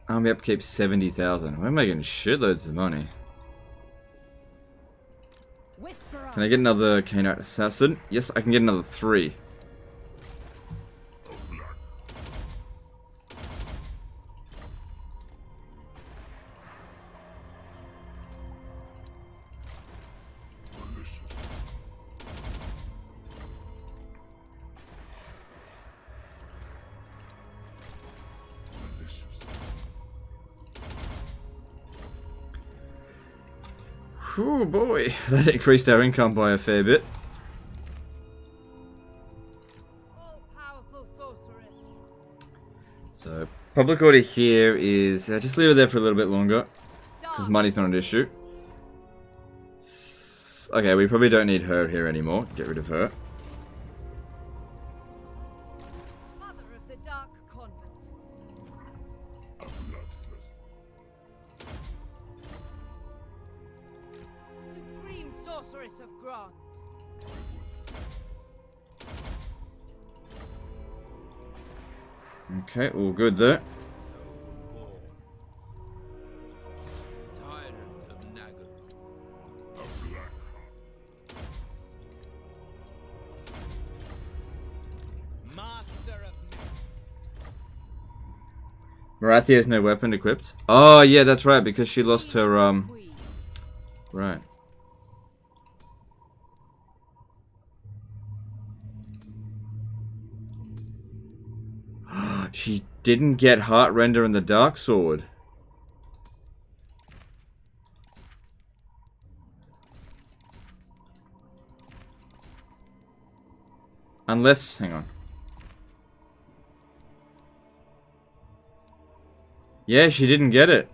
Army upkeep 70,000. We're making shitloads of money. Can I get another Canine Assassin? Yes, I can get another 3. Oh boy, that increased our income by a fair bit. All-powerful sorceress. So, public order here is... just leave it there for a little bit longer, because money's not an issue. Okay, we probably don't need her here anymore. Get rid of her. Mother of the Dark Convent. A bloodthirst. Supreme sorceress of Grant. Okay, all good there. Born. Tyrant of Nagaru. A black Master of Marathia has no weapon equipped. Oh yeah, that's right, because she lost her Queen. right. She didn't get Heartrender and the Dark Sword. Unless, hang on. Yeah, she didn't get it.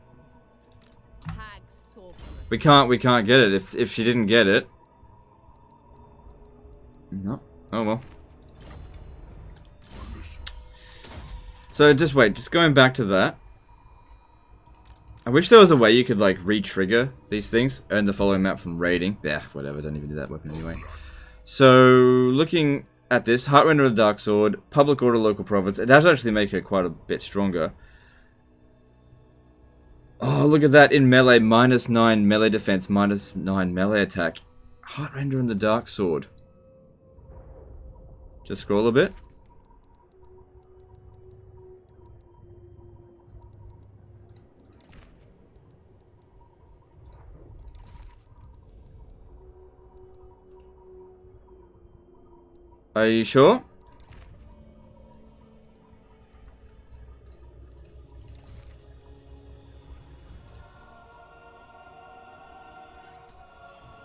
Hag sorceress. We can't get it if she didn't get it. No. Oh well. So just wait, just going back to that. I wish there was a way you could like re-trigger these things. Earn the following map from raiding. Yeah, whatever, don't even do that weapon anyway. So looking at this, Heartrender of the Dark Sword, Public Order Local Province, it does actually make her quite a bit stronger. Oh, look at that in melee, -9 melee defense, -9 melee attack. Heartrender and the Dark Sword. Just scroll a bit. Are you sure?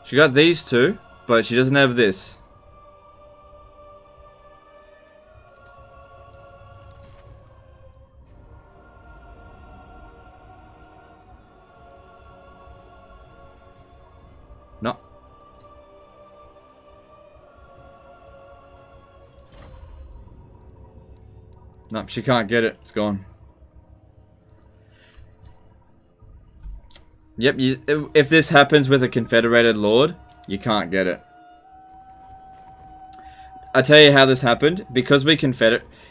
She got these two, but she doesn't have this. No. No, she can't get it. It's gone. Yep, if this happens with a Confederated Lord, you can't get it. I tell you how this happened. Because we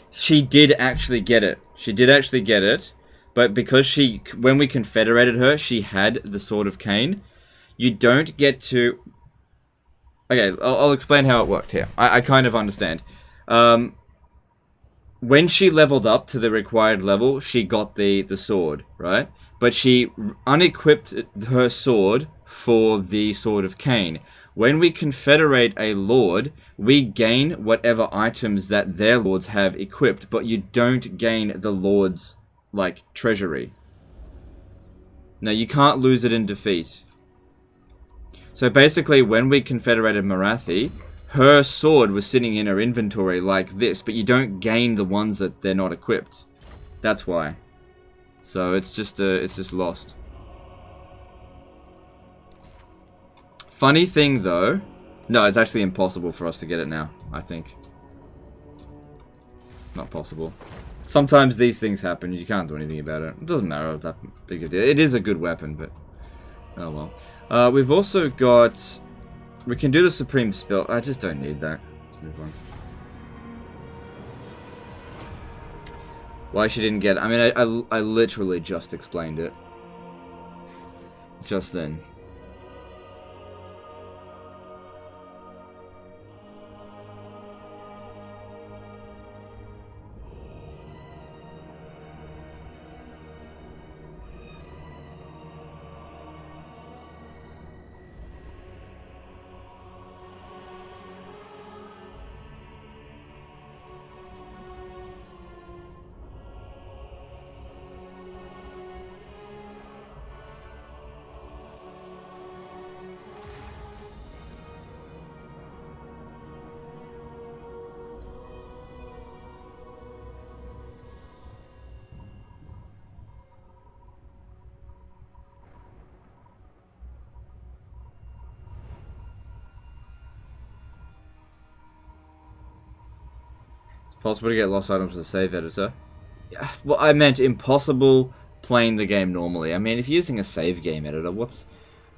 she did actually get it. She did actually get it. But because when we Confederated her, she had the Sword of Cain. You don't get to... Okay, I'll explain how it worked here. I kind of understand. when she leveled up to the required level, she got the sword, right? But she unequipped her sword for the Sword of Cain. When we confederate a lord, we gain whatever items that their lords have equipped, but you don't gain the lord's, like, treasury. No, you can't lose it in defeat. So basically, when we confederated Marathi, her sword was sitting in her inventory like this, but you don't gain the ones that they're not equipped. That's why. So it's just lost. Funny thing though, no, it's actually impossible for us to get it now, I think. It's not possible. Sometimes these things happen, you can't do anything about it. It doesn't matter that big a deal. It is a good weapon, but oh well. We've also got, we can do the Supreme Spell. I just don't need that. Let's move on. Why she didn't get it? I mean, I literally just explained it. Just then. Possible to get lost items with the save editor. Yeah, well, I meant impossible playing the game normally. I mean, if you're using a save game editor, what's...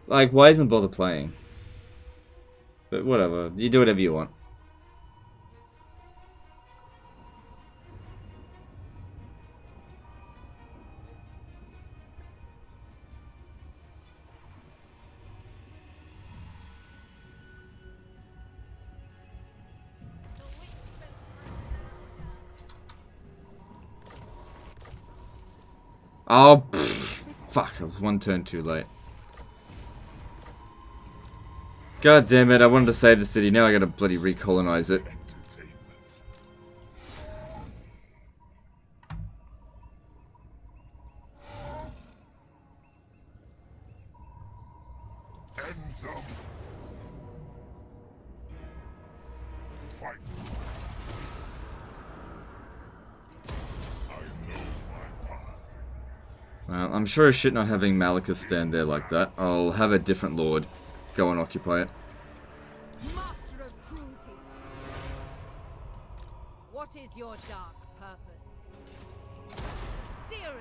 Like, why even bother playing? But whatever. You do whatever you want. Oh, fuck, I was one turn too late. God damn it, I wanted to save the city, now I gotta bloody recolonize it. Well, I'm sure as shit not having Malekith stand there like that. I'll have a different lord go and occupy it. Master of cruelty. What is your dark purpose? Seeress.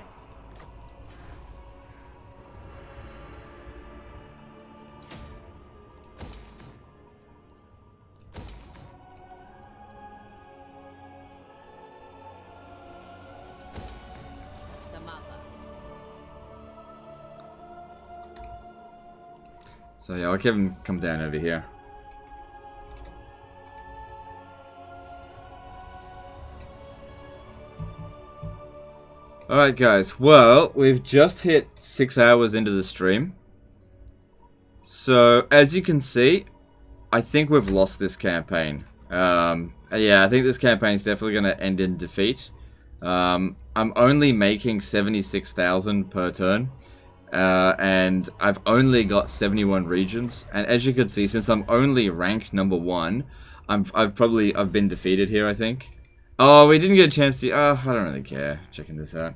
The mother. So yeah, I'll have him come down over here. Alright guys, well, we've just hit 6 hours into the stream. So, as you can see, I think we've lost this campaign. Yeah, I think this campaign is definitely going to end in defeat. I'm only making 76,000 per turn. And I've only got 71 regions, and as you can see, since I'm only ranked number 1, I've been defeated here, I think. Oh, we didn't get a chance to. I don't really care. Checking this out.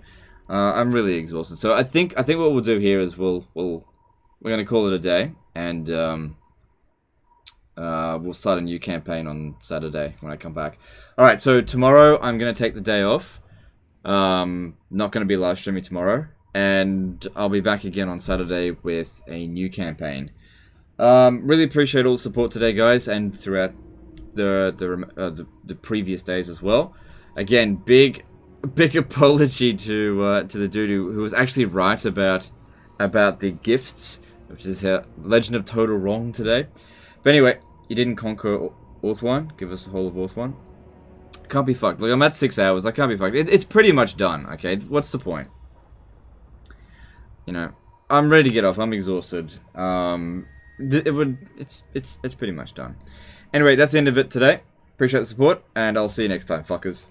I'm really exhausted, so I think what we'll do here is we're gonna call it a day, and we'll start a new campaign on Saturday when I come back. All right, so tomorrow I'm gonna take the day off. Not gonna be live streaming tomorrow. And I'll be back again on Saturday with a new campaign. Really appreciate all the support today, guys, and throughout the previous days as well. Again, big apology to the dude who was actually right about the gifts, which is a Legend of Total Wrong today. But anyway, you didn't conquer Ulthuan. Give us the whole of Ulthuan. can't be fucked. Like, I'm at 6 hours. I can't be fucked. It's pretty much done, okay? What's the point? You know, I'm ready to get off. I'm exhausted. It's pretty much done. Anyway, that's the end of it today. Appreciate the support, and I'll see you next time, fuckers.